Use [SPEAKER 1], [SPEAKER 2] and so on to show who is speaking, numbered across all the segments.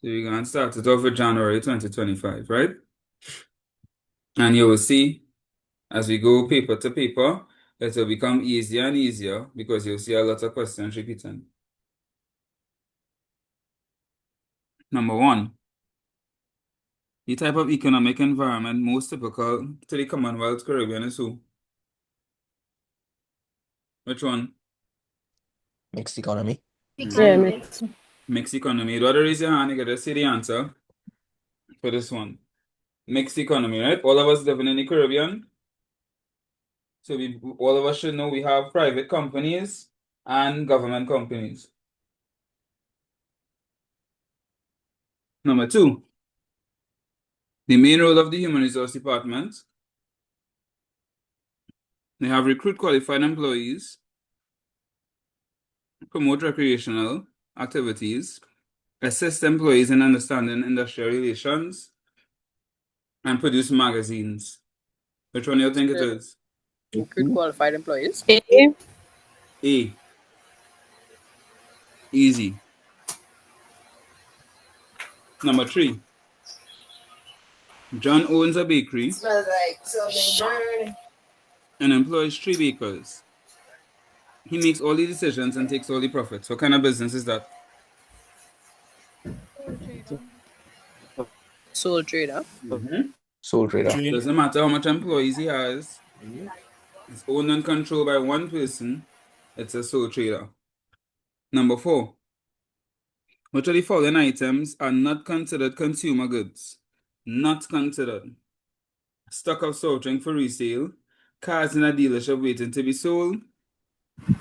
[SPEAKER 1] So you're going to start it off with January 2025, right? And you will see as we go paper to paper, it will become easier and easier because you'll see a lot of questions repeating. Number one, the type of economic environment most typical to the Commonwealth Caribbean is who? Which one?
[SPEAKER 2] Mixed economy.
[SPEAKER 3] Yeah,
[SPEAKER 1] Mixed economy. You ought to raise your hand, you gotta see the answer for this one. Mixed economy, right? All of us living in the Caribbean. So all of us should know we have private companies and government companies. Number two, the main role of the Human Resource Department. They have recruit qualified employees, promote recreational activities, assist employees in understanding industrial relations, and produce magazines. Which one do you think it is?
[SPEAKER 4] Recruit qualified employees.
[SPEAKER 1] A. Easy. Number three, John owns a bakery
[SPEAKER 4] Smells like something burning.
[SPEAKER 1] and employs 3 bakers. He makes all the decisions and takes all the profits. What kind of business is that?
[SPEAKER 4] Sole trader.
[SPEAKER 2] Sole trader.
[SPEAKER 1] Doesn't matter how much employees he has. It's owned and controlled by one person. It's a sole trader. Number four, which of the following items are not considered consumer goods? Not considered. Stock of soft drink for resale, cars in a dealership waiting to be sold,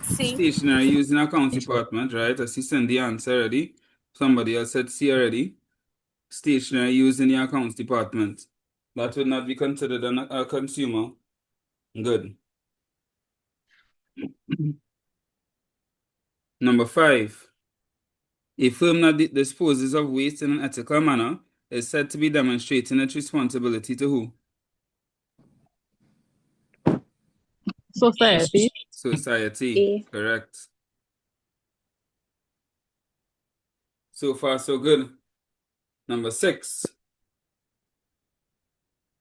[SPEAKER 1] stationery used in accounts department, right? I see send the answer already. Somebody else said C already. Stationery used in the accounts department. That would not be considered a consumer good. Number five, a firm that disposes of waste in an ethical manner is said to be demonstrating its responsibility to who?
[SPEAKER 3] Society.
[SPEAKER 1] Society. Correct. So far, so good. Number six,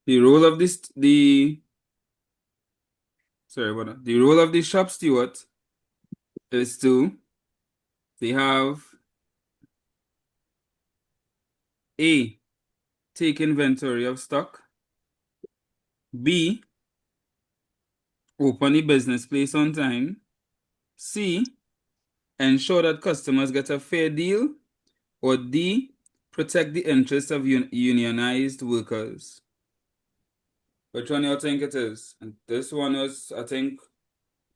[SPEAKER 1] the role of the role of the shop steward is to, they have A, take inventory of stock, B, open the business place on time, C, ensure that customers get a fair deal, or D, protect the interests of unionized workers. Which one do you think it is? And this one is, I think,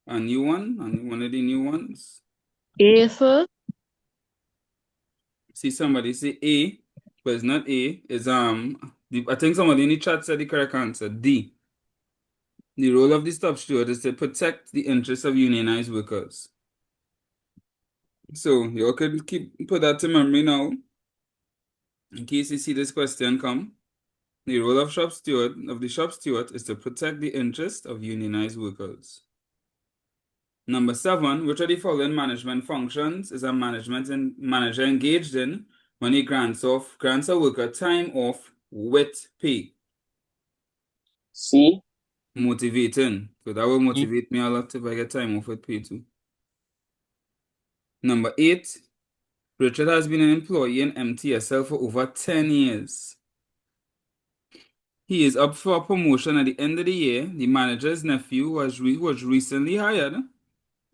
[SPEAKER 1] a new one, and one of the new ones.
[SPEAKER 3] A, sir.
[SPEAKER 1] See somebody say A, but it's not A. It's I think somebody in the chat said the correct answer. D. The role of the stop steward is to protect the interests of unionized workers. So you could put that to memory now, in case you see this question come. The role of the shop steward is to protect the interests of unionized workers. Number seven, which of the following management functions is a manager engaged in when he grants a worker time off with pay?
[SPEAKER 2] C.
[SPEAKER 1] Motivating. So that will motivate me a lot if I get time off with pay too. Number eight, Richard has been an employee in MTSL for over 10 years. He is up for a promotion at the end of the year. The manager's nephew was recently hired.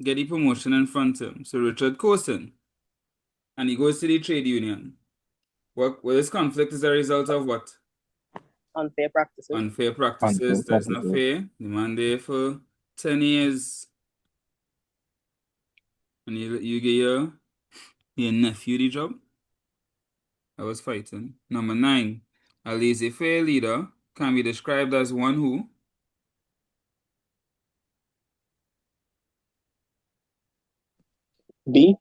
[SPEAKER 1] Get the promotion in front of him. So Richard Coulson. And he goes to the trade union. Well, this conflict is a result of what?
[SPEAKER 4] Unfair practices.
[SPEAKER 1] Unfair practices. That's not fair. The man there for 10 years. And you get your nephew the job. I was fighting. Number 9. A laissez-faire leader can be described as one who?
[SPEAKER 2] B.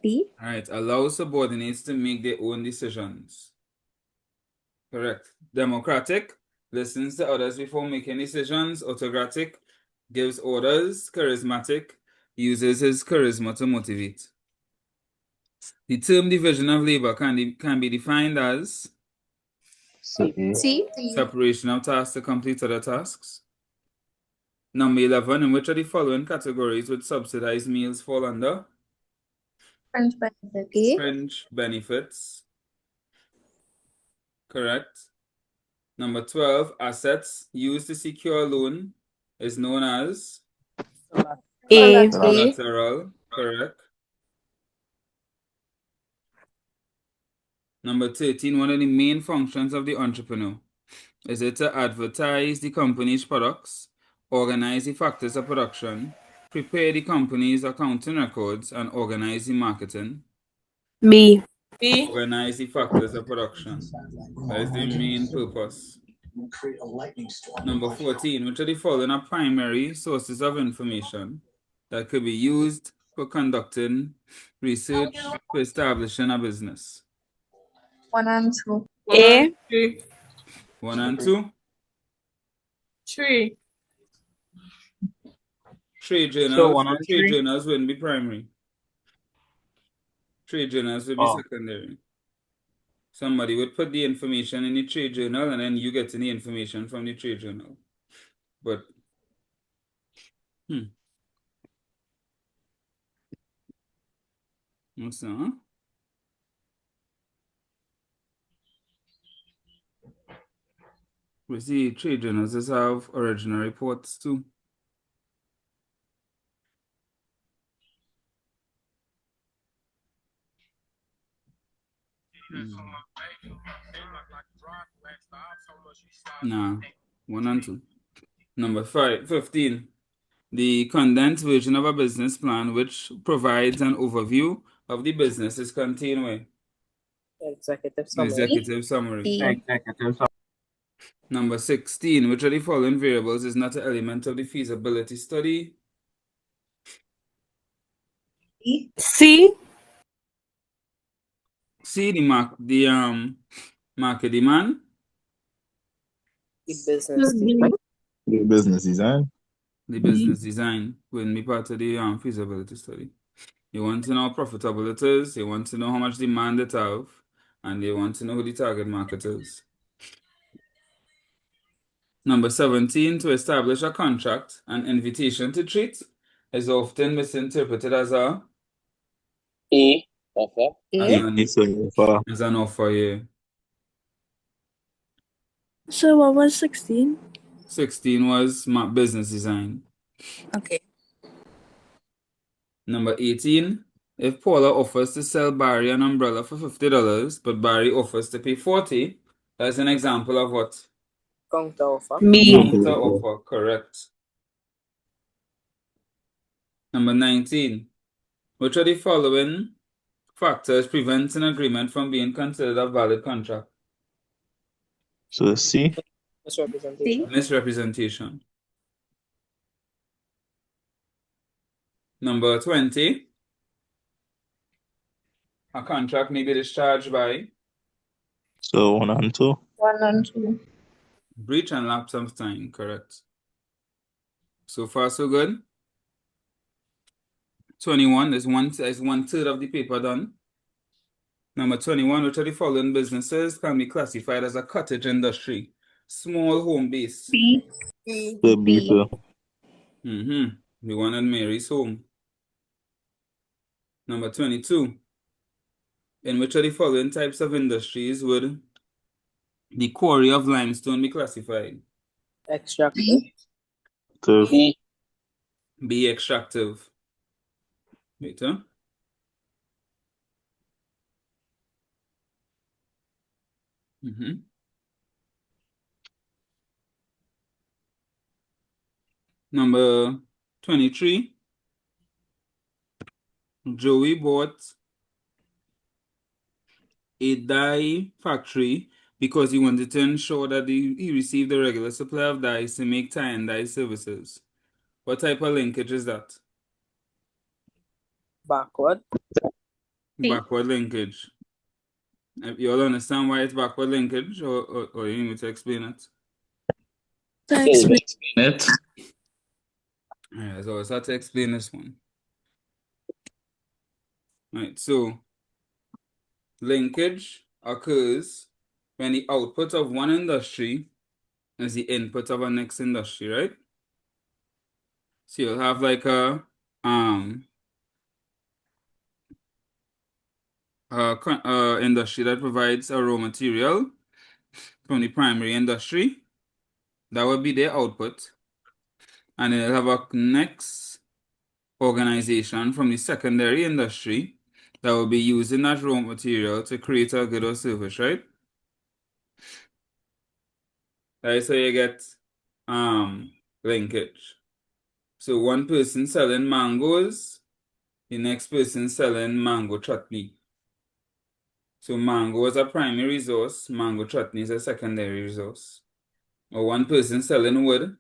[SPEAKER 5] B.
[SPEAKER 1] All right. Allows subordinates to make their own decisions. Correct. Democratic. Listens to others before making decisions. Autocratic. Gives orders. Charismatic. Uses his charisma to motivate. The term division of labor can be defined as
[SPEAKER 5] C.
[SPEAKER 1] separation of tasks to complete other tasks. Number 11, in which of the following categories would subsidized meals fall under?
[SPEAKER 5] Fringe benefits.
[SPEAKER 1] Fringe benefits. Correct. Number 12, assets used to secure a loan is known as
[SPEAKER 3] A.
[SPEAKER 1] collateral. Correct. Number 13, one of the main functions of the entrepreneur is it to advertise the company's products, organize the factors of production, prepare the company's accounting records, and organize the marketing.
[SPEAKER 3] B.
[SPEAKER 1] Organize the factors of production. That is the main purpose. Number 14, which of the following are primary sources of information that could be used for conducting research for establishing a business?
[SPEAKER 5] 1 and 2.
[SPEAKER 3] A.
[SPEAKER 1] 1 and 2.
[SPEAKER 3] 3.
[SPEAKER 1] Trade journals.
[SPEAKER 2] So 1 and
[SPEAKER 1] Trade
[SPEAKER 2] 3?
[SPEAKER 1] journals wouldn't be primary. Trade journals would be secondary. Somebody would put the information in the trade journal and then you get the information from the trade journal. But what's that? Huh? We see trade journals just have original reports too. Nah, 1 and 2. Number 15. The condensed version of a business plan which provides an overview of the business is contained where?
[SPEAKER 4] Executive summary.
[SPEAKER 1] Executive summary.
[SPEAKER 2] Executive summary.
[SPEAKER 1] Number 16. Which of the following variables is not an element of the feasibility study?
[SPEAKER 3] C.
[SPEAKER 1] C. The market demand.
[SPEAKER 4] The business design.
[SPEAKER 2] The business design.
[SPEAKER 1] The business design wouldn't be part of the feasibility study. You want to know how profitable it is, you want to know how much demand it have, and you want to know who the target market is. Number 17, to establish a contract, an invitation to treat is often misinterpreted as a
[SPEAKER 2] Offer.
[SPEAKER 1] As an offer, yeah.
[SPEAKER 3] So what was 16?
[SPEAKER 1] 16 was business design.
[SPEAKER 5] Okay.
[SPEAKER 1] Number 18, if Paula offers to sell Barry an umbrella for $50, but Barry offers to pay $40, that's an example of what?
[SPEAKER 4] Counter offer.
[SPEAKER 3] B.
[SPEAKER 1] Counter offer, correct. Number 19, which of the following factors prevents an agreement from being considered a valid contract?
[SPEAKER 2] So C.
[SPEAKER 4] Misrepresentation.
[SPEAKER 1] Misrepresentation. Number 20, a contract may be discharged by
[SPEAKER 2] So 1 and 2.
[SPEAKER 5] 1 and 2.
[SPEAKER 1] breach and lapse of time, correct. So far, so good. 21 is one third of the paper done. Number 21, which of the following businesses can be classified as a cottage industry? Small home base.
[SPEAKER 5] B.
[SPEAKER 2] So B.
[SPEAKER 1] The one at Mary's home. Number 22, in which of the following types of industries would the quarry of limestone be classified?
[SPEAKER 4] Extractive.
[SPEAKER 2] So
[SPEAKER 1] Be extractive. Wait, huh? Number 23, Joey bought a dye factory because he wanted to ensure that he received a regular supply of dyes to make tie and dye services. What type of linkage is that?
[SPEAKER 4] Backward.
[SPEAKER 1] Backward linkage. You all understand why it's backward linkage, or you need me to explain it?
[SPEAKER 2] explain it.
[SPEAKER 1] Alright, so I start to explain this one. Right, so linkage occurs when the output of one industry is the input of a next industry, right? So you'll have like a industry that provides a raw material from the primary industry. That would be their output. And then you'll have a next organization from the secondary industry that will be using that raw material to create a good or service, right? That is how you get linkage. So one person selling mangoes, the next person selling mango chutney. So mango is a primary resource, mango chutney is a secondary resource. Or one person selling wood,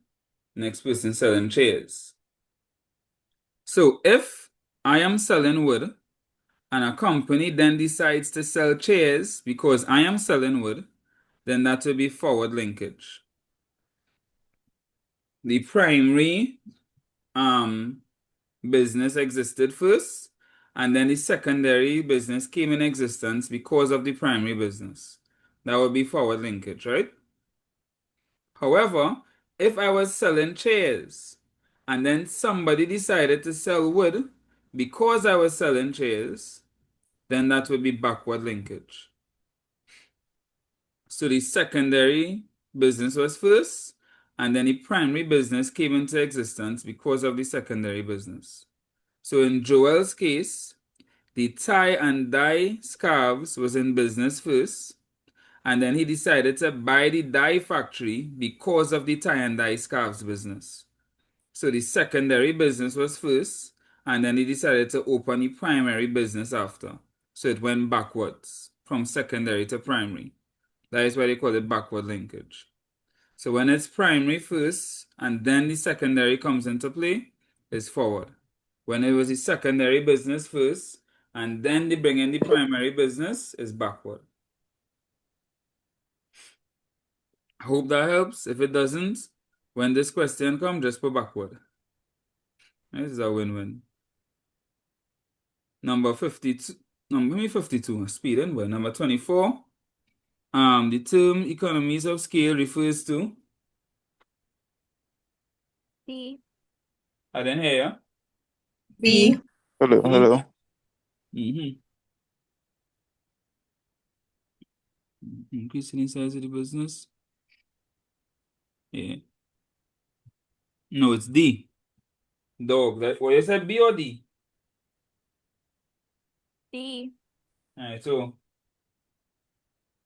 [SPEAKER 1] next person selling chairs. So if I am selling wood and a company then decides to sell chairs because I am selling wood, then that will be forward linkage. The primary business existed first, and then the secondary business came in existence because of the primary business. That would be forward linkage, right? However, if I was selling chairs and then somebody decided to sell wood because I was selling chairs, then that would be backward linkage. So the secondary business was first, and then the primary business came into existence because of the secondary business. So in Joel's case, the tie and dye scarves was in business first, and then he decided to buy the dye factory because of the tie and dye scarves business. So the secondary business was first, and then he decided to open the primary business after. So it went backwards from secondary to primary. That is why they call it backward linkage. So when it's primary first, and then the secondary comes into play, it's forward. When it was the secondary business first, and then they bring in the primary business, is backward. I hope that helps. If it doesn't, when this question comes, just put backward. This is a win-win. Number 52. Give me 52. Speed anyway. Number 24. The term economies of scale refers to.
[SPEAKER 3] C.
[SPEAKER 1] I didn't hear
[SPEAKER 5] B.
[SPEAKER 2] Hello.
[SPEAKER 1] you. Increasing the size of the business. Yeah. No, it's D. Dog. What you said, B or D?
[SPEAKER 3] D.
[SPEAKER 1] All right, so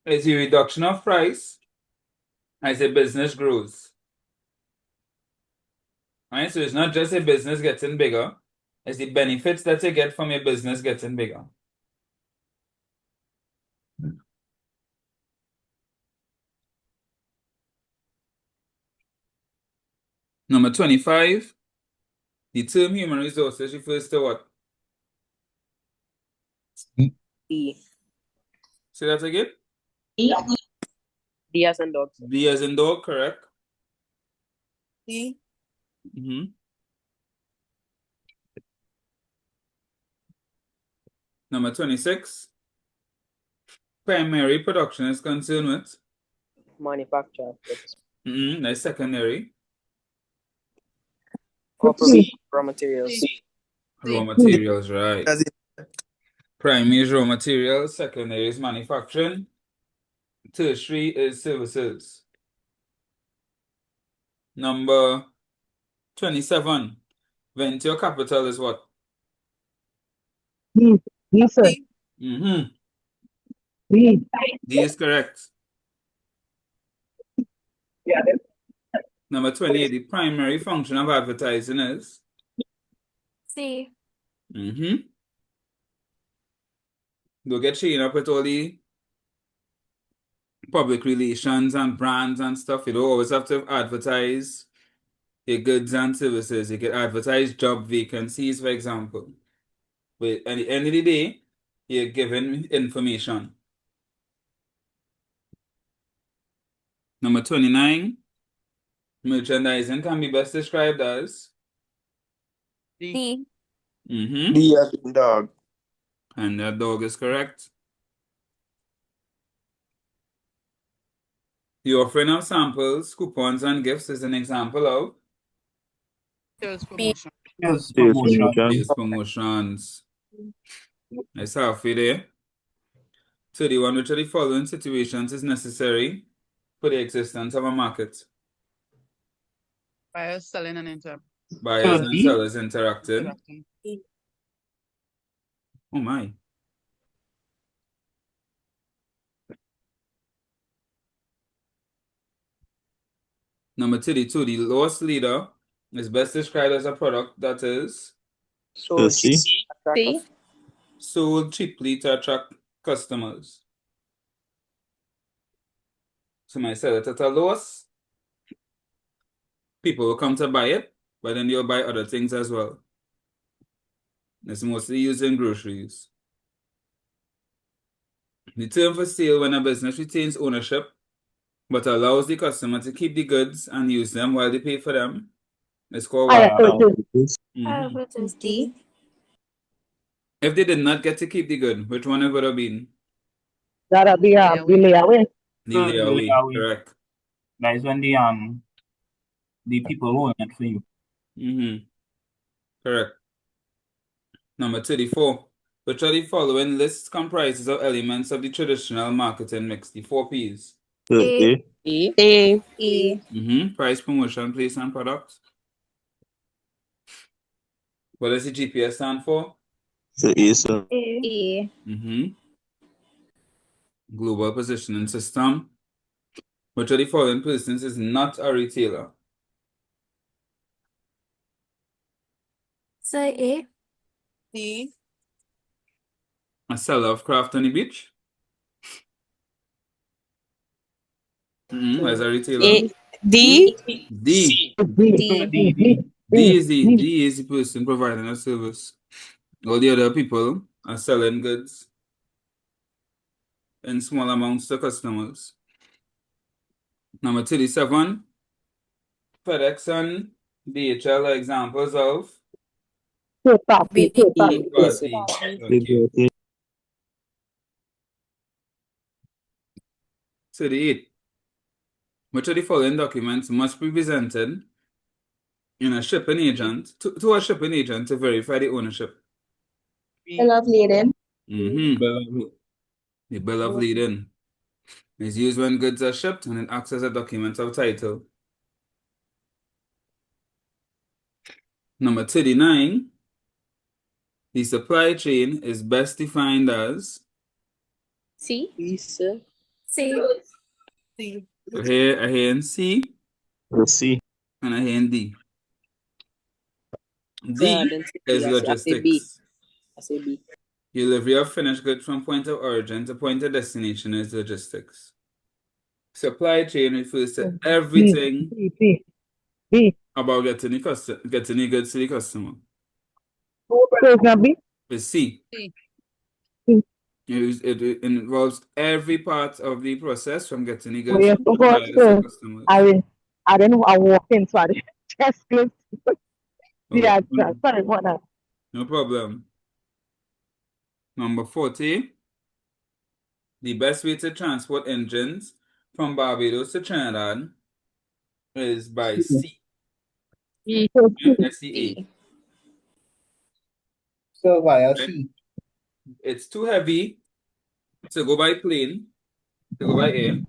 [SPEAKER 1] it's a reduction of price as a business grows. All right, so it's not just a business getting bigger, it's the benefits that you get from your business getting bigger. Number 25, the term human resources refers to what?
[SPEAKER 4] E.
[SPEAKER 1] Say that again?
[SPEAKER 4] D as in dog.
[SPEAKER 1] D as in dog, correct?
[SPEAKER 5] D.
[SPEAKER 1] Number 26, primary production is concerned with?
[SPEAKER 4] Manufacture.
[SPEAKER 1] That's secondary.
[SPEAKER 4] Or raw materials.
[SPEAKER 1] Raw materials, right. Primary is raw materials, secondary is manufacturing, tertiary is services. Number 27, venture capital is what?
[SPEAKER 6] D, sir. D.
[SPEAKER 1] D is correct.
[SPEAKER 6] Yeah.
[SPEAKER 1] Number 28, the primary function of advertising is?
[SPEAKER 3] C.
[SPEAKER 1] Don't get chained up with all the public relations and brands and stuff. You don't always have to advertise your goods and services. You can advertise job vacancies, for example. But at the end of the day, you're given information. Number 29, merchandising can be best described as?
[SPEAKER 3] D.
[SPEAKER 2] D as in dog.
[SPEAKER 1] And that dog is correct. The offering of samples, coupons, and gifts is an example of
[SPEAKER 5] Sales promotion.
[SPEAKER 2] Sales promotion.
[SPEAKER 1] sales promotions. Nice halfway there. 31. Which of the following situations is necessary for the existence of a market?
[SPEAKER 5] Buyers selling and
[SPEAKER 1] Buyers and sellers interacting.
[SPEAKER 5] interacting.
[SPEAKER 1] Oh my. Number 32. The loss leader is best described as a product that is
[SPEAKER 4] Sold
[SPEAKER 2] C.
[SPEAKER 1] sold cheaply to attract customers. So I sell it at a loss. People will come to buy it, but then they'll buy other things as well. It's mostly used in groceries. The term for sale when a business retains ownership but allows the customer to keep the goods and use them while they pay for them is called what? Mhm.
[SPEAKER 3] Which is D.
[SPEAKER 1] If they did not get to keep the good, which one it would have been?
[SPEAKER 6] That'll be layaway.
[SPEAKER 1] The layaway, correct.
[SPEAKER 7] That is when the people who own it for you.
[SPEAKER 1] Correct. Number 34. Which of the following lists comprises of elements of the traditional marketing mix? The 4 Ps.
[SPEAKER 3] A.
[SPEAKER 5] E.
[SPEAKER 1] Price, promotion, place, and product. What does the GPS stand for?
[SPEAKER 2] Sir.
[SPEAKER 3] A.
[SPEAKER 1] Global positioning system. Which of the following persons is not a retailer?
[SPEAKER 3] Say A.
[SPEAKER 5] D.
[SPEAKER 1] A seller of craft on the beach? As a retailer?
[SPEAKER 5] D.
[SPEAKER 1] D. D is the person providing a service. All the other people are selling goods in small amounts to customers. Number 37. FedEx and DHL are examples of
[SPEAKER 6] Third party.
[SPEAKER 1] third party. Okay. 38. Which of the following documents must be presented in a shipping agent to a shipping agent to verify the ownership?
[SPEAKER 5] Bill of
[SPEAKER 6] lading.
[SPEAKER 1] The bill of lading is used when goods are shipped and it acts as a document of title. Number 39. The supply chain is best defined as
[SPEAKER 3] C.
[SPEAKER 4] sir.
[SPEAKER 3] C.
[SPEAKER 5] C.
[SPEAKER 1] I hear in C
[SPEAKER 2] C.
[SPEAKER 1] and I hear in D.
[SPEAKER 4] Sir,
[SPEAKER 1] D
[SPEAKER 4] then
[SPEAKER 1] is
[SPEAKER 4] I say B.
[SPEAKER 1] logistics.
[SPEAKER 4] I say B.
[SPEAKER 1] Delivery of finished goods from point of origin to point of destination is logistics. Supply chain refers to everything about getting the goods to the customer. It's C.
[SPEAKER 5] C.
[SPEAKER 1] It involves every part of the process from getting the goods to buyers to customers.
[SPEAKER 6] I didn't walk in, so I just close.
[SPEAKER 1] Yeah,
[SPEAKER 6] sorry about that.
[SPEAKER 1] no problem. Number 40. The best way to transport engines from Barbados to Trinidad is by sea. SEA.
[SPEAKER 7] So via C.
[SPEAKER 1] It's too heavy to go by plane, to go by air.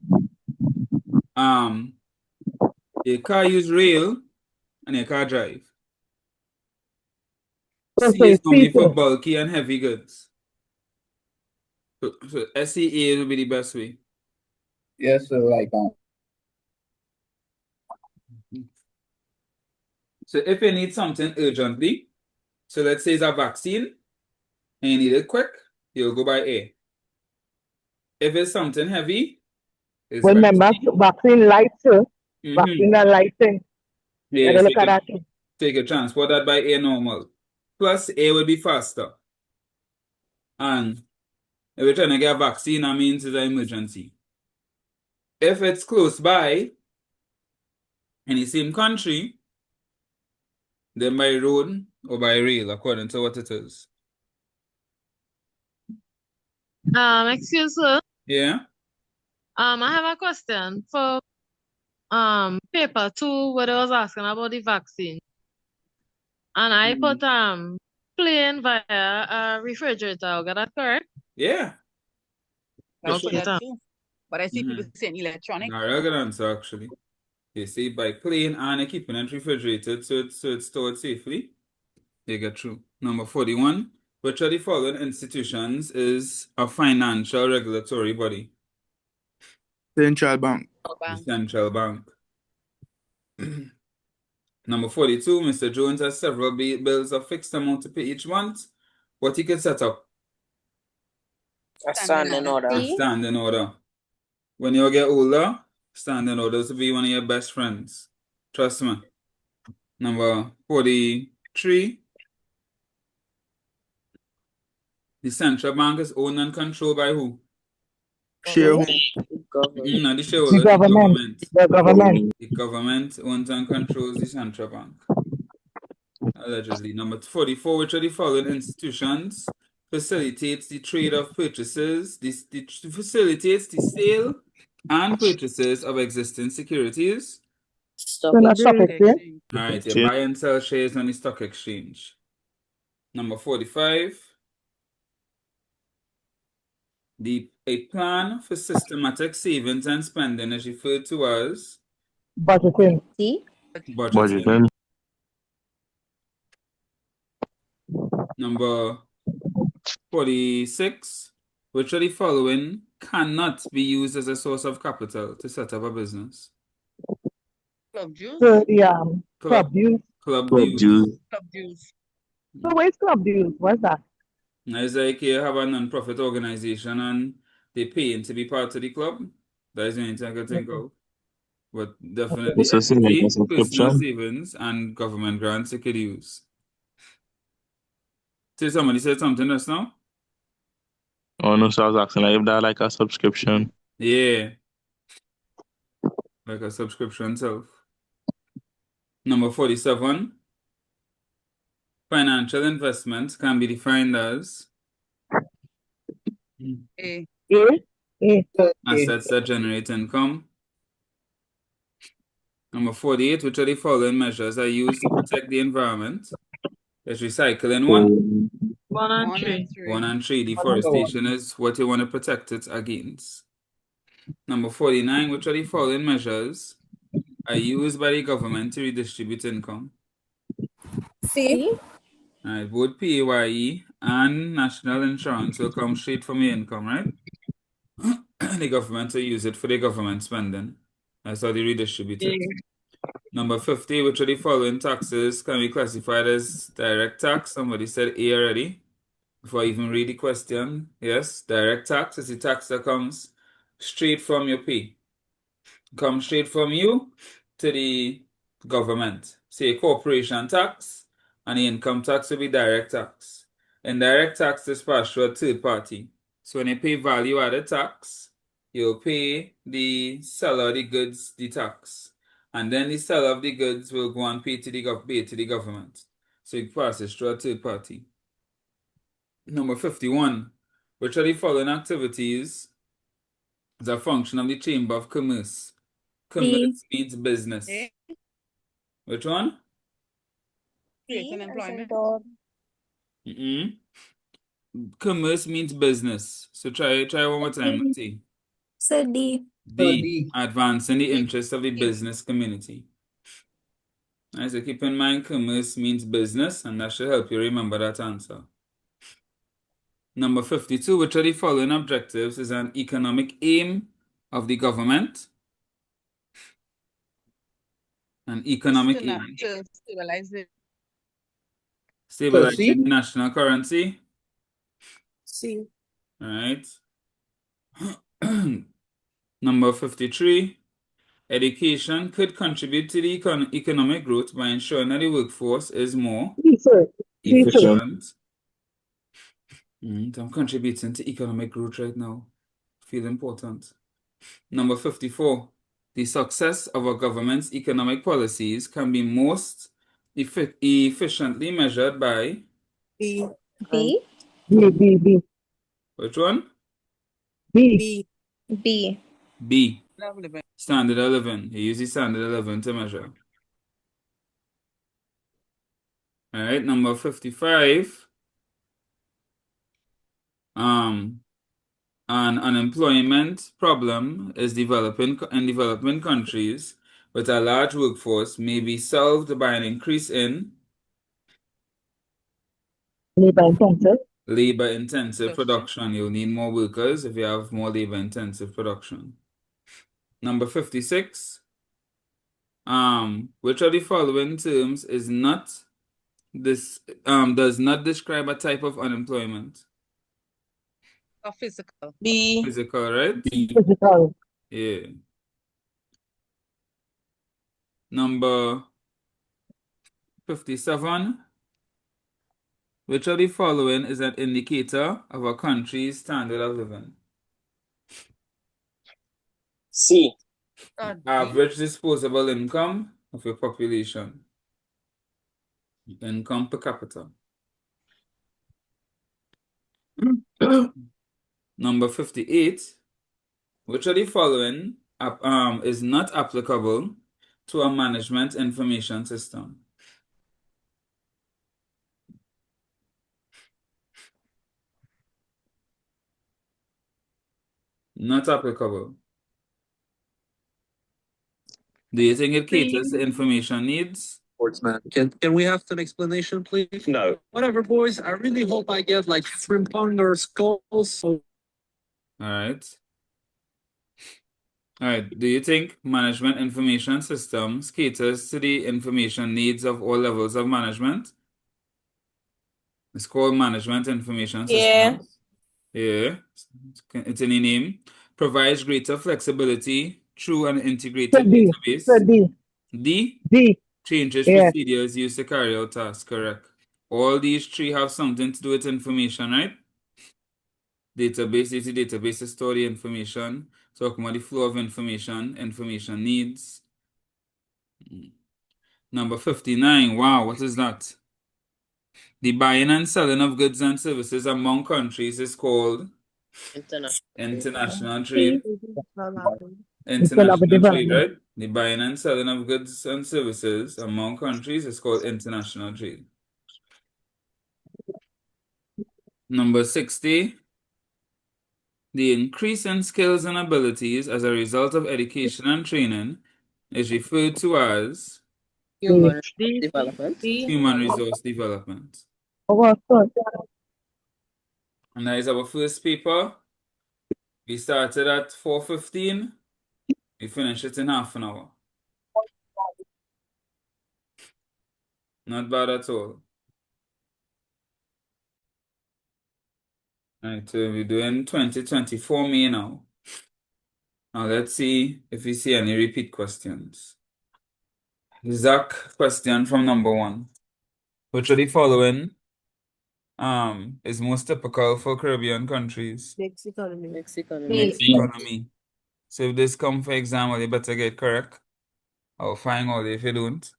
[SPEAKER 1] Your car use rail and your car drive. C is only for bulky and heavy goods. So SEA will be the best way.
[SPEAKER 7] Yes, so like
[SPEAKER 1] So if you need something urgently, so let's say it's a vaccine and you need it quick, you'll go by air. If it's something heavy, it's
[SPEAKER 6] Remember, vaccine lights, sir.
[SPEAKER 1] Mhm.
[SPEAKER 6] Vaccine are lighting.
[SPEAKER 1] Yes,
[SPEAKER 6] Look at that.
[SPEAKER 1] take a transport that by air normal. Plus, air will be faster. And if you're trying to get a vaccine, that means it's an emergency. If it's close by, in the same country, then by road or by rail, according to what it is.
[SPEAKER 8] Excuse sir.
[SPEAKER 1] Yeah?
[SPEAKER 8] I have a question for paper 2 where I was asking about the vaccine. And I put plain via a refrigerator. Got that correct?
[SPEAKER 1] Yeah.
[SPEAKER 4] I
[SPEAKER 8] Okay,
[SPEAKER 4] put that
[SPEAKER 8] thank-
[SPEAKER 4] too. But I see people saying electronic.
[SPEAKER 1] Not a good answer, actually. You see, by plain and keeping it refrigerated so it's stored safely, they get through. Number 41. Which of the following institutions is a financial regulatory body?
[SPEAKER 2] Central Bank.
[SPEAKER 1] The
[SPEAKER 4] Bank.
[SPEAKER 1] central bank. Number 42. Mr. Jones has several bills of fixed amount to pay each month. What he could set up?
[SPEAKER 4] A standing order.
[SPEAKER 1] A
[SPEAKER 3] C.
[SPEAKER 1] standing order. When you get older, standing orders will be one of your best friends. Trust me. Number 43. The central bank is owned and controlled by who?
[SPEAKER 2] Shareholder.
[SPEAKER 4] Government.
[SPEAKER 1] Not the
[SPEAKER 6] The
[SPEAKER 1] shareholders,
[SPEAKER 6] government. The government.
[SPEAKER 1] The government owns and controls the central bank. Allegedly. Number 44. Which of the following institutions facilitates the trade of purchases, facilitates the sale and purchases of existing securities?
[SPEAKER 4] Stock
[SPEAKER 6] So not stock
[SPEAKER 4] exchange.
[SPEAKER 6] exchange.
[SPEAKER 1] All right, you
[SPEAKER 2] Okay.
[SPEAKER 1] buy and sell shares on the stock exchange. Number 45. A plan for systematic savings and spending is referred to as
[SPEAKER 6] Budgeting.
[SPEAKER 3] C.
[SPEAKER 1] budgeting.
[SPEAKER 2] Budgeting.
[SPEAKER 1] Number 46. Which of the following cannot be used as a source of capital to set up a business?
[SPEAKER 4] Club juice.
[SPEAKER 6] So the club dues.
[SPEAKER 1] Club
[SPEAKER 2] Club
[SPEAKER 1] dues.
[SPEAKER 2] dues.
[SPEAKER 4] Club juice.
[SPEAKER 6] So where's club dues? What's that?
[SPEAKER 1] Now, it's like you have a non-profit organization and they pay to be part of the club. That is the only thing I can think of. But definitely
[SPEAKER 2] So say like a
[SPEAKER 1] equity, personal
[SPEAKER 2] subscription.
[SPEAKER 1] savings, and government grants you could use. Say somebody said something just now?
[SPEAKER 2] Oh no, so I was asking like if that like a subscription.
[SPEAKER 1] Yeah. Like a subscription self. Number 47. Financial investments can be defined as
[SPEAKER 4] A.
[SPEAKER 6] A.
[SPEAKER 1] assets that generate income. Number 48. Which of the following measures are used to protect the environment? There's recycling one.
[SPEAKER 8] 1 and
[SPEAKER 4] 1
[SPEAKER 8] 3.
[SPEAKER 4] and 3.
[SPEAKER 1] 1 and 3. Deforestation is what you want to protect it against. Number 49. Which of the following measures are used by the government to redistribute income?
[SPEAKER 3] C.
[SPEAKER 1] All right, both PAYE and national insurance will come straight from your income, right? The government will use it for the government spending. That's how they redistribute it. Number 50, which of the following taxes can be classified as direct tax? Somebody said A already. Before I even read the question, yes, direct tax is the tax that comes straight from your pay. Comes straight from you to the government. Say corporation tax and the income tax will be direct tax. Indirect tax is passed through a third party. So when you pay value added tax, you'll pay the seller of the goods the tax. And then the seller of the goods will go and pay to the government. So it passes through a third party. Number 51. Which of the following activities is a function of the Chamber of Commerce? Commerce means business.
[SPEAKER 4] A.
[SPEAKER 1] Which one?
[SPEAKER 4] Creating employment.
[SPEAKER 1] Commerce means business. So try one more time, T.
[SPEAKER 3] So D.
[SPEAKER 1] D. Advancing the interests of the business community. Alright, so keep in mind commerce means business, and that should help you remember that answer. Number 52. Which of the following objectives is an economic aim of the government? An economic aim.
[SPEAKER 4] To stabilize it.
[SPEAKER 1] Stabilizing the national currency.
[SPEAKER 5] C.
[SPEAKER 1] All right. Number 53. Education could contribute to the economic growth by ensuring that the workforce is more efficient. I'm contributing to economic growth right now. Feel important. Number 54. The success of a government's economic policies can be most efficiently measured by
[SPEAKER 5] B.
[SPEAKER 3] B.
[SPEAKER 6] B.
[SPEAKER 1] which one?
[SPEAKER 6] B.
[SPEAKER 5] B.
[SPEAKER 3] B.
[SPEAKER 1] B.
[SPEAKER 4] Level living.
[SPEAKER 1] Standard of living. You use the standard of living to measure. All right, number 55. An unemployment problem is developing in developing countries with a large workforce may be solved by an increase in
[SPEAKER 6] Labor-intensive.
[SPEAKER 1] labor-intensive
[SPEAKER 4] Industry.
[SPEAKER 1] production. You'll need more workers if you have more labor-intensive production. Number 56. Which of the following terms is not this does not describe a type of unemployment?
[SPEAKER 4] Or physical.
[SPEAKER 5] B.
[SPEAKER 1] Physical, right?
[SPEAKER 6] Physical.
[SPEAKER 1] Yeah. Number 57. Which of the following is an indicator of a country's standard of living?
[SPEAKER 9] C.
[SPEAKER 4] D.
[SPEAKER 1] Average disposable income of your population. Income per capita. Number 58. Which of the following is not applicable to a management information system? Not applicable. Do you think it caters to information needs?
[SPEAKER 9] Sportsman. Can we have an explanation, please? No. Whatever, boys. I really hope I get like 3-pounder skulls.
[SPEAKER 1] All right. All right. Do you think management information systems caters to the information needs of all levels of management? It's called management information
[SPEAKER 5] Yeah.
[SPEAKER 1] systems. Yeah. It's in the name. Provides greater flexibility through an integrated
[SPEAKER 6] D.
[SPEAKER 1] database.
[SPEAKER 6] D.
[SPEAKER 1] D.
[SPEAKER 6] D.
[SPEAKER 1] Changes
[SPEAKER 6] Yeah.
[SPEAKER 1] procedures used to carry out tasks. Correct. All these three have something to do with information, right? Database is the database to store the information. Talking about the flow of information, information needs. Number 59. Wow, what is that? The buying and selling of goods and services among countries is called international trade. International trade, right? The buying and selling of goods and services among countries is called international trade. Number 60. The increase in skills and abilities as a result of education and training is referred to as
[SPEAKER 4] Human
[SPEAKER 8] D.
[SPEAKER 4] development.
[SPEAKER 5] B.
[SPEAKER 1] human resource development. And that is our first paper. We started at 4:15. We finished it in half an hour. Not bad at all. All right, so we're doing 2024 May now. Now let's see if we see any repeat questions. Zach, question from number 1. Which of the following is most typical for Caribbean countries?
[SPEAKER 5] Mixed economy.
[SPEAKER 4] Mixed economy.
[SPEAKER 1] Mixed economy. So if this come for exam, you better get correct. I'll find out if you don't.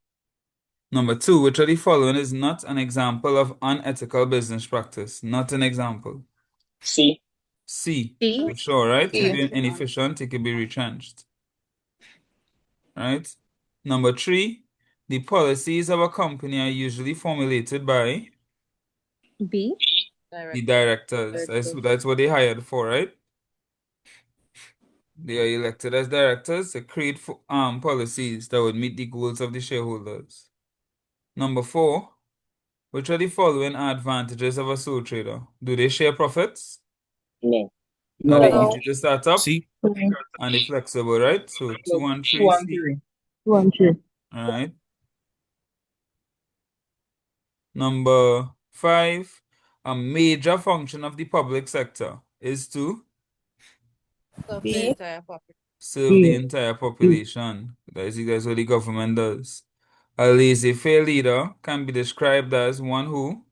[SPEAKER 1] Number 2, which of the following is not an example of unethical business practice? Not an example.
[SPEAKER 9] C.
[SPEAKER 1] C.
[SPEAKER 3] C.
[SPEAKER 1] For sure, right?
[SPEAKER 4] C.
[SPEAKER 1] If you're inefficient, it could be retrenched. Right? Number 3, the policies of a company are usually formulated by
[SPEAKER 3] B.
[SPEAKER 1] the directors. That's what they hired for, right? They are elected as directors to create policies that would meet the goals of the shareholders. Number 4, which are the following advantages of a sole trader? Do they share profits?
[SPEAKER 9] No.
[SPEAKER 1] Are they
[SPEAKER 5] No.
[SPEAKER 1] easy to start up?
[SPEAKER 2] C.
[SPEAKER 1] And they're flexible, right? So 2 and 3,
[SPEAKER 2] 2 and
[SPEAKER 1] C.
[SPEAKER 2] 3.
[SPEAKER 6] 2 and 3.
[SPEAKER 1] All right. Number 5, a major function of the public sector is to
[SPEAKER 4] Serve
[SPEAKER 5] B.
[SPEAKER 4] the entire population.
[SPEAKER 1] serve the entire population. That's what the government does. A laissez-faire leader can be described as one who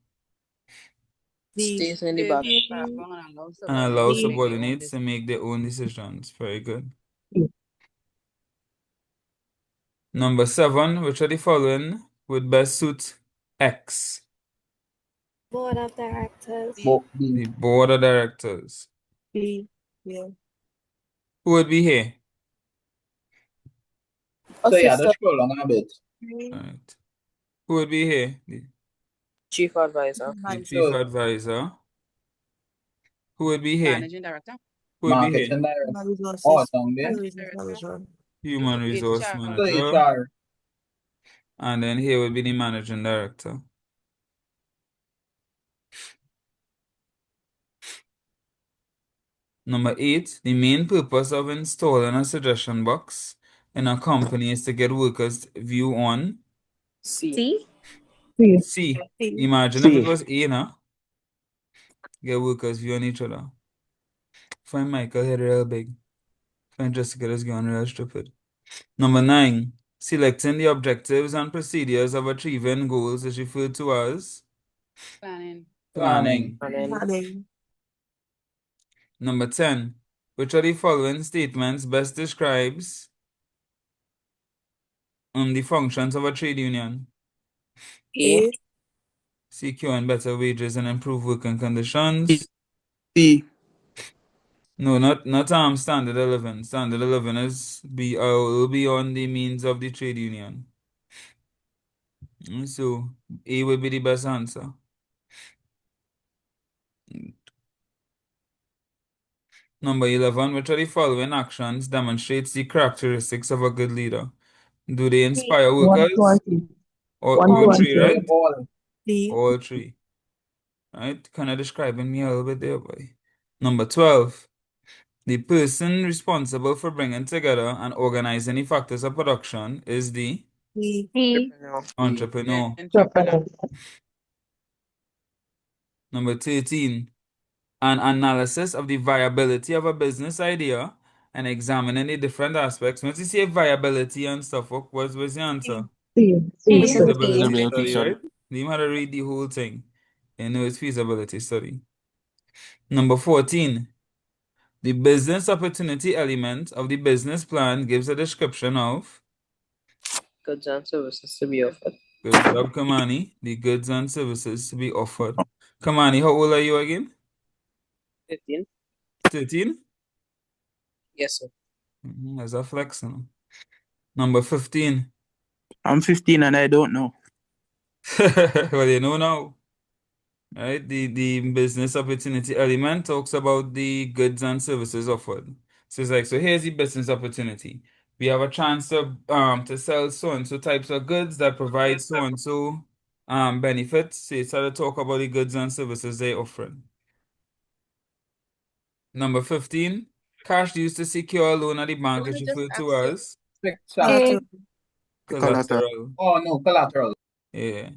[SPEAKER 5] D.
[SPEAKER 4] Stays in the background and
[SPEAKER 1] allows
[SPEAKER 4] allows subordinates to make their own
[SPEAKER 1] subordinates to make their own decisions. Very good. Number 7, which of the following would best suit X?
[SPEAKER 3] Board of Directors.
[SPEAKER 1] The board of directors.
[SPEAKER 5] B. Yeah.
[SPEAKER 1] Who would be here?
[SPEAKER 7] So yeah, just scroll on a bit.
[SPEAKER 1] Right. Who would be here?
[SPEAKER 4] Chief advisor.
[SPEAKER 1] The chief advisor. Who would be here?
[SPEAKER 4] Managing director.
[SPEAKER 1] Who would be here?
[SPEAKER 7] Marketing director.
[SPEAKER 5] Human resources.
[SPEAKER 7] Oh, down there.
[SPEAKER 5] Human resources manager.
[SPEAKER 1] Human resource
[SPEAKER 4] HR.
[SPEAKER 7] So
[SPEAKER 1] manager.
[SPEAKER 7] HR.
[SPEAKER 1] And then here would be the managing director. Number 8, the main purpose of installing a suggestion box in a company is to get workers' view on
[SPEAKER 4] C.
[SPEAKER 6] See,
[SPEAKER 1] C.
[SPEAKER 5] C.
[SPEAKER 1] Imagine if it was A now. Get workers' view on each other. Find Michael here real big. Find Jessica is going real stupid. Number 9, selecting the objectives and procedures of achieving goals is referred to as
[SPEAKER 4] Planning.
[SPEAKER 1] planning.
[SPEAKER 5] Planning.
[SPEAKER 1] Number 10, which of the following statements best describes the functions of a trade union?
[SPEAKER 4] A.
[SPEAKER 1] Securing better wages and improve working conditions.
[SPEAKER 7] C.
[SPEAKER 1] No, not standard 11. Standard 11 is will be on the means of the trade union. So A will be the best answer. Number 11, which of the following actions demonstrates the characteristics of a good leader? Do they inspire
[SPEAKER 6] 1, 2,
[SPEAKER 1] workers?
[SPEAKER 6] and 3.
[SPEAKER 1] Or
[SPEAKER 6] 1, 2,
[SPEAKER 1] all
[SPEAKER 6] and
[SPEAKER 1] three,
[SPEAKER 6] 3.
[SPEAKER 1] right?
[SPEAKER 7] All.
[SPEAKER 5] C.
[SPEAKER 1] All three. Right? Kind of describing me a little bit there, boy. Number 12. The person responsible for bringing together and organizing the factors of production is the
[SPEAKER 5] C.
[SPEAKER 1] entrepreneur.
[SPEAKER 6] Entrepreneur.
[SPEAKER 1] Number 13. An analysis of the viability of a business idea and examining the different aspects. Once you say viability and stuff, what's the answer?
[SPEAKER 6] C.
[SPEAKER 1] Feasibility study,
[SPEAKER 2] Feasibility
[SPEAKER 1] right? You have to read the whole thing. You know it's feasibility study. Number 14. The business opportunity element of the business plan gives a description of
[SPEAKER 4] Goods and services to be offered.
[SPEAKER 1] good job, Kamani. The goods and services to be offered. Kamani, how old are you again?
[SPEAKER 4] 15.
[SPEAKER 1] 13?
[SPEAKER 4] Yes, sir.
[SPEAKER 1] That's a flex. No? Number 15.
[SPEAKER 10] I'm 15 and I don't know.
[SPEAKER 1] Well, you know now. Right? The business opportunity element talks about the goods and services offered. So it's like, so here's the business opportunity. We have a chance to sell so and so types of goods that provide so and so benefits. So it's how to talk about the goods and services they offering. Number 15, cash used to secure a loan at the bank is referred to as
[SPEAKER 5] Collateral.
[SPEAKER 1] collateral.
[SPEAKER 7] Oh no, collateral.
[SPEAKER 1] Yeah.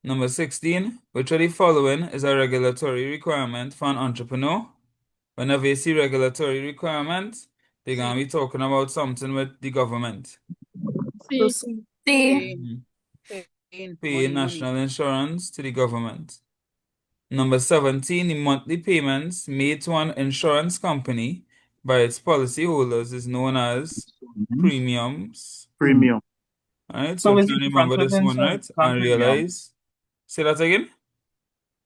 [SPEAKER 1] Number 16, which of the following is a regulatory requirement for an entrepreneur? Whenever you see regulatory requirements, they're going to be talking about something with the government.
[SPEAKER 5] So C.
[SPEAKER 1] Mhm.
[SPEAKER 4] Paying
[SPEAKER 1] Pay
[SPEAKER 4] money.
[SPEAKER 1] national insurance to the government. Number 17, the monthly payments made to an insurance company by its policyholders is known as premiums.
[SPEAKER 10] Premium.
[SPEAKER 1] Alright,
[SPEAKER 7] So
[SPEAKER 1] so
[SPEAKER 7] is
[SPEAKER 1] try
[SPEAKER 7] it
[SPEAKER 1] to
[SPEAKER 7] different
[SPEAKER 1] remember
[SPEAKER 7] with
[SPEAKER 1] this one, right?
[SPEAKER 7] installments and
[SPEAKER 1] And
[SPEAKER 7] premium?
[SPEAKER 1] realize. Say that again?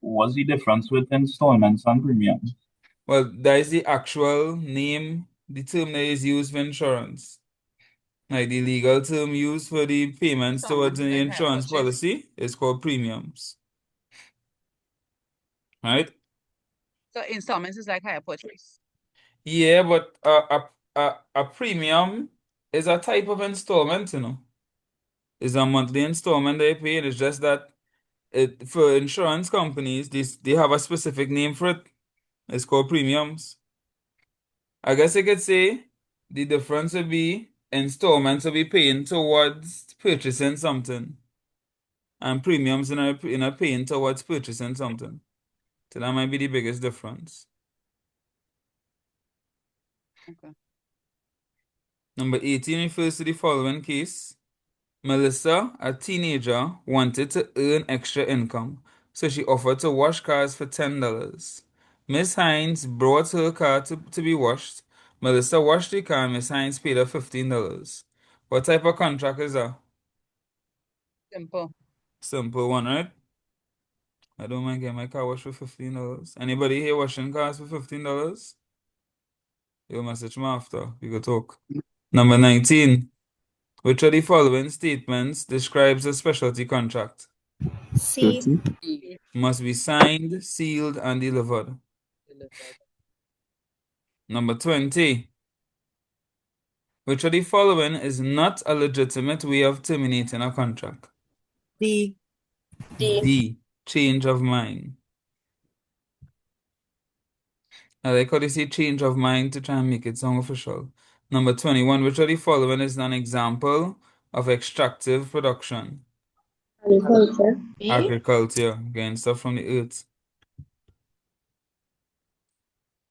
[SPEAKER 7] What's the difference with installments and premiums?
[SPEAKER 1] Well, that is the actual name, the term that is used for insurance. Like the legal term used for the payments towards the insurance policy is called premiums. Right?
[SPEAKER 4] So installments is like higher purchase.
[SPEAKER 1] Yeah, but a premium is a type of installment, you know. It's a monthly installment they pay. It's just that for insurance companies, they have a specific name for it. It's called premiums. I guess you could say the difference would be installments will be paying towards purchasing something, and premiums in a paying towards purchasing something. So that might be the biggest difference.
[SPEAKER 4] Okay.
[SPEAKER 1] Number 18 refers to the following case. Melissa, a teenager, wanted to earn extra income, so she offered to wash cars for $10. Miss Hines brought her car to be washed. Melissa washed the car and Miss Hines paid her $15. What type of contract is that?
[SPEAKER 4] Simple.
[SPEAKER 1] Simple one, right? I don't mind getting my car washed for $15. Anybody here washing cars for $15? You'll message me after. We go talk. Number 19. Which of the following statements describes a specialty contract?
[SPEAKER 3] C.
[SPEAKER 4] D.
[SPEAKER 1] Must be signed, sealed, and delivered. Number 20. Which of the following is not a legitimate way of terminating a contract?
[SPEAKER 5] D.
[SPEAKER 1] D. Change of mind. I like how they say change of mind to try and make it sound official. Number 21. Which of the following is an example of extractive production?
[SPEAKER 3] Agriculture.
[SPEAKER 1] Agriculture, getting stuff from the earth.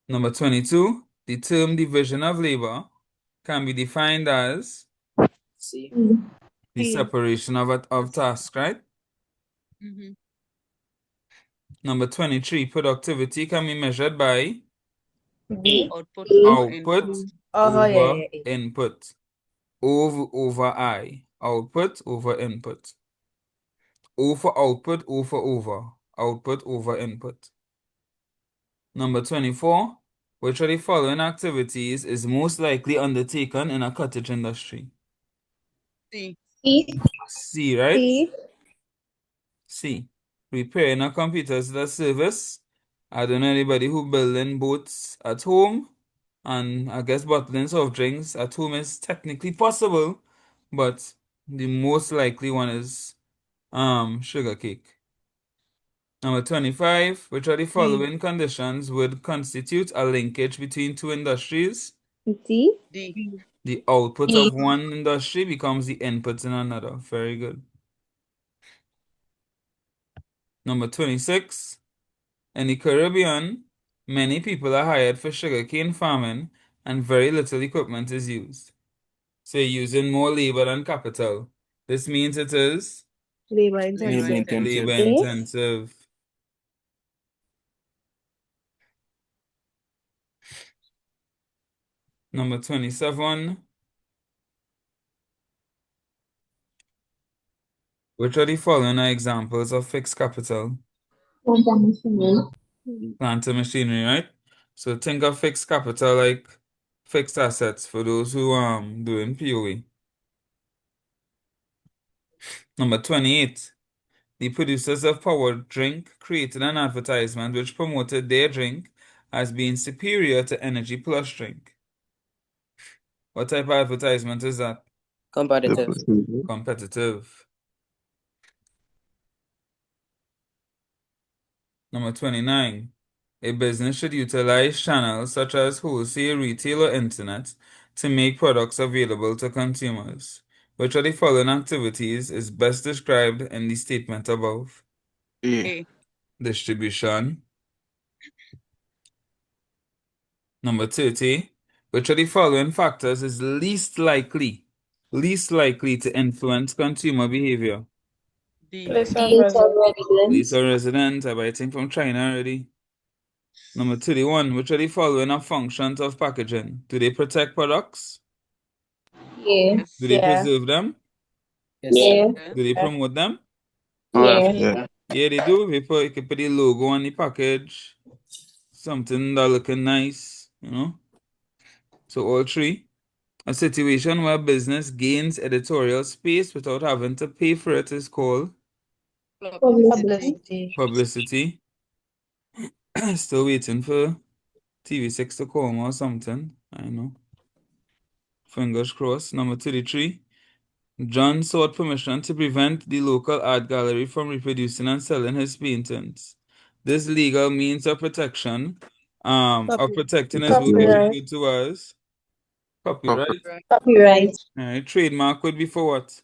[SPEAKER 1] Number 22. The term division of labor can be defined as
[SPEAKER 3] C.
[SPEAKER 1] the separation of tasks, right?
[SPEAKER 4] Mm-hmm.
[SPEAKER 1] Number 23. Productivity can be measured by
[SPEAKER 4] Output over
[SPEAKER 1] output
[SPEAKER 4] input.
[SPEAKER 1] over input. Over I. Output over input. O for output, O for over. Output over input. Number 24. Which of the following activities is most likely undertaken in a cottage industry?
[SPEAKER 4] C.
[SPEAKER 1] C, right? C. Repairing a computer is a service. I don't know anybody who building boats at home. And I guess bottling soft drinks at home is technically possible. But the most likely one is sugar cake. Number 25. Which of the following conditions would constitute a linkage between two industries?
[SPEAKER 3] D.
[SPEAKER 4] D.
[SPEAKER 1] The output of one industry becomes the input in another. Very good. Number 26. In the Caribbean, many people are hired for sugarcane farming and very little equipment is used. So you're using more labor than capital. This means it is
[SPEAKER 5] Labor
[SPEAKER 4] Labor
[SPEAKER 5] intensive.
[SPEAKER 4] intensive.
[SPEAKER 1] labor intensive. Number 27. Which of the following are examples of fixed capital? Plant and machinery, right? So think of fixed capital like fixed assets for those who doing POE. Number 28. The producers of Power Drink created an advertisement which promoted their drink as being superior to Energy Plus drink. What type of advertisement is that? Competitive. Number 29. A business should utilize channels such as wholesale, retail, or internet to make products available to consumers. Which of the following activities is best described in the statement above?
[SPEAKER 4] A.
[SPEAKER 1] Distribution. Number 30. Which of the following factors is least likely to influence consumer behavior?
[SPEAKER 4] D.
[SPEAKER 3] Place of residence.
[SPEAKER 1] These are residents. I buy things from China already. Number 31. Which of the following are functions of packaging? Do they protect products?
[SPEAKER 4] Yes.
[SPEAKER 1] Do they preserve them?
[SPEAKER 4] Yes.
[SPEAKER 1] Do they promote them?
[SPEAKER 2] Yeah.
[SPEAKER 1] Yeah, they do. You can put the logo on the package. Something that looking nice, you know? So all three. A situation where business gains editorial space without having to pay for it is called
[SPEAKER 4] Publicity.
[SPEAKER 1] publicity. Still waiting for TV6 to come or something. I know. Fingers crossed. Number 33. John sought permission to prevent the local art gallery from reproducing and selling his paintings. This legal means of protection, of protecting his work is referred to as copyright.
[SPEAKER 3] Copyright.
[SPEAKER 1] Trademark would be for what?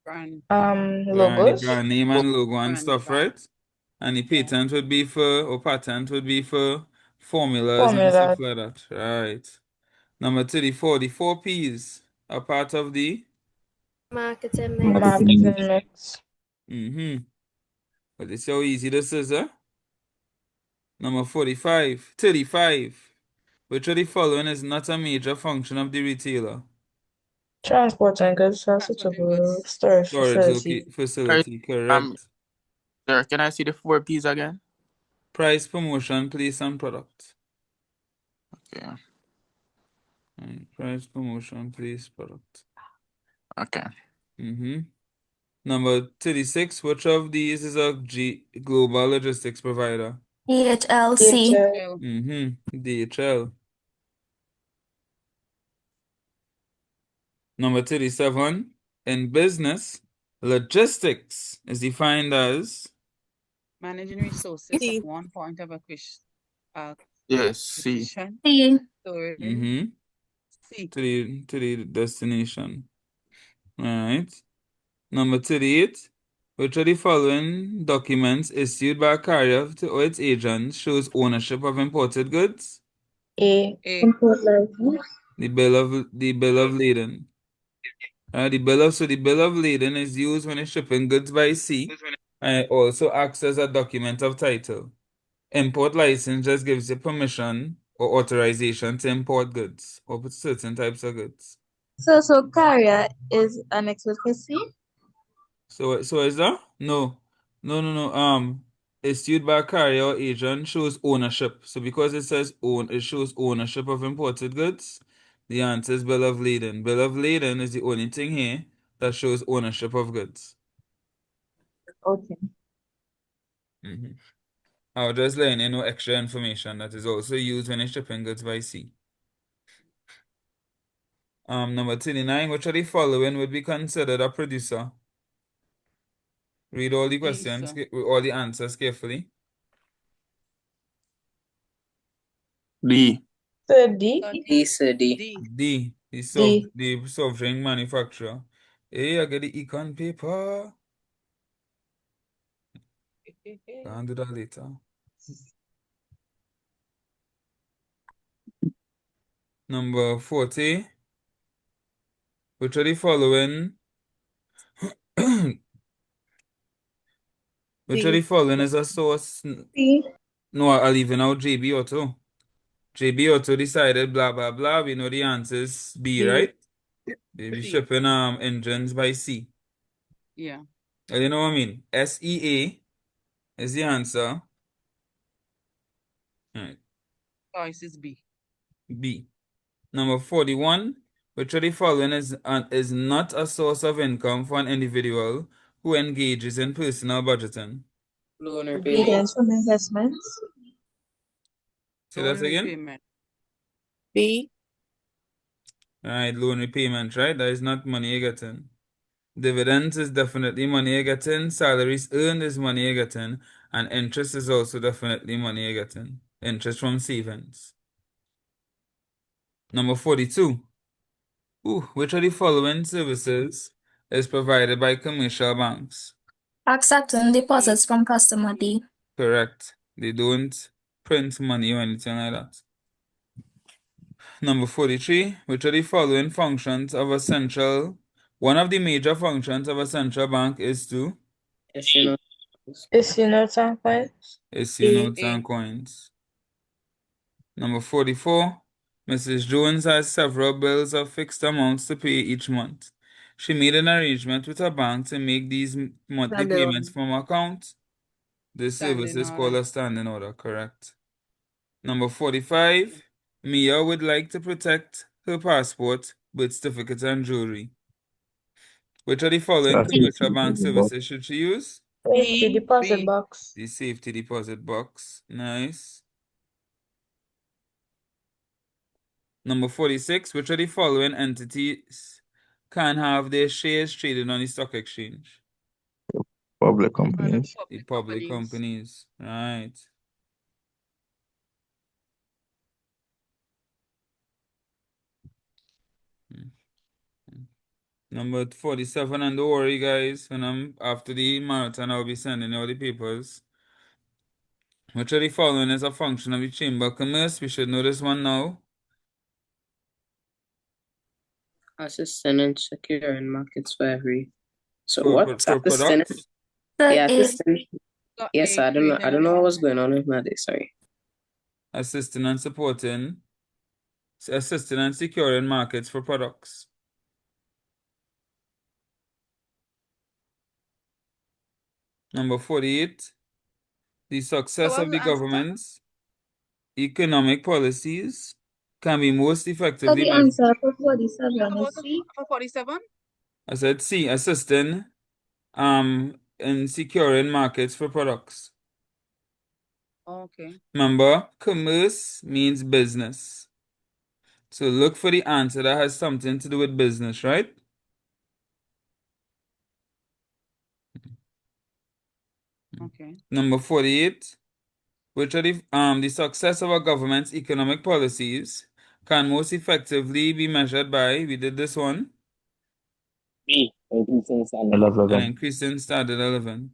[SPEAKER 4] Brand.
[SPEAKER 1] The brand name and logo and
[SPEAKER 4] Brand.
[SPEAKER 1] stuff, right? And the patent would be or patent would be for formulas and stuff like that. Right. Number 34, the 4 Ps are part of the
[SPEAKER 3] Marketing mix.
[SPEAKER 1] But it's how easy this is, huh? Number 35. Which of the following is not a major function of the retailer?
[SPEAKER 5] Transporting goods to a suitable storage facility.
[SPEAKER 1] Facility, correct.
[SPEAKER 10] Sir, can I see the 4 P's again?
[SPEAKER 1] Price, promotion, place, and product.
[SPEAKER 10] Okay.
[SPEAKER 1] Right. Price, promotion, place, product.
[SPEAKER 10] Okay.
[SPEAKER 1] Number 36, which of these is a global logistics provider?
[SPEAKER 3] DHL.
[SPEAKER 4] Well,
[SPEAKER 1] DHL. Number 37, in business, logistics is defined as
[SPEAKER 4] managing resources at
[SPEAKER 3] C.
[SPEAKER 4] one point of
[SPEAKER 10] Yes, C.
[SPEAKER 4] acquisition,
[SPEAKER 3] C.
[SPEAKER 4] storing, C.
[SPEAKER 1] to the destination. All right. Number 38, which of the following documents issued by a carrier to or its agent shows ownership of imported goods?
[SPEAKER 5] A.
[SPEAKER 4] A.
[SPEAKER 3] Import license.
[SPEAKER 1] The bill of lading. The bill of lading is used when it's shipping goods by sea, and it also acts as a document of title. Import license just gives you permission or authorization to import goods or certain types of goods.
[SPEAKER 3] So carrier is annexed with C.
[SPEAKER 1] So is that? No. Issued by a carrier or agent shows ownership. So because it says it shows ownership of imported goods, the answer is bill of lading. Bill of lading is the only thing here that shows ownership of goods.
[SPEAKER 3] Okay.
[SPEAKER 1] I'll just let you know extra information that is also used when it's shipping goods by sea. Number 39, which of the following would be considered a producer? Read all the questions, all the answers carefully.
[SPEAKER 10] D.
[SPEAKER 5] So D.
[SPEAKER 1] D.
[SPEAKER 5] D.
[SPEAKER 1] The soft drink manufacturer. Hey, I get the econ paper. I'll do that later. Number 40. Which of the following is a source?
[SPEAKER 3] C.
[SPEAKER 1] No, I'll leave out JB Auto. JB Auto decided blah blah blah. We know the answer is B, right? They be
[SPEAKER 4] C.
[SPEAKER 1] shipping engines by sea.
[SPEAKER 4] Yeah.
[SPEAKER 1] You know what I mean? SEA is the answer. All right.
[SPEAKER 4] Choice is B.
[SPEAKER 1] B. Number 41, which of the following is not a source of income for an individual who engages in personal budgeting?
[SPEAKER 3] Dividends from investments.
[SPEAKER 1] Say
[SPEAKER 4] Loan
[SPEAKER 1] that again?
[SPEAKER 4] repayment.
[SPEAKER 3] B.
[SPEAKER 1] All right, loan repayment, right? That is not money you're getting. Dividends is definitely money you're getting. Salaries earned is money you're getting. And interest is also definitely money you're getting. Interest from savings. Number 42. Which of the following services is provided by commercial banks?
[SPEAKER 3] Accepting deposits from customer D.
[SPEAKER 1] Correct. They don't print money or anything like that. Number 43. Which of the following functions of a central... One of the major functions of a central bank is to
[SPEAKER 5] Issue notes and coins.
[SPEAKER 1] issue notes and coins. Number 44. Mrs. Jones has several bills of fixed amounts to pay each month. She made an arrangement with her bank to make these monthly payments from her account. This service
[SPEAKER 4] Standing
[SPEAKER 1] is called
[SPEAKER 4] order.
[SPEAKER 1] a standing order, correct? Number 45. Mia would like to protect her passport, birth certificate, and jewelry. Which of the following
[SPEAKER 2] That's
[SPEAKER 1] commercial
[SPEAKER 2] it.
[SPEAKER 1] bank services should she use?
[SPEAKER 5] Safety deposit
[SPEAKER 4] B.
[SPEAKER 5] box.
[SPEAKER 1] The safety deposit box. Nice. Number 46. Which of the following entities can have their shares traded on the stock exchange?
[SPEAKER 2] Public
[SPEAKER 4] Other
[SPEAKER 2] companies.
[SPEAKER 1] The
[SPEAKER 4] public
[SPEAKER 1] public
[SPEAKER 4] companies.
[SPEAKER 1] companies. Right. Number 47, and don't worry guys, when I'm after the marathon, I'll be sending you all the papers. Which of the following is a function of the Chamber of Commerce? We should know this one now.
[SPEAKER 11] Assistant and securing markets for every. So
[SPEAKER 1] For
[SPEAKER 11] what?
[SPEAKER 1] products?
[SPEAKER 11] Yeah, assistant.
[SPEAKER 4] Got
[SPEAKER 11] Yes,
[SPEAKER 4] A,
[SPEAKER 11] I don't know. I
[SPEAKER 4] creating
[SPEAKER 11] don't know what's
[SPEAKER 4] environment.
[SPEAKER 11] going on with my day. Sorry.
[SPEAKER 1] Assisting and supporting. Assisting and securing markets for products. Number 48. The success
[SPEAKER 4] So
[SPEAKER 1] of the
[SPEAKER 4] what's the answer?
[SPEAKER 1] government's economic policies can be most
[SPEAKER 3] So
[SPEAKER 1] effectively
[SPEAKER 3] the
[SPEAKER 1] measured.
[SPEAKER 3] answer for 47 is C.
[SPEAKER 4] For 47?
[SPEAKER 1] I said C, assisting in securing markets for products.
[SPEAKER 4] Okay.
[SPEAKER 1] Remember, commerce means business. So look for the answer that has something to do with business, right?
[SPEAKER 4] Okay.
[SPEAKER 1] Number 48, which are the success of a government's economic policies can most effectively be measured by, we did this one,
[SPEAKER 2] B. Increasing standard of
[SPEAKER 1] an
[SPEAKER 2] living.
[SPEAKER 1] increasing standard of living.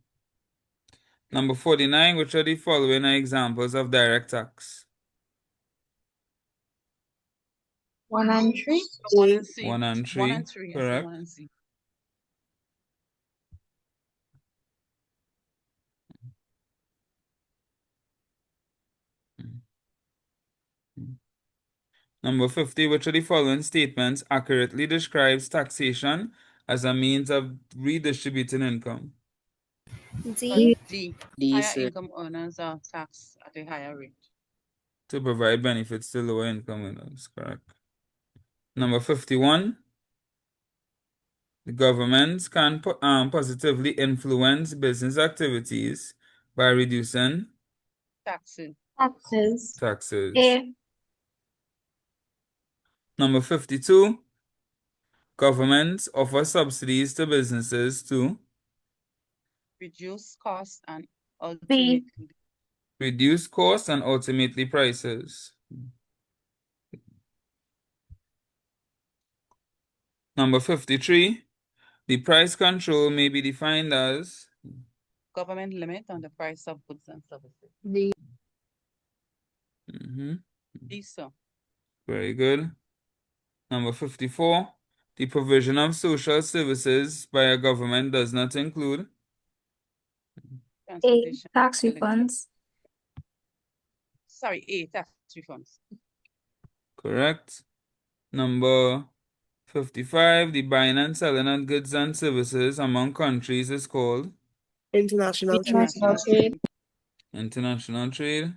[SPEAKER 1] Number 49, which are the following are examples of direct tax?
[SPEAKER 3] 1 and 3.
[SPEAKER 4] 1 and C.
[SPEAKER 1] 1 and 3,
[SPEAKER 4] 1 and 3. I say
[SPEAKER 1] correct.
[SPEAKER 4] 1 and C.
[SPEAKER 1] Number 50, which of the following statements accurately describes taxation as a means of redistributing income?
[SPEAKER 3] D.
[SPEAKER 4] D.
[SPEAKER 11] D,
[SPEAKER 4] Higher
[SPEAKER 11] sir.
[SPEAKER 4] income earners are taxed at a higher rate.
[SPEAKER 1] To provide benefits to lower income earners, correct. Number 51, the government can positively influence business activities by reducing
[SPEAKER 4] Taxes.
[SPEAKER 3] Taxes.
[SPEAKER 1] taxes.
[SPEAKER 3] A.
[SPEAKER 1] Number 52, governments offer subsidies to businesses to
[SPEAKER 4] Reduce costs and
[SPEAKER 3] B.
[SPEAKER 4] ultimately
[SPEAKER 1] reduce costs and ultimately prices. Number 53, the price control may be defined as
[SPEAKER 4] government limit on the price of goods and services.
[SPEAKER 3] D.
[SPEAKER 4] D, sir.
[SPEAKER 1] Very good. Number 54, the provision of social services by a government does not include
[SPEAKER 3] A.
[SPEAKER 4] Transportation.
[SPEAKER 3] Tax
[SPEAKER 4] electric-
[SPEAKER 3] refunds.
[SPEAKER 4] Sorry, A, tax refunds.
[SPEAKER 1] correct. Number 55, the buying and selling of goods and services among countries is called
[SPEAKER 5] International trade.
[SPEAKER 3] International trade.
[SPEAKER 1] international trade.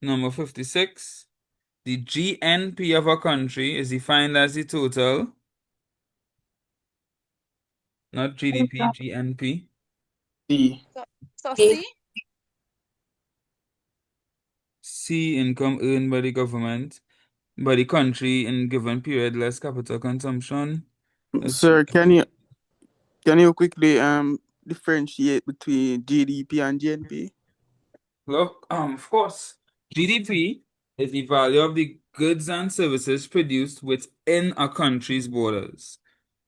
[SPEAKER 1] Number 56, the GNP of a country is defined as the total, not GDP, GNP.
[SPEAKER 10] D.
[SPEAKER 4] So
[SPEAKER 3] A.
[SPEAKER 4] C,
[SPEAKER 1] C, income earned by the government, by the country in given period, less capital consumption.
[SPEAKER 10] Sir, can you quickly differentiate between GDP and GNP?
[SPEAKER 1] Look, of course, GDP is the value of the goods and services produced within a country's borders.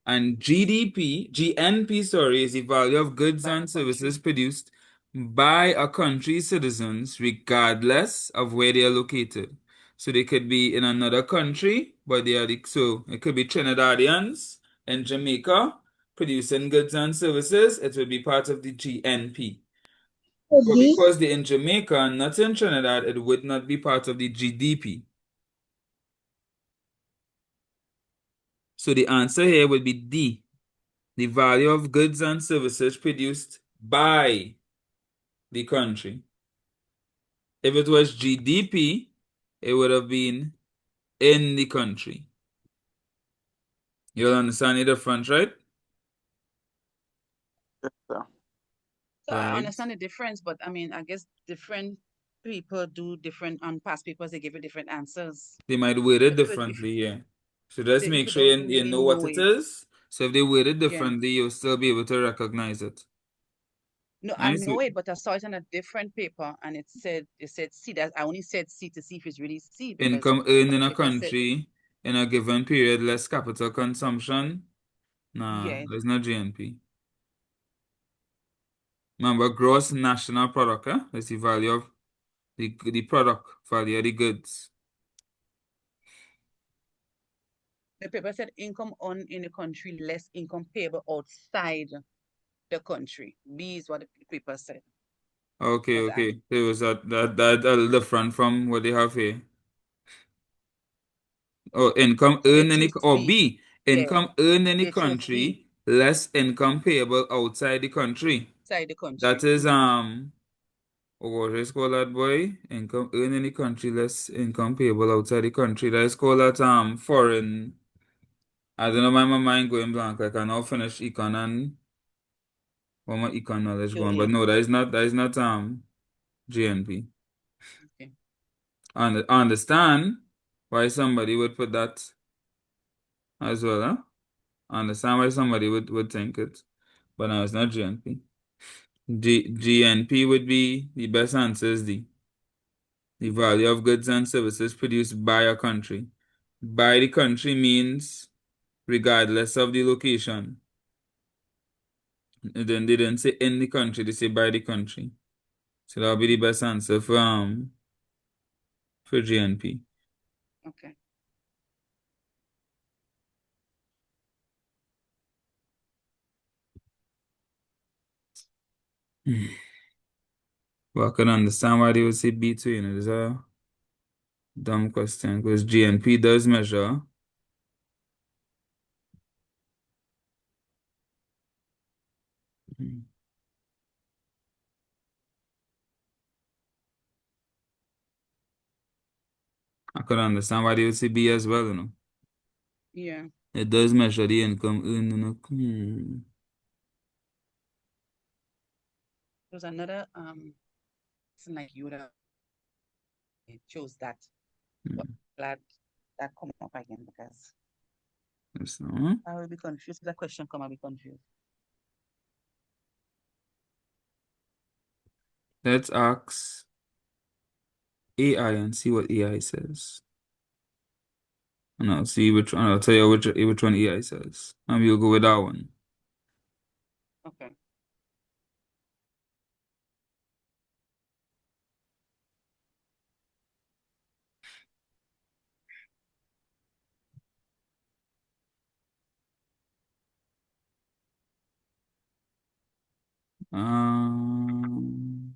[SPEAKER 1] And GNP, sorry, is the value of goods
[SPEAKER 4] by
[SPEAKER 1] and services
[SPEAKER 4] country.
[SPEAKER 1] produced by a country's citizens, regardless of where they are located. So they could be in another country, but so it could be Trinidadians in Jamaica producing goods and services. It will be part of the GNP.
[SPEAKER 3] So
[SPEAKER 1] But
[SPEAKER 3] D.
[SPEAKER 1] because they're in Jamaica and not in Trinidad, it would not be part of the GDP. So the answer here would be D. The value of goods and services produced by the country. If it was GDP, it would have been in the country. You'll understand the difference, right?
[SPEAKER 10] Yes, sir.
[SPEAKER 4] So I
[SPEAKER 1] Right.
[SPEAKER 4] understand the difference, but I mean, I guess different people do different on past papers, they give you different answers.
[SPEAKER 1] They might word it
[SPEAKER 4] So if
[SPEAKER 1] differently, yeah. So just
[SPEAKER 4] if
[SPEAKER 1] make
[SPEAKER 4] you
[SPEAKER 1] sure
[SPEAKER 4] don't
[SPEAKER 1] you
[SPEAKER 4] really
[SPEAKER 1] know what it
[SPEAKER 4] it,
[SPEAKER 1] is. So if they word it
[SPEAKER 4] yeah.
[SPEAKER 1] differently, you'll still be able to recognize it.
[SPEAKER 4] No, I
[SPEAKER 1] Nice.
[SPEAKER 4] know it, but I saw it on a different paper and it said C. That I only said C to see if it's really C because
[SPEAKER 1] Income earned in
[SPEAKER 4] other
[SPEAKER 1] a
[SPEAKER 4] paper said
[SPEAKER 1] country in a given period, less capital consumption. Nah,
[SPEAKER 4] yeah.
[SPEAKER 1] there's no GNP. Remember, gross national product, huh? That's the value of the product value of the goods.
[SPEAKER 4] The paper said income earned in the country, less income payable outside the country. B is what the paper said.
[SPEAKER 1] Okay,
[SPEAKER 4] Was
[SPEAKER 1] okay. There was that a little different from what they have here. Oh, income
[SPEAKER 4] so they
[SPEAKER 1] earned in
[SPEAKER 4] choose
[SPEAKER 1] or
[SPEAKER 4] B.
[SPEAKER 1] B,
[SPEAKER 4] Yeah,
[SPEAKER 1] income earned in the
[SPEAKER 4] they chose B
[SPEAKER 1] country, less income payable outside the country.
[SPEAKER 4] outside the
[SPEAKER 1] That
[SPEAKER 4] country.
[SPEAKER 1] is what is called that, boy? Income earned in the country, less income payable outside the country. That is called that foreign. I don't know why my mind going blank. I can now finish econ and all my econ knowledge going. But no, that is not GNP.
[SPEAKER 4] Okay.
[SPEAKER 1] I understand why somebody would put that as well, huh? I understand why somebody would think it. But no, it's not GNP. GNP would be the best answer is the value of goods and services produced by a country. By the country means regardless of the location. And then they didn't say in the country, they say by the country. So that'll be the best answer for GNP.
[SPEAKER 4] Okay.
[SPEAKER 1] Well, I can understand why they would say B2, It's a dumb question because GNP does measure. I could understand why they would say B as well.
[SPEAKER 4] Yeah.
[SPEAKER 1] It does measure the income earned.
[SPEAKER 4] There's another person like you that chose that. But glad that come up again because I will be confused. If the question come, I'll be confused.
[SPEAKER 1] Let's ask AI and see what AI says. And I'll see which one. I'll tell you which one AI says. And we'll go with that one.
[SPEAKER 4] Okay.
[SPEAKER 1] Um,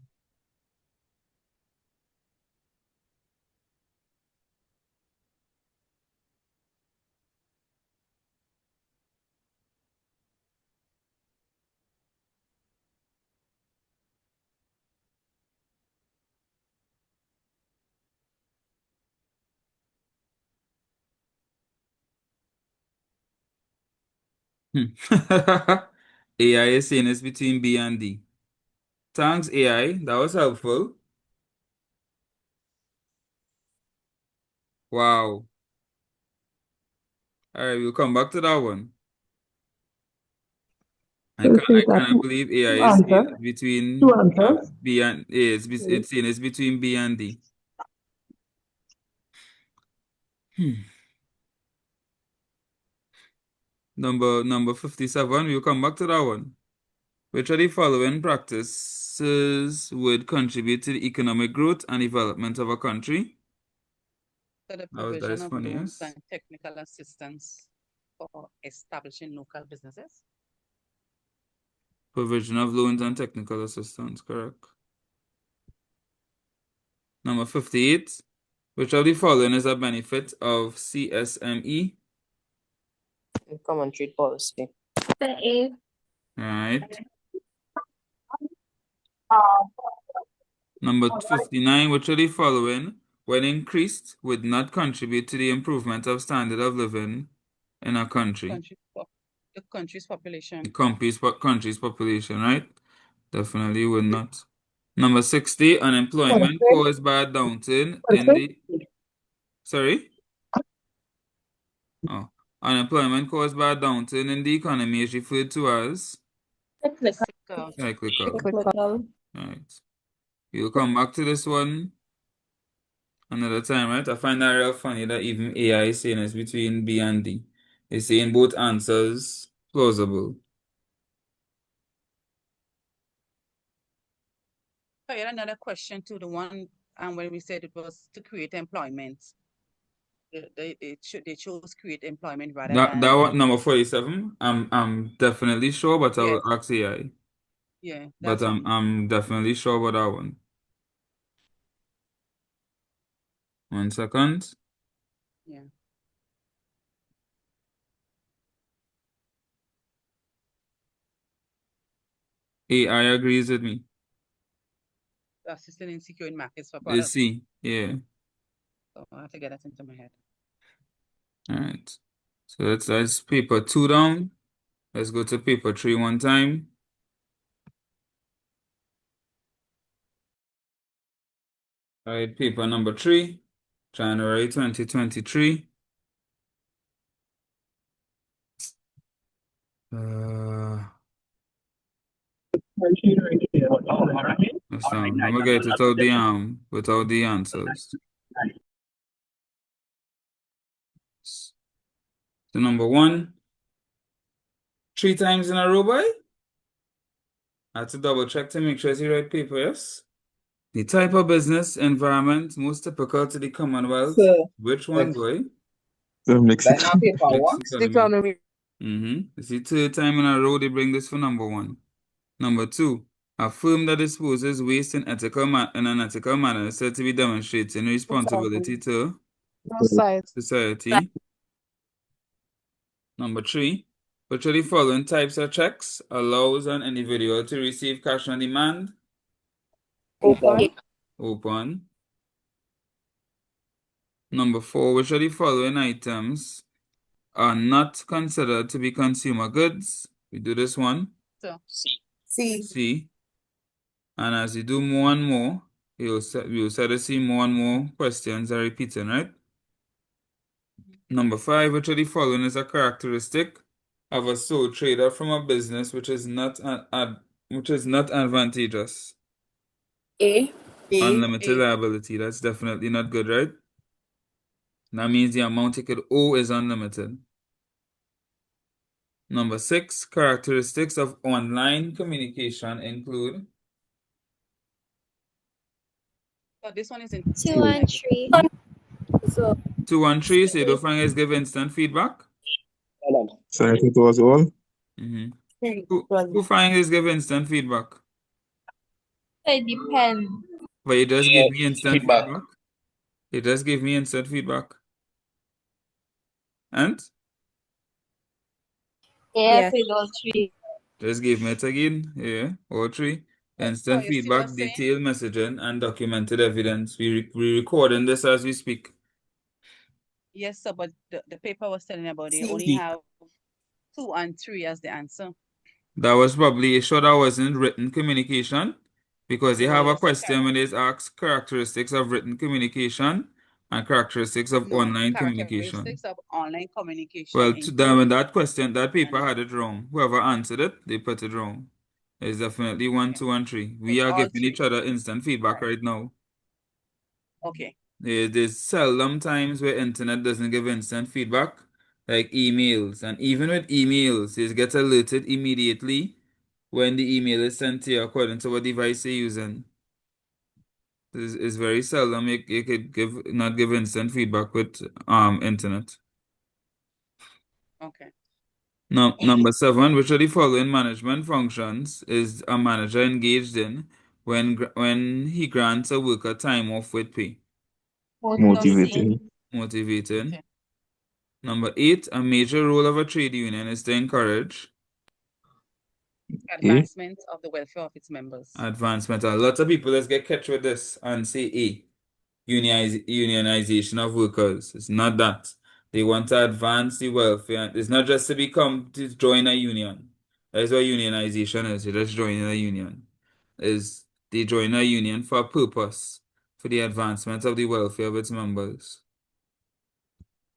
[SPEAKER 1] AI is saying it's between B and D. Thanks, AI. That was helpful. Wow. All right, we'll come back to that one. I
[SPEAKER 6] So
[SPEAKER 1] can't,
[SPEAKER 6] say
[SPEAKER 1] I
[SPEAKER 6] that
[SPEAKER 1] cannot believe AI
[SPEAKER 6] two
[SPEAKER 1] is saying
[SPEAKER 6] answers.
[SPEAKER 1] it's
[SPEAKER 6] Two
[SPEAKER 1] between
[SPEAKER 6] answers.
[SPEAKER 1] B and A. It's saying it's between B and D. Number 57, we'll come back to that one. Which of the following practices would contribute to the economic growth and development of a country?
[SPEAKER 4] So the
[SPEAKER 1] That
[SPEAKER 4] provision
[SPEAKER 1] is
[SPEAKER 4] of
[SPEAKER 1] funny,
[SPEAKER 4] loans
[SPEAKER 1] yes.
[SPEAKER 4] and technical assistance for establishing local businesses.
[SPEAKER 1] Provision of loans and technical assistance, correct. Number 58, which of the following is a benefit of CSME?
[SPEAKER 11] Income and trade policy.
[SPEAKER 1] Right. Number 59, which of the following, when increased, would not contribute to the improvement of standard of living in a country?
[SPEAKER 4] The country's population.
[SPEAKER 1] The country's population, right? Definitely would not. Number 60, unemployment caused by a downturn in the... Sorry? Oh. Unemployment caused by a downturn in the economy is referred to as... Cyclical. Right. We'll come back to this one another time, right? I find that real funny that even AI is saying it's between B and D. It's saying both answers plausible.
[SPEAKER 4] So I had another question to the one where we said it was to create employment. They chose create employment rather
[SPEAKER 1] That
[SPEAKER 4] than
[SPEAKER 1] one, number 47, I'm definitely sure, but I
[SPEAKER 4] yes.
[SPEAKER 1] will ask AI.
[SPEAKER 4] Yeah,
[SPEAKER 1] But
[SPEAKER 4] that's one.
[SPEAKER 1] I'm definitely sure about that one. 1 second.
[SPEAKER 4] Yeah.
[SPEAKER 1] AI agrees with me.
[SPEAKER 4] assisting in securing markets for
[SPEAKER 1] Is
[SPEAKER 4] products.
[SPEAKER 1] C. Yeah.
[SPEAKER 4] So I have to get that into my head.
[SPEAKER 1] All right. So that's paper 2 down. Let's go to paper 3 one time. All right, paper number 3, January 2023. That's down. I'm gonna get it without the answers. So number 1, 3 times in a row, boy. I have to double check to make sure it's the right paper, yes? The type of business environment most typical to the Commonwealth.
[SPEAKER 5] Sir,
[SPEAKER 1] Which one, boy?
[SPEAKER 2] So mix it.
[SPEAKER 5] that paper what?
[SPEAKER 1] Mixed economy. It's the 3rd time in a row they bring this for number 1. Number 2, a firm that disposes waste in an ethical manner is said to be demonstrating responsibility to society. Number 3, which of the following types of checks allows an individual to receive cash on demand? Open. Number 4, which of the following items are not considered to be consumer goods? We do this one.
[SPEAKER 4] So
[SPEAKER 1] C. And as you do more and more, you'll start to see more and more questions are repeating, right? Number 5, which of the following is a characteristic of a sole trader from a business which is not advantageous? Unlimited liability. That's definitely not good, right? That means the amount you could owe is unlimited. Number 6, characteristics of online communication include?
[SPEAKER 4] So this one is in
[SPEAKER 3] 2 and 3.
[SPEAKER 1] 2 and 3, so you don't find guys give instant feedback?
[SPEAKER 2] So I think it was all.
[SPEAKER 1] Who find guys give instant feedback?
[SPEAKER 3] It depends.
[SPEAKER 1] But you just give me instant feedback? You just give me instant feedback. And?
[SPEAKER 3] Yeah, with all 3.
[SPEAKER 1] Just give me it again. Yeah, all 3. Instant
[SPEAKER 4] you see what
[SPEAKER 1] feedback,
[SPEAKER 4] I'm saying?
[SPEAKER 1] detailed messaging, and documented evidence. We recording this as we speak.
[SPEAKER 4] Yes, sir, but the paper was telling about they only have 2 and 3 as the answer.
[SPEAKER 1] That was probably sure that wasn't written communication, because they have a
[SPEAKER 4] Yes,
[SPEAKER 1] question when they ask characteristics of written communication and characteristics of online communication.
[SPEAKER 4] Characteristics of online communication.
[SPEAKER 1] Well, to them, when that question, that paper had it wrong. Whoever answered it, they put it wrong. It's definitely 1, 2, and 3. We are
[SPEAKER 4] all
[SPEAKER 1] giving each
[SPEAKER 4] 3.
[SPEAKER 1] other instant feedback right now.
[SPEAKER 4] Okay.
[SPEAKER 1] There's seldom times where internet doesn't give instant feedback, like emails. And even with emails, you get alerted immediately when the email is sent to you according to what device you're using. It's very seldom you could not give instant feedback with internet.
[SPEAKER 4] Okay.
[SPEAKER 1] Number 7, which of the following management functions is a manager engaged in when he grants a worker time off with pay?
[SPEAKER 2] Motivating.
[SPEAKER 1] Motivating. Number 8, a major role of a trade union is to encourage
[SPEAKER 4] Advancement of the welfare of its members.
[SPEAKER 1] advancement. A lot of people let's get catch with this and say A. Unionization of workers. It's not that. They want to advance the welfare. It's not just to join a union. That's what unionization is. You're just joining a union. They join a union for a purpose, for the advancement of the welfare of its members.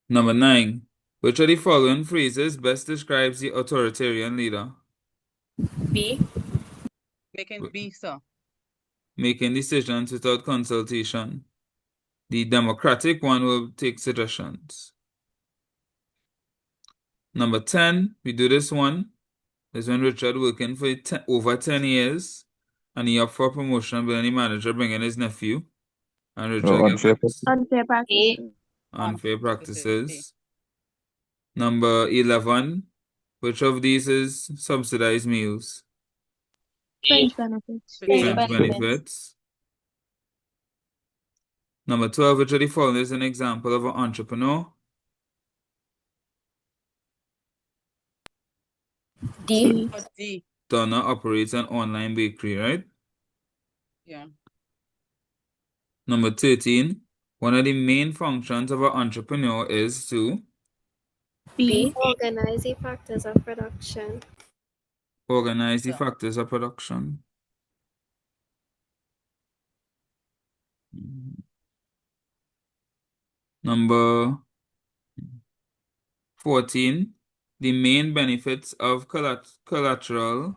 [SPEAKER 1] Number 9. Which of the following phrases best describes the authoritarian leader?
[SPEAKER 4] Making B, sir.
[SPEAKER 1] Making decisions without consultation. The democratic one will take suggestions. Number 10, we do this one. This when Richard working for over 10 years and he up for promotion, but then the manager bringing his nephew. And Richard get
[SPEAKER 2] Unfair.
[SPEAKER 1] vexed.
[SPEAKER 3] Unfair practices.
[SPEAKER 1] Unfair practices. Number 11, which of these is subsidized meals?
[SPEAKER 3] Fringe benefits.
[SPEAKER 1] Fringe benefits. Number 12, which of the following is an example of an entrepreneur?
[SPEAKER 3] D.
[SPEAKER 4] D.
[SPEAKER 1] Donna operates an online bakery, right?
[SPEAKER 4] Yeah.
[SPEAKER 1] Number 13, one of the main functions of an entrepreneur is to
[SPEAKER 3] B.
[SPEAKER 12] Organize the factors of production.
[SPEAKER 1] organize the factors of production. Number 14, the main benefits of collateral.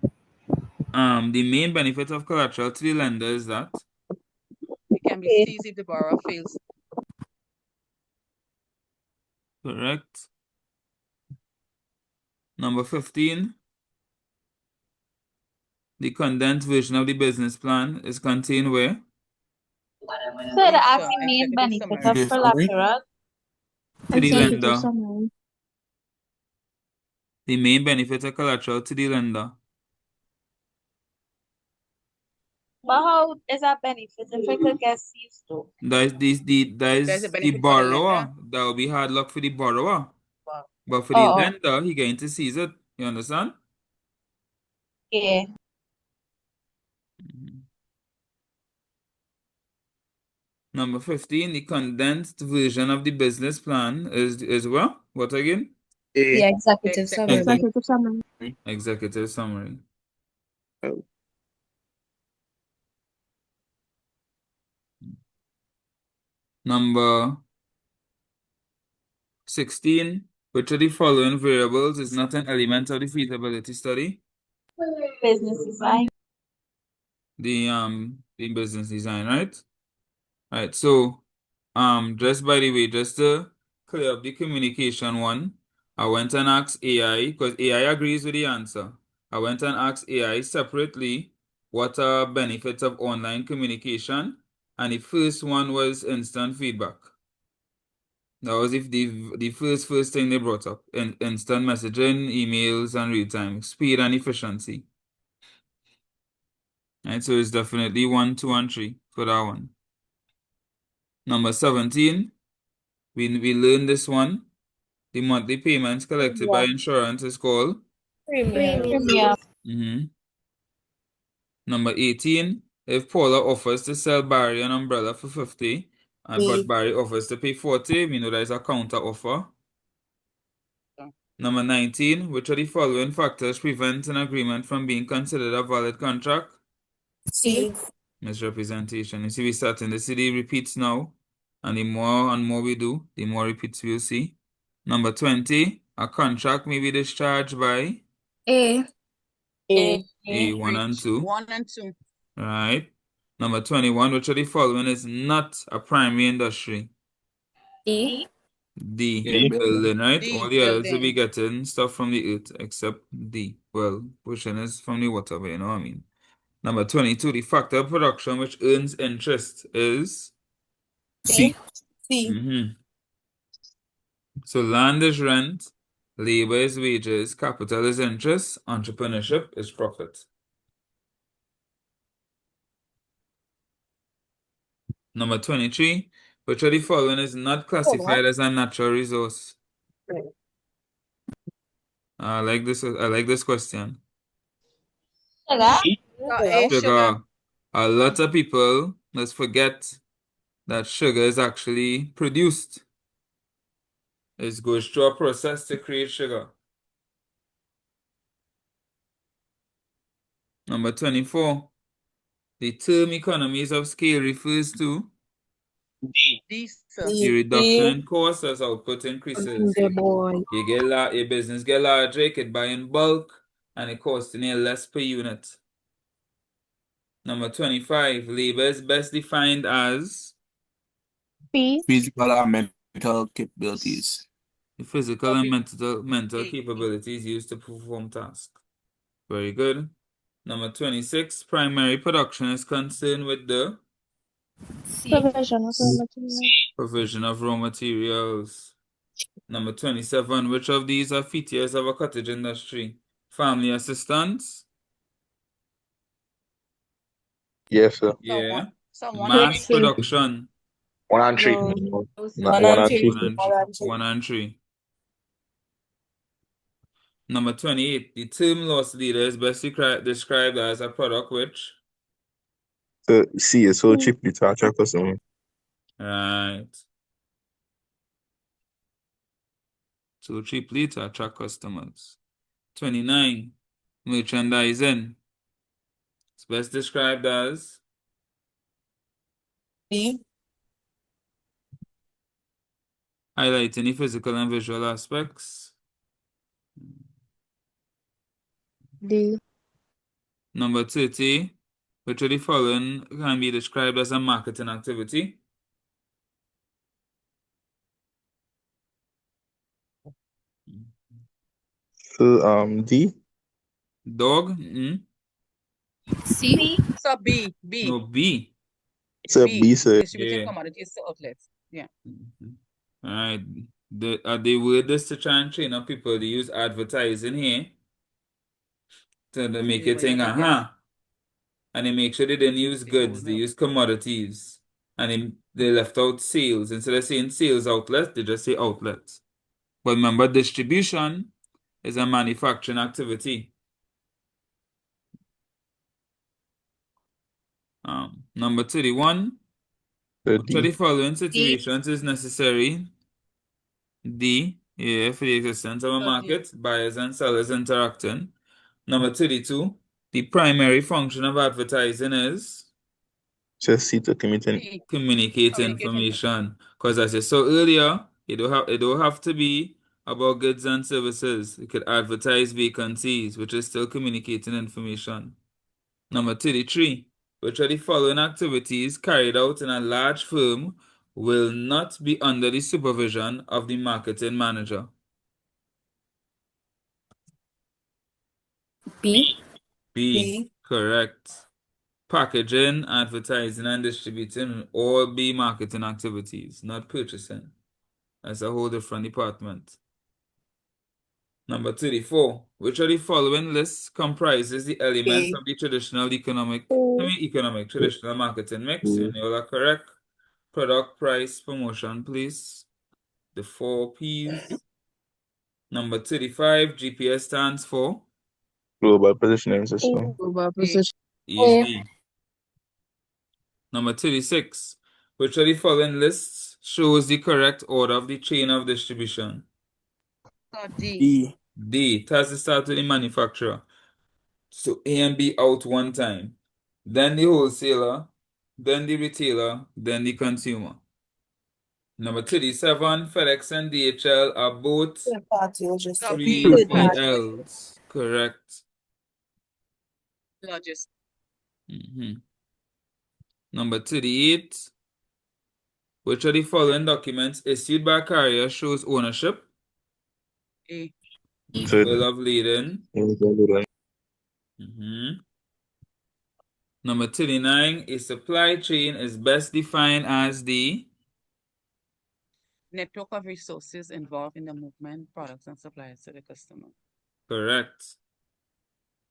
[SPEAKER 1] The main benefit of collateral to the lender is that
[SPEAKER 4] It can be seized if the borrower fails.
[SPEAKER 1] correct. Number 15, the condensed version of the business plan is contained where?
[SPEAKER 3] So it asks the main benefit of collateral.
[SPEAKER 1] To the lender.
[SPEAKER 3] Summary.
[SPEAKER 1] The main benefit of collateral to the lender.
[SPEAKER 3] But how is that benefit if it could get seized though?
[SPEAKER 1] That is the
[SPEAKER 4] There's a benefit for the
[SPEAKER 1] borrower.
[SPEAKER 4] lender.
[SPEAKER 1] That will be hard luck for the borrower.
[SPEAKER 4] Wow.
[SPEAKER 1] But for the lender, he going to seize it. You understand?
[SPEAKER 3] Yeah.
[SPEAKER 1] Number 15, the condensed version of the business plan is what? What again?
[SPEAKER 3] The executive summary.
[SPEAKER 10] Executive summary.
[SPEAKER 1] Executive summary.
[SPEAKER 2] Oh.
[SPEAKER 1] Number 16, which of the following variables is not an element of the feasibility study?
[SPEAKER 3] Business design.
[SPEAKER 1] The business design, right? Right. So just by the way, just to clear up the communication one, I went and asked AI, because AI agrees with the answer. I went and asked AI separately what are benefits of online communication, and the first one was instant feedback. That was if the first thing they brought up. Instant messaging, emails, and real time, speed and efficiency. Right, so it's definitely 1, 2, and 3 for that one. Number 17, we learned this one. The monthly payments collected by insurance is called
[SPEAKER 3] Premium.
[SPEAKER 1] Number 18, if Paula offers to sell Barry an umbrella for 50, but Barry offers to pay 40, we know that is a counter offer. Number 19, which of the following factors prevent an agreement from being considered a valid contract?
[SPEAKER 3] C.
[SPEAKER 1] Misrepresentation. You see, we starting to see the repeats now, and the more and more we do, the more repeats we'll see. Number 20, a contract may be discharged by
[SPEAKER 3] A.
[SPEAKER 1] 1 and 2.
[SPEAKER 4] 1 and 2.
[SPEAKER 1] Right. Number 21, which of the following is not a primary industry?
[SPEAKER 3] D.
[SPEAKER 1] Building, right?
[SPEAKER 4] D,
[SPEAKER 1] All the others will
[SPEAKER 4] building.
[SPEAKER 1] be getting stuff from the earth except D. Well, pushing is from the water, but you know what I mean. Number 22, the factor of production which earns interest is
[SPEAKER 3] C.
[SPEAKER 1] So land is rent, labor is wages, capital is interest, entrepreneurship is profit. Number 23, which of the following is not classified as a natural resource? I like this question. Sugar. A lot of people must forget that sugar is actually produced. It goes through a process to create sugar. Number 24, the term economies of scale refers to the reduction in cost as output increases. Your business get larger, you can buy in bulk, and it costs you less per unit. Number 25, labor is best defined as
[SPEAKER 10] Physical and mental capabilities.
[SPEAKER 1] the physical and mental capabilities used to perform tasks. Very good. Number 26, primary production is concerned with the provision of raw materials. Number 27, which of these are features of a cottage industry? Family assistance?
[SPEAKER 2] Yes, sir.
[SPEAKER 1] Yeah.
[SPEAKER 4] Someone
[SPEAKER 1] Mass production?
[SPEAKER 2] 1 and 3.
[SPEAKER 3] No.
[SPEAKER 2] Not 1 and 2.
[SPEAKER 1] 1 and 3. Number 28, the term loss leader is best described as a product which
[SPEAKER 2] So, see, it's so cheap to attract customer.
[SPEAKER 1] Right. So cheaply to attract customers. 29. Merchandising. It's best described as
[SPEAKER 5] D.
[SPEAKER 1] highlighting the physical and visual aspects.
[SPEAKER 5] D.
[SPEAKER 1] Number 30. Which of the following can be described as a marketing activity?
[SPEAKER 2] So D.
[SPEAKER 1] Dog?
[SPEAKER 12] C.
[SPEAKER 4] So B.
[SPEAKER 1] No, B.
[SPEAKER 2] So B, sir.
[SPEAKER 4] Distributing
[SPEAKER 1] Yeah.
[SPEAKER 4] commodities to outlets. Yeah.
[SPEAKER 1] All right. They word this to try and train up people. They use advertising here to make it think, and they make sure they didn't use goods. They use commodities, and they left out sales. Instead of saying sales outlets, they just say outlets. But remember, distribution is a manufacturing activity. Number 31. Which of the following situations is necessary? D. Yeah, for the existence of a market, buyers and sellers interacting. Number 32. The primary function of advertising is
[SPEAKER 2] Just C to communicate
[SPEAKER 1] information. Because as you saw earlier, it don't have to be about goods and services. It could advertise vacancies, which is still communicating information. Number 33. Which of the following activities carried out in a large firm will not be under the supervision of the marketing manager?
[SPEAKER 12] B.
[SPEAKER 1] B. Correct. Packaging, advertising, and distributing will all be marketing activities, not purchasing. That's a whole different department. Number 34. Which of the following lists comprises the elements of the traditional traditional marketing mix? And you all are correct. Product, price, promotion, please. The 4 P's. Number 35. GPS stands for?
[SPEAKER 2] Global positioning system.
[SPEAKER 11] Global position.
[SPEAKER 1] Easy. Number 36. Which of the following lists shows the correct order of the chain of distribution?
[SPEAKER 10] D.
[SPEAKER 1] D. It has to start with the manufacturer. So A and B out one time. Then the wholesaler, then the retailer, then the consumer. Number 37. FedEx and DHL are both 3PLs. Correct.
[SPEAKER 4] Largest.
[SPEAKER 1] Number 38. Which of the following documents issued by a carrier shows ownership?
[SPEAKER 4] A.
[SPEAKER 1] Bill of lading. Number 39. A supply chain is best defined as the
[SPEAKER 4] Network of resources involved in the movement, products, and supplies to the customer.
[SPEAKER 1] correct.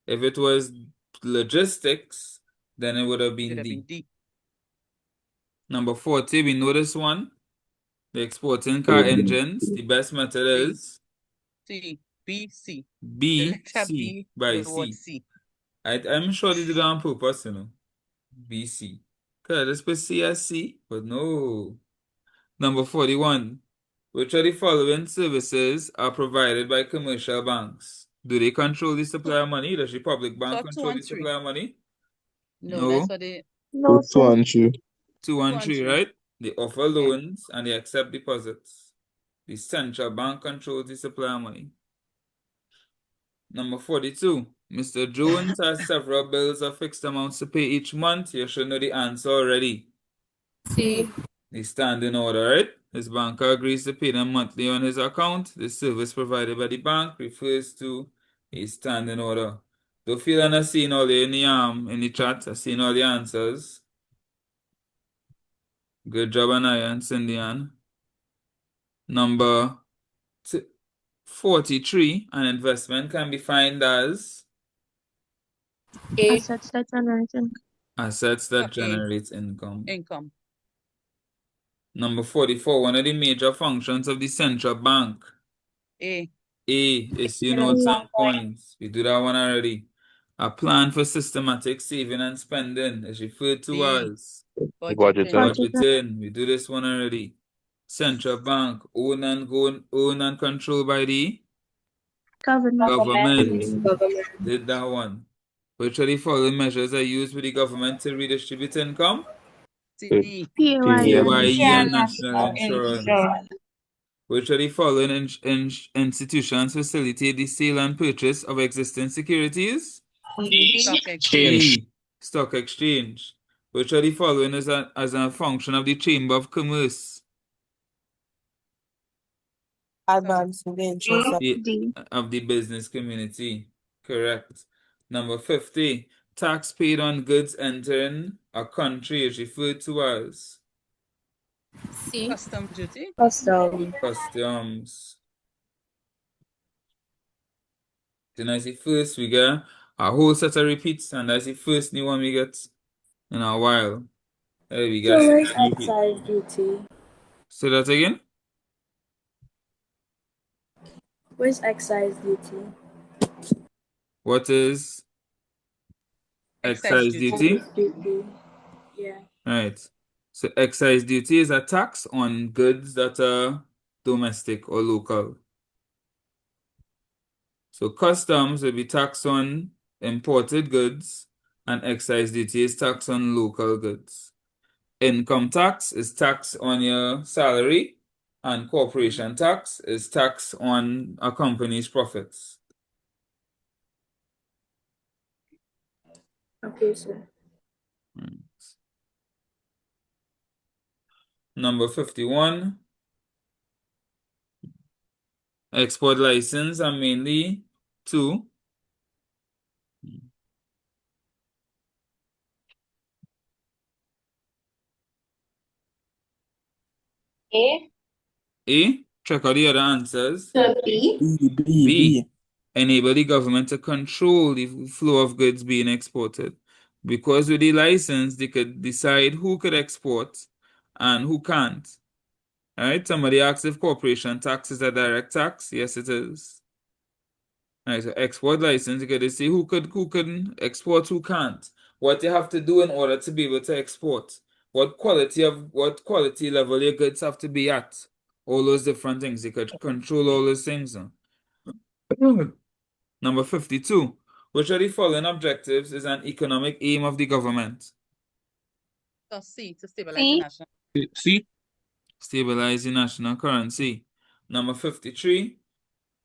[SPEAKER 1] If it was logistics, then it would have been D. Number 40, we know this one. The exporting car engines, the best method is
[SPEAKER 4] C. B. C.
[SPEAKER 1] B, C, by C. I'm sure they did it on purpose, B, C. Could I just put C as C? But no. Number 41. Which of the following services are provided by commercial banks? Do they control the supply of money? Does the public bank control the supply of money?
[SPEAKER 4] No, that's what they...
[SPEAKER 2] No, 2 and 3.
[SPEAKER 1] 2 and 3, right? They offer loans and they accept deposits. The central bank controls the supply of money. Number 42. Mr. Jones has several bills of fixed amounts to pay each month. You should know the answer already.
[SPEAKER 12] C.
[SPEAKER 1] The standing order, right? His banker agrees to pay them monthly on his account. The service provided by the bank refers to a standing order. Don't feel I'm not seeing all in the chat. I've seen all the answers. Good job, Anaya and Cindy Ann. Number 43, an investment can be defined as
[SPEAKER 12] Assets that generate income.
[SPEAKER 1] assets that generate income.
[SPEAKER 4] Income.
[SPEAKER 1] Number 44, one of the major functions of the central bank.
[SPEAKER 4] A.
[SPEAKER 1] Issue notes and points. We do that one already. A plan for systematic saving and spending is referred to as
[SPEAKER 2] Budgeting.
[SPEAKER 1] Budgeting. We do this one already. Central bank owned and controlled by the government. Did that one. Which of the following measures are used with the government to redistribute income?
[SPEAKER 10] C.
[SPEAKER 1] PAYE and national insurance. Which of the following institutions facilitate the sale and purchase of existing securities?
[SPEAKER 10] Stock
[SPEAKER 1] E. Stock exchange. Which of the following is as a function of the Chamber of Commerce?
[SPEAKER 10] Advancing the interest
[SPEAKER 1] Of the business community. Correct. Number 50. Tax paid on goods entering a country is referred to as
[SPEAKER 10] custom duty.
[SPEAKER 1] customs. Then as the first we get a whole set of repeats, and that's the first new one we get in a while. There we get
[SPEAKER 12] Excise duty.
[SPEAKER 1] Say that again.
[SPEAKER 12] Where's excise duty?
[SPEAKER 1] What is excise duty?
[SPEAKER 12] Yeah.
[SPEAKER 1] Right. So excise duty is a tax on goods that are domestic or local. So customs will be tax on imported goods, and excise duty is tax on local goods. Income tax is tax on your salary, and corporation tax is tax on a company's profits.
[SPEAKER 12] Okay, sir.
[SPEAKER 1] Number 51. Export license are mainly two. A. Check out the other answers. B. Enable the government to control the flow of goods being exported. Because with the license, they could decide who could export and who can't. All right, somebody asked if corporation tax is a direct tax. Yes, it is. All right, so export license, you could see who can export, who can't. What you have to do in order to be able to export. What quality level your goods have to be at. All those different things. You could control all those things. Number 52. Which of the following objectives is an economic aim of the government?
[SPEAKER 10] So C, to stabilize the national.
[SPEAKER 2] C.
[SPEAKER 1] Stabilize the national currency. Number 53.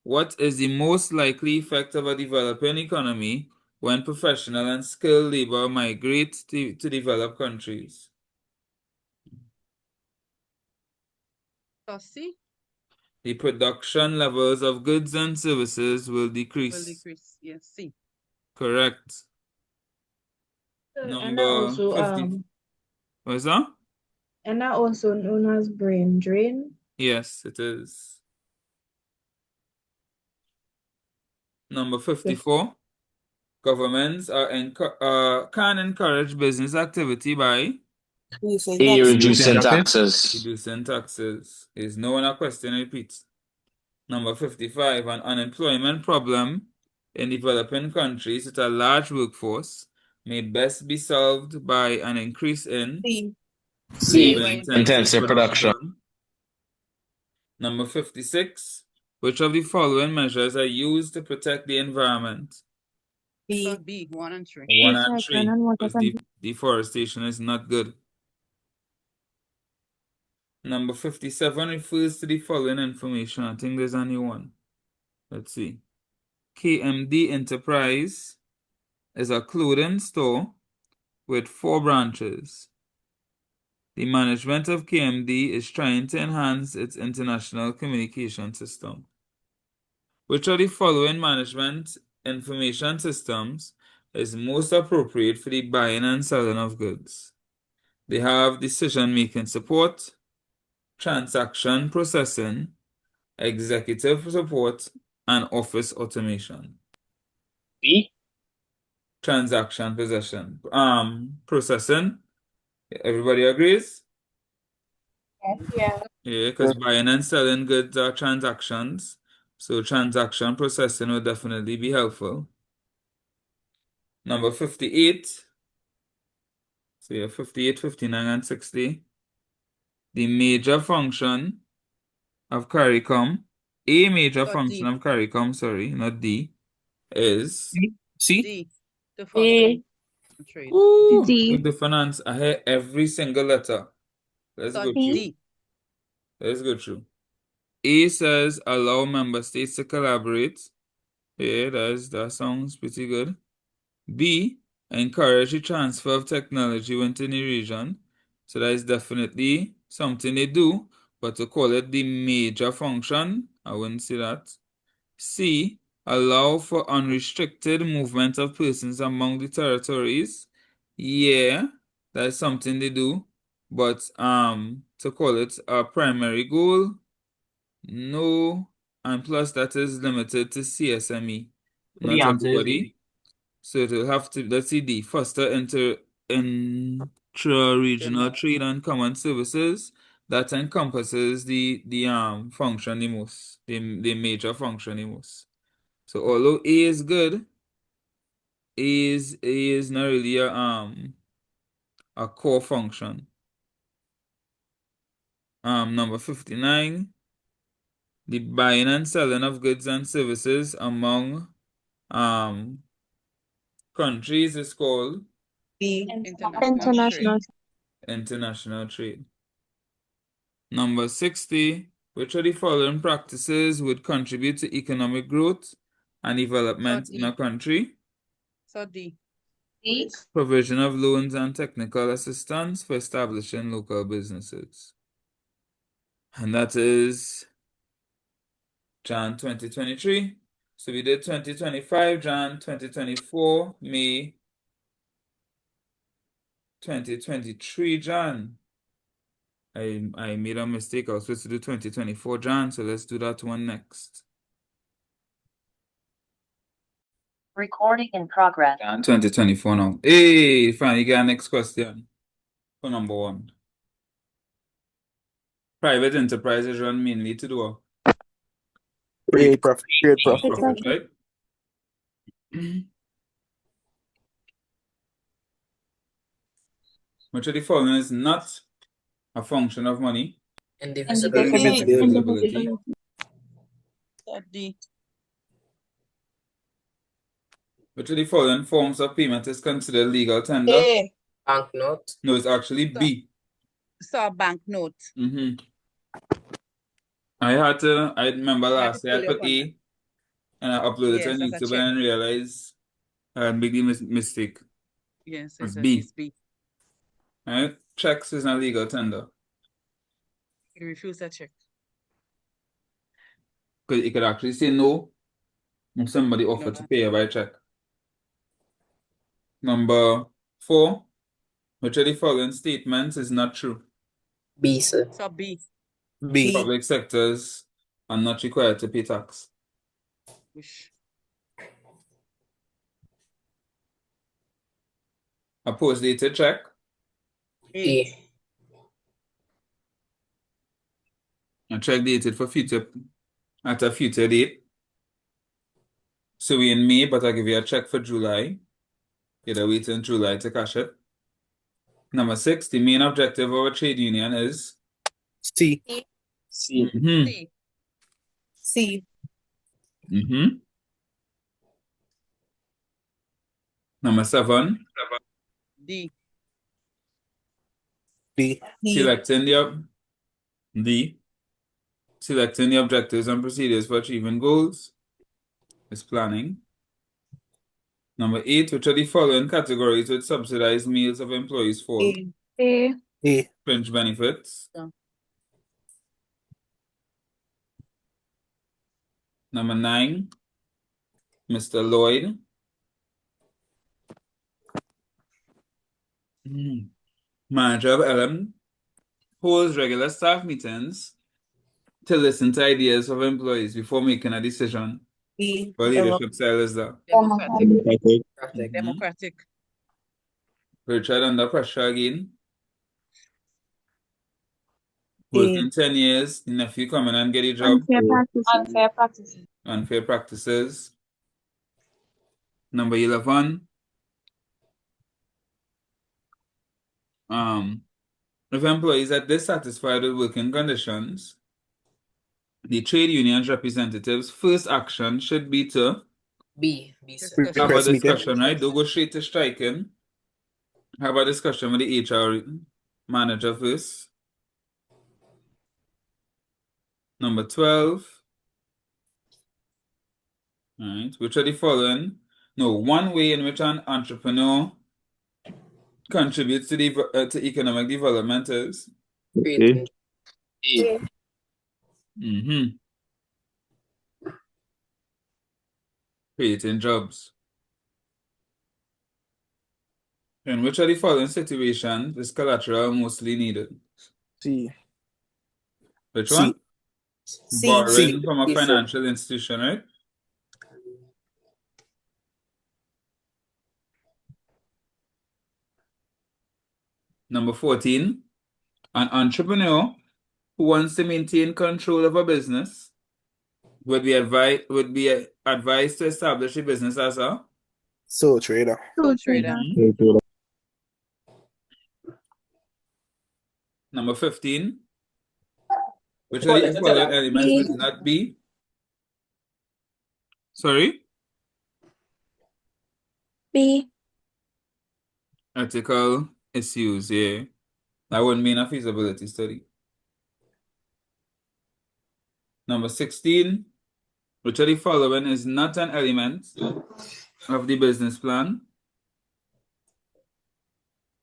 [SPEAKER 1] What is the most likely effect of a developing economy when professional and skilled labor migrate to developed countries?
[SPEAKER 10] So C.
[SPEAKER 1] The production levels of goods and services will decrease.
[SPEAKER 10] Will decrease. Yes, C.
[SPEAKER 1] Correct.
[SPEAKER 5] And that
[SPEAKER 1] Number
[SPEAKER 5] also
[SPEAKER 1] 50. What is that?
[SPEAKER 5] and that also known as brain drain.
[SPEAKER 1] Yes, it is. Number 54. Governments can encourage business activity by
[SPEAKER 2] Reducing taxes.
[SPEAKER 1] reducing taxes. Is no one a question repeats. Number 55. An unemployment problem in developing countries with a large workforce may best be solved by an increase in
[SPEAKER 2] Intensive production.
[SPEAKER 1] Number 56. Which of the following measures are used to protect the environment?
[SPEAKER 10] So B, 1 and 3.
[SPEAKER 1] 1 and 3. Because deforestation is not good. Number 57 refers to the following information. I think there's only one. Let's see. KMD Enterprise is a clothing store with 4 branches. The management of KMD is trying to enhance its international communication system. Which of the following management information systems is most appropriate for the buying and selling of goods? They have decision-making support, transaction processing, executive support, and office automation.
[SPEAKER 2] B.
[SPEAKER 1] Transaction processing. Everybody agrees?
[SPEAKER 12] Yeah.
[SPEAKER 1] Yeah, because buying and selling goods are transactions. So transaction processing will definitely be helpful. Number 58. So you have 58, 59, and 60. The major function of CARICOM, a major function of CARICOM, sorry, not D, is
[SPEAKER 2] C.
[SPEAKER 10] D. To foster trade.
[SPEAKER 1] Ooh,
[SPEAKER 8] D.
[SPEAKER 1] the finance. I hear every single letter. Let's
[SPEAKER 10] So
[SPEAKER 1] go through.
[SPEAKER 10] D.
[SPEAKER 1] Let's go through. A says allow member states to collaborate. Yeah, that sounds pretty good. B, encourage the transfer of technology within the region. So that is definitely something they do, but to call it the major function, I wouldn't say that. C, allow for unrestricted movement of persons among the territories. Yeah, that's something they do, but to call it a primary goal, no, and plus that is limited to CSME,
[SPEAKER 7] The
[SPEAKER 1] not
[SPEAKER 7] answer is
[SPEAKER 1] everybody.
[SPEAKER 7] D.
[SPEAKER 1] So it will have to, let's see, D, foster intra-regional trade and common services. That encompasses the function the most, the major function the most. So although A is good, A is not really a core function. Number 59, the buying and selling of goods and services among countries is called
[SPEAKER 8] International.
[SPEAKER 1] international trade. Number 60, which of the following practices would contribute to economic growth and development in a country?
[SPEAKER 10] So D.
[SPEAKER 3] D.
[SPEAKER 1] Provision of loans and technical assistance for establishing local businesses. And that is Jan 2023. So we did 2025, Jan 2024, May 2023, Jan. I made a mistake. I was supposed to do 2024, Jan, so let's do that one next.
[SPEAKER 13] Recording in progress.
[SPEAKER 1] Jan 2024 now. Hey, finally get our next question for number 1. Private enterprises run mainly to do
[SPEAKER 2] Create profit.
[SPEAKER 1] right? Which of the following is not a function of money? Indivisibility.
[SPEAKER 10] So D.
[SPEAKER 1] Which of the following forms of payment is considered legal tender?
[SPEAKER 11] A. Banknote.
[SPEAKER 1] No, it's actually B.
[SPEAKER 10] So banknote.
[SPEAKER 1] I remember last year I put A and I uploaded it
[SPEAKER 10] Yes,
[SPEAKER 1] on
[SPEAKER 10] as a
[SPEAKER 1] YouTube
[SPEAKER 10] check.
[SPEAKER 1] and realized I had made the mistake.
[SPEAKER 10] Yes,
[SPEAKER 1] It's
[SPEAKER 10] it's
[SPEAKER 1] B.
[SPEAKER 10] B.
[SPEAKER 1] Alright, checks is not legal tender.
[SPEAKER 10] You refuse a check.
[SPEAKER 1] Because you could actually say no if somebody offered to pay you by check. Number 4, which of the following statements is not true?
[SPEAKER 11] B, sir.
[SPEAKER 10] So B.
[SPEAKER 1] Public sectors are not required to pay tax.
[SPEAKER 10] Wish.
[SPEAKER 1] A post-dated check
[SPEAKER 11] A.
[SPEAKER 1] a check dated for at a future date. So we in May, but I give you a check for July. You'd wait in July to cash it. Number 6, the main objective of a trade union is
[SPEAKER 2] C.
[SPEAKER 7] C.
[SPEAKER 10] C.
[SPEAKER 11] C.
[SPEAKER 1] Number 7,
[SPEAKER 10] D.
[SPEAKER 2] B.
[SPEAKER 1] selecting the objectives and procedures for achieving goals is planning. Number 8, which of the following categories would subsidize meals of employees fall?
[SPEAKER 8] A.
[SPEAKER 2] A.
[SPEAKER 1] Fringe benefits.
[SPEAKER 10] Yeah.
[SPEAKER 1] Number 9, Mr. Lloyd. Manager of LM holds regular staff meetings to listen to ideas of employees before making a decision. What leadership style is that?
[SPEAKER 10] Democratic. Democratic.
[SPEAKER 1] Richard under pressure again. Working 10 years, the nephew come in and get a job.
[SPEAKER 8] Unfair practices.
[SPEAKER 3] Unfair practices.
[SPEAKER 1] Unfair practices. Number 11. If employees are dissatisfied with working conditions, the trade union's representatives' first action should be to have a discussion, right? Don't go straight to striking. Have a discussion with the HR manager first. Number 12. All right, which are the following? No, one way in which an entrepreneur contributes to to economic development is
[SPEAKER 11] Creating.
[SPEAKER 1] creating jobs. In which of the following situations is collateral mostly needed?
[SPEAKER 14] C.
[SPEAKER 1] Which
[SPEAKER 14] C.
[SPEAKER 1] one?
[SPEAKER 14] C.
[SPEAKER 1] Borrowing
[SPEAKER 14] C.
[SPEAKER 1] from a
[SPEAKER 14] C.
[SPEAKER 1] financial institution, right? Number 14, an entrepreneur who wants to maintain control of a business would be advised to establish a business as a
[SPEAKER 14] Sole trader.
[SPEAKER 3] Sole trader.
[SPEAKER 1] Number 15, which of the following elements does not be? Sorry?
[SPEAKER 12] B.
[SPEAKER 1] Ethical issues, yeah. That wouldn't mean a feasibility study. Number 16, which of the following is not an element of the business plan?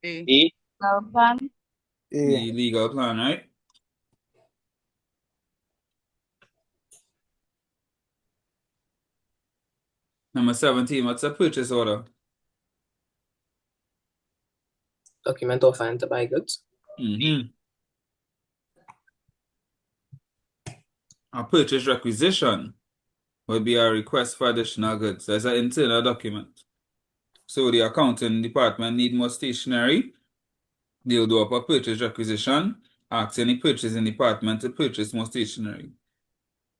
[SPEAKER 10] A.
[SPEAKER 3] Legal plan.
[SPEAKER 1] The legal plan, right? Number 17, what's a purchase order?
[SPEAKER 11] Document offering to buy goods.
[SPEAKER 1] A purchase requisition would be a request for additional goods. That's an internal document. So the accounting department need more stationery. They'll do up a purchase requisition, asking the purchasing department to purchase more stationery.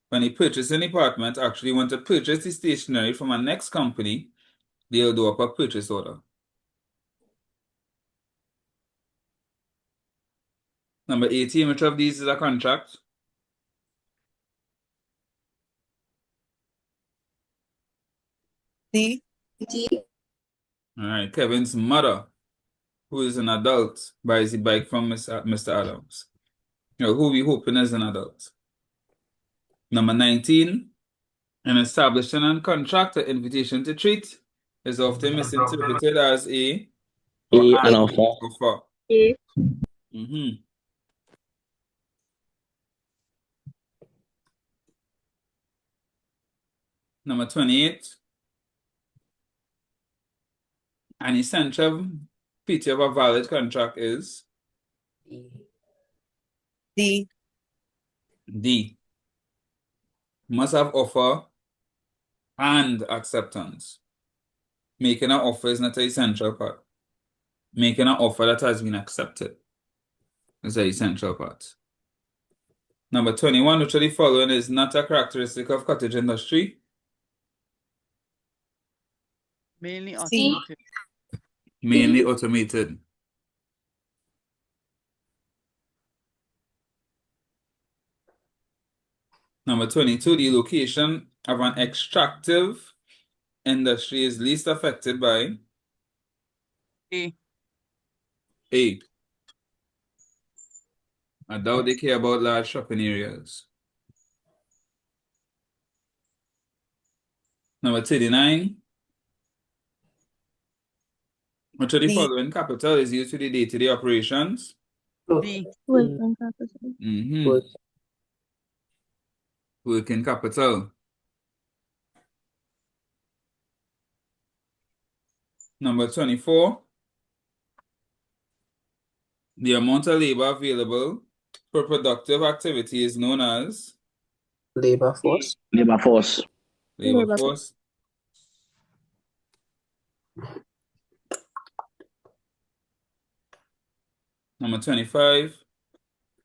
[SPEAKER 1] When the purchasing department actually want to purchase the stationery from a next company, they'll do up a purchase order. Number 18, which of these is a contract?
[SPEAKER 14] D.
[SPEAKER 1] All right, Kevin's mother, who is an adult, buys the bike from Mr. Adams. Who we hoping is an adult. Number 19, an establishing and contract or invitation to treat is often misinterpreted as an offer.
[SPEAKER 3] A.
[SPEAKER 1] Number 28, an essential feature of a valid contract is
[SPEAKER 14] D.
[SPEAKER 1] D. Must have offer and acceptance. Making an offer is not an essential part. Making an offer that has been accepted is the essential part. Number 21, which of the following is not a characteristic of cottage industry?
[SPEAKER 10] Mainly automotive.
[SPEAKER 1] Mainly automated. Number 22, the location of an extractive industry is least affected by
[SPEAKER 10] A.
[SPEAKER 1] I doubt they care about large shopping areas. Number 39, which of the following capital is used to the day-to-day operations?
[SPEAKER 10] D.
[SPEAKER 3] Working capital.
[SPEAKER 1] Working capital. Number 24, the amount of labor available for productive activity is known as
[SPEAKER 11] Labor force.
[SPEAKER 1] Labor force. Number 25,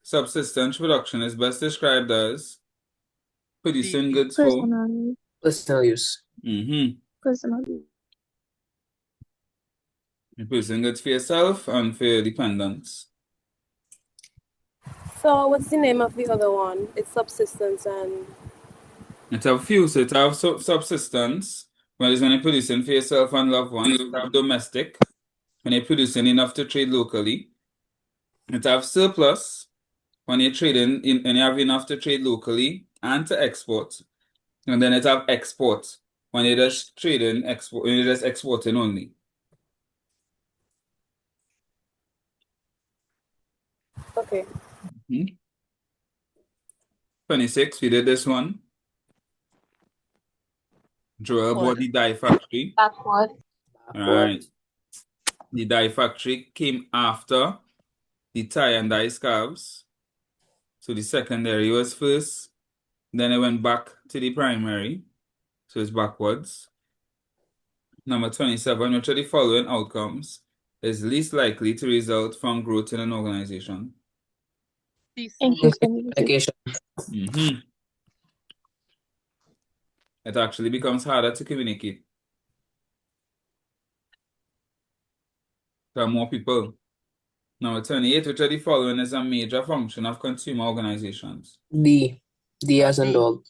[SPEAKER 1] subsistence production is best described as producing goods for
[SPEAKER 11] Personal use.
[SPEAKER 3] Personal use.
[SPEAKER 1] You're producing goods for yourself and for your dependents.
[SPEAKER 12] So what's the name of the other one? It's subsistence and
[SPEAKER 1] It have few, so it have subsistence, well, it's when you're producing for yourself and loved ones. It have domestic, when you're producing enough to trade locally. It have surplus, when you're trading and you have enough to trade locally and to export. And then it have export, when you're just trading export, when you're just exporting only.
[SPEAKER 12] okay.
[SPEAKER 1] 26, we did this one. Draw about the dye factory.
[SPEAKER 3] Backward.
[SPEAKER 1] All right. The dye factory came after the tie and dye scarves. So the secondary was first, then it went back to the primary. So it's backwards. Number 27, which of the following outcomes is least likely to result from growth in an organization?
[SPEAKER 3] Increase communication.
[SPEAKER 1] It actually becomes harder to communicate. There are more people. Number 28, which of the following is a major function of consumer organizations?
[SPEAKER 11] D. D as in dog.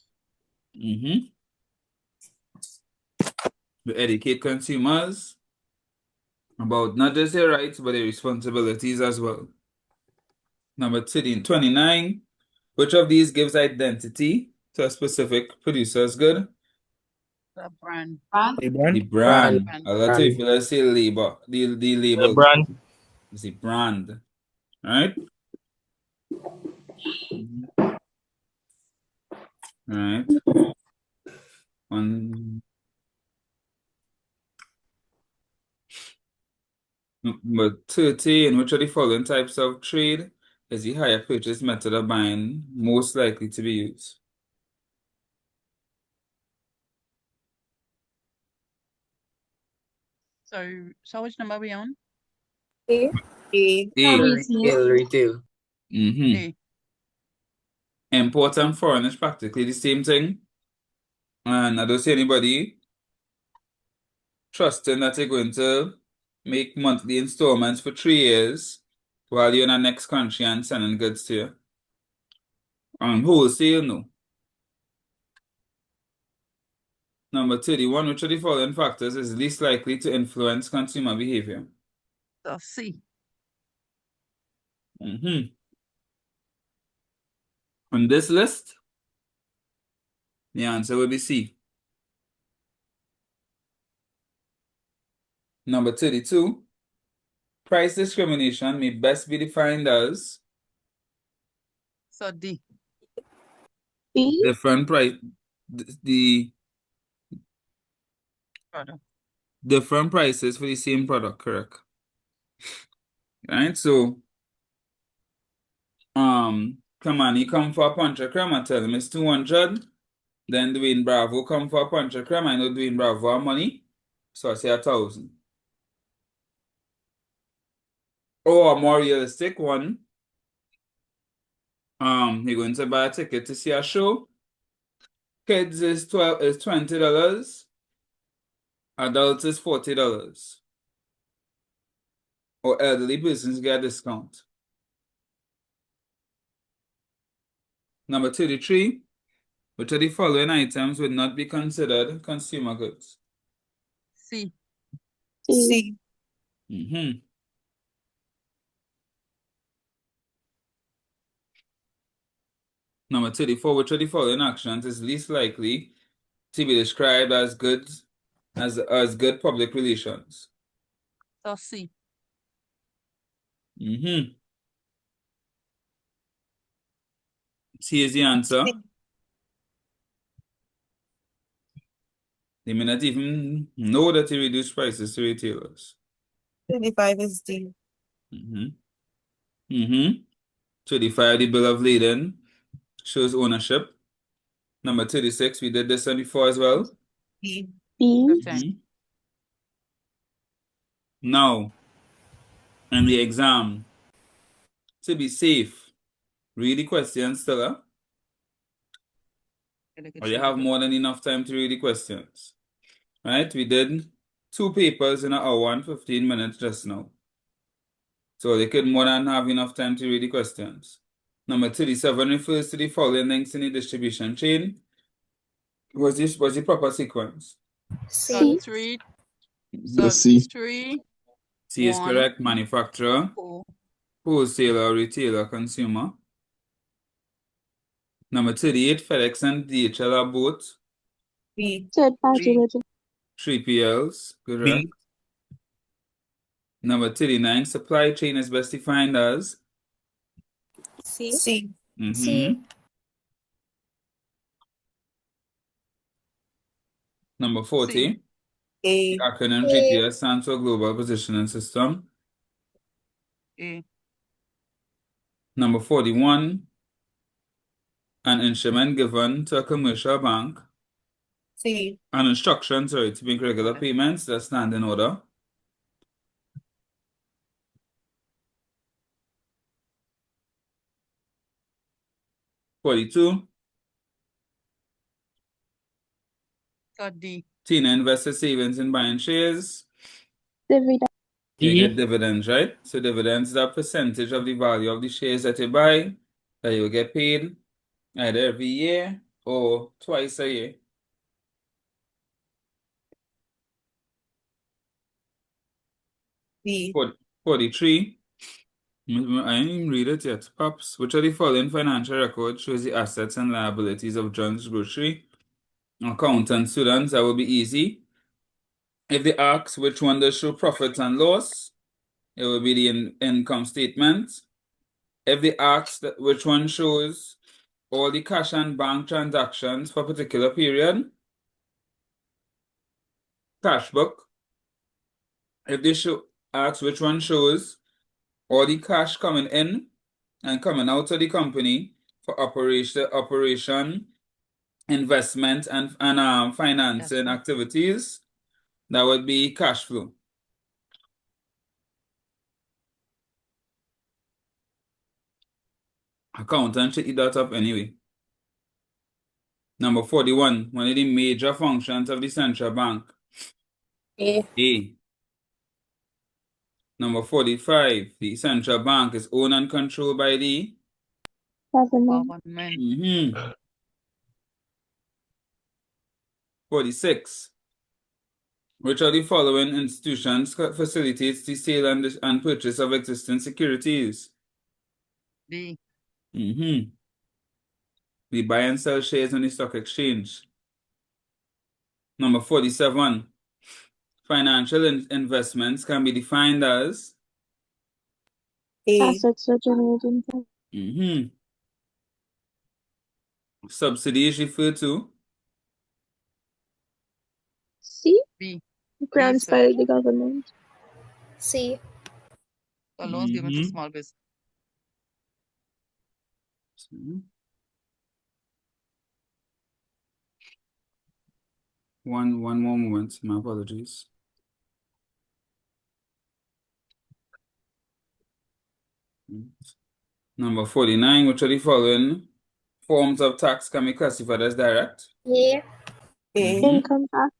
[SPEAKER 1] To educate consumers about not just their rights, but their responsibilities as well. Number 29, which of these gives identity to a specific producer's good?
[SPEAKER 10] The brand.
[SPEAKER 1] The brand. A lot of people that say label, the label.
[SPEAKER 7] The brand.
[SPEAKER 1] It's the brand. Right? Right. Number 30, in which of the following types of trade is the hire purchase method of buying most likely to be used?
[SPEAKER 10] So which number are we on?
[SPEAKER 12] A.
[SPEAKER 11] Retail.
[SPEAKER 1] Import and foreign is practically the same thing. And I don't see anybody trusting that you're going to make monthly installments for 3 years while you're in the next country and sending goods to you. Wholesale, no. Number 31, which of the following factors is least likely to influence consumer behavior?
[SPEAKER 10] So C.
[SPEAKER 1] On this list, the answer will be C. Number 32, price discrimination may best be defined as
[SPEAKER 10] So D.
[SPEAKER 1] different price, the
[SPEAKER 10] Product.
[SPEAKER 1] different prices for the same product, correct? Right, so come on, he come for a punch of creme, I tell him it's 200. Then Dwayne Bravo come for a punch of creme. I know Dwayne Bravo have money, so I say 1,000. Or a more realistic one, you're going to buy a ticket to see a show. Kids is $20. Adults is $40. Or elderly persons get a discount. Number 33, which of the following items would not be considered consumer goods?
[SPEAKER 10] C.
[SPEAKER 1] Number 34, which of the following actions is least likely to be described as goods as good public relations?
[SPEAKER 10] So C.
[SPEAKER 1] C is the answer. They may not even know that they reduce prices to retailers.
[SPEAKER 5] 25 is D.
[SPEAKER 1] 35, the bill of lading shows ownership. Number 36, we did this one before as well.
[SPEAKER 5] D.
[SPEAKER 1] Now, in the exam, to be safe, read the questions still, huh? Or you have more than enough time to read the questions. Right? We did 2 papers in an hour and 15 minutes just now. So they could more than have enough time to read the questions. Number 37 refers to the following links in the distribution chain. Was the proper sequence?
[SPEAKER 10] C. 3.
[SPEAKER 2] The C.
[SPEAKER 10] 3.
[SPEAKER 1] C is correct. Manufacturer,
[SPEAKER 10] 4.
[SPEAKER 1] wholesaler, retailer, consumer. Number 38, FedEx and DHL are both
[SPEAKER 6] B.
[SPEAKER 5] Third party.
[SPEAKER 1] 3PLs, correct. Number 39, supply chain is best defined as
[SPEAKER 12] C.
[SPEAKER 6] C.
[SPEAKER 1] Number 40,
[SPEAKER 6] A.
[SPEAKER 1] the acronym GPS stands for Global Positioning System.
[SPEAKER 10] A.
[SPEAKER 1] Number 41, an instrument given to a commercial bank.
[SPEAKER 6] C.
[SPEAKER 1] An instruction, sorry, to make regular payments that stand in order. $42.
[SPEAKER 10] D.
[SPEAKER 1] Tina investor savings in buying shares.
[SPEAKER 5] Dividend.
[SPEAKER 1] You get dividends, right? So dividends is a percentage of the value of the shares that you buy that you get paid either every year or twice a year.
[SPEAKER 6] B.
[SPEAKER 1] 43. I didn't even read it yet. Pops, which of the following financial records shows the assets and liabilities of John's Grocery? Accountant students, that will be easy. If they ask which one does show profit and loss, it will be the income statement. If they ask which one shows all the cash and bank transactions for a particular period, cash book. If they ask which one shows all the cash coming in and coming out of the company for operation, investment, and financing activities, that would be cash flow. Accountant should eat that up anyway. Number 41, one of the major functions of the central bank. A. Number 45, the central bank is owned and controlled by the
[SPEAKER 10] government.
[SPEAKER 1] 46, which of the following institutions facilitates the sale and purchase of existing securities?
[SPEAKER 10] D.
[SPEAKER 1] We buy and sell shares on the stock exchange. Number 47, financial investments can be defined as
[SPEAKER 5] Assets that generate income.
[SPEAKER 1] Subsidy is referred to
[SPEAKER 5] C.
[SPEAKER 10] B.
[SPEAKER 5] Grants by the government.
[SPEAKER 12] C.
[SPEAKER 10] The loans given to small business.
[SPEAKER 1] One more moment, my apologies. Number 49, which of the following forms of tax can be classified as direct?
[SPEAKER 12] Yeah.
[SPEAKER 5] Income tax.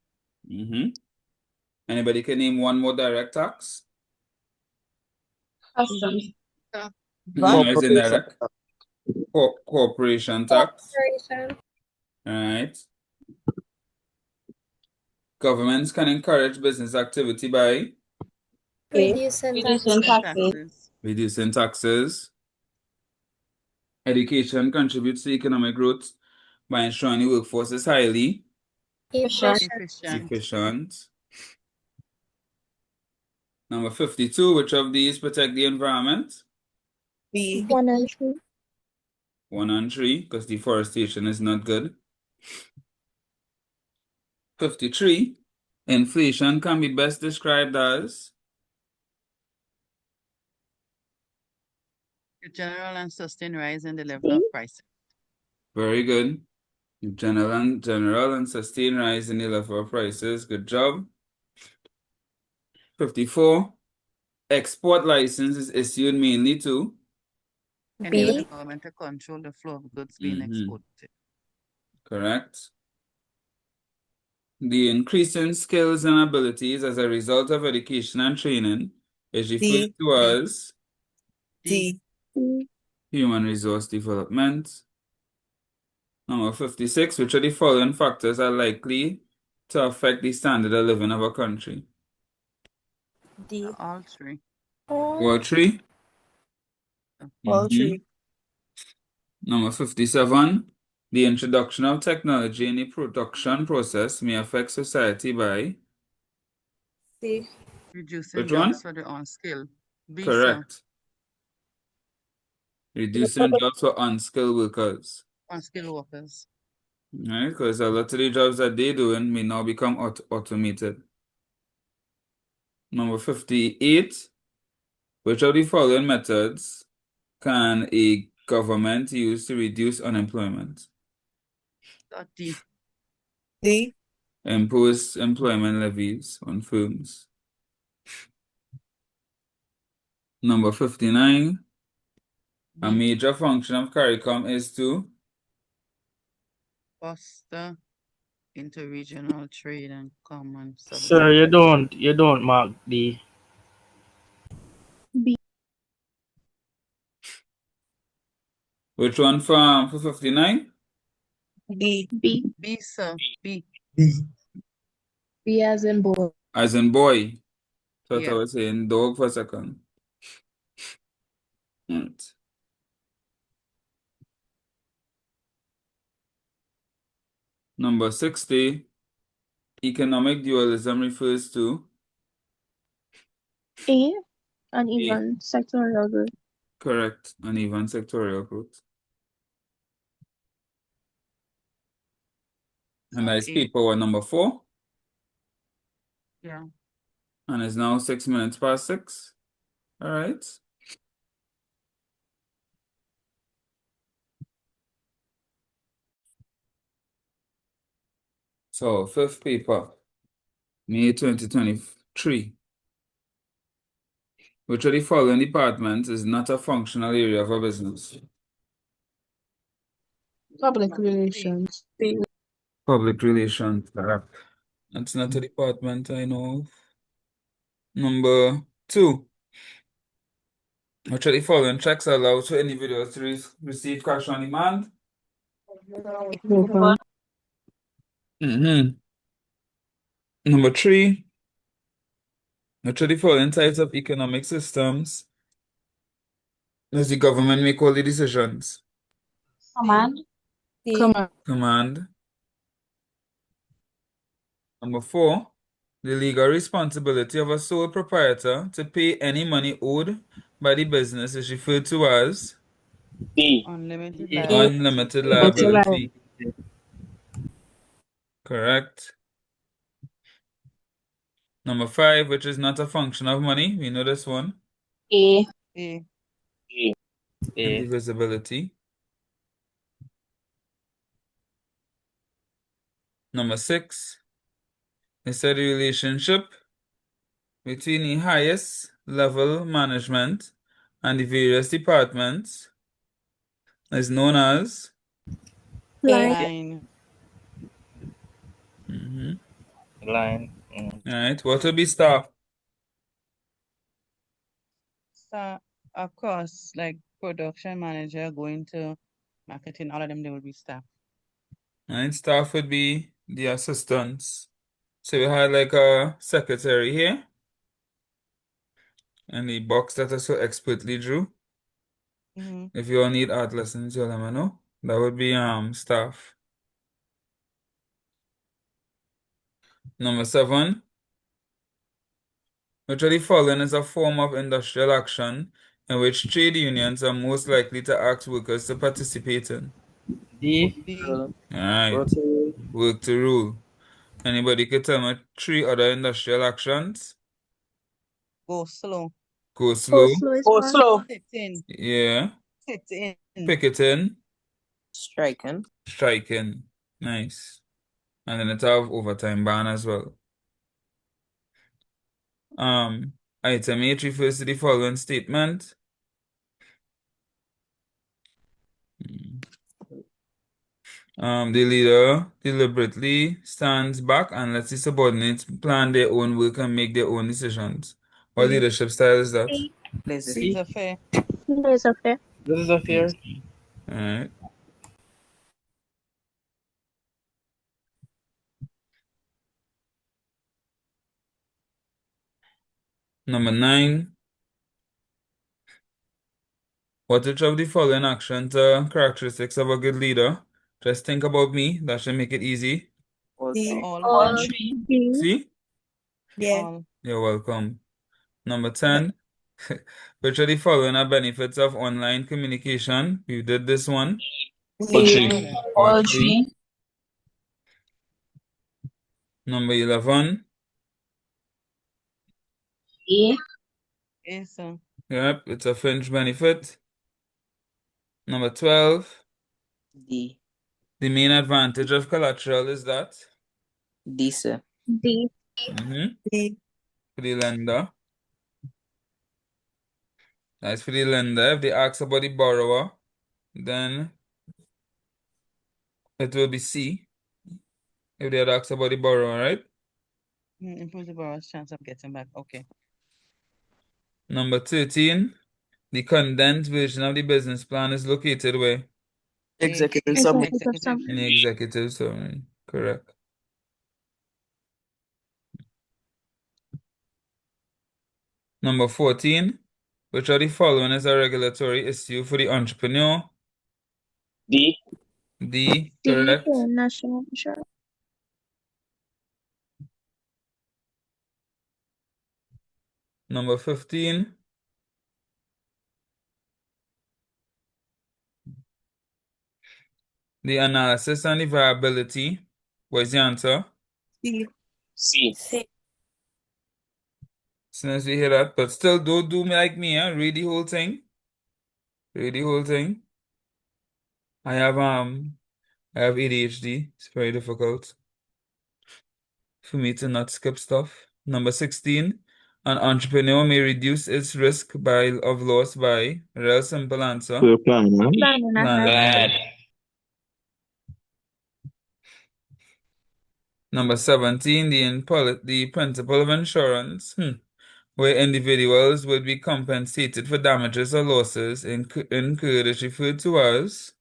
[SPEAKER 1] Anybody can name one more direct tax?
[SPEAKER 5] Customs.
[SPEAKER 1] Is indirect. Corporation tax.
[SPEAKER 12] Corporation.
[SPEAKER 1] All right. Governments can encourage business activity by
[SPEAKER 12] Reducing taxes.
[SPEAKER 1] reducing taxes. Education contributes to economic growth by ensuring the workforce is highly efficient. Number 52, which of these protect the environment?
[SPEAKER 5] B. 1 and 3.
[SPEAKER 1] 1 and 3, because deforestation is not good. 53, inflation can be best described as
[SPEAKER 10] The general and sustained rise in the level of prices.
[SPEAKER 1] very good. General and sustained rise in the level of prices. Good job. 54, export license is issued mainly to
[SPEAKER 10] enable the government to control the flow of goods being exported.
[SPEAKER 1] Correct. The increase in skills and abilities as a result of education and training is referred to as
[SPEAKER 10] D.
[SPEAKER 1] human resource development. Number 56, which of the following factors are likely to affect the standard of living of a country?
[SPEAKER 12] D.
[SPEAKER 10] All three.
[SPEAKER 1] All three?
[SPEAKER 6] All three.
[SPEAKER 1] Number 57, the introduction of technology in the production process may affect society by
[SPEAKER 12] C.
[SPEAKER 10] Reducing
[SPEAKER 1] which
[SPEAKER 10] jobs
[SPEAKER 1] one?
[SPEAKER 10] for the unskilled. B, sir.
[SPEAKER 1] Correct. Reducing jobs for unskilled workers.
[SPEAKER 10] Unskilled workers.
[SPEAKER 1] Right? Because a lot of the jobs that they're doing may now become automated. Number 58, which of the following methods can a government use to reduce unemployment?
[SPEAKER 10] D.
[SPEAKER 6] D.
[SPEAKER 1] Impose employment levies on firms. Number 59, a major function of CARICOM is to
[SPEAKER 10] Foster interregional trade and common services.
[SPEAKER 7] Sir, you don't mark D.
[SPEAKER 1] which one for 59?
[SPEAKER 6] B.
[SPEAKER 10] B, sir. B.
[SPEAKER 5] B as in boy.
[SPEAKER 1] As in boy. Thought I
[SPEAKER 10] Yeah.
[SPEAKER 1] was saying dog for a second. Right. Number 60, economic dualism refers to
[SPEAKER 15] A, uneven sectorial growth.
[SPEAKER 1] correct uneven sectorial growth. And I speak power number 4.
[SPEAKER 10] Yeah.
[SPEAKER 1] And it's now 6 minutes past 6. All right. So, fifth paper, May 2023. Which of the following departments is not a functional area of a business?
[SPEAKER 5] Public relations. B.
[SPEAKER 1] Public relations. Correct. That's not a department I know of. Number 2. Which of the following checks allows for individuals to receive cash on demand? Number 3. Which of the following types of economic systems does the government make all the decisions?
[SPEAKER 15] Command.
[SPEAKER 1] Command. Number 4. The legal responsibility of a sole proprietor to pay any money owed by the business is referred to as
[SPEAKER 7] D.
[SPEAKER 10] Unlimited
[SPEAKER 1] unlimited liability. Correct. Number 5, which is not a function of money. We know this one.
[SPEAKER 15] A.
[SPEAKER 10] A.
[SPEAKER 1] Indivisibility. Number 6, is the relationship between the highest level management and the various departments is known as
[SPEAKER 10] Line.
[SPEAKER 7] Line.
[SPEAKER 1] All right. What will be staff?
[SPEAKER 10] Star, of course, like production manager going to marketing, all of them, they will be staff.
[SPEAKER 1] All right. Staff would be the assistants. So we had like a secretary here. And the box that I so expertly drew. If you all need art lessons, you'll let me know. That would be staff. Number 7. Which of the following is a form of industrial action in which trade unions are most likely to ask workers to participate in?
[SPEAKER 7] D.
[SPEAKER 1] All right. Work to rule. Anybody could tell me 3 other industrial actions?
[SPEAKER 10] Go slow.
[SPEAKER 1] Go slow.
[SPEAKER 6] Go slow.
[SPEAKER 10] Sit in.
[SPEAKER 1] Yeah.
[SPEAKER 10] Sit in.
[SPEAKER 1] Picketing.
[SPEAKER 11] Striking.
[SPEAKER 1] Striking. Nice. And then it have overtime ban as well. Item 8 refers to the following statement. The leader deliberately stands back and lets the subordinates plan their own work and make their own decisions. What leadership style is that?
[SPEAKER 10] Laissez-faire.
[SPEAKER 15] Laissez-faire.
[SPEAKER 14] Laissez-faire.
[SPEAKER 1] All right. Number 9. Which of the following actions are characteristics of a good leader? Just think about me. That should make it easy.
[SPEAKER 10] All.
[SPEAKER 15] D.
[SPEAKER 1] See?
[SPEAKER 10] All.
[SPEAKER 1] You're welcome. Number 10. Which of the following are benefits of online communication? You did this one.
[SPEAKER 15] All
[SPEAKER 1] Part 3. Number 11.
[SPEAKER 15] A.
[SPEAKER 10] Yes, sir.
[SPEAKER 1] Yep, it's a fringe benefit. Number 12.
[SPEAKER 11] D.
[SPEAKER 1] The main advantage of collateral is that?
[SPEAKER 11] D, sir.
[SPEAKER 15] D.
[SPEAKER 1] For the lender. That's for the lender. If they ask about the borrower, then it will be C. If they had asked about the borrower, right?
[SPEAKER 10] Improve the borrower's chance of getting back. Okay.
[SPEAKER 1] Number 13. The condensed version of the business plan is located where?
[SPEAKER 14] Executive summary.
[SPEAKER 1] In the executive summary. Correct. Number 14. Which of the following is a regulatory issue for the entrepreneur?
[SPEAKER 14] D.
[SPEAKER 1] D.
[SPEAKER 15] D.
[SPEAKER 1] Correct.
[SPEAKER 15] National insurance.
[SPEAKER 1] Number 15. The analysis and the viability. What's the answer?
[SPEAKER 14] C.
[SPEAKER 1] Since we hear that, but still don't do me like me, huh? Read the whole thing. Read the whole thing. I have ADHD. It's very difficult for me to not skip stuff. Number 16. An entrepreneur may reduce its risk of loss by real simple answer.
[SPEAKER 2] Planning
[SPEAKER 1] Planning ahead. Number 17. The principle of insurance. Where individuals would be compensated for damages or losses incurred is referred to as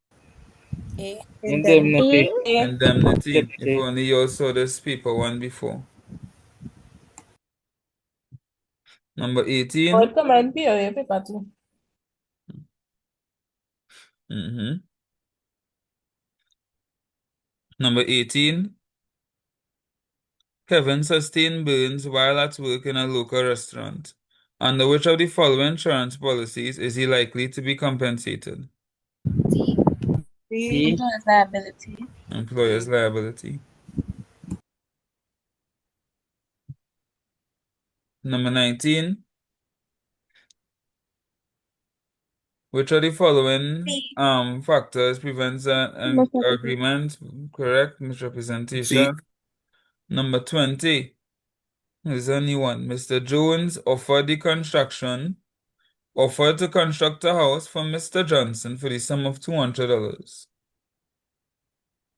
[SPEAKER 14] Indemnity.
[SPEAKER 1] indemnity. If only you all saw this paper one before. Number 18.
[SPEAKER 5] Pode tomar em pior, é pato.
[SPEAKER 1] Number 18. Kevin sustained burns while at work in a local restaurant. Under which of the following insurance policies is he likely to be compensated?
[SPEAKER 15] Employer's liability.
[SPEAKER 1] Employer's liability. Number 19. Which of the following factors prevents an agreement? Correct, misrepresentation. Number 20. There's only one. Mr. Jones offered to construct a house for Mr. Johnson for the sum of $200.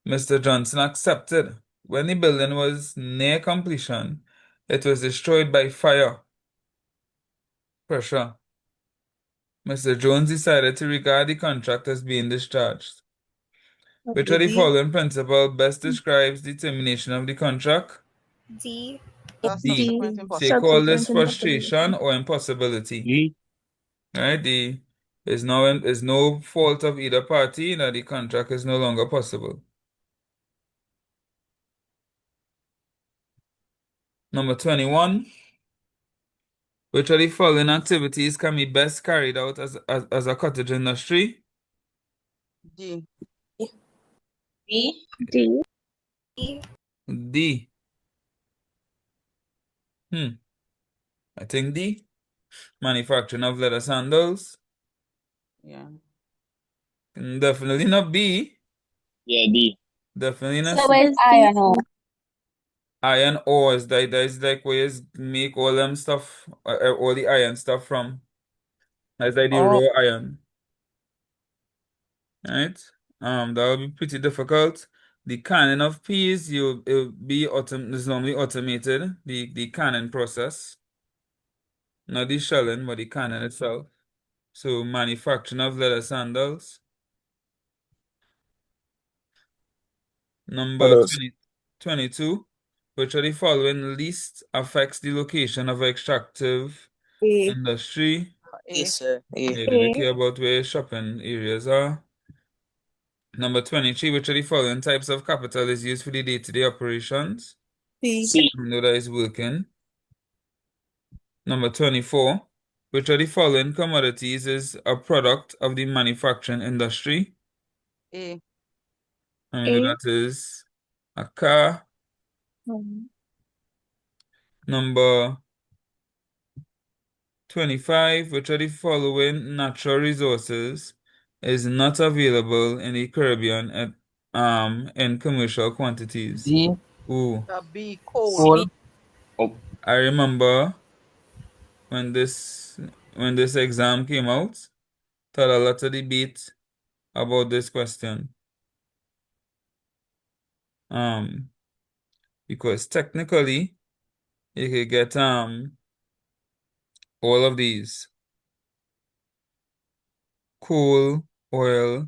[SPEAKER 1] Mr. Johnson accepted. When the building was near completion, it was destroyed by fire. Pressure. Mr. Jones decided to regard the contract as being discharged. Which of the following principle best describes the termination of the contract?
[SPEAKER 12] D.
[SPEAKER 1] D. Say call this frustration or impossibility. Right? Is no fault of either party that the contract is no longer possible. Number 21. Which of the following activities can be best carried out as a cottage industry?
[SPEAKER 10] D.
[SPEAKER 15] D.
[SPEAKER 1] D. I think D. Manufacturing of leather sandals.
[SPEAKER 10] Yeah.
[SPEAKER 1] Definitely not B.
[SPEAKER 14] Yeah, D.
[SPEAKER 1] Definitely not
[SPEAKER 15] So
[SPEAKER 1] C.
[SPEAKER 15] where's iron ore?
[SPEAKER 1] Iron ores. That is like where you make all them stuff, all the iron stuff from. That's like the raw iron. Right? that would be pretty difficult. The canning of peas, it'll be it's normally automated, the canning process. Not the shelling, but the canning itself. So manufacturing of leather sandals. Number 22, which of the following least affects the location of extractive industry?
[SPEAKER 14] Yes, sir.
[SPEAKER 1] Yeah, they don't care about where shopping areas are. Number 23, which of the following types of capital is used for the day-to-day operations?
[SPEAKER 14] C.
[SPEAKER 1] I know that is working. Number 24, which of the following commodities is a product of the manufacturing industry?
[SPEAKER 10] A.
[SPEAKER 1] I know that is a car. Number 25, which of the following natural resources is not available in the Caribbean in commercial quantities?
[SPEAKER 14] D.
[SPEAKER 1] Ooh.
[SPEAKER 10] B. Coal.
[SPEAKER 14] Coal. Oh.
[SPEAKER 1] I remember when this exam came out, had a lot of debate about this question. Because technically you could get all of these: coal, oil,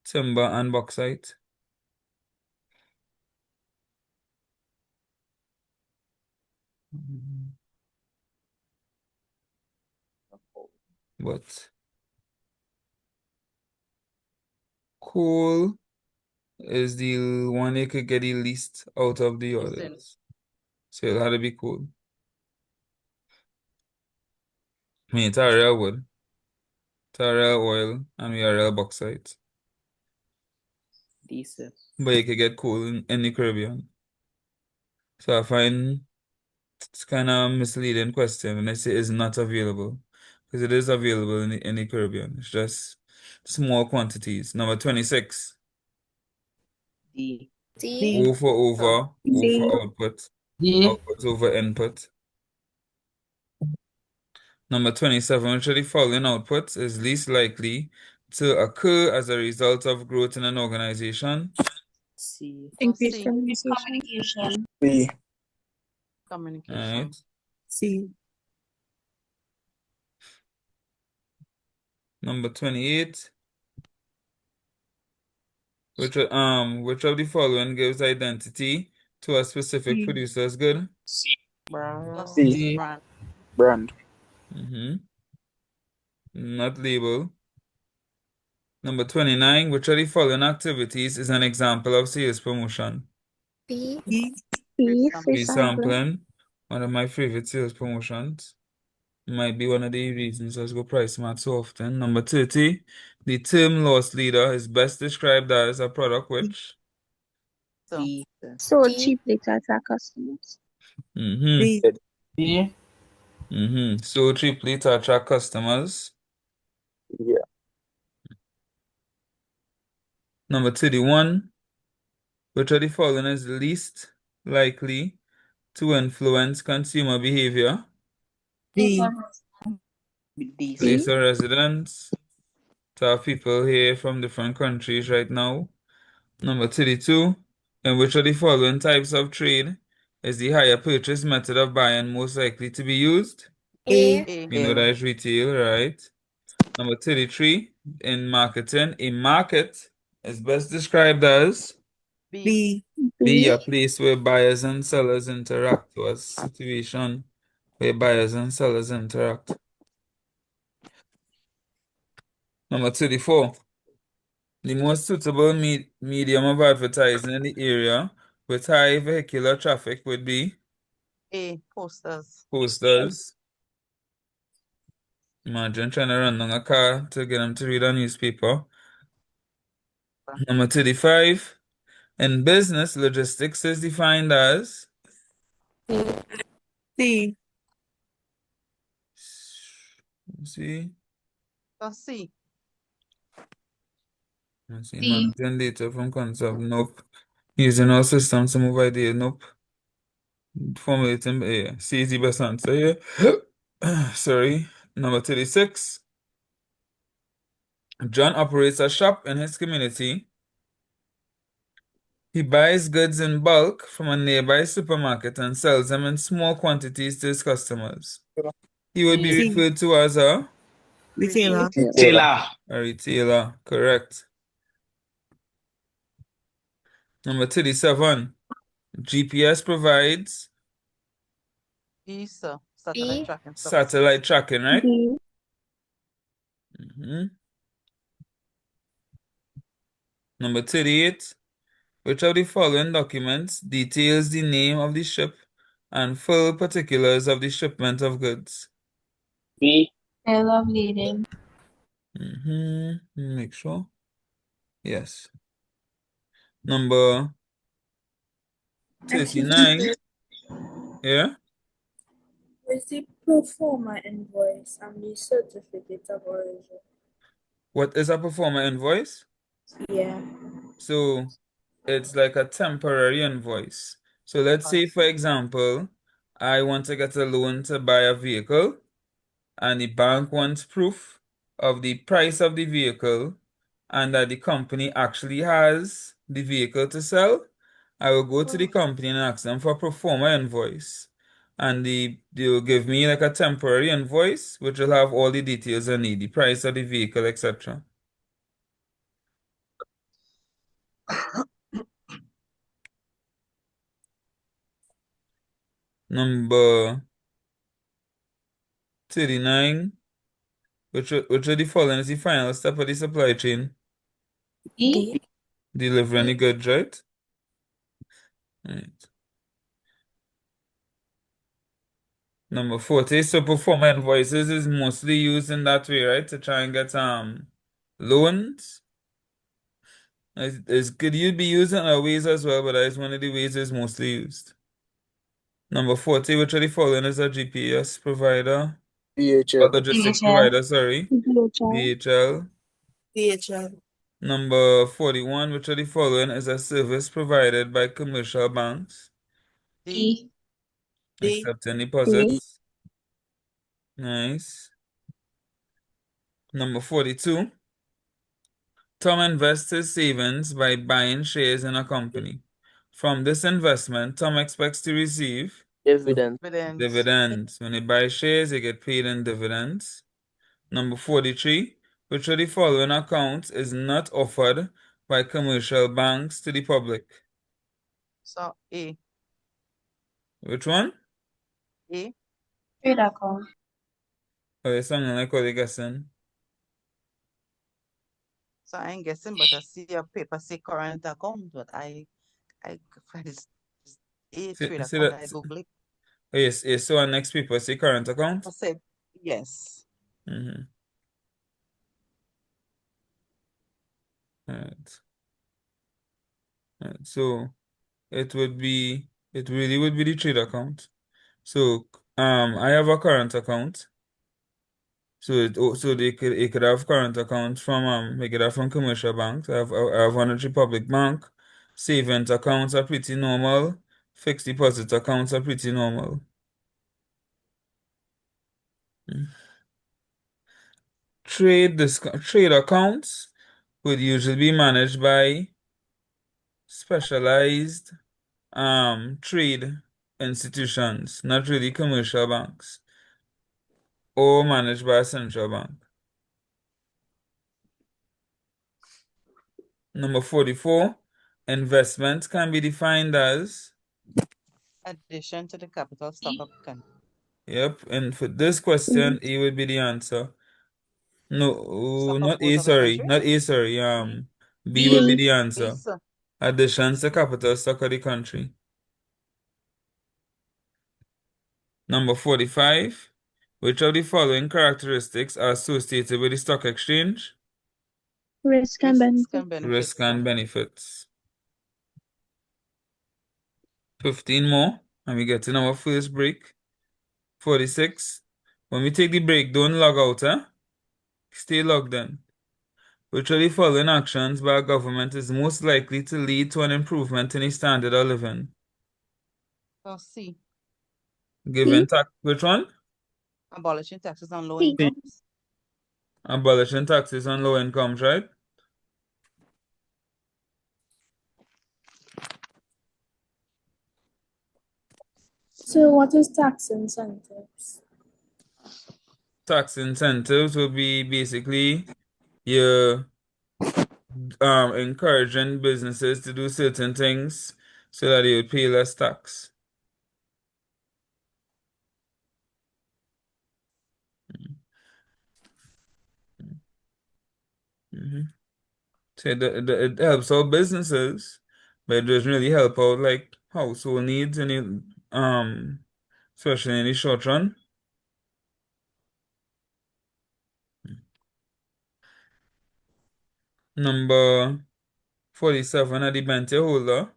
[SPEAKER 1] timber, and bauxite. But coal is the one you could get the least out of the others. So it had to be coal. I mean, it's a real wood, it's a real oil, and we are real bauxite.
[SPEAKER 11] Decent.
[SPEAKER 1] But you could get coal in the Caribbean. So I find it's kind of misleading question when I say it's not available. Because it is available in the Caribbean. It's just small quantities. Number 26.
[SPEAKER 11] D.
[SPEAKER 1] O for over, O for output. Output over input. Number 27, which of the following outputs is least likely to occur as a result of growth in an organization?
[SPEAKER 11] C.
[SPEAKER 15] Increased communication.
[SPEAKER 14] B.
[SPEAKER 10] Communication.
[SPEAKER 1] Right.
[SPEAKER 15] C.
[SPEAKER 1] Number 28. Which of the following gives identity to a specific producer's good?
[SPEAKER 14] C.
[SPEAKER 10] C. Brand.
[SPEAKER 14] Brand.
[SPEAKER 1] Not label. Number 29, which of the following activities is an example of sales promotion? Free sampling. One of my favorite sales promotions. Might be one of the reasons I go price match so often. Number 30, the term loss leader is best described as a product which
[SPEAKER 11] D.
[SPEAKER 15] Sold cheaply to attract customers.
[SPEAKER 14] D.
[SPEAKER 1] So cheaply to attract customers.
[SPEAKER 14] Yeah.
[SPEAKER 1] Number 31, which of the following is least likely to influence consumer behavior?
[SPEAKER 11] D.
[SPEAKER 1] Place of residence. To have people here from different countries right now. Number 32, in which of the following types of trade is the hire purchase method of buying most likely to be used?
[SPEAKER 10] A.
[SPEAKER 1] You know that is retail, right? Number 33, in marketing, a market is best described as
[SPEAKER 10] B.
[SPEAKER 1] a place where buyers and sellers interact, or a situation where buyers and sellers interact. Number 34, the most suitable medium of advertising in the area with high vehicular traffic would be
[SPEAKER 10] A. Posters.
[SPEAKER 1] posters. Imagine trying to run down a car to get them to read a newspaper. Number 35, in business, logistics is defined as
[SPEAKER 15] C.
[SPEAKER 1] see.
[SPEAKER 10] C.
[SPEAKER 1] Let's see, managing data from concept. Nope. Using our system to move idea. Nope. Formulating. Yeah. C is the best answer here. Sorry. Number 36. John operates a shop in his community. He buys goods in bulk from a nearby supermarket and sells them in small quantities to his customers. He would be referred to as a
[SPEAKER 10] Retailer.
[SPEAKER 1] retailer. Correct. Number 37. GPS provides
[SPEAKER 4] Sir. Satellite tracking.
[SPEAKER 1] satellite tracking, right?
[SPEAKER 15] B.
[SPEAKER 1] Number 38. Which of the following documents details the name of the ship and full particulars of the shipment of goods?
[SPEAKER 14] B.
[SPEAKER 15] Bill of lading.
[SPEAKER 1] Make sure. Yes. Number 39. Yeah.
[SPEAKER 12] Where's the pro forma invoice and the certificate of origin?
[SPEAKER 1] What is a performer invoice?
[SPEAKER 12] Yeah.
[SPEAKER 1] So it's like a temporary invoice. So let's say, for example, I want to get a loan to buy a vehicle, and the bank wants proof of the price of the vehicle and that the company actually has the vehicle to sell. I will go to the company and ask them for a pro forma invoice. And they will give me like a temporary invoice, which will have all the details I need, the price of the vehicle, etc. Number 39. Which of the following is the final step of the supply chain?
[SPEAKER 12] D.
[SPEAKER 1] Delivering the goods, right? Right. Number 40. So performer invoices is mostly used in that way, right? To try and get loans. Could you be used in other ways as well, but that is one of the ways it's mostly used. Number 40, which of the following is a GPS provider?
[SPEAKER 14] DHL.
[SPEAKER 1] Or logistics provider, sorry.
[SPEAKER 15] DHL.
[SPEAKER 1] DHL.
[SPEAKER 10] DHL.
[SPEAKER 1] Number 41, which of the following is a service provided by commercial banks?
[SPEAKER 4] D.
[SPEAKER 1] Accepting deposits. Nice. Number 42. Tom invests his savings by buying shares in a company. From this investment, Tom expects to receive dividends. When he buys shares, he get paid in dividends. Number 43. Which of the following accounts is not offered by commercial banks to the public?
[SPEAKER 4] So A.
[SPEAKER 1] Which one?
[SPEAKER 4] A.
[SPEAKER 15] Trade account.
[SPEAKER 1] Oh, it's something like what you're guessing.
[SPEAKER 4] So I ain't guessing, but I see a paper say current account, but I it's A trade
[SPEAKER 1] See
[SPEAKER 4] account.
[SPEAKER 1] that?
[SPEAKER 4] I Google it.
[SPEAKER 1] Oh, yes, yes. So our next people say current account.
[SPEAKER 4] I said yes.
[SPEAKER 1] Mm-hmm. Right. Right. So it really would be the trade account. So I have a current account. So it could have current account from they could have from commercial banks. I have one at Republic Bank. Savings accounts are pretty normal. Fixed deposit accounts are pretty normal. Trade accounts would usually be managed by specialized trade institutions, not really commercial banks, or managed by a central bank. Number 44, investments can be defined as
[SPEAKER 4] Addition to the capital stock of country.
[SPEAKER 1] Yep, and for this question, A would be the answer. No,
[SPEAKER 4] Stock of
[SPEAKER 1] not
[SPEAKER 4] goods
[SPEAKER 1] A,
[SPEAKER 4] of the
[SPEAKER 1] sorry,
[SPEAKER 4] country.
[SPEAKER 1] not A, sorry. B would be the answer.
[SPEAKER 4] sir.
[SPEAKER 1] Additions to capital stock of the country. Number 45. Which of the following characteristics are associated with the stock exchange?
[SPEAKER 15] Risk and benefit.
[SPEAKER 1] Risk and benefits. 15 more, and we get in our first break. 46. When we take the break, don't log out, huh? Stay logged in. Which of the following actions by a government is most likely to lead to an improvement in the standard of living?
[SPEAKER 4] So C.
[SPEAKER 1] Giving tax. Which one?
[SPEAKER 4] Abolishing taxes on low
[SPEAKER 15] C.
[SPEAKER 4] incomes.
[SPEAKER 1] Abolishing taxes on low incomes, right?
[SPEAKER 12] So what is tax incentives?
[SPEAKER 1] Tax incentives will be basically you're encouraging businesses to do certain things so that they would pay less tax. So it helps out businesses, but it doesn't really help out like household needs especially in the short run. Number 47 a debenture holder.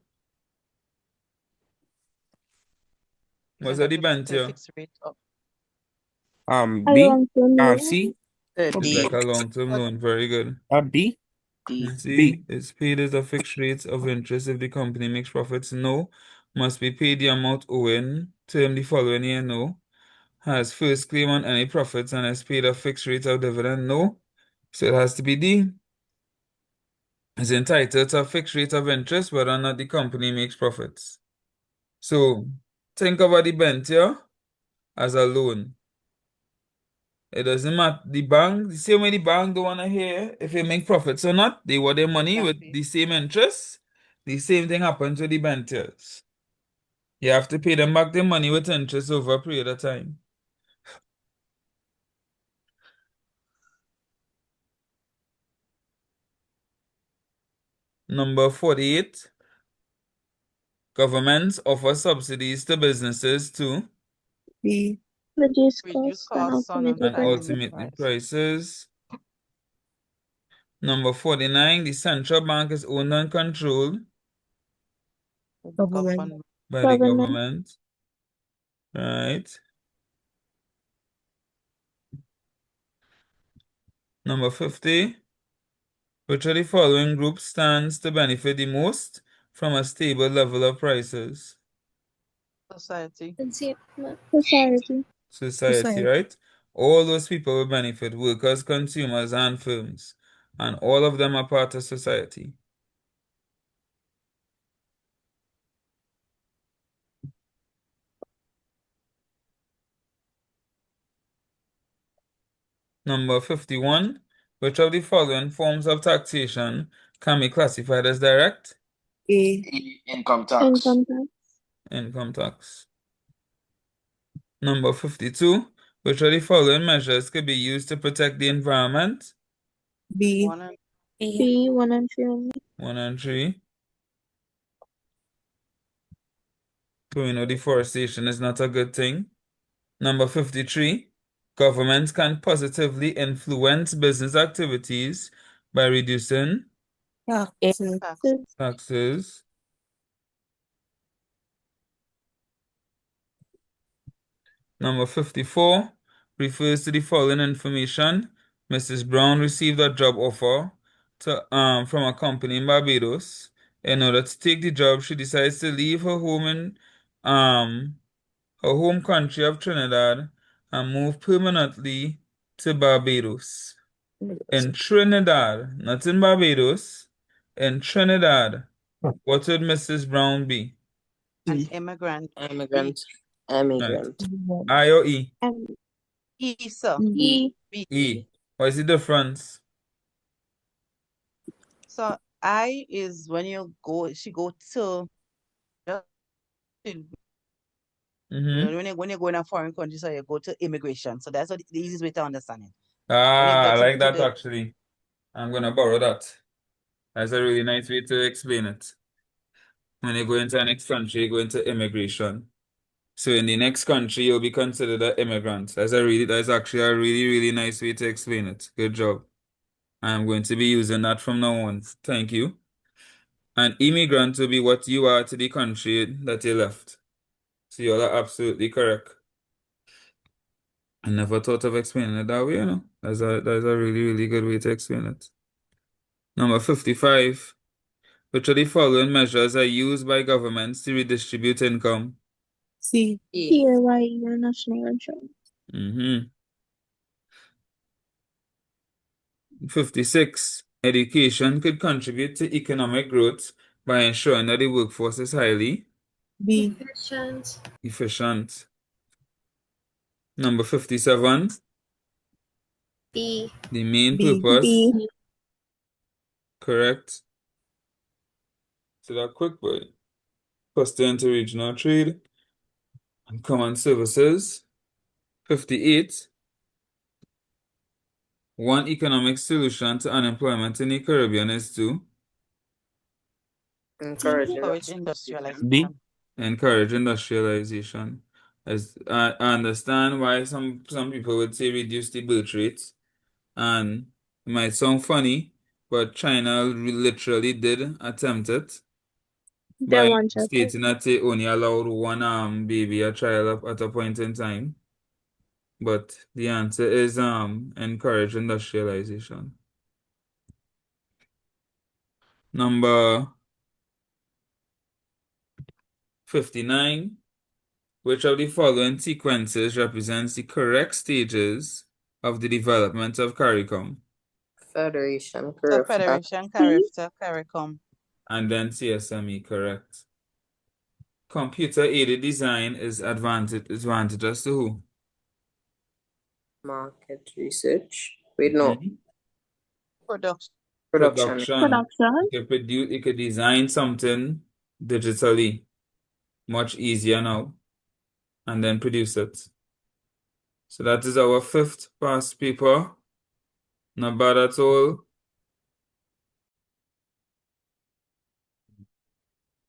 [SPEAKER 1] What's a debenture?
[SPEAKER 4] Fixed rate of
[SPEAKER 14] B.
[SPEAKER 15] long-term loan.
[SPEAKER 14] C.
[SPEAKER 1] It's
[SPEAKER 11] B.
[SPEAKER 1] like a long-term loan. Very good.
[SPEAKER 14] B.
[SPEAKER 11] D.
[SPEAKER 1] C, it's paid as a fixed rate of interest if the company makes profits. No. Must be paid the amount owing term the following year. No. Has first claim on any profits and is paid a fixed rate of dividend. No. So it has to be D. Is entitled to a fixed rate of interest whether or not the company makes profits. So think of a debenture as a loan. It doesn't matter. The bank, the same way the bank don't want to hear if you make profits or not. They want their money with the same interest. The same thing happens with the debentures. You have to pay them back their money with interest over a period of time. Number 48. Governments offer subsidies to businesses to
[SPEAKER 15] Reduce
[SPEAKER 4] reduce
[SPEAKER 15] costs and
[SPEAKER 4] costs on
[SPEAKER 15] ultimately
[SPEAKER 1] and
[SPEAKER 15] prices.
[SPEAKER 1] ultimately prices. Number 49. The central bank is owned and controlled
[SPEAKER 4] government.
[SPEAKER 1] by the government. Right. Number 50. Which of the following group stands to benefit the most from a stable level of prices?
[SPEAKER 4] Society.
[SPEAKER 1] Society, right? All those people will benefit, workers, consumers, and firms. And all of them are part of society. Number 51. Which of the following forms of taxation can be classified as direct?
[SPEAKER 11] Income tax.
[SPEAKER 1] Income tax. Number 52. Which of the following measures could be used to protect the environment?
[SPEAKER 4] 1 and
[SPEAKER 15] B, 1 and 3 only.
[SPEAKER 1] 1 and 3. So we know deforestation is not a good thing. Number 53. Governments can positively influence business activities by reducing
[SPEAKER 4] tax.
[SPEAKER 1] taxes. Number 54 refers to the following information. Mrs. Brown received a job offer from a company in Barbados. In order to take the job, she decides to leave her home country of Trinidad and move permanently to Barbados. In Trinidad, not in Barbados, in Trinidad, what would Mrs. Brown be?
[SPEAKER 4] An immigrant.
[SPEAKER 11] Immigrant.
[SPEAKER 1] Right. I or E?
[SPEAKER 4] E, sir.
[SPEAKER 15] E.
[SPEAKER 4] B.
[SPEAKER 1] E. What is the difference?
[SPEAKER 4] So I is when she go to when you go in a foreign country, so you go to immigration. So that's what the easiest way to understand it. When you
[SPEAKER 1] I
[SPEAKER 4] get
[SPEAKER 1] like
[SPEAKER 4] to
[SPEAKER 1] that actually. I'm gonna borrow that. That's a really nice way to explain it. When you go into the next country, you go into immigration. So in the next country, you'll be considered an immigrant. That's actually a really, really nice way to explain it. Good job. I'm going to be using that from now on. Thank you. An immigrant will be what you are to the country that you left. So you are absolutely correct. I never thought of explaining it that way, you know. That's a really, really good way to explain it. Number 55. Which of the following measures are used by governments to redistribute income?
[SPEAKER 15] PAYE or national insurance.
[SPEAKER 1] 56. Education could contribute to economic growth by ensuring that the workforce is highly
[SPEAKER 5] B.
[SPEAKER 1] efficient. Number 57.
[SPEAKER 15] B.
[SPEAKER 1] The main
[SPEAKER 5] B.
[SPEAKER 1] purpose.
[SPEAKER 15] B.
[SPEAKER 1] Correct. So that quick boy. Foster interregional trade and common services. 58. One economic solution to unemployment in the Caribbean is to
[SPEAKER 11] Encourage
[SPEAKER 4] Encourage
[SPEAKER 11] industrialization.
[SPEAKER 2] B.
[SPEAKER 1] encourage industrialization. As I understand why some people would say reduce the birth rate, and it might sound funny, but China literally did attempt it by stating that they only allowed one baby a child at a point in time. But the answer is encourage industrialization. Number 59. Which of the following sequences represents the correct stages of the development of CARICOM?
[SPEAKER 11] Federation,
[SPEAKER 4] So Federation, CARIFTA, CARICOM.
[SPEAKER 1] And then CSME, correct. Computer-aided design is advantageous to who?
[SPEAKER 11] market research. Wait, no.
[SPEAKER 4] Production.
[SPEAKER 11] Production.
[SPEAKER 1] You could design something digitally much easier now and then produce it. So that is our 5th past paper. Not bad at all.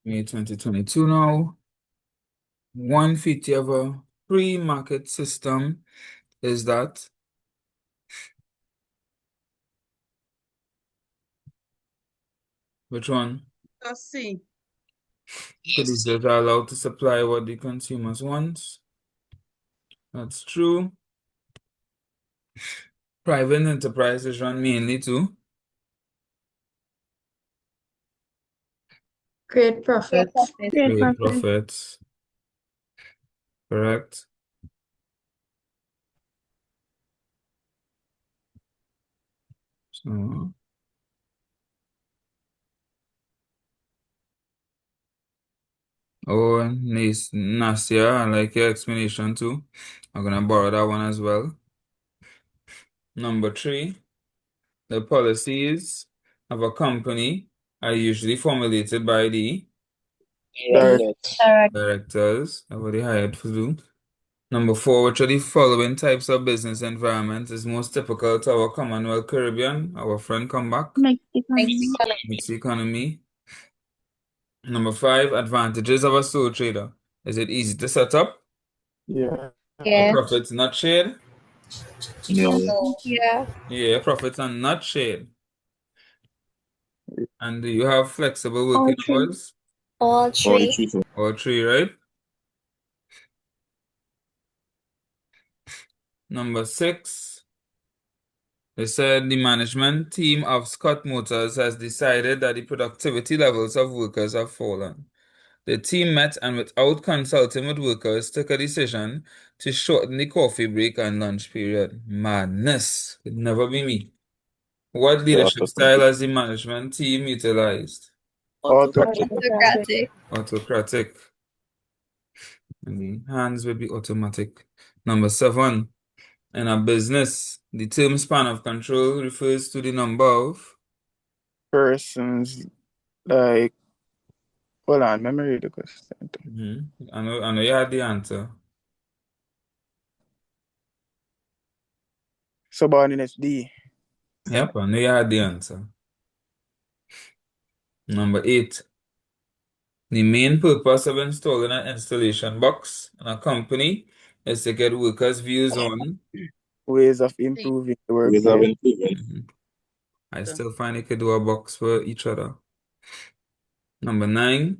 [SPEAKER 1] May 2022 now. One feature of a pre-market system is that which one?
[SPEAKER 4] Let's see.
[SPEAKER 1] Producers are allowed to supply what the consumers want. That's true. Private enterprises run mainly to
[SPEAKER 15] Great profits.
[SPEAKER 1] create profits. Correct. So nice, Nasia, I like your explanation too. I'm gonna borrow that one as well. Number 3, the policies of a company are usually formulated by the directors. I've already hired for do. Number 4, which of the following types of business environment is most typical to our Commonwealth Caribbean? Our friend come back. Mixed economy. Number 5, advantages of a sole trader. Is it easy to set up?
[SPEAKER 14] Yeah.
[SPEAKER 1] Are profits not shared?
[SPEAKER 14] No.
[SPEAKER 15] Yeah.
[SPEAKER 1] Yeah, profits are not shared. And do you have flexible working hours?
[SPEAKER 15] All three.
[SPEAKER 1] All 3, right? Number 6, they said the management team of Scott Motors has decided that the productivity levels of workers have fallen. The team met and without consulting with workers took a decision to shorten the coffee break and lunch period. Madness. Could never be me. What leadership style has the management team utilized?
[SPEAKER 15] Autocratic.
[SPEAKER 1] Autocratic. And the hands will be automatic. Number 7. In a business, the term span of control refers to the number of
[SPEAKER 14] persons, like, hold on, let me read the question.
[SPEAKER 1] I know you had the answer.
[SPEAKER 14] Subordinates D.
[SPEAKER 1] Yep, I know you had the answer. Number 8. The main purpose of installing an installation box in a company is to get workers' views on
[SPEAKER 14] ways of improving the workplace.
[SPEAKER 1] I still find it could do a box for each other. Number 9.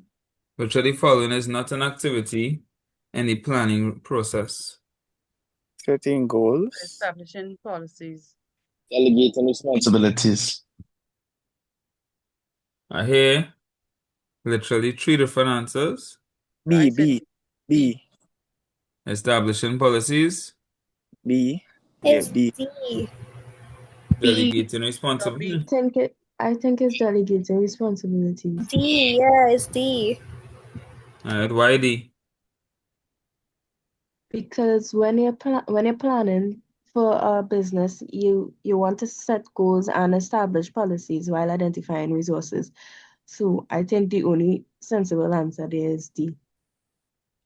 [SPEAKER 1] Which of the following is not an activity in the planning process?
[SPEAKER 14] Setting goals.
[SPEAKER 4] Establishing policies.
[SPEAKER 2] Delegating responsibilities.
[SPEAKER 1] I hear literally 3 different answers.
[SPEAKER 14] B.
[SPEAKER 1] Establishing policies.
[SPEAKER 14] B.
[SPEAKER 15] It's
[SPEAKER 14] B.
[SPEAKER 15] D.
[SPEAKER 1] Delegating responsibility.
[SPEAKER 5] I think it's delegating responsibilities.
[SPEAKER 15] D, yeah, it's D.
[SPEAKER 1] Alright, why D?
[SPEAKER 5] Because when you're planning for a business, you want to set goals and establish policies while identifying resources. So I think the only sensible answer there is D.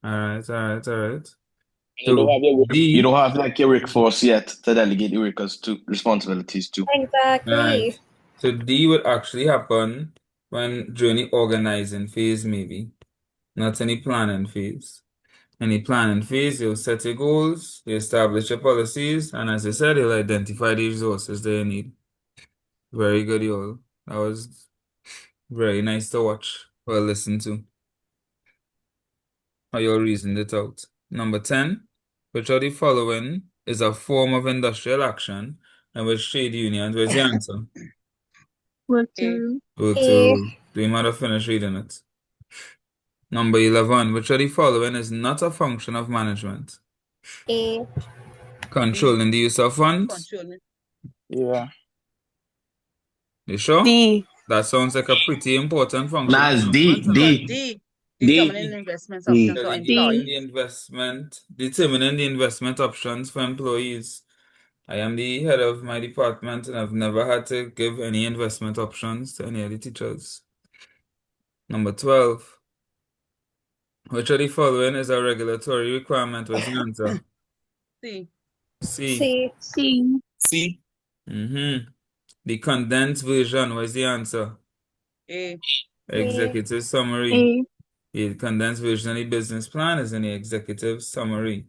[SPEAKER 1] Alright.
[SPEAKER 16] You don't
[SPEAKER 1] So
[SPEAKER 16] have your you
[SPEAKER 1] D.
[SPEAKER 16] don't have like your workforce yet to delegate your workers to responsibilities to.
[SPEAKER 15] Exactly.
[SPEAKER 1] Alright. So D would actually happen when during the organizing phase, maybe. Not any planning phase. In the planning phase, you'll set your goals, you establish your policies, and as I said, you'll identify the resources that you need. Very good, y'all. That was very nice to watch or listen to. How you all reasoned it out. Number 10, which of the following is a form of industrial action and which trade unions? Where's the answer?
[SPEAKER 8] Work
[SPEAKER 10] A.
[SPEAKER 8] to
[SPEAKER 1] Work to
[SPEAKER 15] A.
[SPEAKER 1] rule. Do you matter finish reading it? Number 11, which of the following is not a function of management?
[SPEAKER 15] A.
[SPEAKER 1] Controlling the use of funds?
[SPEAKER 10] Controlling.
[SPEAKER 14] Yeah.
[SPEAKER 1] You sure?
[SPEAKER 6] D.
[SPEAKER 1] That sounds like a pretty important function
[SPEAKER 16] Nah,
[SPEAKER 1] of
[SPEAKER 16] it's D.
[SPEAKER 1] government, right?
[SPEAKER 10] D.
[SPEAKER 16] D.
[SPEAKER 10] Determining investment
[SPEAKER 16] D.
[SPEAKER 10] options for
[SPEAKER 1] Delegating
[SPEAKER 10] employees.
[SPEAKER 1] the investment, determining the investment options for employees. I am the head of my department and I've never had to give any investment options to any of the teachers. Number 12. Which of the following is a regulatory requirement? What's the answer?
[SPEAKER 10] C.
[SPEAKER 1] C.
[SPEAKER 15] C.
[SPEAKER 8] C.
[SPEAKER 16] C.
[SPEAKER 1] The condensed version. What's the answer?
[SPEAKER 10] A.
[SPEAKER 1] Executive summary.
[SPEAKER 8] A.
[SPEAKER 1] The condensed version of the business plan is in the executive summary.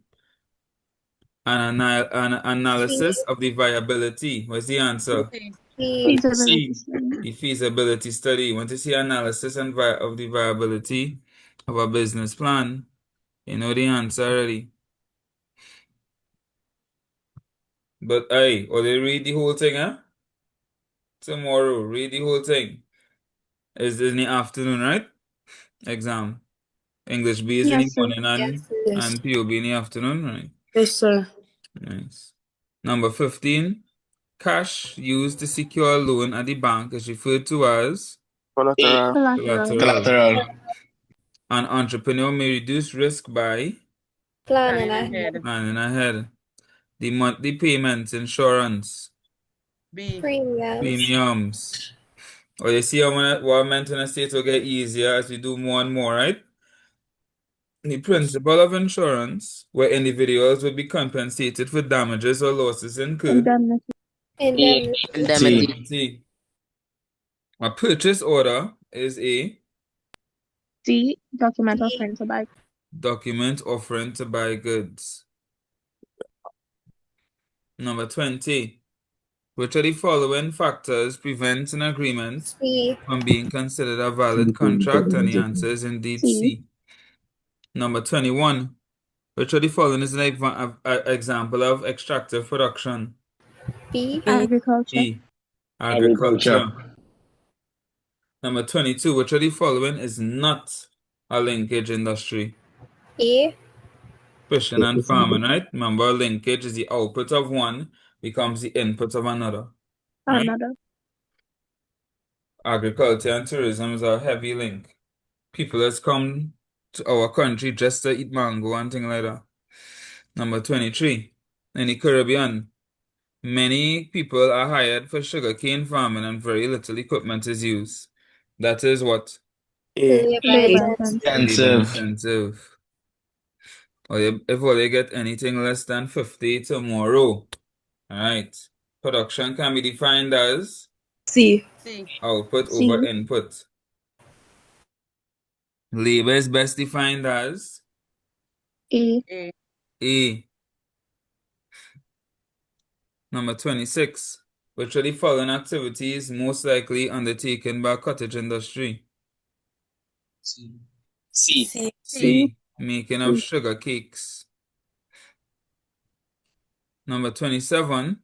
[SPEAKER 1] An analysis of the viability. What's the answer?
[SPEAKER 10] C.
[SPEAKER 15] C.
[SPEAKER 8] Feasibility
[SPEAKER 1] C.
[SPEAKER 8] study.
[SPEAKER 1] The feasibility study. You want to see analysis and of the viability of a business plan? You know the answer already. But hey, or they read the whole thing, huh? Tomorrow, read the whole thing. Is in the afternoon, right? Exam. English B is in the
[SPEAKER 8] Yes, sir.
[SPEAKER 1] morning
[SPEAKER 15] Yes.
[SPEAKER 1] and POB in the afternoon, right?
[SPEAKER 6] Yes, sir.
[SPEAKER 1] Nice. Number 15. Cash used to secure a loan at the bank is referred to as
[SPEAKER 14] Collateral.
[SPEAKER 8] Collateral.
[SPEAKER 1] collateral.
[SPEAKER 16] Collateral.
[SPEAKER 1] An entrepreneur may reduce risk by
[SPEAKER 15] Planning
[SPEAKER 10] Planning
[SPEAKER 15] ahead.
[SPEAKER 10] ahead.
[SPEAKER 1] planning ahead. The monthly payments, insurance,
[SPEAKER 10] B.
[SPEAKER 1] premiums. Or you see how what I meant when I say it will get easier as we do more and more, right? The principle of insurance, where individuals will be compensated for damages or losses incurred.
[SPEAKER 8] Indemnity.
[SPEAKER 1] Indemnity. A purchase order is a
[SPEAKER 8] D. Document offering to buy.
[SPEAKER 1] document offering to buy goods. Number 20. Which of the following factors prevents an agreement
[SPEAKER 15] C.
[SPEAKER 1] from being considered a valid contract? And the answer is indeed
[SPEAKER 8] C.
[SPEAKER 1] C. Number 21. Which of the following is an example of extractive production?
[SPEAKER 15] B.
[SPEAKER 8] Agriculture.
[SPEAKER 1] E.
[SPEAKER 16] Agriculture.
[SPEAKER 1] Agriculture. Number 22. Which of the following is not a linkage industry?
[SPEAKER 15] A.
[SPEAKER 1] Fishing and farming, right? Remember, linkage is the output of one becomes the input of another, right?
[SPEAKER 8] Another.
[SPEAKER 1] Agriculture and tourism is a heavy link. People has come to our country just to eat mango and things like that. Number 23. In the Caribbean, many people are hired for sugarcane farming and very little equipment is used. That is what?
[SPEAKER 14] A.
[SPEAKER 8] Labor intensive.
[SPEAKER 1] Labor
[SPEAKER 16] Intensive.
[SPEAKER 1] intensive. Or if they get anything less than 50 tomorrow. Alright. Production can be defined as
[SPEAKER 6] C.
[SPEAKER 10] C.
[SPEAKER 1] output
[SPEAKER 8] C.
[SPEAKER 1] over input. Labor is best defined as
[SPEAKER 8] A.
[SPEAKER 10] A.
[SPEAKER 1] A. Number 26. Which of the following activities most likely undertaken by cottage industry?
[SPEAKER 16] C. C.
[SPEAKER 15] C.
[SPEAKER 1] C. Making of sugar cakes. Number 27.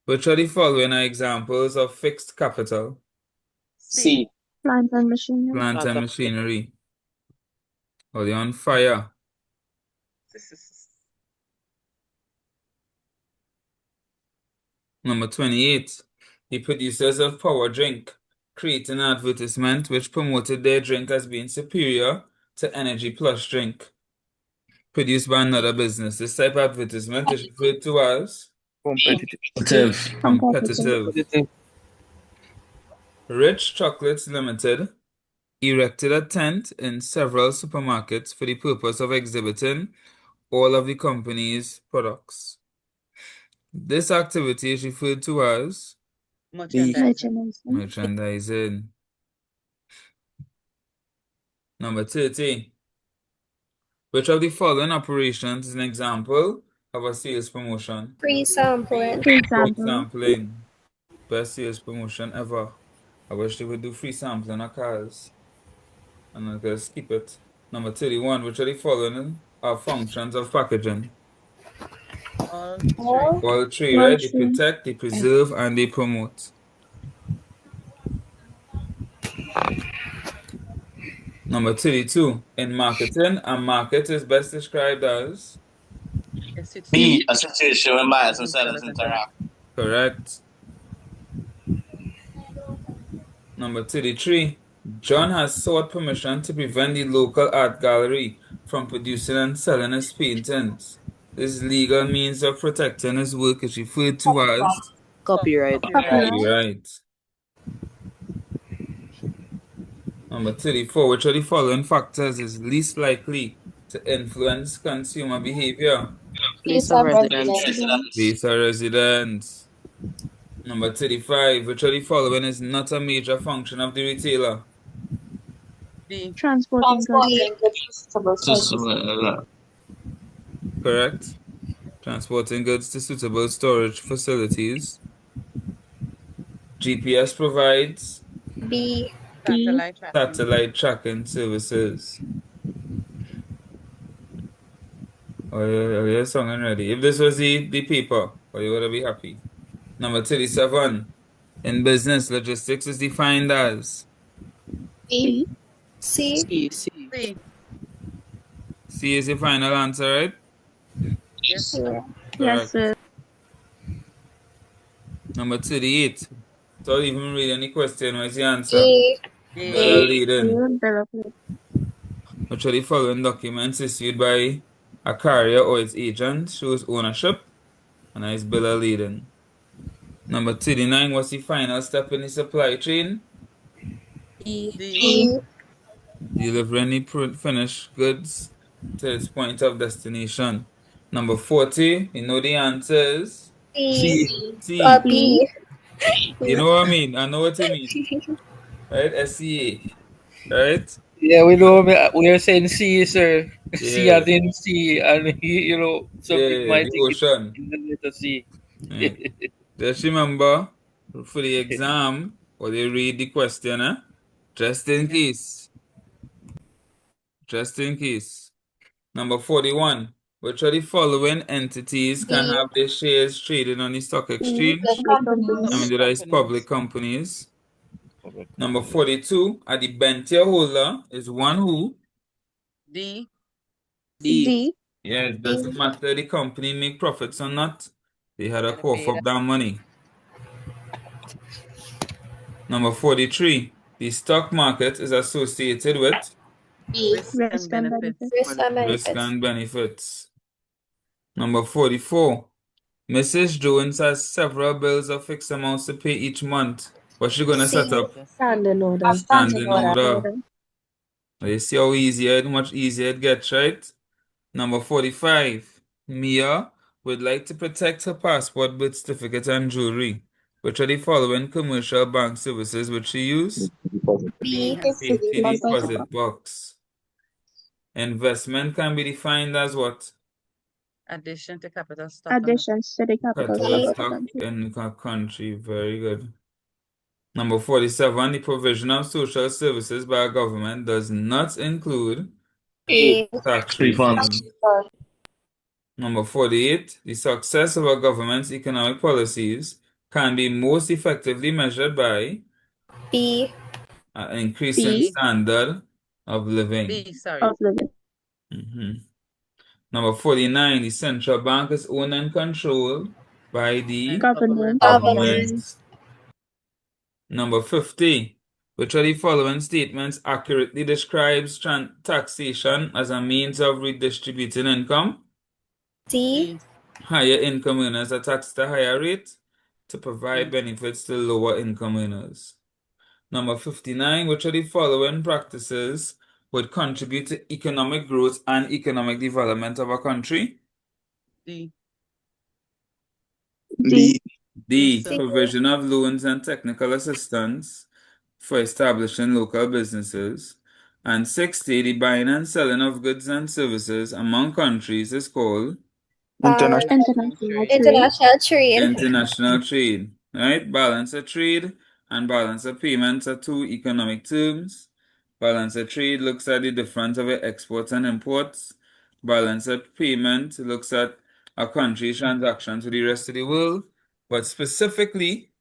[SPEAKER 1] Which of the following are examples of fixed capital?
[SPEAKER 10] C.
[SPEAKER 8] Plant and machinery.
[SPEAKER 1] Plant and machinery. Or they on fire. Number 28. The producers of Power Drink created an advertisement which promoted their drink as being superior to Energy Plus drink, produced by another business. This type of advertisement is referred to as
[SPEAKER 14] Competitive.
[SPEAKER 1] competitive. Rich Chocolates Limited erected a tent in several supermarkets for the purpose of exhibiting all of the company's products. This activity is referred to as merchandising. Number 30. Which of the following operations is an example of a sales promotion?
[SPEAKER 15] Free sampling.
[SPEAKER 1] Free sampling. Best sales promotion ever. I wish they would do free sampling of cars. And I'm going to skip it. Number 31. Which of the following are functions of packaging? All three, right? They protect, they preserve, and they promote. Number 32. In marketing, a market is best described as?
[SPEAKER 16] B, a situation where buyers and sellers interact.
[SPEAKER 1] Correct. Number 33. John has sought permission to prevent the local art gallery from producing and selling his paintings. This legal means of protecting his work is referred to as
[SPEAKER 11] Copyright.
[SPEAKER 1] copyright. Number 34. Which of the following factors is least likely to influence consumer behavior?
[SPEAKER 11] Place of residence.
[SPEAKER 1] Place of residence. Number 35. Which of the following is not a major function of the retailer?
[SPEAKER 3] Transporting goods to suitable
[SPEAKER 1] Correct. Transporting goods to suitable storage facilities. GPS provides
[SPEAKER 15] B.
[SPEAKER 1] satellite tracking services. Oh, you're song ready. If this was the paper, you would be happy. Number 37. In business, logistics is defined as?
[SPEAKER 15] B. C.
[SPEAKER 1] C is the final answer, right?
[SPEAKER 15] Yes.
[SPEAKER 1] Yes, sir. Number 38. Don't even read any question. What's the answer?
[SPEAKER 15] A.
[SPEAKER 1] Bella leading. Which of the following documents issued by a carrier or its agent shows ownership and is Bella leading? Number 39. What's the final step in the supply chain?
[SPEAKER 15] E.
[SPEAKER 1] Delivering the finished goods to its point of destination. Number 40. You know the answers?
[SPEAKER 15] C.
[SPEAKER 1] C.
[SPEAKER 15] B.
[SPEAKER 1] You know what I mean? I know what you mean. Right? SCA. Right?
[SPEAKER 17] Yeah, we know. We are saying C, sir. C
[SPEAKER 1] Yeah.
[SPEAKER 17] as in C, and some people might
[SPEAKER 1] the
[SPEAKER 17] think
[SPEAKER 1] ocean.
[SPEAKER 17] it's in the letter C.
[SPEAKER 1] Yeah. Just remember, for the exam, or they read the question, just in case. Just in case. Number 41. Which of the following entities can have their shares traded on the stock exchange? I mean, there is public companies. Number 42. A debenture holder is one who?
[SPEAKER 10] D.
[SPEAKER 1] Yeah, it doesn't matter the company make profits or not. They had a cough up that money. Number 43. The stock market is associated with
[SPEAKER 10] Risk and benefits.
[SPEAKER 1] risk and benefits. Number 44. Mrs. Jones has several bills of fixed amounts to pay each month. What's she gonna set up?
[SPEAKER 5] Standing order.
[SPEAKER 1] Standing order. You see how much easier it gets, right? Number 45. Mia would like to protect her passport, birth certificate, and jewelry. Which are the following commercial bank services which she use?
[SPEAKER 15] B.
[SPEAKER 1] Safety deposit box. Investment can be defined as what?
[SPEAKER 10] Addition to capital stock.
[SPEAKER 8] Additions to the capital
[SPEAKER 1] Stock in the country. Very good. Number 47. The provision of social services by a government does not include tax refund. Number 48. The success of a government's economic policies can be most effectively measured by
[SPEAKER 15] B.
[SPEAKER 1] an increasing standard of living.
[SPEAKER 10] B, sorry.
[SPEAKER 1] Number 49. The central bank is owned and controlled by the
[SPEAKER 8] Government.
[SPEAKER 1] government. Number 50. Which of the following statements accurately describes taxation as a means of redistributing income?
[SPEAKER 15] D.
[SPEAKER 1] Higher income earners are taxed at a higher rate to provide benefits to lower income earners. Number 59. Which of the following practices would contribute to economic growth and economic development of a country?
[SPEAKER 10] D.
[SPEAKER 1] D.
[SPEAKER 10] Yes, sir.
[SPEAKER 1] Provision of loans and technical assistance for establishing local businesses. And 60. The buying and selling of goods and services among countries is called
[SPEAKER 15] International trade.
[SPEAKER 1] international trade. Right? Balance of trade and balance of payments are two economic terms. Balance of trade looks at the difference of exports and imports. Balance of payment looks at a country's transactions with the rest of the world. But specifically,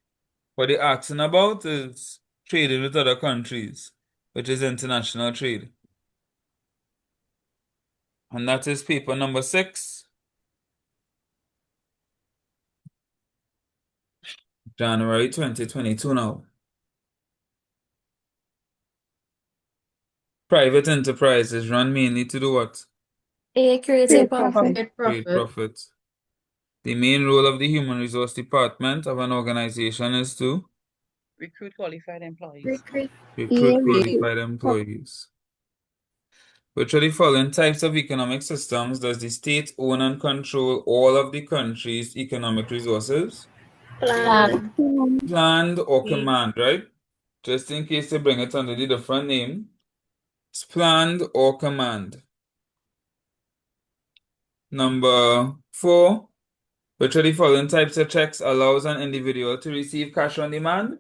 [SPEAKER 1] what they're asking about is trading with other countries, which is international trade. And that is paper number 6. January 2022 now. Private enterprises run mainly to do what?
[SPEAKER 15] Create a profit.
[SPEAKER 1] Create profit. The main role of the human resource department of an organization is to
[SPEAKER 10] Recruit qualified employees.
[SPEAKER 1] recruit qualified employees. Which of the following types of economic systems does the state own and control all of the country's economic resources?
[SPEAKER 15] Plan.
[SPEAKER 1] Planned or command, right? Just in case they bring it under the different name. It's planned or command. Number 4. Which of the following types of checks allows an individual to receive cash on demand?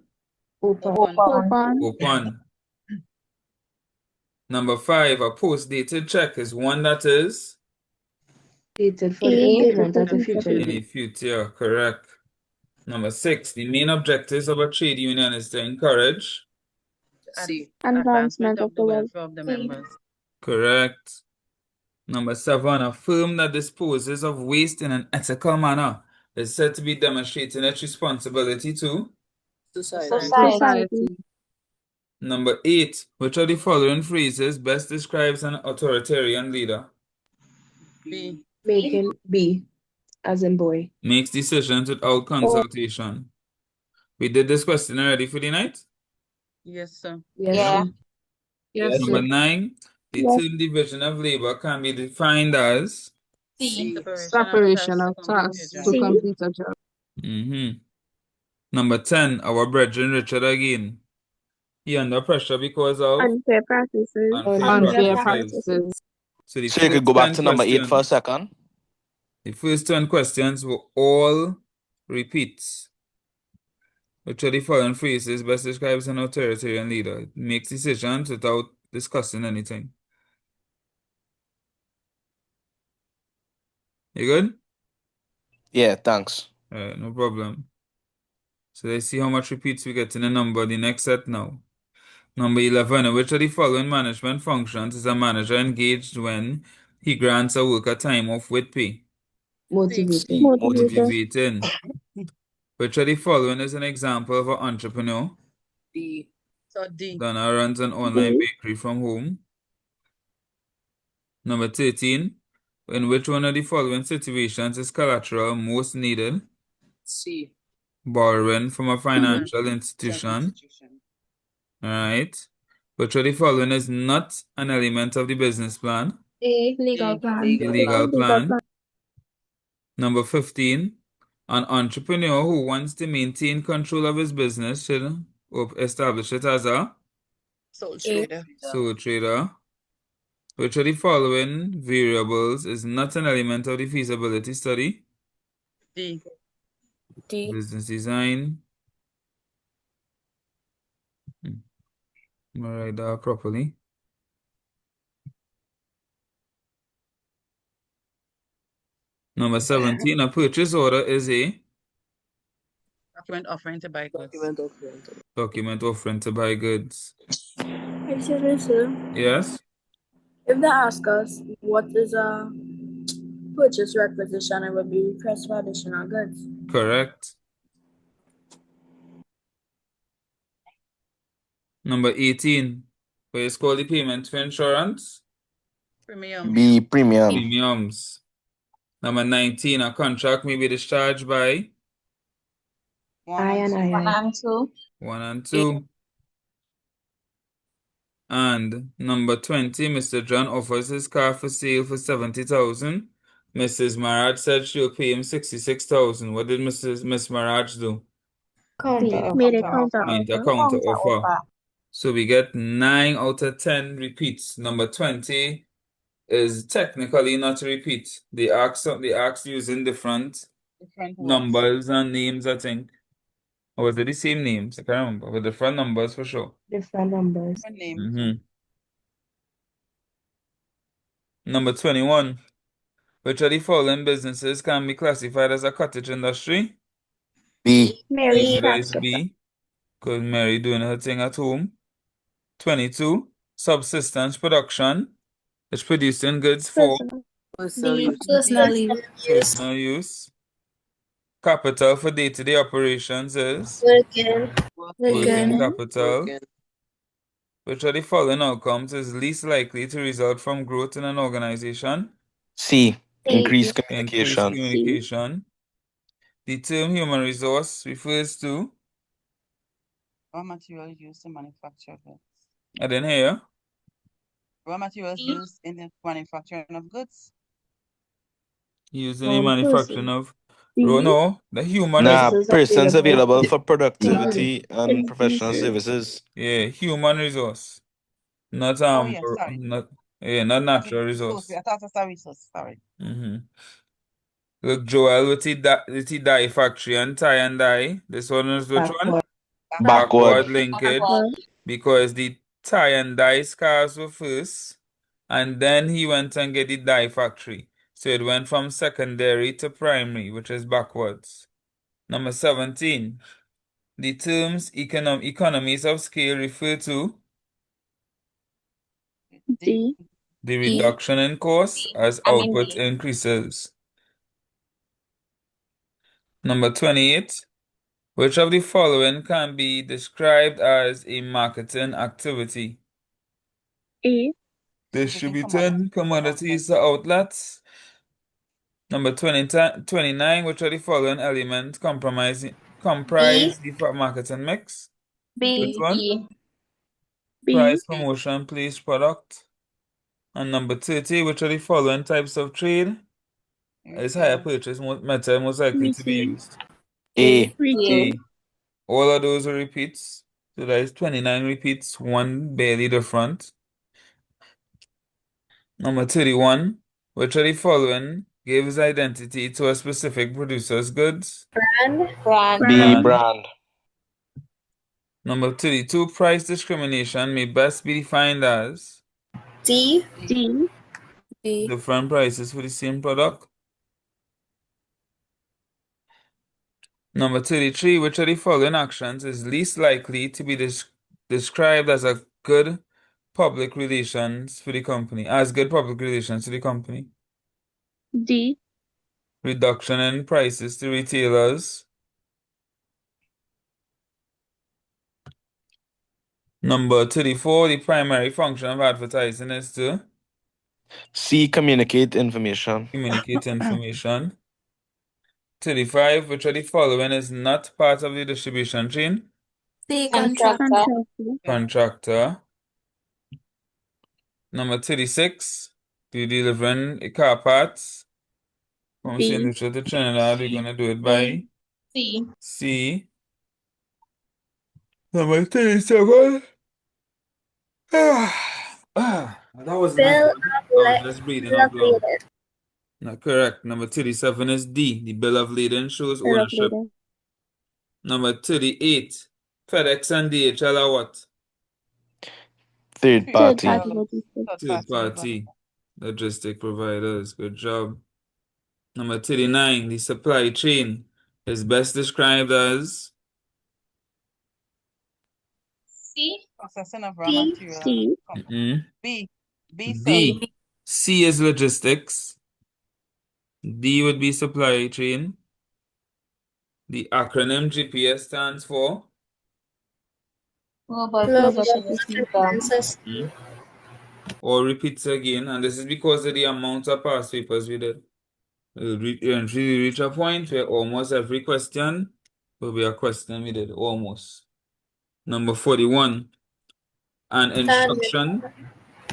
[SPEAKER 1] Coupon. Number 5. A post-dated check is one that is
[SPEAKER 5] Dated for the payment at a future
[SPEAKER 1] in the
[SPEAKER 5] date.
[SPEAKER 1] future, correct. Number 6. The main objectives of a trade union is to encourage.
[SPEAKER 10] Advancement of the welfare of the members.
[SPEAKER 1] Correct. Number 7. A firm that disposes of waste in an ethical manner is said to be demonstrating its responsibility to
[SPEAKER 15] Society.
[SPEAKER 1] Number 8. Which of the following phrases best describes an authoritarian leader?
[SPEAKER 10] B.
[SPEAKER 5] Making B, as in boy.
[SPEAKER 1] Makes decisions without consultation. We did this question already for the night?
[SPEAKER 10] Yes, sir.
[SPEAKER 5] Yes,
[SPEAKER 15] Yeah.
[SPEAKER 5] sir.
[SPEAKER 8] Yes,
[SPEAKER 1] Number
[SPEAKER 8] sir.
[SPEAKER 1] 9. The term division of labor can be defined as
[SPEAKER 8] Separation of tasks to complete a job.
[SPEAKER 1] Number 10. Our brethren Richard again. He under pressure because of
[SPEAKER 15] Unfair practices.
[SPEAKER 8] Unfair practices.
[SPEAKER 1] So the
[SPEAKER 16] So you could
[SPEAKER 1] first
[SPEAKER 16] go back
[SPEAKER 1] 10
[SPEAKER 16] to number 8 for a
[SPEAKER 1] questions,
[SPEAKER 16] second.
[SPEAKER 1] the first 10 questions were all repeats. Which of the following phrases best describes an authoritarian leader? Makes decisions without discussing anything. You good?
[SPEAKER 16] Yeah, thanks.
[SPEAKER 1] Alright, no problem. So let's see how much repeats we get in the number, the next set now. Number 11. Which of the following management functions is a manager engaged when he grants a worker time off with pay?
[SPEAKER 5] Motivating.
[SPEAKER 1] Motivating. Which of the following is an example of an entrepreneur?
[SPEAKER 10] D. So D.
[SPEAKER 1] Donna runs an online bakery from home. Number 13. In which one of the following situations is collateral most needed?
[SPEAKER 10] C.
[SPEAKER 1] Borrowing from a financial institution. Alright. Which of the following is not an element of the business plan?
[SPEAKER 15] A. Legal plan.
[SPEAKER 1] The legal plan. Number 15. An entrepreneur who wants to maintain control of his business should establish it as a
[SPEAKER 10] Sole trader.
[SPEAKER 1] sole trader. Which of the following variables is not an element of the feasibility study?
[SPEAKER 10] D.
[SPEAKER 1] Business design. I'm gonna write that properly. Number 17. A purchase order is a
[SPEAKER 10] Document offering to buy goods.
[SPEAKER 1] document offering to buy goods.
[SPEAKER 12] Excuse me, sir.
[SPEAKER 1] Yes?
[SPEAKER 12] If they ask us what is a purchase requisition, it would be request for additional goods.
[SPEAKER 1] Correct. Number 18. What is called the payment for insurance?
[SPEAKER 4] Premium.
[SPEAKER 16] B. Premium.
[SPEAKER 1] Premiums. Number 19. A contract may be discharged by
[SPEAKER 4] One and two.
[SPEAKER 3] One and two.
[SPEAKER 1] 1 and 2. And number 20. Mr. John offers his car for sale for 70,000. Mrs. Maraj said she'll pay him 66,000. What did Miss Maraj do?
[SPEAKER 15] Made a counter
[SPEAKER 1] Made a
[SPEAKER 15] offer.
[SPEAKER 1] counter offer. So we get 9 out of 10 repeats. Number 20 is technically not a repeat. They asked using different
[SPEAKER 4] Different words.
[SPEAKER 1] numbers and names, I think. Or was it the same names? I can't remember. With different numbers for sure.
[SPEAKER 5] Different numbers.
[SPEAKER 4] Different names.
[SPEAKER 1] Mm-hmm. Number 21. Which of the following businesses can be classified as a cottage industry?
[SPEAKER 16] B.
[SPEAKER 15] Mary's
[SPEAKER 1] That
[SPEAKER 15] craft
[SPEAKER 1] is
[SPEAKER 15] supply.
[SPEAKER 1] B. Because Mary doing her thing at home. 22. Subsistence production. It's producing goods for
[SPEAKER 15] B.
[SPEAKER 11] Personal use.
[SPEAKER 1] personal use. Capital for day-to-day operations is
[SPEAKER 15] Working.
[SPEAKER 1] working
[SPEAKER 15] Working.
[SPEAKER 1] capital.
[SPEAKER 11] Working.
[SPEAKER 1] Which of the following outcomes is least likely to result from growth in an organization?
[SPEAKER 16] C. Increased
[SPEAKER 1] Increased
[SPEAKER 16] communication.
[SPEAKER 1] communication. The term human resource refers to,
[SPEAKER 4] Raw material used to manufacture goods.
[SPEAKER 1] I didn't hear.
[SPEAKER 4] Raw materials used in the manufacturing of goods.
[SPEAKER 1] Used in the manufacturing of,
[SPEAKER 5] B.
[SPEAKER 1] no, the human
[SPEAKER 16] Nah,
[SPEAKER 1] resource.
[SPEAKER 16] persons available for
[SPEAKER 5] for
[SPEAKER 16] productivity and professional services.
[SPEAKER 1] Yeah, human resource. Not
[SPEAKER 4] Oh yeah, sorry.
[SPEAKER 1] not natural resource.
[SPEAKER 4] I thought it was a resource. Sorry.
[SPEAKER 1] Mm-hmm. Look, Joel with the dye factory and tie and dye. This one is which one? Backward linkage. Because the tie and dye scars were first, and then he went and get the dye factory. So it went from secondary to primary, which is backwards. Number 17. The terms economies of scale refer to
[SPEAKER 15] D.
[SPEAKER 1] the reduction in cost as output increases. Number 28. Which of the following can be described as a marketing activity?
[SPEAKER 15] A.
[SPEAKER 1] Distributing commodities to outlets. Number 29. Which of the following elements comprise the marketing mix? Which one? Price, promotion, place, product. And number 30. Which of the following types of trade is higher purchase method most likely to be used?
[SPEAKER 16] A.
[SPEAKER 1] A. All of those are repeats. So that is 29 repeats, one barely different. Number 31. Which of the following gives identity to a specific producer's goods?
[SPEAKER 16] B. Brand.
[SPEAKER 1] Number 32. Price discrimination may best be defined as
[SPEAKER 15] D.
[SPEAKER 1] different prices for the same product. Number 33. Which of the following actions is least likely to be described as a good public relations for the company? As good public relations to the company.
[SPEAKER 15] D.
[SPEAKER 1] Reduction in prices to retailers. Number 34. The primary function of advertising is to
[SPEAKER 16] C. Communicate information.
[SPEAKER 1] communicate information. 35. Which of the following is not part of the distribution chain? Contractor. Number 36. The delivering car parts from
[SPEAKER 15] B.
[SPEAKER 1] St. Lucia to Trinidad. We're going to do it by C. Number 37. That was nice. I was just breathing out loud. Not correct. Number 37 is D. The bill of lading shows ownership. Number 38. FedEx and DHL are what?
[SPEAKER 16] Third party.
[SPEAKER 1] Third party logistic providers. Good job. Number 39. The supply chain is best described as
[SPEAKER 4] Processing of raw material. B.
[SPEAKER 1] D. C is logistics. D would be supply chain. The acronym GPS stands for
[SPEAKER 3] Global population income.
[SPEAKER 1] Or repeats again, and this is because of the amount of past papers we did. We'll eventually reach a point where almost every question will be a question we did, almost. Number 41. An instruction.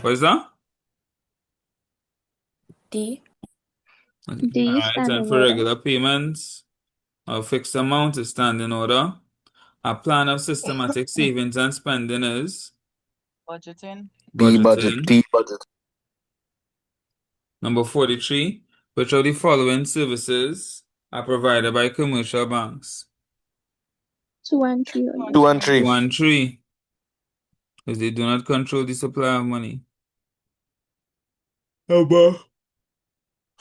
[SPEAKER 1] What is that?
[SPEAKER 15] D.
[SPEAKER 1] All right, and for regular payments, a fixed amount is standing order. A plan of systematic savings and spending is
[SPEAKER 10] Budgeting.
[SPEAKER 1] budgeting. Number 43. Which of the following services are provided by commercial banks?
[SPEAKER 15] 2 and 3.
[SPEAKER 16] 2 and 3.
[SPEAKER 1] 2 and 3. Because they do not control the supply of money. Number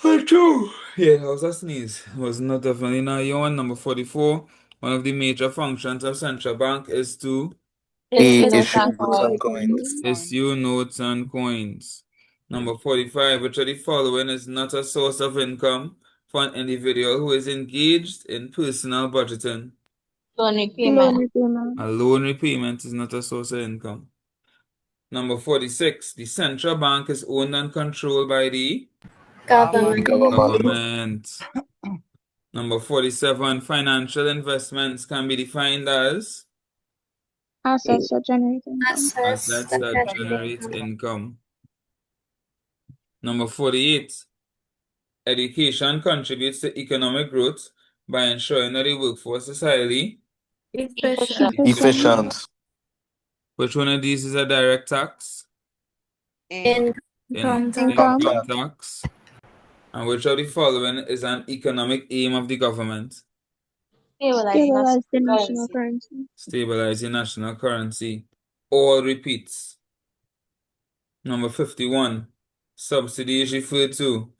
[SPEAKER 1] 2. Yeah, that was a sneeze. It was not definitely not your one. Number 44. One of the major functions of central bank is to
[SPEAKER 16] Issue notes and coins.
[SPEAKER 1] issue notes and coins. Number 45. Which of the following is not a source of income for an individual who is engaged in personal budgeting?
[SPEAKER 3] Loan repayment.
[SPEAKER 1] A loan repayment is not a source of income. Number 46. The central bank is owned and controlled by the government. Number 47. Financial investments can be defined as
[SPEAKER 15] Assets that generate income.
[SPEAKER 1] assets that generate income. Number 48. Education contributes to economic growth by ensuring that the workforce is highly
[SPEAKER 16] Efficient.
[SPEAKER 1] Which one of these is a direct tax?
[SPEAKER 15] Income
[SPEAKER 1] Income tax. And which of the following is an economic aim of the government?
[SPEAKER 15] Stabilize the national currency.
[SPEAKER 1] Stabilizing national currency. All repeats. Number 51. Subsidy is referred to.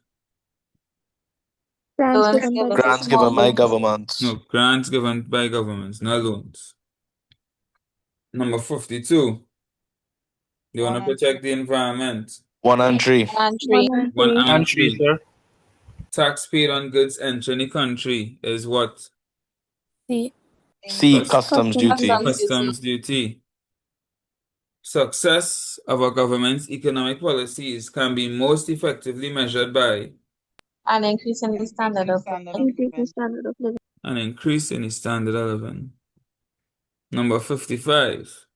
[SPEAKER 16] Grants given by governments.
[SPEAKER 1] No, grants given by governments, not loans. Number 52. You want to protect the environment.
[SPEAKER 16] 1 and 3.
[SPEAKER 1] 1 and 3.
[SPEAKER 17] sir.
[SPEAKER 1] Tax paid on goods entering the country is what?
[SPEAKER 16] C. Customs duty.
[SPEAKER 1] Customs duty. Success of a government's economic policies can be most effectively measured by
[SPEAKER 3] An increase in the standard of living.
[SPEAKER 1] an increase in the standard of living. Number 55.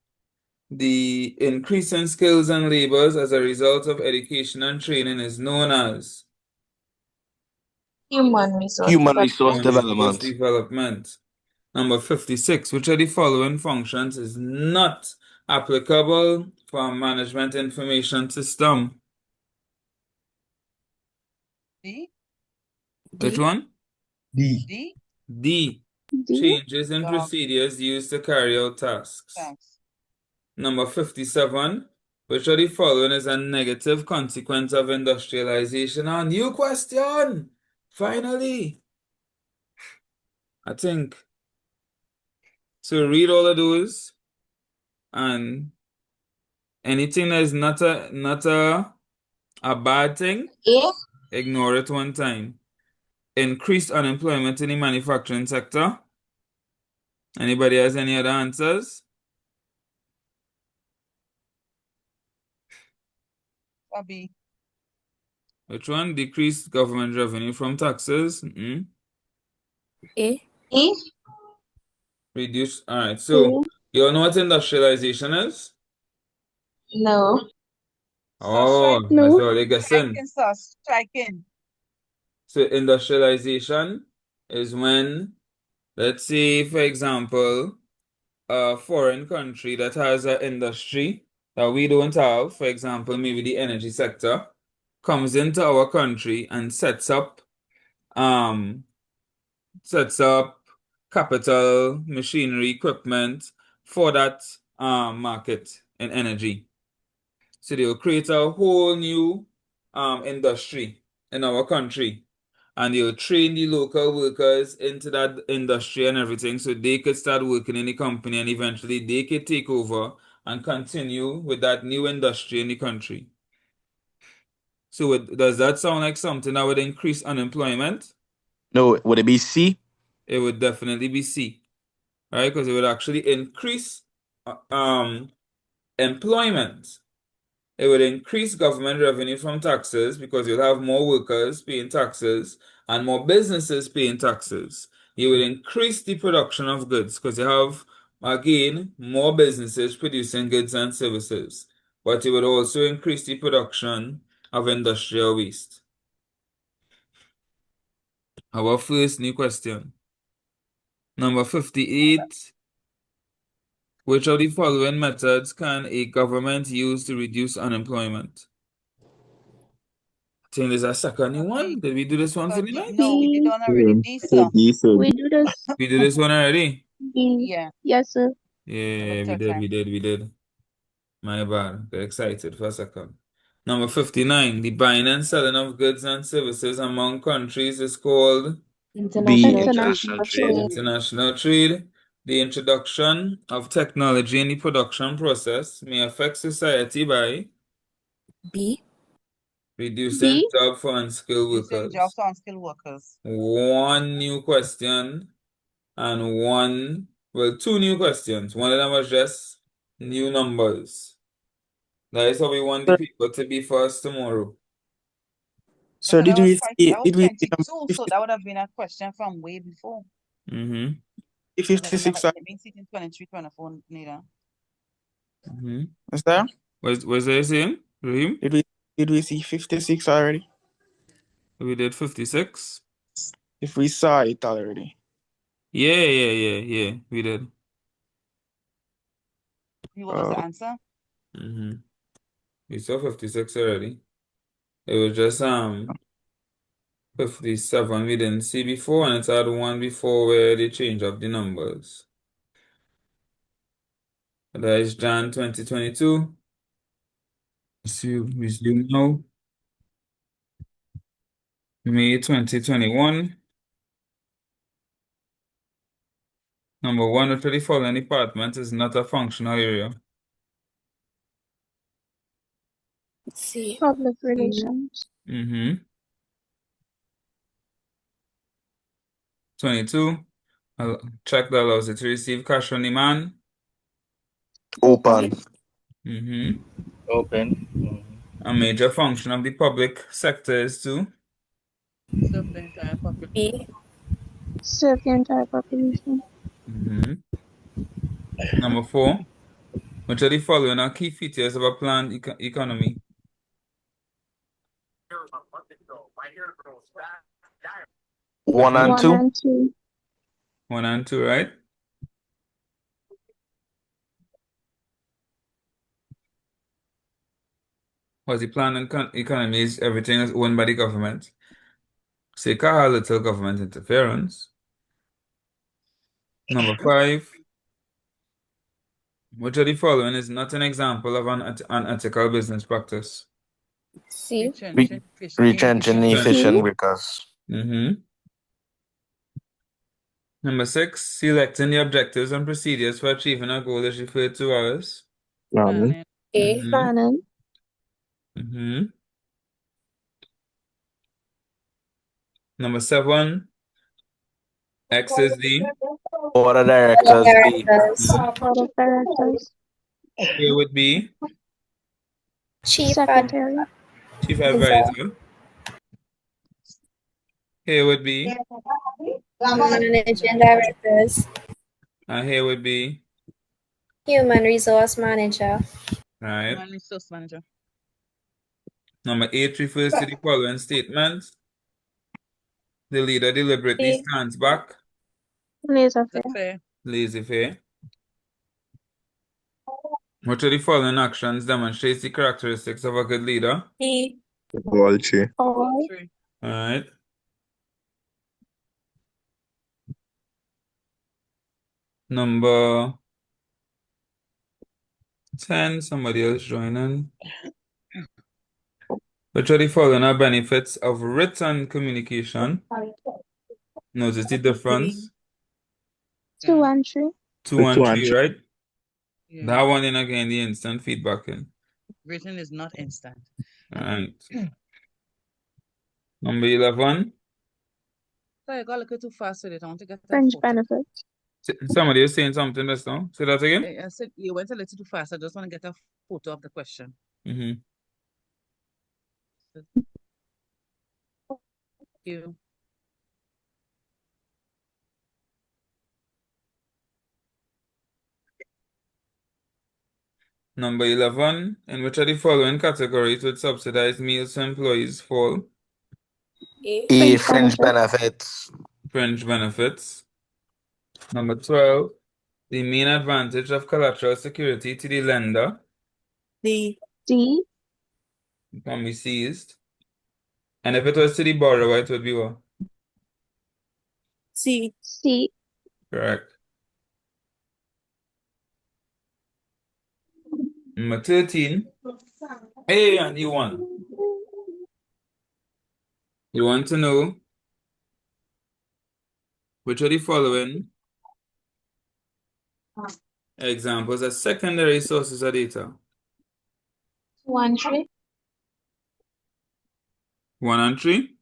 [SPEAKER 1] The increase in skills and labors as a result of education and training is known as
[SPEAKER 3] Human resource
[SPEAKER 1] development. Number 56. Which of the following functions is not applicable for a management information system?
[SPEAKER 10] D.
[SPEAKER 1] Which one?
[SPEAKER 10] D.
[SPEAKER 1] D. Changes in procedures used to carry out tasks. Number 57. Which of the following is a negative consequence of industrialization? A new question! Finally! I think. So read all of those, and anything that is not a bad thing, ignore it one time. Increased unemployment in the manufacturing sector. Anybody has any other answers?
[SPEAKER 10] B.
[SPEAKER 1] Which one? Decreased government revenue from taxes.
[SPEAKER 15] A.
[SPEAKER 1] Reduce. All right. So you all know what industrialization is?
[SPEAKER 3] No.
[SPEAKER 1] Oh, that's all they guessing.
[SPEAKER 10] Striking.
[SPEAKER 1] So industrialization is when, let's say, for example, a foreign country that has an industry that we don't have, for example, maybe the energy sector, comes into our country and sets up capital, machinery, equipment for that market in energy. So they'll create a whole new industry in our country, and they'll train the local workers into that industry and everything, so they could start working in the company, and eventually they could take over and continue with that new industry in the country. So does that sound like something that would increase unemployment?
[SPEAKER 16] No, would it be C?
[SPEAKER 1] It would definitely be C, right? Because it would actually increase employment. It would increase government revenue from taxes because you'll have more workers paying taxes and more businesses paying taxes. You would increase the production of goods because you have, again, more businesses producing goods and services. But it would also increase the production of industrial waste. Our first new question. Number 58. Which of the following methods can a government use to reduce unemployment? I think there's a second new one. Did we do this one for the night?
[SPEAKER 10] No, we did one already. D, sir.
[SPEAKER 15] We do this.
[SPEAKER 1] We did this one already?
[SPEAKER 10] Yeah.
[SPEAKER 15] Yes, sir.
[SPEAKER 1] Yeah, we did. My bad. Got excited for a second. Number 59. The buying and selling of goods and services among countries is called
[SPEAKER 15] International trade.
[SPEAKER 1] international trade. The introduction of technology in the production process may affect society by reducing jobs for unskilled
[SPEAKER 10] Reducing
[SPEAKER 1] workers.
[SPEAKER 10] jobs for unskilled workers.
[SPEAKER 1] One new question and two new questions. One of them was just new numbers. That is how we want the people to be for us tomorrow.
[SPEAKER 16] So
[SPEAKER 10] that
[SPEAKER 16] did
[SPEAKER 10] was
[SPEAKER 16] we see,
[SPEAKER 10] that
[SPEAKER 16] did
[SPEAKER 10] was
[SPEAKER 16] we
[SPEAKER 10] 22, so that would have been a question from way before.
[SPEAKER 1] Mm-hmm.
[SPEAKER 16] 56?
[SPEAKER 10] It means it in 23, 24 neither.
[SPEAKER 1] Mm-hmm.
[SPEAKER 16] Is there?
[SPEAKER 1] Was there same, Raheem?
[SPEAKER 16] Did we see 56 already?
[SPEAKER 1] We did 56.
[SPEAKER 16] If we saw it already.
[SPEAKER 1] Yeah, we did.
[SPEAKER 10] What was the answer?
[SPEAKER 1] Mm-hmm. We saw 56 already. It was just 57 we didn't see before, and it's had one before where they changed up the numbers. That is Jan 2022. Resume now. May 2021. Number 1 of the following departments is not a functional area.
[SPEAKER 15] Public relations.
[SPEAKER 1] Mm-hmm. 22. Check that allows it to receive cash on demand.
[SPEAKER 16] Open.
[SPEAKER 1] Mm-hmm.
[SPEAKER 17] Open.
[SPEAKER 1] A major function of the public sector is to
[SPEAKER 10] Serve the entire population.
[SPEAKER 15] Serve the entire population.
[SPEAKER 1] Mm-hmm. Number 4. Which of the following are key features of a planned economy?
[SPEAKER 16] One and two.
[SPEAKER 1] 1 and 2, right? Because the planned economy is everything is owned by the government. So you can't have little government interference. Number 5. Which of the following is not an example of an unethical business practice?
[SPEAKER 16] Retrenching efficient workers.
[SPEAKER 1] Mm-hmm. Number 6. Selecting the objectives and procedures for achieving a goal is referred to as
[SPEAKER 16] Planning.
[SPEAKER 15] Planning.
[SPEAKER 1] Mm-hmm. Number 7. X is the
[SPEAKER 16] Board of directors.
[SPEAKER 15] Board of directors.
[SPEAKER 1] Here would be
[SPEAKER 15] Secretary.
[SPEAKER 1] Chief Advisor. Here would be
[SPEAKER 18] Managing directors.
[SPEAKER 1] and here would be
[SPEAKER 18] Human resource manager.
[SPEAKER 1] right.
[SPEAKER 10] Human resource manager.
[SPEAKER 1] Number 8 refers to the following statements. The leader deliberately stands back.
[SPEAKER 15] Laissez-faire.
[SPEAKER 1] Laissez-faire. Which of the following actions demonstrates the characteristics of a good leader?
[SPEAKER 16] Poultry.
[SPEAKER 1] Alright. Number 10, somebody else joining. Which of the following are benefits of written communication? Notice the difference.
[SPEAKER 15] 2 and 3.
[SPEAKER 1] 2 and 3, right?
[SPEAKER 10] Yeah.
[SPEAKER 1] That one in again, the instant feedback in.
[SPEAKER 10] Written is not instant.
[SPEAKER 1] Alright. Number 11.
[SPEAKER 10] So I got a little too fast with it. I want to get that
[SPEAKER 15] Fringe
[SPEAKER 10] photo.
[SPEAKER 15] benefits.
[SPEAKER 1] Somebody is saying something just now. Say that again.
[SPEAKER 4] I said you went a little too fast. I just want to get a photo of the question.
[SPEAKER 1] Mm-hmm.
[SPEAKER 4] Thank you.
[SPEAKER 1] Number 11. In which of the following categories would subsidized meals for employees fall?
[SPEAKER 18] A.
[SPEAKER 14] Fringe benefits.
[SPEAKER 1] Fringe benefits. Number 12. The main advantage of collateral security to the lender
[SPEAKER 15] D.
[SPEAKER 1] can be seized. And if it was to the borrower, it would be what?
[SPEAKER 15] C.
[SPEAKER 1] Correct. Number 13. Hey, and you want to know which of the following examples are secondary sources of data?
[SPEAKER 15] 2 and 3.
[SPEAKER 1] 1 and 3.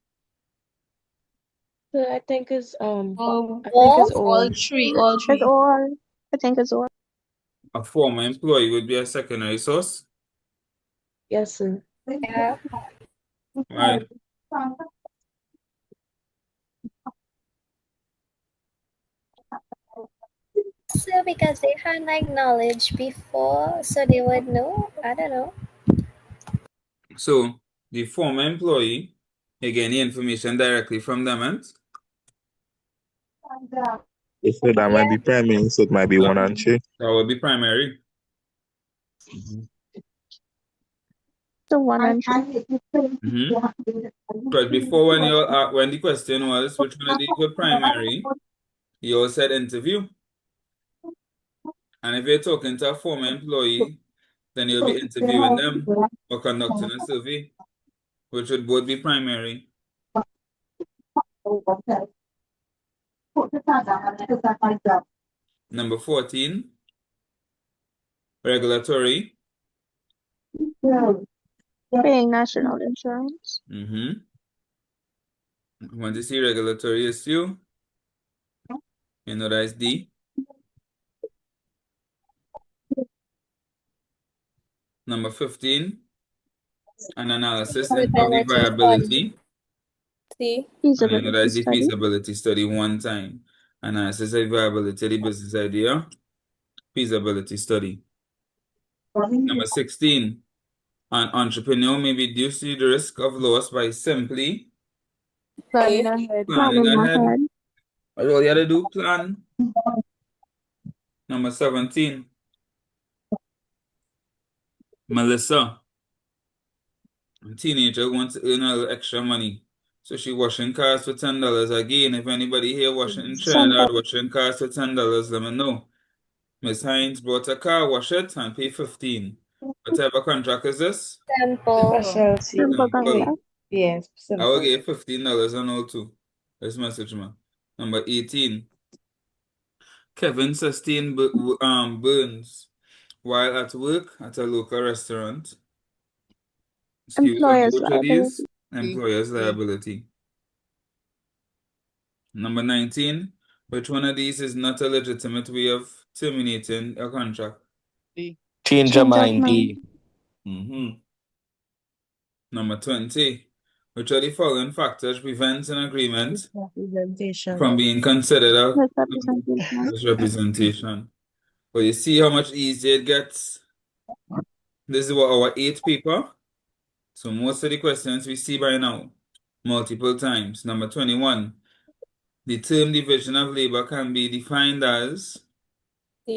[SPEAKER 5] So I think it's
[SPEAKER 15] All.
[SPEAKER 5] all.
[SPEAKER 15] 3. All 3. It's all. I think it's all.
[SPEAKER 1] A former employee would be a secondary source.
[SPEAKER 5] Yes, sir.
[SPEAKER 18] Yeah.
[SPEAKER 1] Right.
[SPEAKER 18] So because they had like knowledge before, so they would know. I don't know.
[SPEAKER 1] So the former employee, again, the information directly from them, and
[SPEAKER 2] So that might be primary, so it might be 1 and 3.
[SPEAKER 1] that would be primary.
[SPEAKER 15] So 1 and 3.
[SPEAKER 1] But before, when the question was which one of these were primary, you all said interview. And if you're talking to a former employee, then you'll be interviewing them or conducting a survey, which would both be primary. Number 14, regulatory.
[SPEAKER 15] Paying national insurance.
[SPEAKER 1] When you see regulatory issue, you know that is D. Number 15, an analysis into the viability. And you know that is the feasibility study one time. Analysis of viability of the business idea. Feasibility study. Number 16, an entrepreneur may reduce the risk of loss by simply
[SPEAKER 15] Planning ahead.
[SPEAKER 1] planning ahead. All you have to do, plan. Number 17, Melissa, a teenager, wants to earn a little extra money. So she washing cars for $10. Again, if anybody here washing in Trinidad, washing cars for $10, let me know. Miss Hines brought a car, wash it, and pay 15. What type of contract is this?
[SPEAKER 18] Simple.
[SPEAKER 1] Simple.
[SPEAKER 10] Yes,
[SPEAKER 1] I will
[SPEAKER 10] simple.
[SPEAKER 1] give $15 on all two. Let's message me. Number 18. Kevin sustained burns while at work at a local restaurant. Excuse me,
[SPEAKER 15] Employer's
[SPEAKER 1] which of these?
[SPEAKER 15] liability.
[SPEAKER 1] Employer's liability. Number 19. Which one of these is not a legitimate way of terminating a contract?
[SPEAKER 14] Change your mind.
[SPEAKER 1] Number 20. Which of the following factors prevents an agreement from being considered a misrepresentation? But you see how much easier it gets? This is what our 8th paper. So most of the questions we see by now, multiple times. Number 21. The term division of labor can be defined as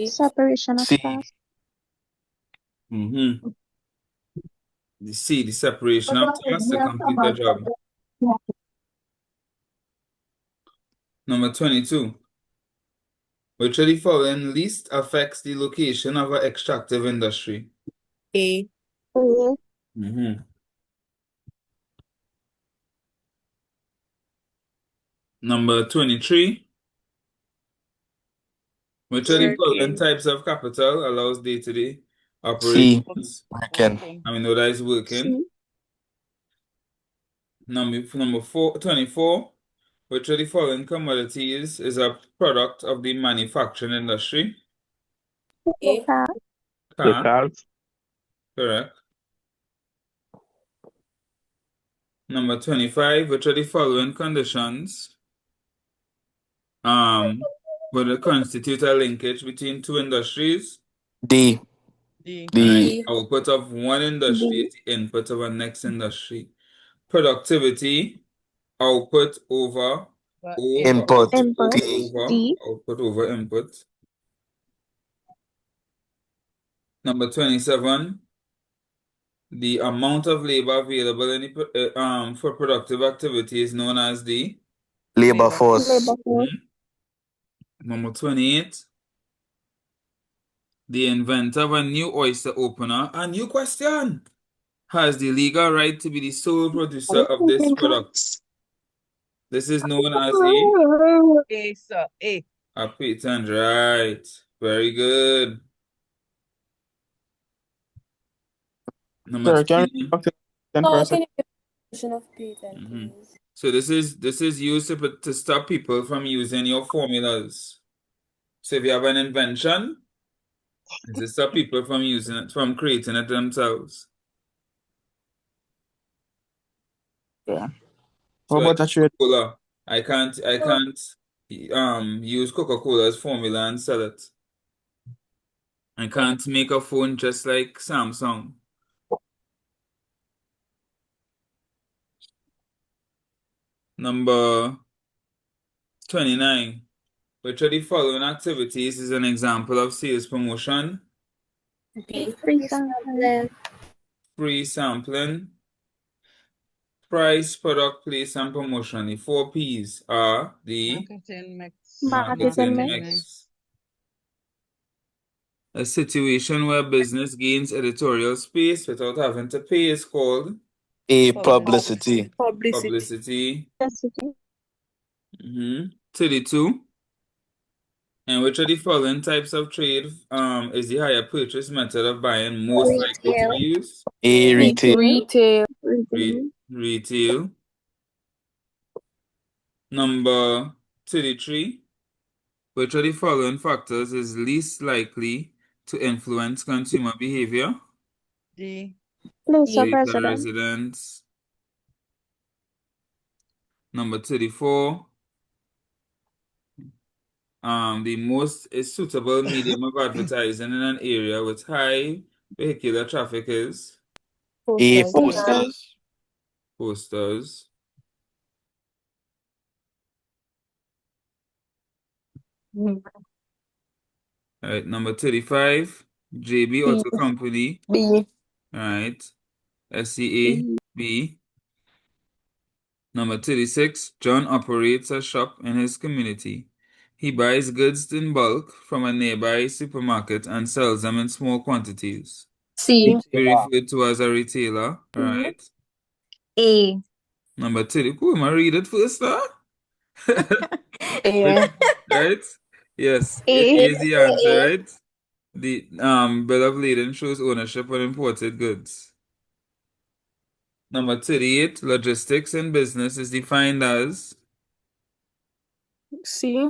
[SPEAKER 15] Separation of tasks.
[SPEAKER 1] The separation of tasks to complete the job. Number 22. Which of the following least affects the location of an extractive industry?
[SPEAKER 10] A.
[SPEAKER 1] Number 23. Which of the following types of capital allows day-to-day operations?
[SPEAKER 14] Working.
[SPEAKER 1] I mean, no, that is working. Number 24. Which of the following commodities is a product of the manufacturing industry?
[SPEAKER 12] A.
[SPEAKER 2] The
[SPEAKER 1] Car,
[SPEAKER 2] cars.
[SPEAKER 1] correct. Number 25, which of the following conditions would constitute a linkage between two industries?
[SPEAKER 14] D.
[SPEAKER 10] D.
[SPEAKER 1] Right. Output of one industry is the input of a next industry. Productivity, output over
[SPEAKER 14] Input.
[SPEAKER 1] output
[SPEAKER 14] T.
[SPEAKER 1] over input. Number 27, the amount of labor available in the, for productive activity is known as the
[SPEAKER 14] Labor force.
[SPEAKER 1] Number 28, the inventor of a new oyster opener, a new question, has the legal right to be the sole producer of this product. This is known as
[SPEAKER 10] A, sir. A.
[SPEAKER 1] a patent, right? Very good. Number
[SPEAKER 2] Sir, can you
[SPEAKER 1] 29.
[SPEAKER 2] talk to them for a second?
[SPEAKER 12] Of patent, please.
[SPEAKER 1] So this is used to stop people from using your formulas. So if you have an invention, it's to stop people from using it, from creating it themselves.
[SPEAKER 2] Yeah.
[SPEAKER 1] So
[SPEAKER 2] What about a trade?
[SPEAKER 1] Coca-Cola, I can't use Coca-Cola's formula and sell it. I can't make a phone just like Samsung. Number 29. Which of the following activities is an example of sales promotion?
[SPEAKER 18] Free sampling.
[SPEAKER 1] Free sampling, price, product, place, and promotion. The 4 P's are the
[SPEAKER 10] Marketing mix.
[SPEAKER 1] marketing mix. A situation where business gains editorial space without having to pay is called
[SPEAKER 14] Publicity.
[SPEAKER 1] publicity. 32. And which of the following types of trade is the higher purchase method of buying most likely to be used?
[SPEAKER 14] Retail.
[SPEAKER 1] Retail. Number 33. Which of the following factors is least likely to influence consumer behavior?
[SPEAKER 10] D.
[SPEAKER 15] Place of
[SPEAKER 1] Place of
[SPEAKER 15] residence.
[SPEAKER 1] residence. Number 34. The most suitable medium of advertising in an area with high vehicular traffic is
[SPEAKER 14] Posters.
[SPEAKER 1] posters. All right, number 35, JB Auto Company.
[SPEAKER 15] B.
[SPEAKER 1] All right, SCAB. Number 36, John operates a shop in his community. He buys goods in bulk from a nearby supermarket and sells them in small quantities.
[SPEAKER 15] C.
[SPEAKER 1] Be referred to as a retailer. All right.
[SPEAKER 15] A.
[SPEAKER 1] Number 30, who am I read it first, sir?
[SPEAKER 15] A.
[SPEAKER 1] Right? Yes,
[SPEAKER 15] A.
[SPEAKER 1] it is the answer, right? The bill of lading shows ownership on imported goods. Number 38, logistics in business is defined as
[SPEAKER 15] C.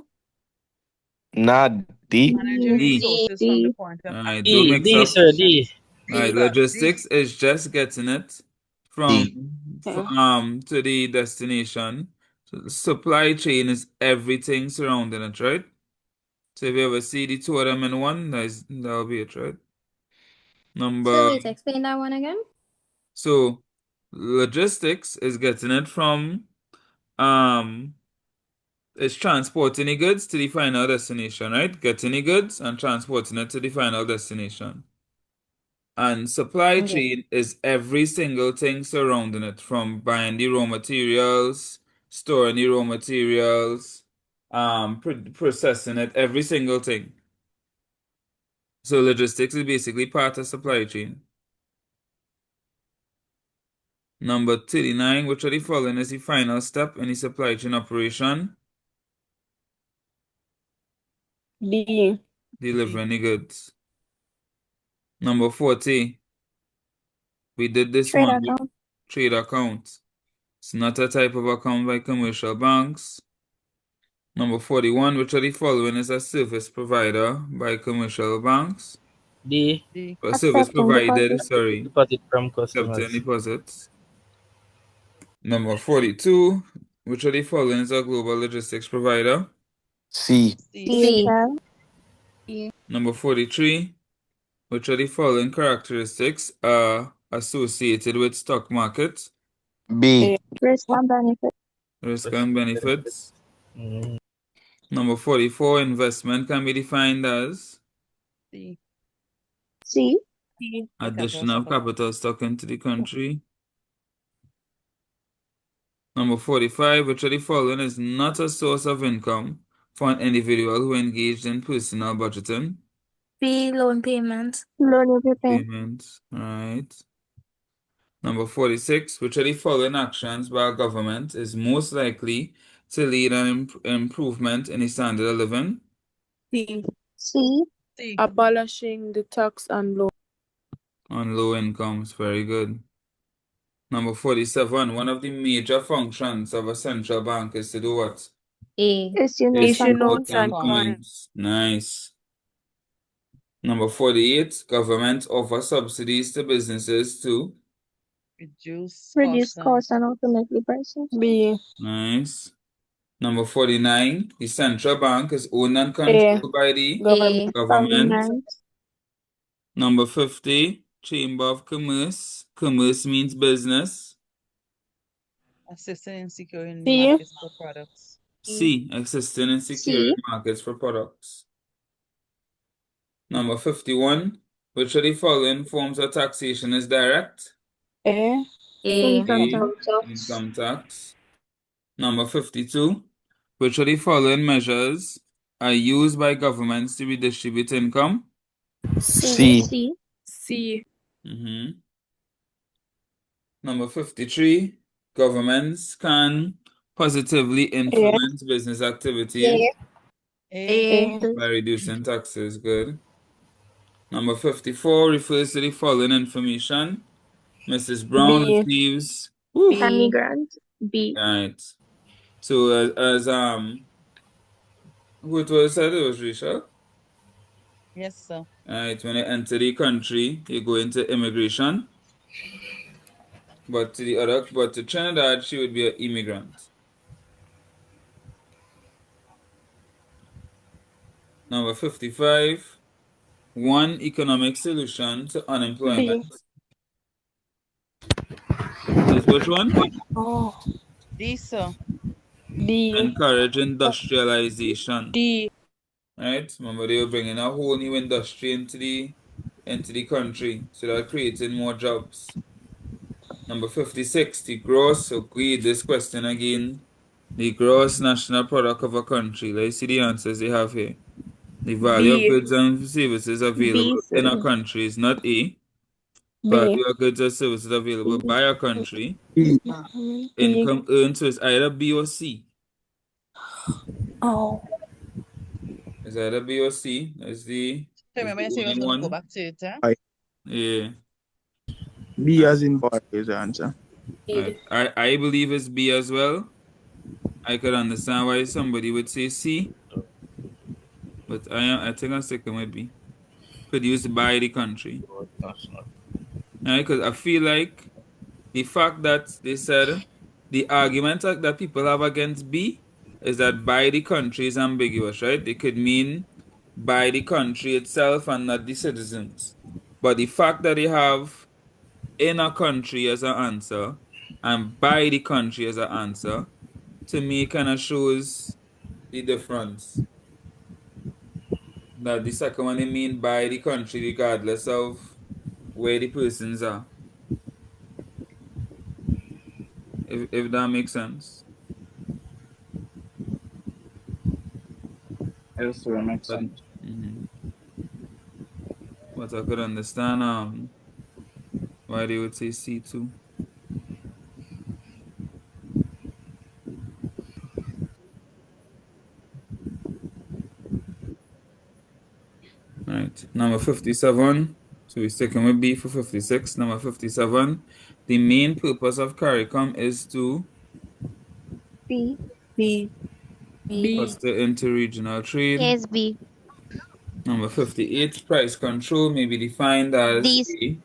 [SPEAKER 14] Not D.
[SPEAKER 10] Managing
[SPEAKER 1] D.
[SPEAKER 10] resources from the point of
[SPEAKER 1] Alright, don't
[SPEAKER 7] D,
[SPEAKER 1] mix
[SPEAKER 7] D,
[SPEAKER 1] up.
[SPEAKER 7] sir, D.
[SPEAKER 1] Alright, logistics is just getting it from to the destination. So the supply chain is everything surrounding it, right? So if you ever see the two of them in one, that'll be it, right?
[SPEAKER 18] So wait, explain that one again.
[SPEAKER 1] So logistics is getting it from it's transporting the goods to the final destination, right? Getting the goods and transporting it to the final destination. And supply chain is every single thing surrounding it, from buying the raw materials, storing the raw materials, processing it, every single thing. So logistics is basically part of supply chain. Number 39, which of the following is the final step in the supply chain operation?
[SPEAKER 15] D.
[SPEAKER 1] Delivering the goods. Number 40, we did this
[SPEAKER 15] Trade
[SPEAKER 1] one with
[SPEAKER 15] account.
[SPEAKER 1] trade account. It's not a type of account by commercial banks. Number 41, which of the following is a service provider by commercial banks?
[SPEAKER 17] D.
[SPEAKER 1] A service provided, sorry.
[SPEAKER 17] Deposit from
[SPEAKER 1] Accepting
[SPEAKER 17] customers.
[SPEAKER 1] deposits. Number 42, which of the following is a global logistics provider?
[SPEAKER 14] C.
[SPEAKER 15] C.
[SPEAKER 1] Number 43, which of the following characteristics are associated with stock market?
[SPEAKER 14] B.
[SPEAKER 15] Risk and benefit.
[SPEAKER 1] Risk and benefits. Number 44, investment can be defined as
[SPEAKER 10] C.
[SPEAKER 15] C.
[SPEAKER 1] addition of capital stock into the country. Number 45, which of the following is not a source of income for an individual who engaged in personal budgeting?
[SPEAKER 15] B. Loan payments. Loan repayment.
[SPEAKER 1] Payments, right. Number 46, which of the following actions by a government is most likely to lead an improvement in the standard of living?
[SPEAKER 15] C. C. Abolishing the tax on loan.
[SPEAKER 1] On low incomes, very good. Number 47, one of the major functions of a central bank is to do what?
[SPEAKER 15] Issue notes and coins.
[SPEAKER 1] Nice. Number 48, government offers subsidies to businesses to
[SPEAKER 10] Reduce
[SPEAKER 15] costs and ultimately prices. B.
[SPEAKER 1] Nice. Number 49, the central bank is owned and controlled by the government. Number 50, Chamber of Commerce. Commerce means business.
[SPEAKER 10] Assisting in securing
[SPEAKER 15] C.
[SPEAKER 10] markets for products.
[SPEAKER 1] C, assisting in securing markets for products. Number 51, which of the following forms of taxation is direct?
[SPEAKER 15] A.
[SPEAKER 1] Income tax. Number 52, which of the following measures are used by governments to redistribute income?
[SPEAKER 14] C.
[SPEAKER 15] C.
[SPEAKER 1] Number 53, governments can positively influence business activities by reducing taxes. Good. Number 54 refers to the following information. Mrs. Brown receives
[SPEAKER 15] Any grant. B.
[SPEAKER 1] Right. So as who it was said it was Risha?
[SPEAKER 10] Yes, sir.
[SPEAKER 1] Right. When you enter the country, you go into immigration. But to Trinidad, she would be an immigrant. Number 55, one economic solution to unemployment. Is which one?
[SPEAKER 15] Oh.
[SPEAKER 10] D, sir.
[SPEAKER 15] D.
[SPEAKER 1] Encourage industrialization.
[SPEAKER 15] D.
[SPEAKER 1] Right? Remember, they were bringing a whole new industry into the country, so they're creating more jobs. Number 56, the gross, so read this question again. The gross national product of a country. Let's see the answers they have here. The value of goods and services available in a country is not A. Value of goods or services available by a country. Income earned, so it's either B or C.
[SPEAKER 15] Oh.
[SPEAKER 1] It's either B or C. That's the
[SPEAKER 10] Remember, you said you was going to go back to it, huh?
[SPEAKER 1] Yeah.
[SPEAKER 19] B as in boy is the answer.
[SPEAKER 1] I believe it's B as well. I could understand why somebody would say C, but I think I'm sticking with B. Could use by the country. Because I feel like the fact that they said the argument that people have against B is that by the country is ambiguous, right? It could mean by the country itself and not the citizens. But the fact that they have in a country as an answer and by the country as an answer, to me kind of shows the difference. That the second one they mean by the country regardless of where the persons are. If that makes sense.
[SPEAKER 19] Yes, sir, makes sense.
[SPEAKER 1] But I could understand why they would say C2. Right. Number 57. So we're sticking with B for 56. Number 57. The main purpose of CARICOM is to
[SPEAKER 18] B.
[SPEAKER 15] B.
[SPEAKER 1] What's the interregional trade?
[SPEAKER 14] Yes, B.
[SPEAKER 1] Number 58, price control may be defined as
[SPEAKER 14] D.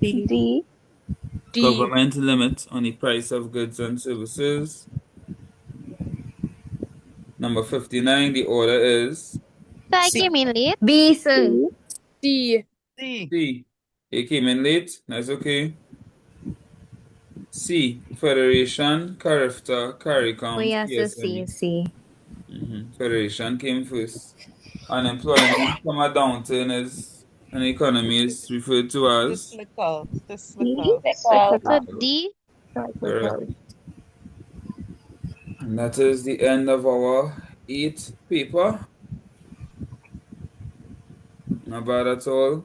[SPEAKER 1] A,
[SPEAKER 18] D.
[SPEAKER 1] government limit on the price of goods and services. Number 59, the order is
[SPEAKER 14] So I came in late.
[SPEAKER 15] B, sir.
[SPEAKER 10] C.
[SPEAKER 1] C. You came in late, that's okay. C. Federation, Carifta,
[SPEAKER 15] Oh,
[SPEAKER 1] CARICOM,
[SPEAKER 15] yes, sir.
[SPEAKER 1] CSME.
[SPEAKER 15] C.
[SPEAKER 1] Federation came first. Unemployment from a downturn is an economy is referred to as
[SPEAKER 4] Cyclical.
[SPEAKER 14] So D.
[SPEAKER 1] correct. And that is the end of our 8th paper. Not bad at all.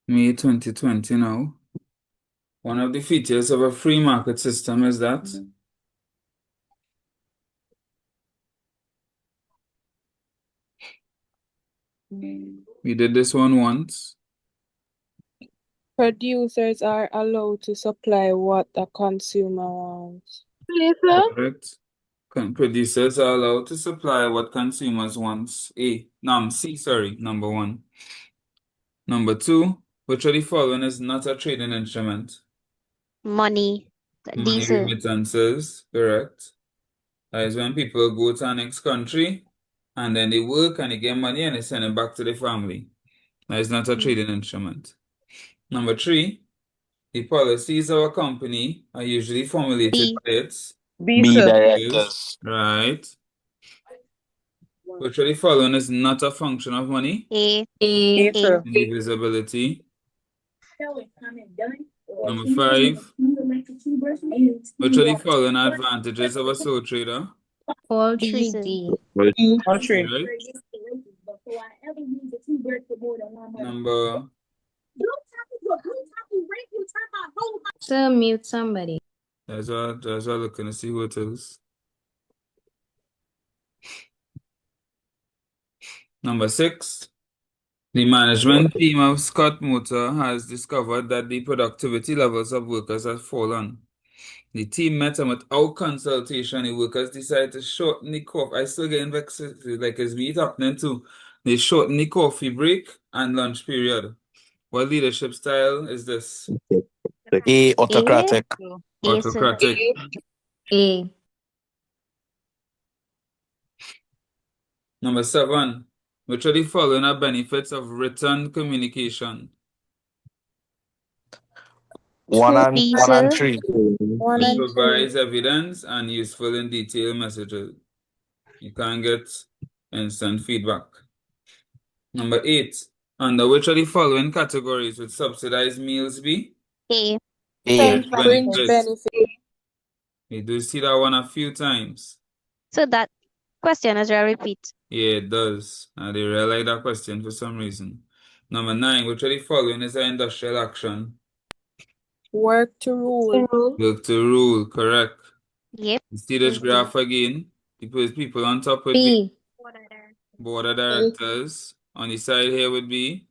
[SPEAKER 1] May 2020 now. One of the features of a free market system is that we did this one once.
[SPEAKER 15] Producers are allowed to supply what the consumer wants.
[SPEAKER 8] Please, sir.
[SPEAKER 1] Correct. Producers are allowed to supply what consumers want. C, number 1. Number 2, which of the following is not a trading instrument?
[SPEAKER 14] Money. D,
[SPEAKER 1] Money
[SPEAKER 14] sir.
[SPEAKER 1] remittances, correct. That is when people go to the next country and then they work and they get money and they send it back to their family. That is not a trading instrument. Number 3, the policies of a company are usually formulated by its
[SPEAKER 16] B directors.
[SPEAKER 1] right. Which of the following is not a function of money?
[SPEAKER 14] A.
[SPEAKER 15] A.
[SPEAKER 1] Indivisibility. Number 5, which of the following are advantages of a sole trader?
[SPEAKER 15] All
[SPEAKER 14] D,
[SPEAKER 15] three.
[SPEAKER 14] sir.
[SPEAKER 15] D.
[SPEAKER 16] All three.
[SPEAKER 1] Right. Number
[SPEAKER 15] Sir, mute somebody.
[SPEAKER 1] That's what looking to see who it is. Number 6, the management team of Scott Motor has discovered that the productivity levels of workers have fallen. The team met and without consultation, the workers decided to shorten the coffee. I still getting vexed, like it's me happening too. They shorten the coffee break and lunch period. What leadership style is this?
[SPEAKER 14] A, sir.
[SPEAKER 1] Autocratic.
[SPEAKER 15] A.
[SPEAKER 1] Number 7, which of the following are benefits of written communication?
[SPEAKER 14] 1 and
[SPEAKER 15] D,
[SPEAKER 14] 1 and
[SPEAKER 15] sir.
[SPEAKER 14] 3.
[SPEAKER 1] It provides evidence and useful in detailed messages. You can get instant feedback. Number 8, under which of the following categories would subsidized meals be?
[SPEAKER 14] A.
[SPEAKER 1] Fringe
[SPEAKER 15] Fringe
[SPEAKER 1] benefits.
[SPEAKER 15] benefit.
[SPEAKER 1] We do see that one a few times.
[SPEAKER 14] So that question is a repeat.
[SPEAKER 1] Yeah, it does. They really like that question for some reason. Number 9, which of the following is an industrial action?
[SPEAKER 15] Work to rule.
[SPEAKER 1] Work to rule, correct.
[SPEAKER 14] Yep.
[SPEAKER 1] You see this graph again? People on top would be
[SPEAKER 15] B.
[SPEAKER 1] board of directors. On the side here would be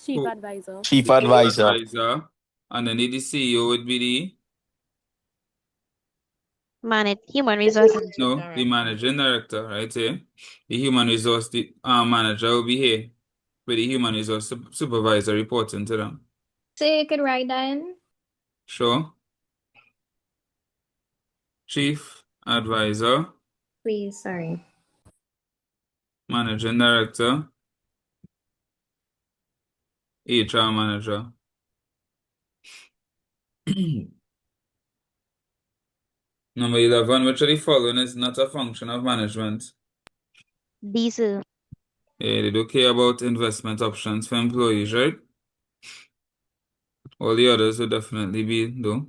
[SPEAKER 15] Chief advisor.
[SPEAKER 14] Chief
[SPEAKER 1] the
[SPEAKER 14] advisor.
[SPEAKER 1] advisor. Underneath the CEO would be
[SPEAKER 14] Human resources.
[SPEAKER 1] the managing director, right here. The human resource manager will be here with the human resource supervisor reporting to them.
[SPEAKER 15] So you could write that in.
[SPEAKER 1] Sure. Chief advisor,
[SPEAKER 15] Please, sorry.
[SPEAKER 1] managing director, HR manager. Number 11, which of the following is not a function of management?
[SPEAKER 14] D, sir.
[SPEAKER 1] Yeah, they do care about investment options for employees, right? All the others would definitely be, though.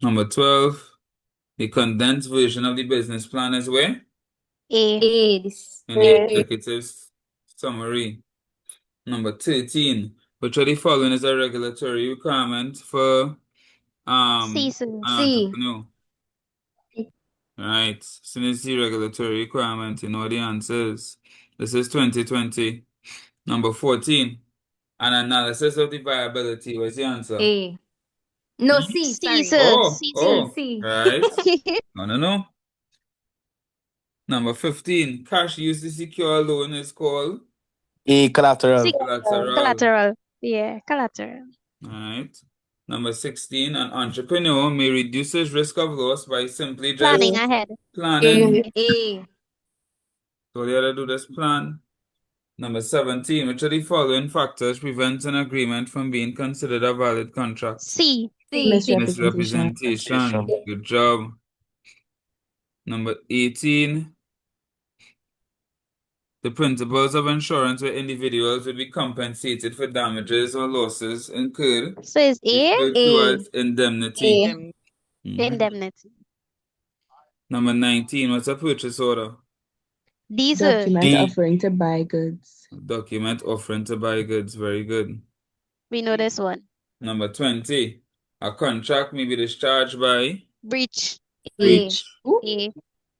[SPEAKER 1] Number 12, the condensed version of the business plan is where?
[SPEAKER 14] A.
[SPEAKER 1] In the executive summary. Number 13, which of the following is a regulatory requirement for
[SPEAKER 14] C, sir.
[SPEAKER 1] an entrepreneur? Right. Since the regulatory requirement, you know the answers. This is 2020. Number 14, An analysis of the viability. What's the answer?
[SPEAKER 20] A. No, C,
[SPEAKER 14] C,
[SPEAKER 20] sorry.
[SPEAKER 14] sir.
[SPEAKER 1] Oh,
[SPEAKER 14] C,
[SPEAKER 1] oh,
[SPEAKER 20] C.
[SPEAKER 1] right. No. Number 15. Cash used to secure a loan is called
[SPEAKER 16] collateral.
[SPEAKER 1] collateral.
[SPEAKER 14] Collateral. Yeah, collateral.
[SPEAKER 1] All right. Number 16. An entrepreneur may reduce his risk of loss by simply just
[SPEAKER 14] Planning ahead.
[SPEAKER 1] planning.
[SPEAKER 20] A.
[SPEAKER 1] So you gotta do this plan. Number 17. Which of the following factors prevents an agreement from being considered a valid contract?
[SPEAKER 14] C.
[SPEAKER 1] Misrepresentation. Good job. Number 18. The principles of insurance where individuals will be compensated for damages or losses incurred.
[SPEAKER 14] So is A?
[SPEAKER 1] Referred to as indemnity. Mhm.
[SPEAKER 14] Indemnity.
[SPEAKER 1] Number 19. What's a purchase order?
[SPEAKER 14] D, sir.
[SPEAKER 5] Document offering to buy goods.
[SPEAKER 1] Document offering to buy goods. Very good.
[SPEAKER 14] We know this one.
[SPEAKER 1] Number 20. A contract may be discharged by
[SPEAKER 14] Breach.
[SPEAKER 1] breach.
[SPEAKER 14] A.
[SPEAKER 1] All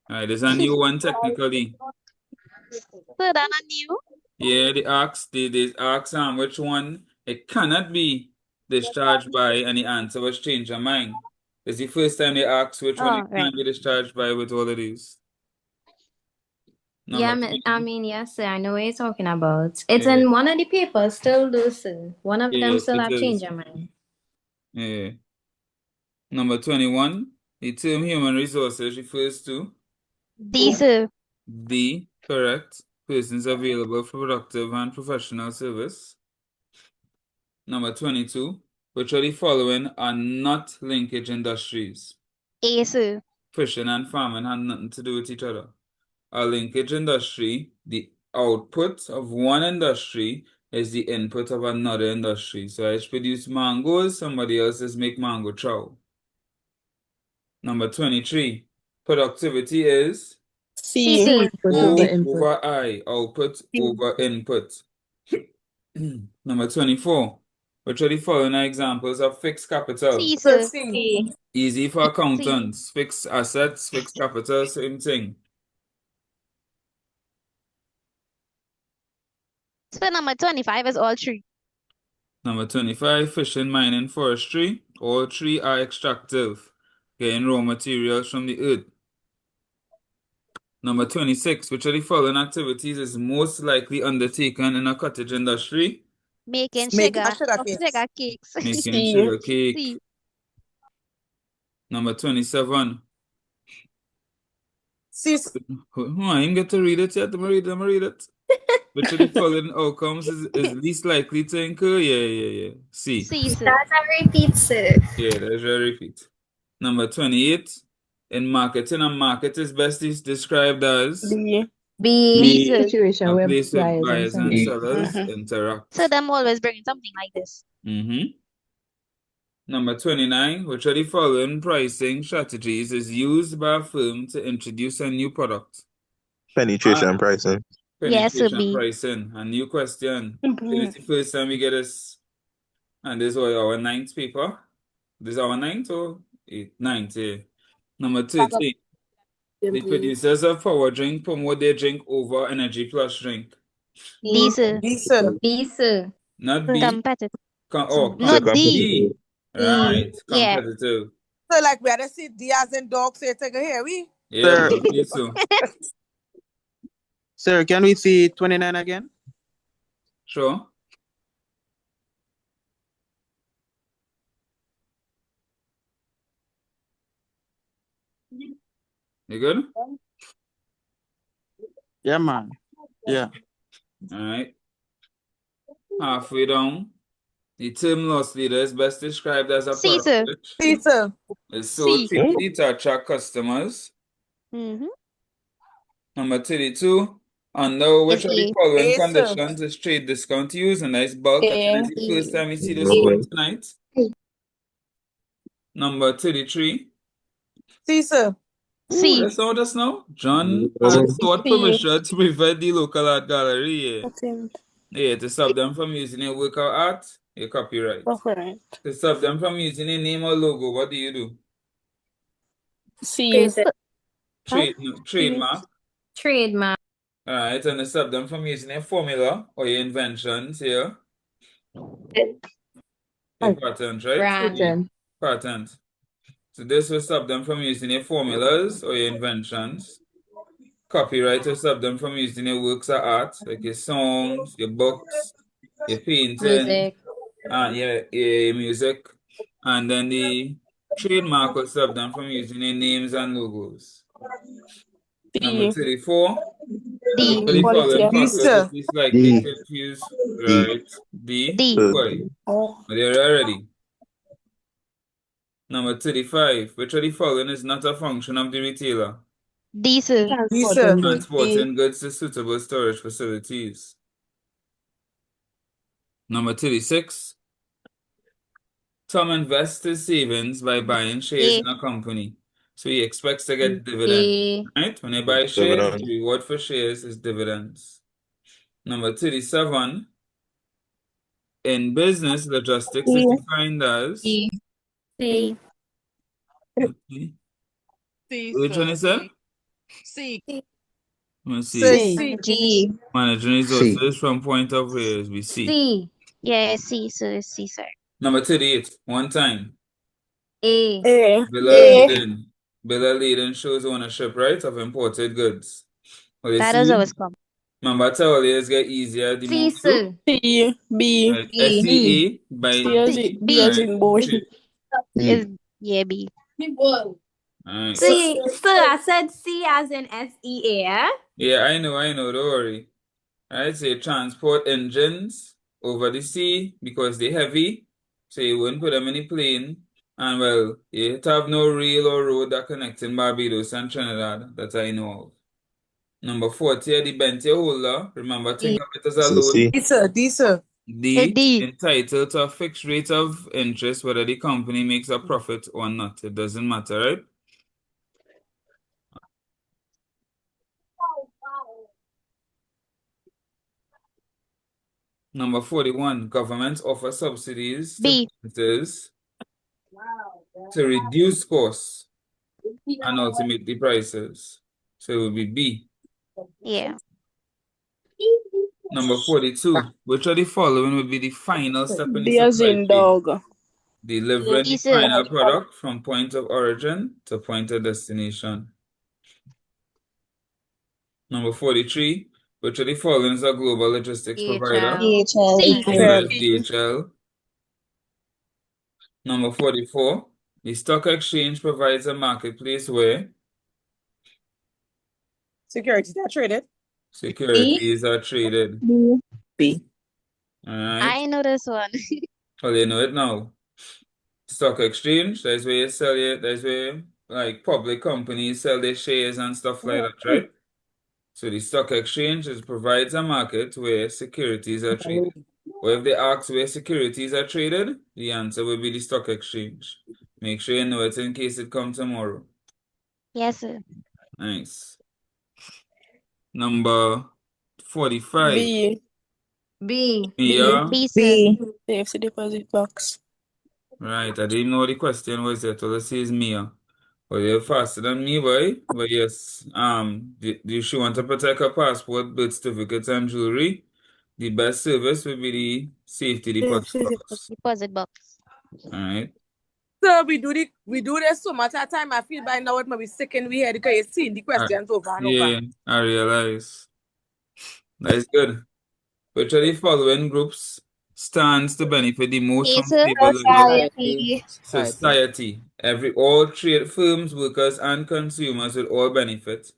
[SPEAKER 1] right, there's a new one technically.
[SPEAKER 14] So that a new?
[SPEAKER 1] Yeah, they ask which one it cannot be discharged by, and the answer was change your mind. It's the first time they ask which one it can be discharged by with all of these.
[SPEAKER 20] Yeah,
[SPEAKER 1] Number
[SPEAKER 20] yes, sir. I know what you're talking about. It's
[SPEAKER 1] Yeah.
[SPEAKER 20] in one of the papers still, though, sir. One of them
[SPEAKER 1] Yes,
[SPEAKER 20] still
[SPEAKER 1] it
[SPEAKER 20] have
[SPEAKER 1] is.
[SPEAKER 20] changed their mind.
[SPEAKER 1] Yeah. Number 21. The term human resources refers to
[SPEAKER 14] D, sir.
[SPEAKER 1] D, correct. Persons available for productive and professional service. Number 22. Which of the following are not linkage industries?
[SPEAKER 14] A, sir.
[SPEAKER 1] Fishing and farming have nothing to do with each other. A linkage industry, the output of one industry is the input of another industry. So I produce mangoes, somebody else is make mango chow. Number 23. Productivity is
[SPEAKER 14] C, sir.
[SPEAKER 1] O over I, output over input. Number 24. Which of the following are examples of fixed capital?
[SPEAKER 14] C, sir.
[SPEAKER 1] Easy for accountants. Fixed assets, fixed capital, same thing.
[SPEAKER 14] So number 25 is all three.
[SPEAKER 1] Number 25. Fishing, mining, forestry. All three are extractive, getting raw materials from the earth. Number 26. Which of the following activities is most likely undertaken in a cottage industry?
[SPEAKER 14] Making
[SPEAKER 4] Making
[SPEAKER 14] sugar.
[SPEAKER 4] sugar
[SPEAKER 14] Sugar
[SPEAKER 4] cakes.
[SPEAKER 14] cakes.
[SPEAKER 1] Making sugar cake.
[SPEAKER 14] C.
[SPEAKER 1] Number 27.
[SPEAKER 4] Sis.
[SPEAKER 1] I didn't get to read it yet. I'm gonna read it. Which of the following outcomes is least likely to incur? Yeah. C.
[SPEAKER 14] C, sir.
[SPEAKER 18] That's a repeat, sir.
[SPEAKER 1] Yeah, that's a repeat. Number 28. In marketing, a market is best described as
[SPEAKER 14] B, sir.
[SPEAKER 5] Situation
[SPEAKER 1] a
[SPEAKER 5] where
[SPEAKER 1] place where
[SPEAKER 5] buyers
[SPEAKER 1] buyers and
[SPEAKER 5] and
[SPEAKER 1] sellers interact.
[SPEAKER 14] So them always bring something like this.
[SPEAKER 1] Number 29. Which of the following pricing strategies is used by a firm to introduce a new product?
[SPEAKER 2] Penetration pricing.
[SPEAKER 14] Yes,
[SPEAKER 1] Penetration
[SPEAKER 14] B.
[SPEAKER 1] pricing. A new question. It's the first time we get this. And this was our 9th paper. This is our 9th or 9th, yeah. Number 13. The producers of power drink promote their drink over energy plus drink.
[SPEAKER 14] D, sir.
[SPEAKER 4] B, sir.
[SPEAKER 20] B, sir.
[SPEAKER 1] Not B.
[SPEAKER 14] Competitive.
[SPEAKER 1] No,
[SPEAKER 14] D.
[SPEAKER 1] Right.
[SPEAKER 14] Yeah.
[SPEAKER 1] Competitive.
[SPEAKER 4] So like we had to see D as in dog, say take a here, we?
[SPEAKER 1] Yeah,
[SPEAKER 19] Sir.
[SPEAKER 1] me too.
[SPEAKER 19] Sir, can we see 29 again?
[SPEAKER 1] Sure. You good?
[SPEAKER 19] Yeah, man. Yeah.
[SPEAKER 1] All right. Halfway down. The term loss leader is best described as a
[SPEAKER 14] C, sir.
[SPEAKER 1] product
[SPEAKER 4] C, sir.
[SPEAKER 1] which is sold cheaply to attract customers. Number 32. Under which of the following conditions is trade discount used? And that's bulk. I think it's the first time you see this one tonight. Number 33.
[SPEAKER 4] C, sir.
[SPEAKER 1] C. That's now. John has sought permission to prevent the local art gallery. Yeah, to stop them from using your work of art, your copyright. To stop them from using a name or logo, what do you do? Trademark.
[SPEAKER 20] Trademark.
[SPEAKER 1] Alright, and to stop them from using a formula or your inventions here. A patent, right?
[SPEAKER 20] Brand.
[SPEAKER 1] Patent. So this will stop them from using your formulas or your inventions. Copyright will stop them from using your works of art, like your songs, your books, your painting,
[SPEAKER 20] Music.
[SPEAKER 1] and your music. And then the trademark will stop them from using your names and logos. Number
[SPEAKER 15] D.
[SPEAKER 1] 34.
[SPEAKER 14] D.
[SPEAKER 1] The
[SPEAKER 15] Quality
[SPEAKER 1] following
[SPEAKER 15] of
[SPEAKER 1] process is likely to confuse, right? D.
[SPEAKER 14] D.
[SPEAKER 1] Why?
[SPEAKER 15] Oh.
[SPEAKER 1] They're already. Number 35. Which of the following is not a function of the retailer?
[SPEAKER 14] D, sir.
[SPEAKER 1] Transporting goods to suitable storage facilities. Number 36. Tom invests his savings by buying shares in a company. So he expects to get dividends. Right? When you buy shares,
[SPEAKER 2] Dividend.
[SPEAKER 1] the reward for shares is dividends. Number 37. In business, logistics is defined as
[SPEAKER 14] C.
[SPEAKER 4] C,
[SPEAKER 1] which one
[SPEAKER 4] sir.
[SPEAKER 1] is that?
[SPEAKER 4] C.
[SPEAKER 1] Let me see.
[SPEAKER 14] C.
[SPEAKER 1] Managing resources from point of view we see.
[SPEAKER 14] C. Yeah, C, sir. C, sir.
[SPEAKER 1] Number 38. One time.
[SPEAKER 20] A.
[SPEAKER 1] Biller leading shows ownership, right, of imported goods. Well, you
[SPEAKER 14] That is
[SPEAKER 1] see,
[SPEAKER 14] always come.
[SPEAKER 1] remember tell get easier the
[SPEAKER 20] C,
[SPEAKER 1] move
[SPEAKER 20] sir.
[SPEAKER 15] C. B.
[SPEAKER 1] right? SEA by
[SPEAKER 15] C as in,
[SPEAKER 1] B.
[SPEAKER 15] B as
[SPEAKER 1] Right.
[SPEAKER 15] in boy.
[SPEAKER 14] Is yeah, B.
[SPEAKER 1] Alright.
[SPEAKER 20] C. Sir, I said C as in SEA. Eh?
[SPEAKER 1] Yeah, I know, don't worry. Alright, so you transport engines over the sea because they're heavy, so you wouldn't put them in a plane. And well, you have no rail or road that connecting Barbados and Trinidad that I know of. Number 40, the Benty holder. Remember, think of it as a loan.
[SPEAKER 10] D, sir.
[SPEAKER 1] D, entitled to a fixed rate of interest, whether the company makes a profit or not. It doesn't matter, right? Number 41, governments offer subsidies to businesses to reduce costs and ultimately prices. So it will be B.
[SPEAKER 14] Yeah.
[SPEAKER 1] Number 42, which of the following will be the final step in the
[SPEAKER 15] D as
[SPEAKER 1] supply
[SPEAKER 15] in
[SPEAKER 1] chain?
[SPEAKER 15] dog.
[SPEAKER 1] Delivering the final product from point of origin to point of destination. Number 43, which of the following is a global logistics provider? DHL. Number 44, the stock exchange provides a marketplace where
[SPEAKER 10] Securities are traded.
[SPEAKER 1] securities are traded.
[SPEAKER 10] B.
[SPEAKER 1] All right.
[SPEAKER 14] I know this one.
[SPEAKER 1] Well, you know it now. Stock exchange, that's where you sell it, that's where like public companies sell their shares and stuff like that, right? So the stock exchange provides a market where securities are traded. Or if they ask where securities are traded, the answer will be the stock exchange. Make sure you know it in case it comes tomorrow.
[SPEAKER 14] Yes, sir.
[SPEAKER 1] Nice. Number 45.
[SPEAKER 15] B.
[SPEAKER 20] B.
[SPEAKER 1] Yeah.
[SPEAKER 14] B, sir.
[SPEAKER 15] Safety deposit box.
[SPEAKER 1] Right, I didn't know the question was yet. All I see is Mia. Well, you're faster than me, boy. But yes, do she want to protect her passport, birth certificates, and jewelry? The best service would be the safety deposit box.
[SPEAKER 14] Deposit box.
[SPEAKER 1] All right.
[SPEAKER 10] So we do this so much at time. I feel by now it might be sick in we head because you see the questions over and over.
[SPEAKER 1] Yeah, I realize. That is good. Which of the following groups stands to benefit the most from stable living? Society. All trade firms, workers, and consumers will all benefit,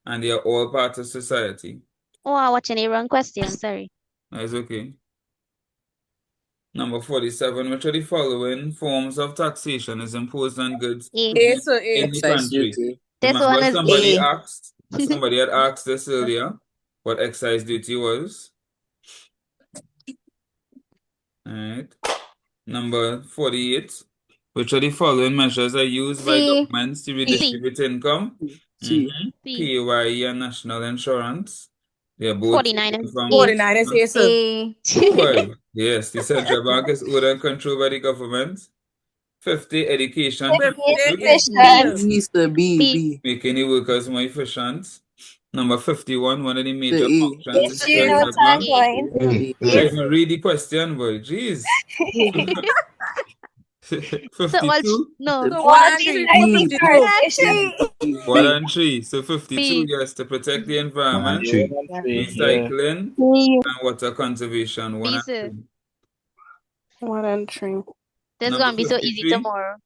[SPEAKER 1] and they are all part of society.
[SPEAKER 14] Oh, I'm watching a wrong question. Sorry.
[SPEAKER 1] That's okay. Number 47. Which of the following forms of taxation is imposed on goods in the country?
[SPEAKER 14] This one
[SPEAKER 1] Remember,
[SPEAKER 14] is
[SPEAKER 1] somebody had asked this earlier what excise duty was. All right. Number 48. Which of the following measures are used by governments to redistribute income? PAYE and national insurance. They are both
[SPEAKER 14] 49 and
[SPEAKER 1] from
[SPEAKER 10] 49 is A, sir.
[SPEAKER 1] Well, yes, the central bank is owned and controlled by the government. 50, education.
[SPEAKER 10] B.
[SPEAKER 1] Making the workers more efficient. Number 51, one of the major
[SPEAKER 6] E.
[SPEAKER 1] functions is
[SPEAKER 18] You know
[SPEAKER 1] central bank.
[SPEAKER 18] tagline.
[SPEAKER 1] You can't even read the question, boy. Jeez.
[SPEAKER 14] So, well,
[SPEAKER 1] 52?
[SPEAKER 14] no.
[SPEAKER 10] So
[SPEAKER 18] What?
[SPEAKER 10] 1 and 3
[SPEAKER 18] I
[SPEAKER 10] for
[SPEAKER 18] think
[SPEAKER 10] 52.
[SPEAKER 1] One and three. So 52,
[SPEAKER 14] B.
[SPEAKER 1] yes, to protect the environment,
[SPEAKER 2] Yeah.
[SPEAKER 1] recycling, and water conservation. One
[SPEAKER 14] B,
[SPEAKER 1] and
[SPEAKER 14] sir.
[SPEAKER 1] three.
[SPEAKER 15] 1 and 3.
[SPEAKER 14] This is
[SPEAKER 1] Number
[SPEAKER 14] gonna be so easy
[SPEAKER 1] 53.
[SPEAKER 14] tomorrow.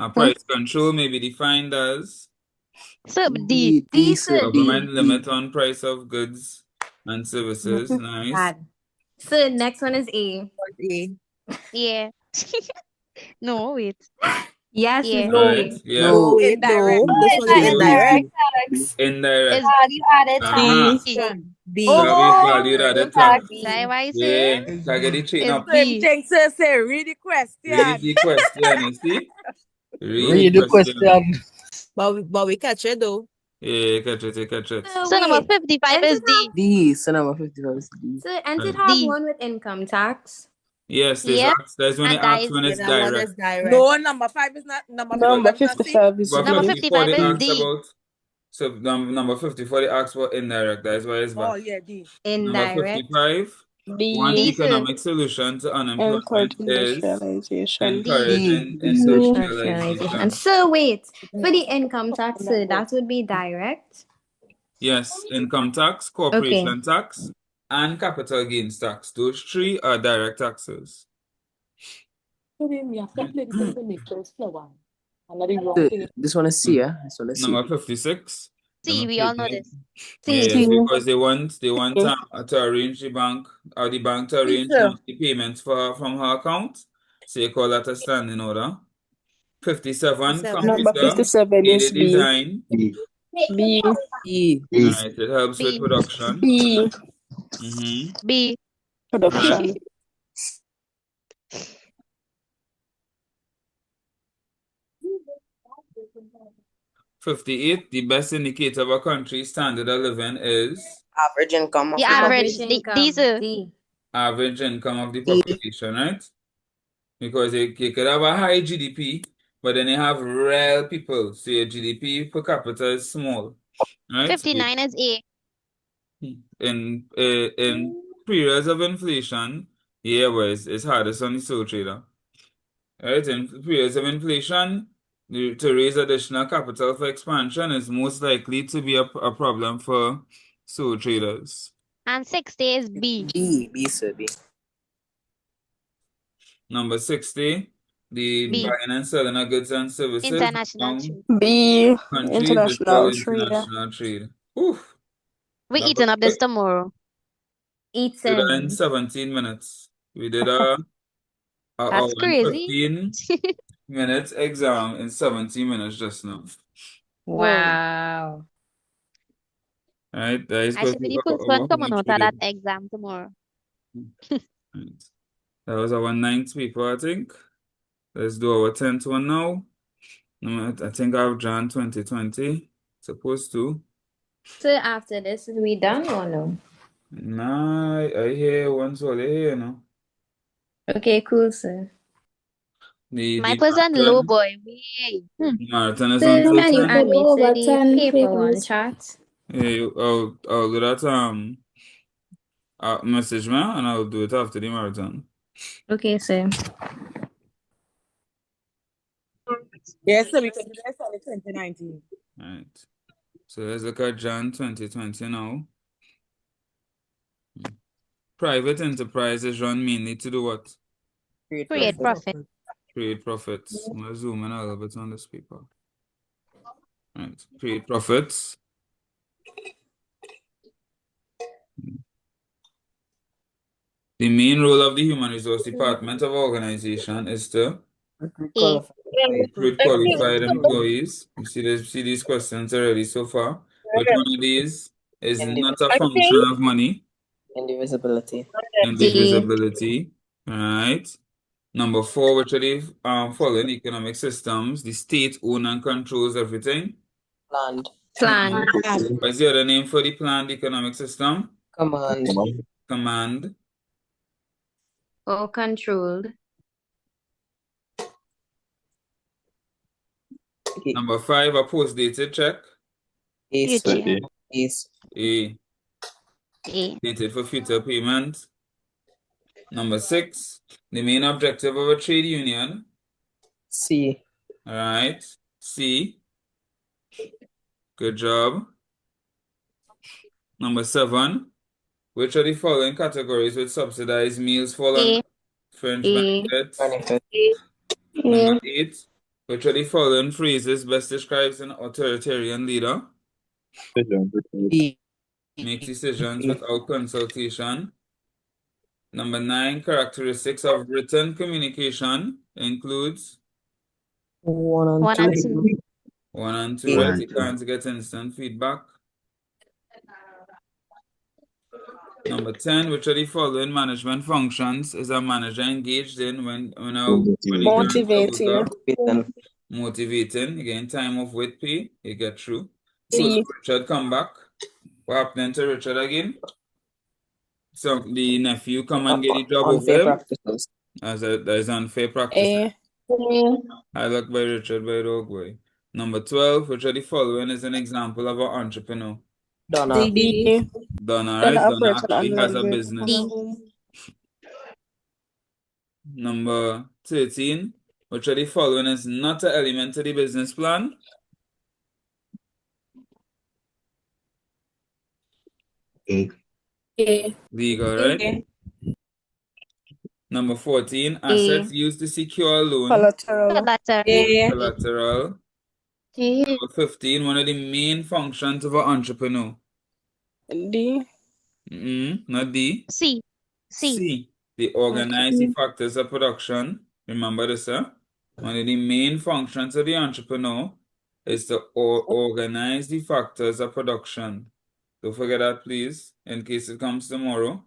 [SPEAKER 1] A price control may be defined as
[SPEAKER 14] So, D.
[SPEAKER 20] D, sir.
[SPEAKER 1] government limit on price of goods and services. Nice.
[SPEAKER 20] Bad. So next one is A.
[SPEAKER 10] A.
[SPEAKER 14] Yeah. No, wait.
[SPEAKER 20] Yes,
[SPEAKER 14] Yeah.
[SPEAKER 20] no.
[SPEAKER 1] Right. Yes.
[SPEAKER 10] No,
[SPEAKER 6] No.
[SPEAKER 10] indirect.
[SPEAKER 6] No.
[SPEAKER 10] This
[SPEAKER 18] It's
[SPEAKER 10] one
[SPEAKER 18] not
[SPEAKER 10] is indirect.
[SPEAKER 18] indirect tax.
[SPEAKER 1] Indirect.
[SPEAKER 14] It's
[SPEAKER 18] Value added tax.
[SPEAKER 1] Uh-huh.
[SPEAKER 14] B.
[SPEAKER 10] B.
[SPEAKER 1] That is valued
[SPEAKER 10] Right.
[SPEAKER 1] added
[SPEAKER 18] Tax.
[SPEAKER 1] tax.
[SPEAKER 14] That's why I
[SPEAKER 1] Yeah.
[SPEAKER 14] say
[SPEAKER 1] Target the chain
[SPEAKER 14] it's
[SPEAKER 1] up.
[SPEAKER 10] So
[SPEAKER 14] B.
[SPEAKER 10] everything sir say, read the
[SPEAKER 1] Read
[SPEAKER 10] question.
[SPEAKER 1] the question, you see? Read
[SPEAKER 17] Read
[SPEAKER 1] the
[SPEAKER 17] the
[SPEAKER 1] question.
[SPEAKER 17] question.
[SPEAKER 10] But we catch it though.
[SPEAKER 1] Yeah, catch it, catch it.
[SPEAKER 20] So
[SPEAKER 14] So, number
[SPEAKER 20] wait.
[SPEAKER 14] 55 is D.
[SPEAKER 6] D. So number 55 is D.
[SPEAKER 20] So and it
[SPEAKER 1] Right.
[SPEAKER 20] have
[SPEAKER 14] D.
[SPEAKER 20] one with income tax.
[SPEAKER 1] Yes,
[SPEAKER 14] Yep.
[SPEAKER 1] that's when
[SPEAKER 14] And
[SPEAKER 1] they
[SPEAKER 14] that
[SPEAKER 1] ask
[SPEAKER 14] is
[SPEAKER 1] when
[SPEAKER 10] Yeah,
[SPEAKER 1] it's
[SPEAKER 10] that one
[SPEAKER 1] direct.
[SPEAKER 10] is direct. No, number 5 is not
[SPEAKER 15] Number
[SPEAKER 10] 55 is not C.
[SPEAKER 15] 55 is
[SPEAKER 1] But
[SPEAKER 14] Number
[SPEAKER 15] D.
[SPEAKER 1] 54
[SPEAKER 14] 55
[SPEAKER 1] they
[SPEAKER 14] is
[SPEAKER 1] ask
[SPEAKER 14] D.
[SPEAKER 1] about, so number 54 they ask for indirect. That's why it's
[SPEAKER 10] Oh
[SPEAKER 1] back.
[SPEAKER 10] yeah, D.
[SPEAKER 1] Number
[SPEAKER 20] Indirect.
[SPEAKER 1] 55, one
[SPEAKER 15] D.
[SPEAKER 14] D, sir.
[SPEAKER 1] economic solution to unemployment
[SPEAKER 15] Encourage
[SPEAKER 1] is
[SPEAKER 15] industrialization.
[SPEAKER 1] encouraging
[SPEAKER 20] Industrialization. And
[SPEAKER 1] industrialization.
[SPEAKER 20] so wait, for the income tax, so that would be direct.
[SPEAKER 1] Yes, income tax,
[SPEAKER 20] Okay.
[SPEAKER 1] corporation tax, and capital gains tax. Those three are direct taxes.
[SPEAKER 6] This one is C, yeah? This one is C.
[SPEAKER 1] Number 56.
[SPEAKER 14] C, we all know this.
[SPEAKER 1] Yes, because they want to arrange the bank or the bank to arrange the payments for her from her account. So you call that a standing order. 57
[SPEAKER 15] Number
[SPEAKER 1] computer
[SPEAKER 15] 57 is
[SPEAKER 1] aided
[SPEAKER 15] B.
[SPEAKER 1] design.
[SPEAKER 15] B.
[SPEAKER 6] E.
[SPEAKER 1] Right, it helps with
[SPEAKER 14] B.
[SPEAKER 1] production.
[SPEAKER 15] B.
[SPEAKER 14] B.
[SPEAKER 15] Production.
[SPEAKER 1] Right. 58, the best indicator of a country's standard of living is
[SPEAKER 6] Average income of
[SPEAKER 14] The
[SPEAKER 6] the
[SPEAKER 14] average.
[SPEAKER 6] population.
[SPEAKER 14] These are
[SPEAKER 20] D.
[SPEAKER 1] average income of the population, right? Because you could have a high GDP, but then you have real people. So your GDP per capita is small, right?
[SPEAKER 14] 59 is A.
[SPEAKER 1] In periods of inflation, yeah, well, it's hardest on the sole trader. Right? In periods of inflation, to raise additional capital for expansion is most likely to be a problem for sole traders.
[SPEAKER 14] And 60 is B.
[SPEAKER 6] B, sir, B.
[SPEAKER 1] Number 60, the
[SPEAKER 14] B.
[SPEAKER 1] buying and selling of goods and services
[SPEAKER 14] International
[SPEAKER 1] among
[SPEAKER 14] trade.
[SPEAKER 15] B.
[SPEAKER 1] countries is
[SPEAKER 15] International
[SPEAKER 1] called
[SPEAKER 15] trade.
[SPEAKER 1] international trade. Oof.
[SPEAKER 14] We're
[SPEAKER 1] That
[SPEAKER 14] eating
[SPEAKER 1] was
[SPEAKER 14] up this
[SPEAKER 1] quick.
[SPEAKER 14] tomorrow.
[SPEAKER 1] We did that in
[SPEAKER 20] Eating.
[SPEAKER 1] 17 minutes. We did a hour
[SPEAKER 14] That's
[SPEAKER 1] and
[SPEAKER 14] crazy.
[SPEAKER 1] 15 minutes exam in 17 minutes just now.
[SPEAKER 20] Wow.
[SPEAKER 1] Right? That is
[SPEAKER 14] I should be the first
[SPEAKER 1] our
[SPEAKER 14] one coming
[SPEAKER 1] homework
[SPEAKER 14] out
[SPEAKER 1] we
[SPEAKER 14] of that
[SPEAKER 1] did.
[SPEAKER 14] exam tomorrow.
[SPEAKER 1] Right. That was our 9th paper, I think. Let's do our 10th one now. I think I've drawn 2020. Supposed to.
[SPEAKER 20] So after this, is we done or no?
[SPEAKER 1] Nah, I hear once all I hear now.
[SPEAKER 20] Okay, cool, sir.
[SPEAKER 14] My person low boy. Wait.
[SPEAKER 1] Marathon is
[SPEAKER 20] So
[SPEAKER 1] on till
[SPEAKER 20] can you
[SPEAKER 1] 10.
[SPEAKER 20] add me to
[SPEAKER 12] Over
[SPEAKER 20] the
[SPEAKER 12] 10
[SPEAKER 20] paper one
[SPEAKER 12] papers.
[SPEAKER 20] chat?
[SPEAKER 1] Yeah, I'll do that message me and I'll do it after the marathon.
[SPEAKER 20] Okay, sir.
[SPEAKER 10] Yes, sir, we can do that for the 2019.
[SPEAKER 1] Right. So let's look at Jan 2020 now. Private enterprises run mainly to do what?
[SPEAKER 14] Create profit.
[SPEAKER 1] Create profits. I'm gonna zoom in a little bit on this paper. Right. Create profits. The main role of the Human Resource Department of organization is to recruit qualified employees. You see these questions already so far. Which one of these is not a function of money?
[SPEAKER 6] Indivisibility.
[SPEAKER 1] Indivisibility. Right. Number 4, which are the following economic systems? The state owns and controls everything.
[SPEAKER 6] Planned.
[SPEAKER 20] Plan.
[SPEAKER 1] What is the other name for the planned economic system?
[SPEAKER 6] Command.
[SPEAKER 1] Command.
[SPEAKER 20] Or controlled.
[SPEAKER 1] Number 5, a post-dated check.
[SPEAKER 6] A, sir.
[SPEAKER 17] Yes.
[SPEAKER 1] A.
[SPEAKER 14] A.
[SPEAKER 1] Dated for future payment. Number 6, the main objective of a trade union.
[SPEAKER 17] C.
[SPEAKER 1] All right. C. Good job. Number 7, which of the following categories would subsidize meals fall under
[SPEAKER 14] A.
[SPEAKER 1] fringe
[SPEAKER 14] A.
[SPEAKER 1] benefits?
[SPEAKER 17] Benefit.
[SPEAKER 1] Number 8, which of the following phrases best describes an authoritarian leader?
[SPEAKER 17] B.
[SPEAKER 1] Makes decisions without consultation. Number 9, characteristics of written communication includes
[SPEAKER 17] 1 and
[SPEAKER 14] 1 and
[SPEAKER 17] 2.
[SPEAKER 14] 2.
[SPEAKER 1] 1 and 2, right? You can't get instant feedback. Number 10, which of the following management functions is a manager engaged in when he grants a
[SPEAKER 15] Motivating.
[SPEAKER 1] worker? Motivating. Again, time off with pay. You get through.
[SPEAKER 15] C.
[SPEAKER 1] Richard come back. What happened to Richard again? So the nephew come and get the job over
[SPEAKER 17] Unfair
[SPEAKER 1] him?
[SPEAKER 17] practices.
[SPEAKER 1] As that is unfair practice.
[SPEAKER 15] A.
[SPEAKER 1] I look by Richard by dog boy. Number 12, which of the following is an example of an entrepreneur?
[SPEAKER 17] Donna.
[SPEAKER 15] D.
[SPEAKER 1] Donna, right? Donna actually has a
[SPEAKER 15] D.
[SPEAKER 1] business. Number 13, which of the following is not an element to the business plan?
[SPEAKER 15] A.
[SPEAKER 1] Legal, right? Number 14,
[SPEAKER 14] A.
[SPEAKER 1] assets used to secure a loan.
[SPEAKER 15] Collateral.
[SPEAKER 1] Collateral.
[SPEAKER 14] A.
[SPEAKER 1] Number 15, one of the main functions of an entrepreneur.
[SPEAKER 15] D.
[SPEAKER 1] Not D.
[SPEAKER 14] C.
[SPEAKER 1] C. They organize the factors of production. Remember this, huh? One of the main functions of the entrepreneur is to organize the factors of production. Don't forget that, please, in case it comes tomorrow.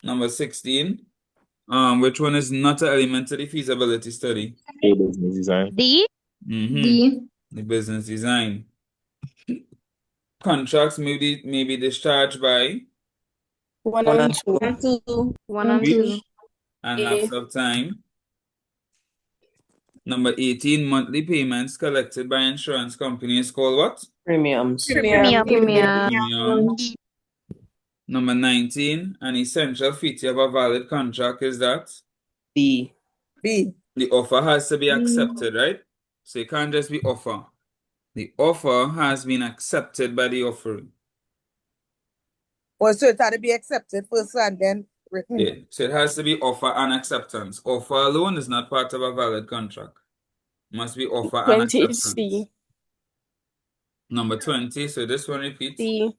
[SPEAKER 1] Number 16. Which one is not an element to the feasibility study?
[SPEAKER 2] A, business design.
[SPEAKER 14] D.
[SPEAKER 1] D. The business design. Contracts may be discharged by
[SPEAKER 15] 1 and 2.
[SPEAKER 14] 1 and 2.
[SPEAKER 1] and lapse of time. Number 18, monthly payments collected by insurance companies called what?
[SPEAKER 17] Premiums.
[SPEAKER 14] Premium.
[SPEAKER 1] Number 19, an essential feature of a valid contract is that?
[SPEAKER 17] B.
[SPEAKER 4] B.
[SPEAKER 1] The offer has to be accepted, right? So it can't just be offer. The offer has been accepted by the offeree.
[SPEAKER 4] Or so it had to be accepted first and then written.
[SPEAKER 1] Yeah. So it has to be offer and acceptance. Offer alone is not part of a valid contract. Must be offer and
[SPEAKER 15] 20
[SPEAKER 1] acceptance.
[SPEAKER 15] C.
[SPEAKER 1] Number 20, so this one repeats.
[SPEAKER 15] C.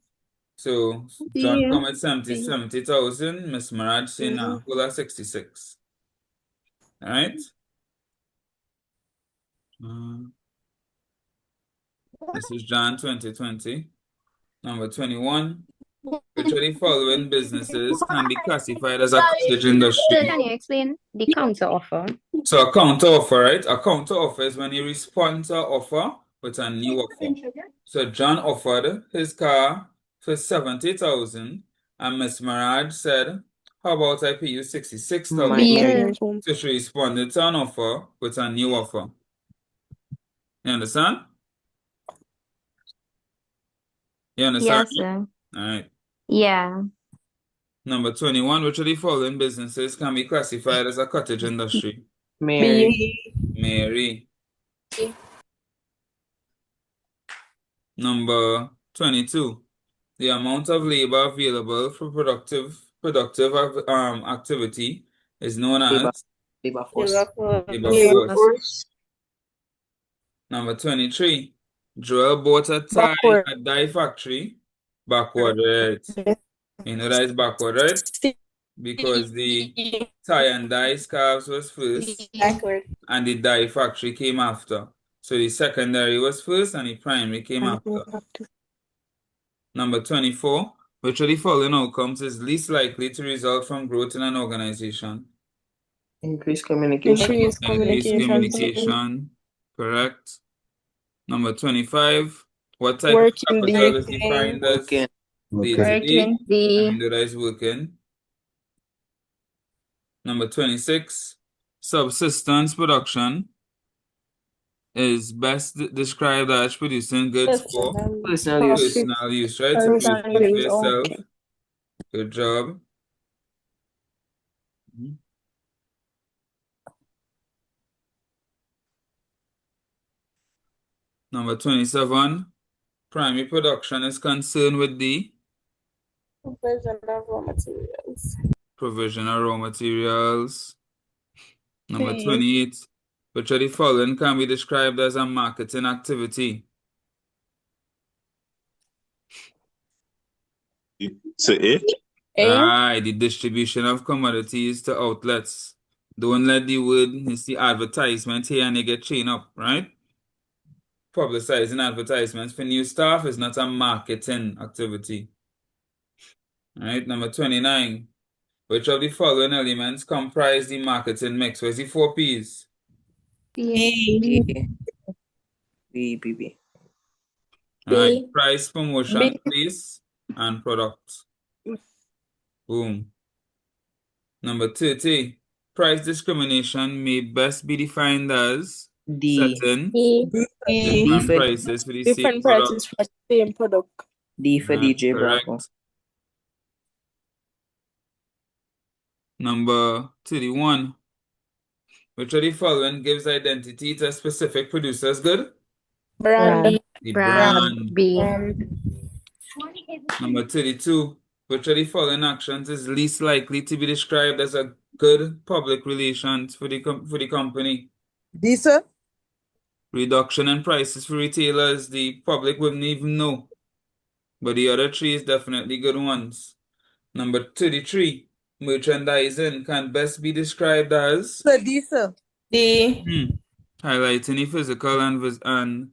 [SPEAKER 1] So John come at 70,000, Miss Maraj say nah, hold at 66. All right. This is John 2020. Number 21. Which of the following businesses can be classified as a cottage industry?
[SPEAKER 14] Can you explain the counter offer?
[SPEAKER 1] So a counter offer, right? A counter offer is when you respond to an offer with a new offer. So John offered his car for 70,000 and Miss Maraj said, how about I pay you 66,000? So she responded to an offer with a new offer. You understand? You understand?
[SPEAKER 14] Yes, sir.
[SPEAKER 1] All right.
[SPEAKER 14] Yeah.
[SPEAKER 1] Number 21, which of the following businesses can be classified as a cottage industry? Mary. Number 22, the amount of labor available for productive activity is known as
[SPEAKER 17] labor force.
[SPEAKER 1] Labor force. Number 23, Joel bought a tie at dye factory backward, right? You know that is backward, right? Because the tie and dye scarves was first and the dye factory came after. So the secondary was first and the primary came after. Number 24, which of the following outcomes is least likely to result from growth in an organization?
[SPEAKER 17] Increased communication.
[SPEAKER 1] Increased communication. Correct. Number 25, what type of capital is defined as day-to-day? And that is working. Number 26, subsistence production. is best described as producing goods for
[SPEAKER 11] Personal use.
[SPEAKER 1] personal use, right? So produce
[SPEAKER 15] Personal
[SPEAKER 1] goods for
[SPEAKER 15] use,
[SPEAKER 1] yourself.
[SPEAKER 15] okay.
[SPEAKER 1] Good job. Number 27, primary production is concerned with the
[SPEAKER 15] Provision of raw materials.
[SPEAKER 1] provision of raw materials. Number
[SPEAKER 15] C.
[SPEAKER 1] 28, which of the following can be described as a marketing activity?
[SPEAKER 2] So A.
[SPEAKER 1] Right, the distribution of commodities to outlets. Don't let the word, you see advertisement here and they get chained up, right? Publicizing advertisements for new staff is not a marketing activity. Right, number 29. Which of the following elements comprise the marketing mix? Where's the 4 P's?
[SPEAKER 11] B. B.
[SPEAKER 1] All right, price, promotion, place, and product. Boom. Number 30. Price discrimination may best be defined as setting different prices for the same
[SPEAKER 15] Different prices
[SPEAKER 1] product.
[SPEAKER 15] for the same product.
[SPEAKER 11] D for DJ Bravo.
[SPEAKER 1] Correct. Number 31. Which of the following gives identity to a specific producer's good?
[SPEAKER 15] Brand.
[SPEAKER 1] The brand.
[SPEAKER 14] B.
[SPEAKER 1] Number 32. Which of the following actions is least likely to be described as a good public relations for the company?
[SPEAKER 4] D, sir.
[SPEAKER 1] Reduction in prices for retailers, the public wouldn't even know. But the other 3 is definitely good ones. Number 33. Merchandising can best be described as?
[SPEAKER 4] Sir, D, sir.
[SPEAKER 15] D.
[SPEAKER 1] Highlighting the physical and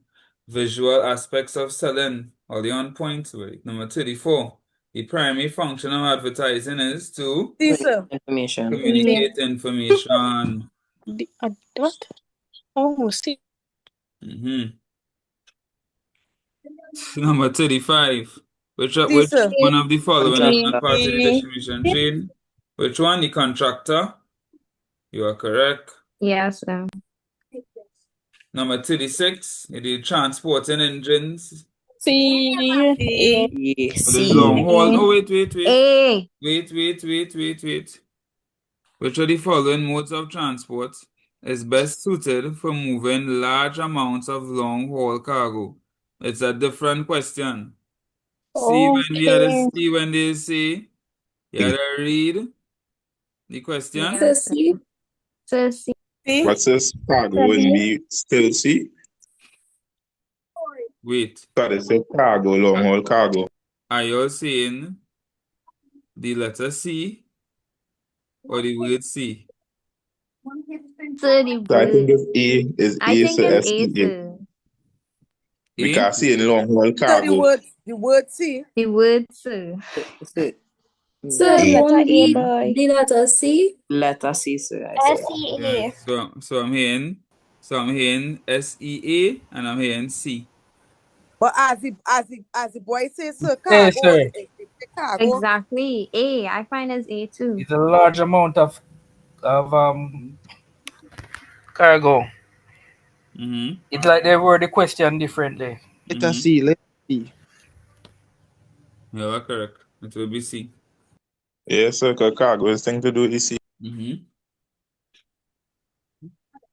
[SPEAKER 1] visual aspects of selling. All the on point. Right. Number 34. The primary function of advertising is to
[SPEAKER 4] D, sir.
[SPEAKER 11] Information.
[SPEAKER 1] communicate information.
[SPEAKER 15] D. What? Oh, see.
[SPEAKER 1] Number 35. Which
[SPEAKER 4] D, sir.
[SPEAKER 1] one of the following is not
[SPEAKER 11] Contractor.
[SPEAKER 1] part of the distribution chain? Which one? The contractor. You are correct.
[SPEAKER 14] Yes, sir.
[SPEAKER 1] Number 36. The transporting engines.
[SPEAKER 15] C.
[SPEAKER 11] A.
[SPEAKER 1] For the long haul. Oh, wait.
[SPEAKER 14] A.
[SPEAKER 1] Wait. Which of the following modes of transport is best suited for moving large amounts of long-haul cargo? It's a different question. See when they say, you gotta read the question?
[SPEAKER 14] Yes, sir. C.
[SPEAKER 2] What says cargo will be still C?
[SPEAKER 1] Wait.
[SPEAKER 2] So they say cargo, long haul cargo.
[SPEAKER 1] Are you saying the letter C or the word C?
[SPEAKER 14] Sir, the
[SPEAKER 2] So I think
[SPEAKER 14] word.
[SPEAKER 2] it's A
[SPEAKER 14] I
[SPEAKER 2] is
[SPEAKER 14] think it's A,
[SPEAKER 2] SEA.
[SPEAKER 14] sir.
[SPEAKER 2] Because C in long haul
[SPEAKER 4] Sir,
[SPEAKER 2] cargo.
[SPEAKER 4] the word C.
[SPEAKER 14] The word, sir.
[SPEAKER 18] Sir,
[SPEAKER 15] Letter
[SPEAKER 18] won't
[SPEAKER 15] A,
[SPEAKER 18] be
[SPEAKER 15] boy.
[SPEAKER 18] the letter C?
[SPEAKER 11] Letter C, sir. I said.
[SPEAKER 1] Yeah, so I'm hearing SEA and I'm hearing C.
[SPEAKER 4] But as the boy says, sir,
[SPEAKER 7] Yes,
[SPEAKER 4] cargo,
[SPEAKER 7] sir.
[SPEAKER 4] the cargo.
[SPEAKER 14] Exactly. A. I find as A too.
[SPEAKER 7] It's a large amount of cargo. It's like they word the question differently.
[SPEAKER 19] Letter C, letter C.
[SPEAKER 1] You are correct. It will be C.
[SPEAKER 2] Yes, sir, because cargo is thing to do with the C.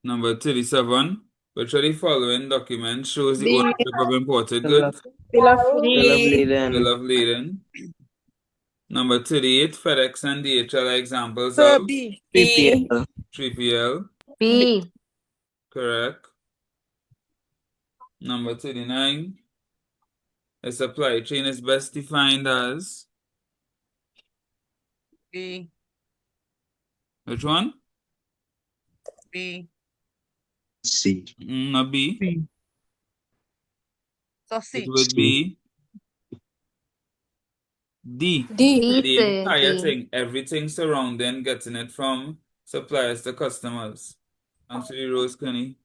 [SPEAKER 1] Number 37. Which of the following documents shows the
[SPEAKER 15] D.
[SPEAKER 1] ownership of imported goods?
[SPEAKER 15] Bill of
[SPEAKER 1] Bill of lading. Number 38. FedEx and DHL are examples
[SPEAKER 4] Sir,
[SPEAKER 1] of?
[SPEAKER 4] B.
[SPEAKER 1] 3PL.
[SPEAKER 14] B.
[SPEAKER 1] Correct. Number 39. A supply chain is best defined as?
[SPEAKER 4] B.
[SPEAKER 1] Which one?
[SPEAKER 4] B.
[SPEAKER 19] C.
[SPEAKER 1] Not B.
[SPEAKER 4] So C.
[SPEAKER 1] It would be D.
[SPEAKER 15] D.
[SPEAKER 1] The entire thing, everything surrounding getting it from suppliers to customers. Answer the Rose Kenny.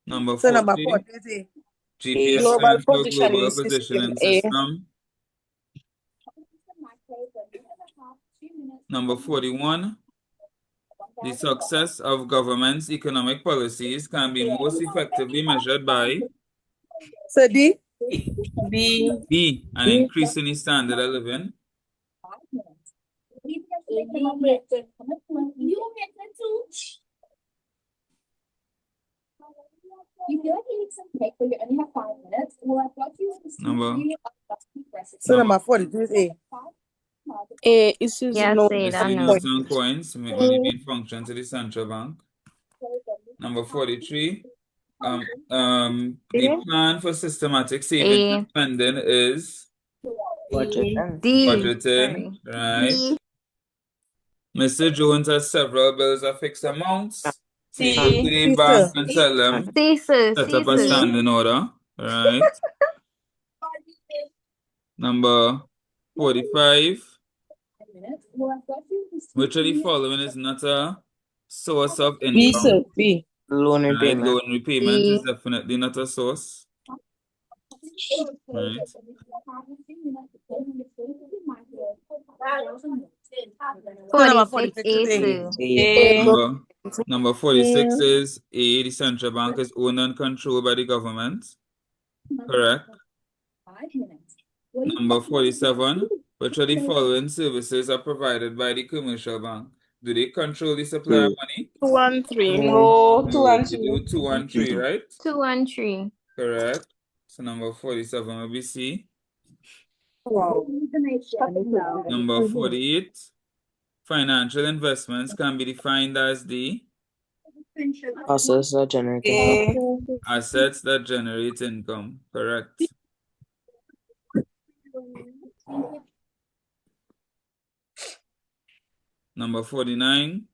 [SPEAKER 1] Number 40.
[SPEAKER 4] Number 40 is A.
[SPEAKER 1] GPS
[SPEAKER 15] Global
[SPEAKER 1] stands for
[SPEAKER 15] positioning
[SPEAKER 1] Global
[SPEAKER 15] system.
[SPEAKER 1] Positioning
[SPEAKER 15] A.
[SPEAKER 1] System. Number 41. The success of government's economic policies can be most effectively measured by
[SPEAKER 6] So D.
[SPEAKER 1] B, an increase in the standard of living. Number.
[SPEAKER 6] So number 42 is A.
[SPEAKER 15] A is his
[SPEAKER 14] Yes,
[SPEAKER 15] note.
[SPEAKER 14] say
[SPEAKER 1] Let's
[SPEAKER 14] that
[SPEAKER 1] see
[SPEAKER 14] no.
[SPEAKER 1] notes and coins when the main function to the central bank. Number 43. The plan for systematic saving and spending is
[SPEAKER 11] Budgeting.
[SPEAKER 1] budgeting, right? Mr. Jones has several bills of fixed amounts. So you go to the bank and tell them set up a standing order, right? Number 45. Which of the following is not a source of
[SPEAKER 11] B,
[SPEAKER 1] income?
[SPEAKER 11] sir. B. Loan
[SPEAKER 1] Right,
[SPEAKER 11] repayment.
[SPEAKER 1] loan repayment is definitely not a source. Right.
[SPEAKER 6] Number 46 is A.
[SPEAKER 1] Number 46 is A. The central bank is owned and controlled by the government. Correct. Number 47. Which of the following services are provided by the commercial bank? Do they control the supply of money?
[SPEAKER 15] 2 and 3.
[SPEAKER 11] No, 2 and
[SPEAKER 1] They
[SPEAKER 11] 3.
[SPEAKER 1] do 2 and 3, right?
[SPEAKER 14] 2 and 3.
[SPEAKER 1] Correct. So number 47 will be C. Number 48. Financial investments can be defined as the
[SPEAKER 11] Assets that generate income.
[SPEAKER 1] assets that generate income. Correct. Number 49.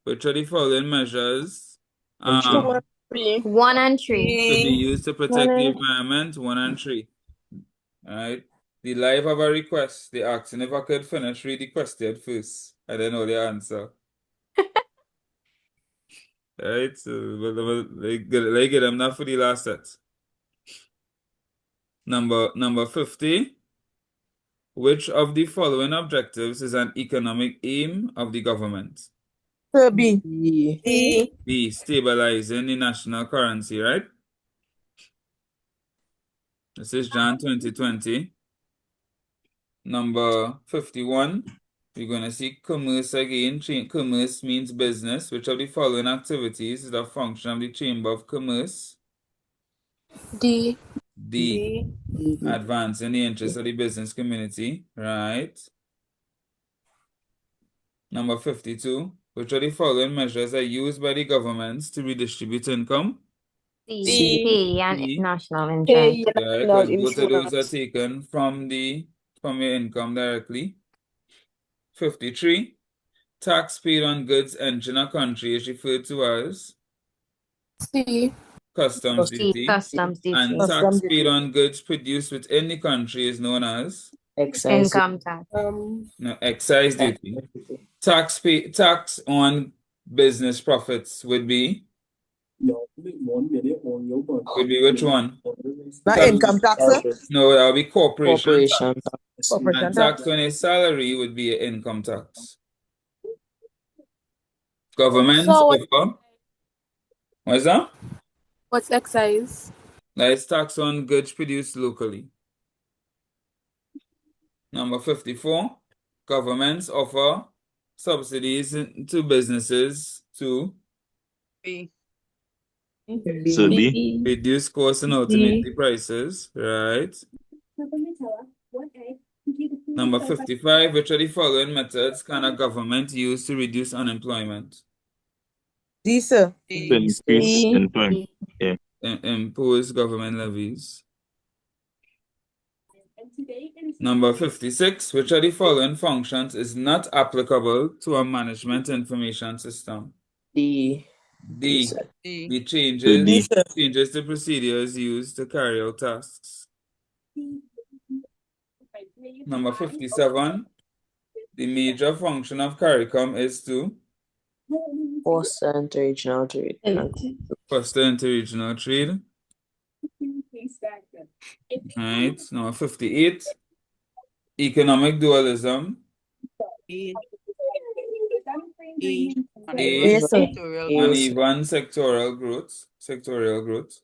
[SPEAKER 1] Which of the following measures
[SPEAKER 14] 1 and 3.
[SPEAKER 1] should be used to protect the environment? 1 and 3. Alright. The life of a request, they asking if I could finish read the question first. I don't know the answer. Alright, so like get them not for the last set. Number 50. Which of the following objectives is an economic aim of the government?
[SPEAKER 6] B.
[SPEAKER 1] B. Stabilizing the national currency, right? This is Jan 2020. Number 51. We're going to see commerce again. Commerce means business. Which of the following activities is a function of the Chamber of Commerce?
[SPEAKER 15] D.
[SPEAKER 1] D. Advancing the interests of the business community, right? Number 52. Which of the following measures are used by the governments to redistribute income?
[SPEAKER 14] C. Pay and
[SPEAKER 1] C.
[SPEAKER 14] national insurance.
[SPEAKER 1] Yeah, because both of those are taken from your income directly. 53. Tax paid on goods entering a country is referred to as
[SPEAKER 15] C.
[SPEAKER 1] customs duty.
[SPEAKER 14] Customs duty.
[SPEAKER 1] And tax paid on goods produced within the country is known as
[SPEAKER 14] Income tax.
[SPEAKER 1] no, excise duty. Tax on business profits would be which one?
[SPEAKER 6] Not income tax, sir?
[SPEAKER 1] No, that would be corporation tax.
[SPEAKER 6] Corporation
[SPEAKER 1] And tax on a salary would be an income tax. Governments offer. What's that?
[SPEAKER 15] What's excise?
[SPEAKER 1] That's tax on goods produced locally. Number 54. Governments offer subsidies to businesses to
[SPEAKER 2] So D.
[SPEAKER 1] reduce costs and ultimately prices, right? Number 55. Which of the following methods can a government use to reduce unemployment?
[SPEAKER 6] D, sir.
[SPEAKER 2] Increase employment. Yeah.
[SPEAKER 1] Impose government levies. Number 56. Which of the following functions is not applicable to a management information system?
[SPEAKER 11] D.
[SPEAKER 1] The changes to procedures used to carry out tasks. Number 57. The major function of CARICOM is to
[SPEAKER 11] Foster interregional trade.
[SPEAKER 1] foster interregional trade. Right. Number 58. Economic dualism A,
[SPEAKER 10] Sectorial
[SPEAKER 1] uneven sectoral growth. Sectorial growth.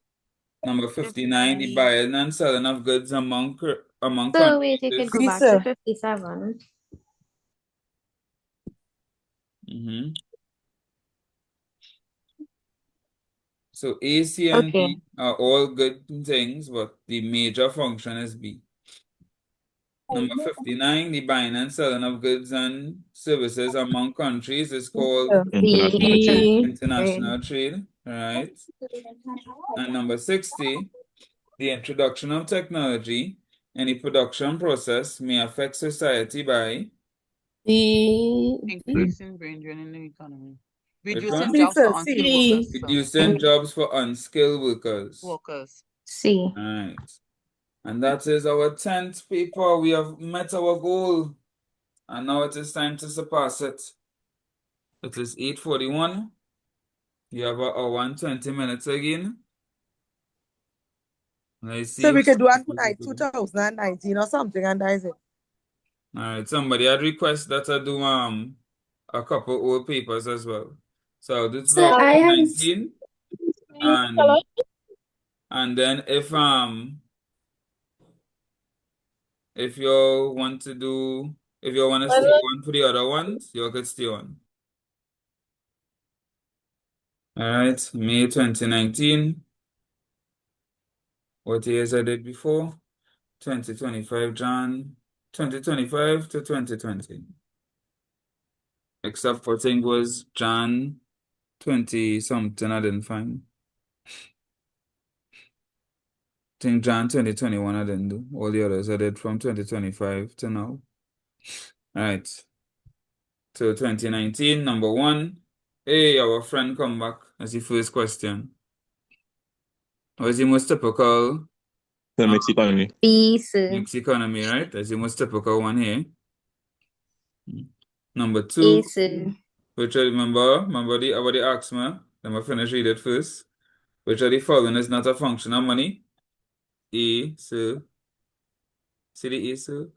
[SPEAKER 1] Number 59, the buying and selling of goods among
[SPEAKER 20] So wait, you
[SPEAKER 1] countries.
[SPEAKER 20] could go back to 57.
[SPEAKER 1] So A, C, and
[SPEAKER 20] Okay.
[SPEAKER 1] D are all good things, but the major function is B. Number 59, the buying and selling of goods and services among countries is called international trade, right? And number 60, the introduction of technology in the production process may affect society by
[SPEAKER 10] increasing brain drain in the economy.
[SPEAKER 1] which
[SPEAKER 10] Reducing
[SPEAKER 1] one?
[SPEAKER 10] jobs for unskilled workers.
[SPEAKER 1] Reducing jobs for unskilled workers.
[SPEAKER 20] C.
[SPEAKER 1] Right. And that is our 10th paper. We have met our goal. And now it is time to surpass it. It is 8:41. You have an hour and 20 minutes again. Let's see.
[SPEAKER 6] So we could do one tonight, 2019 or something, and that is it.
[SPEAKER 1] All right. Somebody had requested that I do a couple old papers as well. So I'll do
[SPEAKER 20] So I have
[SPEAKER 1] 2019. And then if you want to do, if you want to stay on for the other ones, you could stay on. All right, May 2019. What years I did before? 2025, Jan. 2025 to 2020. Except for thing was Jan 20 something I didn't find. Think Jan 2021 I didn't do. All the others I did from 2025 to now. All right. So 2019, number 1. Hey, our friend come back as the first question. What is the most typical?
[SPEAKER 2] The mixed economy.
[SPEAKER 20] B, sir.
[SPEAKER 1] Mixed economy, right? That's the most typical one here. Number 2.
[SPEAKER 20] A, sir.
[SPEAKER 1] Which I remember the asked me. Let me finish read it first. Which of the following is not a function of money? A, sir. See the A, sir?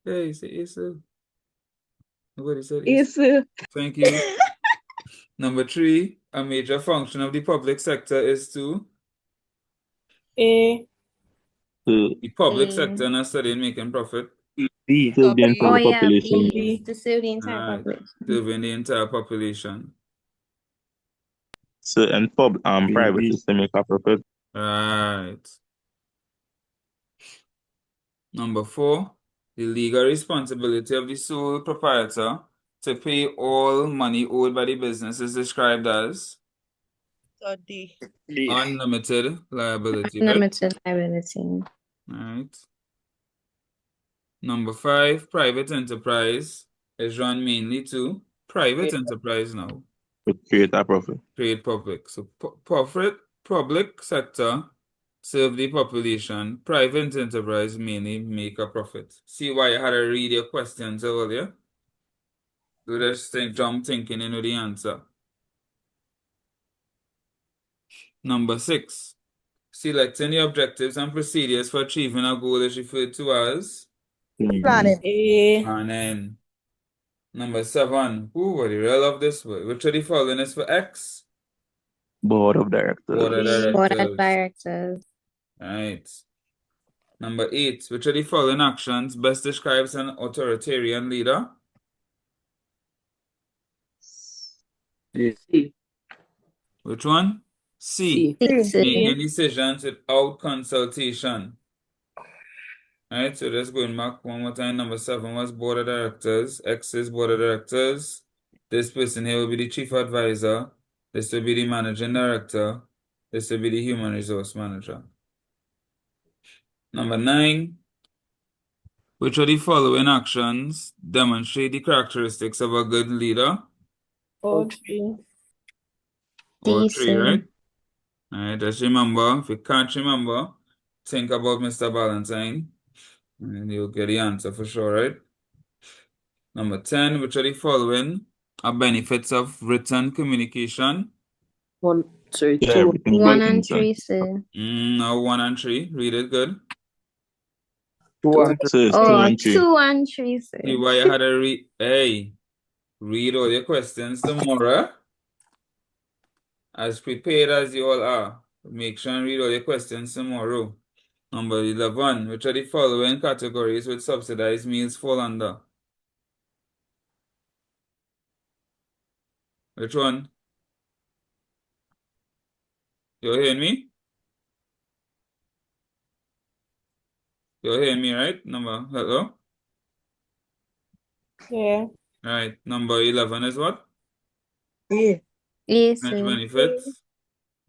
[SPEAKER 1] Hey, say A, sir. Nobody said A, sir. Thank you. Number 3, a major function of the public sector is to
[SPEAKER 15] A.
[SPEAKER 1] The public sector not studying making profit.
[SPEAKER 2] B. Serving the entire
[SPEAKER 20] yeah,
[SPEAKER 2] population.
[SPEAKER 20] B. To serve the entire
[SPEAKER 1] Right.
[SPEAKER 20] population.
[SPEAKER 1] Serving the entire population.
[SPEAKER 2] So and private system make a profit.
[SPEAKER 1] Right. Number 4, the legal responsibility of the sole proprietor to pay all money owed by the business is described as
[SPEAKER 10] D.
[SPEAKER 1] unlimited liability, right?
[SPEAKER 20] Unlimited liability.
[SPEAKER 1] Right. Number 5, private enterprise is run mainly to private enterprise now.
[SPEAKER 2] To create a profit.
[SPEAKER 1] Create public. So public sector serve the population. Private enterprise mainly make a profit. See why I had to read your questions earlier? So just jump thinking into the answer. Number 6. Selecting the objectives and procedures for achieving a goal is referred to as
[SPEAKER 6] Planning.
[SPEAKER 1] planning. Number 7. What do you love this word? Which of the following is for X?
[SPEAKER 2] Board of directors.
[SPEAKER 1] Board of
[SPEAKER 20] Board
[SPEAKER 1] directors.
[SPEAKER 20] of directors.
[SPEAKER 1] Right. Number 8. Which of the following actions best describes an authoritarian leader?
[SPEAKER 11] C.
[SPEAKER 1] Which one? C. Making decisions without consultation. Alright, so just going back one more time. Number 7 was board of directors. X is board of directors. This person here will be the chief advisor. This will be the managing director. This will be the human resource manager. Number 9. Which of the following actions demonstrate the characteristics of a good leader?
[SPEAKER 15] All three.
[SPEAKER 1] All 3, right? Alright, just remember, if you can't remember, think about Mr. Valentine, and you'll get the answer for sure, right? Number 10, which of the following are benefits of written communication?
[SPEAKER 11] 1, 2.
[SPEAKER 20] 1 and 3, sir.
[SPEAKER 1] No, 1 and 3. Read it good.
[SPEAKER 11] 2 and 3.
[SPEAKER 20] Oh, 2 and 3, sir.
[SPEAKER 1] See why I had to read. Hey, Read all your questions tomorrow. As prepared as you all are. Make sure and read all your questions tomorrow. Number 11. Which of the following categories would subsidized meals fall under? Which one? You're hearing me? You're hearing me, right? Hello?
[SPEAKER 15] Yeah.
[SPEAKER 1] Right. Number 11 is what?
[SPEAKER 15] Yeah.
[SPEAKER 14] Yes,
[SPEAKER 1] Fringe
[SPEAKER 14] sir.
[SPEAKER 1] benefits.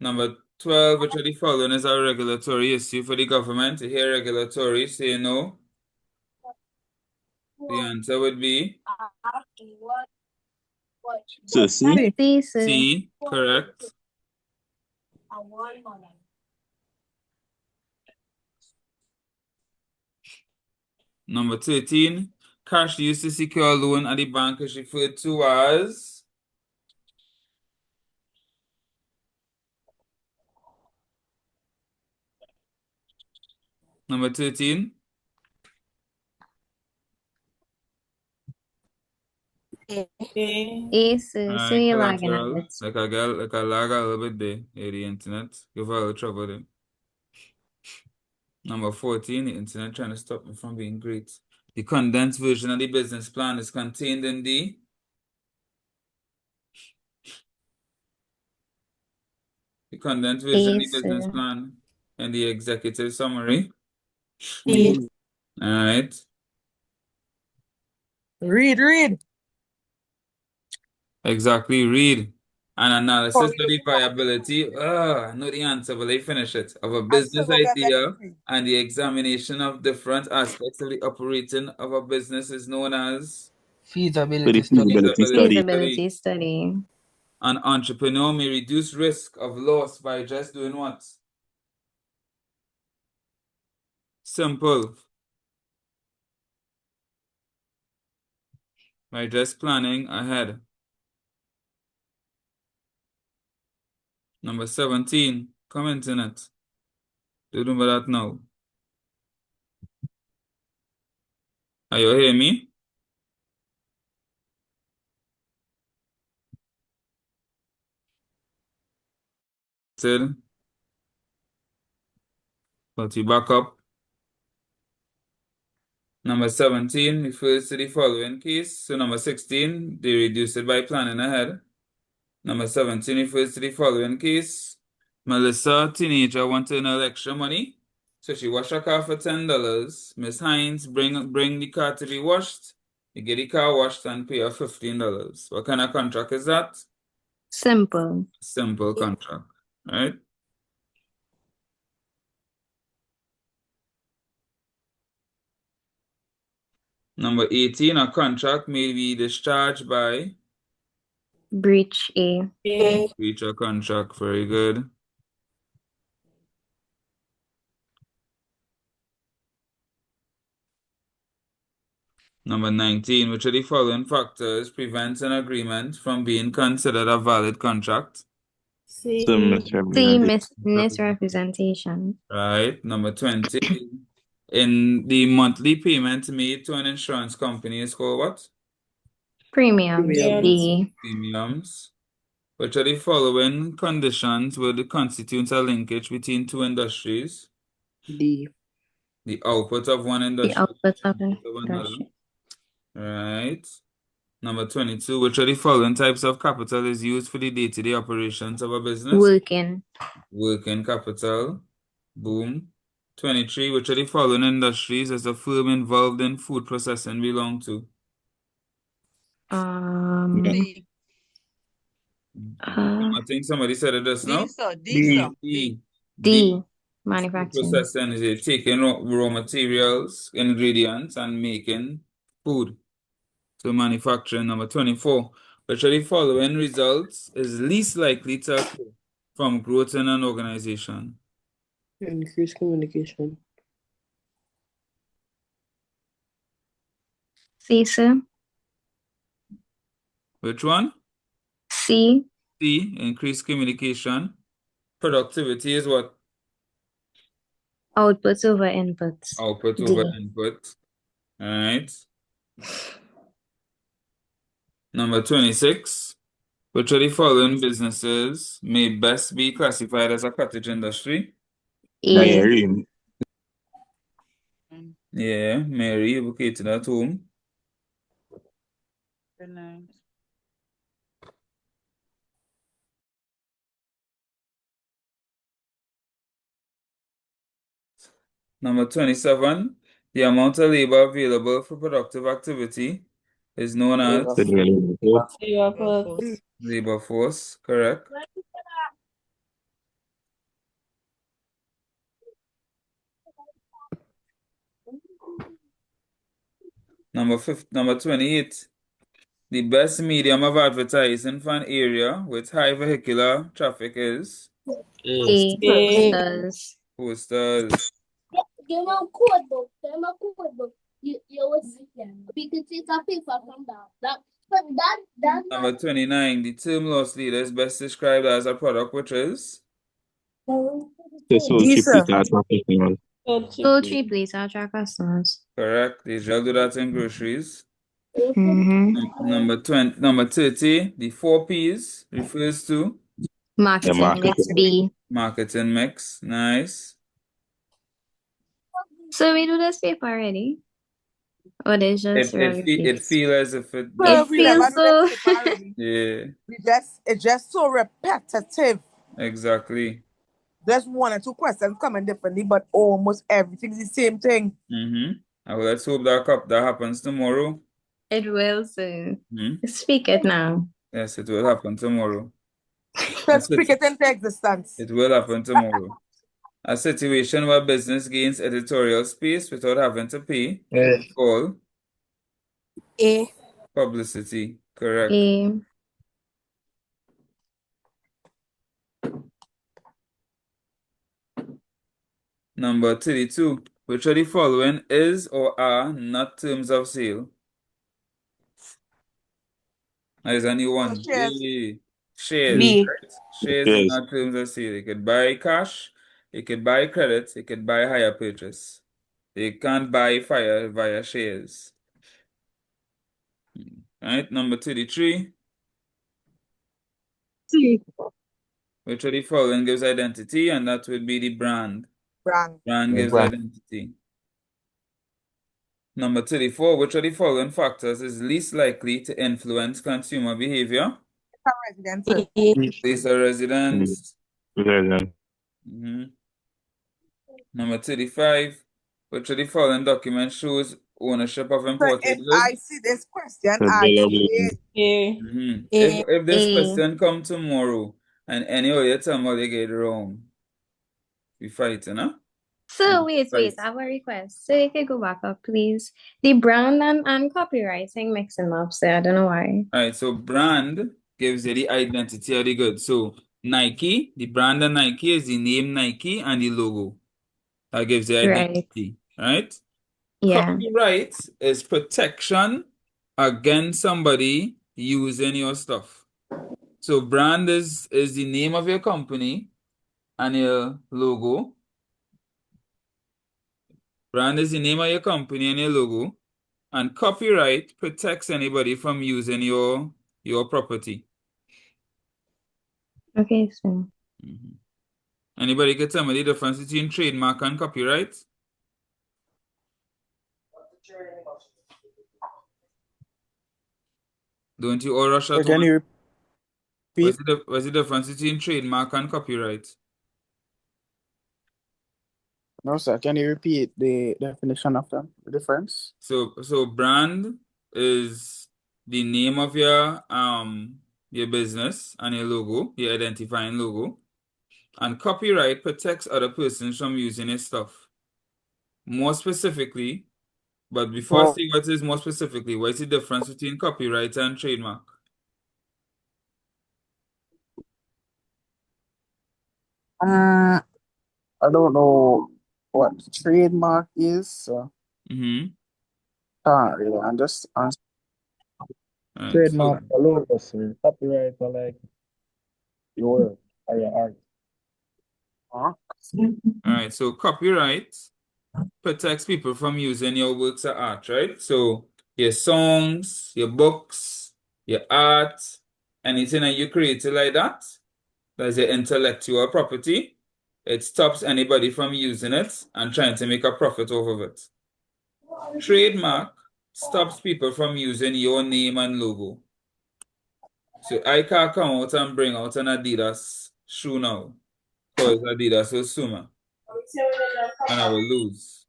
[SPEAKER 1] Number 12, which of the following is a regulatory issue for the government? Here, regulatory, say no. The answer would be
[SPEAKER 2] So C.
[SPEAKER 14] C, sir.
[SPEAKER 1] C, correct. Number 13, cash used to secure a loan at the bank is referred to as number 13.
[SPEAKER 14] Yes, sir. So
[SPEAKER 1] Alright,
[SPEAKER 14] you're lagging a
[SPEAKER 1] collateral.
[SPEAKER 14] bit.
[SPEAKER 1] Like I lag a little bit there. Yeah, the internet. Give her a little trouble there. Number 14, the internet trying to stop me from being great. The condensed version of the business plan is contained in the condensed version of the
[SPEAKER 14] Yes,
[SPEAKER 1] business
[SPEAKER 14] sir.
[SPEAKER 1] plan and the executive summary.
[SPEAKER 15] Yes.
[SPEAKER 1] Alright.
[SPEAKER 15] Read.
[SPEAKER 1] Exactly. Read. An analysis of the viability. I know the answer, but let me finish it. Of a business idea and the examination of different aspects of the operating of a business is known as
[SPEAKER 17] Feasibility study.
[SPEAKER 14] Feasibility study.
[SPEAKER 1] An entrepreneur may reduce risk of loss by just doing what? Simple. By just planning ahead. Number 17, comment in it. Do you remember that now? Are you hearing me? Still? But you back up. Number 17 refers to the following case. So number 16, they reduce it by planning ahead. Number 17 refers to the following case. Melissa, teenager, wanted an extra money. So she washed her car for $10. Miss Hines, bring the car to be washed. You get the car washed and pay her $15. What kind of contract is that?
[SPEAKER 14] Simple.
[SPEAKER 1] Simple contract, right? Number 18, a contract may be discharged by
[SPEAKER 14] Breach A.
[SPEAKER 1] breach of contract. Very good. Number 19, which of the following factors prevents an agreement from being considered a valid contract?
[SPEAKER 14] C.
[SPEAKER 2] Misrepresentation.
[SPEAKER 14] Misrepresentation.
[SPEAKER 1] Right. Number 20, in the monthly payment made to an insurance company is called what?
[SPEAKER 14] Premiums. D.
[SPEAKER 1] Premiums. Which of the following conditions would constitute a linkage between two industries?
[SPEAKER 15] D.
[SPEAKER 1] The output of one
[SPEAKER 14] The
[SPEAKER 1] industry
[SPEAKER 14] output of
[SPEAKER 1] and
[SPEAKER 14] an
[SPEAKER 1] of another.
[SPEAKER 14] industry.
[SPEAKER 1] Right. Number 22, which of the following types of capital is used for the day-to-day operations of a business?
[SPEAKER 14] Working.
[SPEAKER 1] Working capital. Boom. 23, which of the following industries is a firm involved in food processing belong to? I think somebody said it just now.
[SPEAKER 14] D.
[SPEAKER 1] Food
[SPEAKER 14] Manufacturing.
[SPEAKER 1] processing is taking raw materials, ingredients, and making food. So manufacturing. Number 24, which of the following results is least likely to occur from growth in an organization?
[SPEAKER 15] Increased communication.
[SPEAKER 14] C, sir.
[SPEAKER 1] Which one?
[SPEAKER 14] C.
[SPEAKER 1] C, increased communication. Productivity is what?
[SPEAKER 14] Outputs over inputs.
[SPEAKER 1] Output
[SPEAKER 14] D.
[SPEAKER 1] over input. All right. Number 26. Which of the following businesses may best be classified as a cottage industry?
[SPEAKER 2] Mary.
[SPEAKER 1] Yeah, Mary, located at home.
[SPEAKER 4] Very nice.
[SPEAKER 1] Number 27. The amount of labor available for productive activity is known as labor force, correct? Number 28. The best medium of advertising for an area with high vehicular traffic is
[SPEAKER 14] Posters.
[SPEAKER 1] posters.
[SPEAKER 12] Give me a code book. Give me a code book. You was we could take a paper from that.
[SPEAKER 1] Number 29. The term loss leader is best described as a product which is
[SPEAKER 2] This will cheap as professional.
[SPEAKER 14] So cheaply to attract customers.
[SPEAKER 1] correct. They shall do that in groceries.
[SPEAKER 14] Mm-hmm.
[SPEAKER 1] Number 30. The 4 P's refers to
[SPEAKER 14] Marketing mix B.
[SPEAKER 1] marketing mix. Nice.
[SPEAKER 14] So we do this paper already? Or they just
[SPEAKER 1] It feels as if it
[SPEAKER 14] It
[SPEAKER 21] We
[SPEAKER 14] feels
[SPEAKER 21] never do
[SPEAKER 14] so.
[SPEAKER 21] this paper already.
[SPEAKER 1] yeah,
[SPEAKER 21] It's just so repetitive.
[SPEAKER 1] exactly.
[SPEAKER 21] There's 1 or 2 questions coming differently, but almost everything's the same thing.
[SPEAKER 1] Let's hope that happens tomorrow.
[SPEAKER 14] It will soon. Speak it now.
[SPEAKER 1] Yes, it will happen tomorrow.
[SPEAKER 21] Let's speak it into existence.
[SPEAKER 1] It will happen tomorrow. A situation where business gains editorial space without having to pay is called
[SPEAKER 21] A.
[SPEAKER 1] Publicity. Correct.
[SPEAKER 14] A.
[SPEAKER 1] Number 32. Which of the following is or are not terms of sale? There's only one. Shares.
[SPEAKER 21] B.
[SPEAKER 1] Right? Shares is not terms of sale. You could buy cash, you could buy credit, you could buy hire purchase. You can't buy fire via shares. Right? Number 33.
[SPEAKER 21] C.
[SPEAKER 1] Which of the following gives identity, and that would be the brand. Brand gives identity. Number 34. Which of the following factors is least likely to influence consumer behavior? Place of residence. Number 35. Which of the following documents shows ownership of
[SPEAKER 21] So
[SPEAKER 1] imported
[SPEAKER 21] if
[SPEAKER 1] goods?
[SPEAKER 21] I see this question, I say
[SPEAKER 1] If this question come tomorrow and any of you tell me they get it wrong, we fighting, huh?
[SPEAKER 14] So wait, I have a request. So you can go back up, please. The brand and copywriting mixing up, so I don't know why.
[SPEAKER 1] All right, so brand gives you the identity of the good. So Nike, the brand of Nike is the name Nike and the logo. That gives you identity, right?
[SPEAKER 14] Yeah.
[SPEAKER 1] Copyright is protection against somebody using your stuff. So brand is the name of your company and your logo. Brand is the name of your company and your logo. And copyright protects anybody from using your property.
[SPEAKER 14] Okay, so.
[SPEAKER 1] Anybody can tell me the difference between trademark and copyright? Don't you all rush at
[SPEAKER 21] Can you
[SPEAKER 1] repeat? What's the difference between trademark and copyright?
[SPEAKER 21] No, sir. Can you repeat the definition of the difference?
[SPEAKER 1] So brand is the name of your business and your logo, your identifying logo. And copyright protects other persons from using your stuff. More specifically, but before I say what is more specifically, what is the difference between copyright and trademark?
[SPEAKER 21] I don't know what trademark is. Really, I'm just
[SPEAKER 22] Trademark a logo, sir. Copyright for like your work or your art.
[SPEAKER 1] All right, so copyright protects people from using your works of art, right? So your songs, your books, your art, anything that you create like that, that's your intellectual property, it stops anybody from using it and trying to make a profit off of it. Trademark stops people from using your name and logo. So I can't come out and bring out an Adidas shoe now, because Adidas will sue me, and I will lose.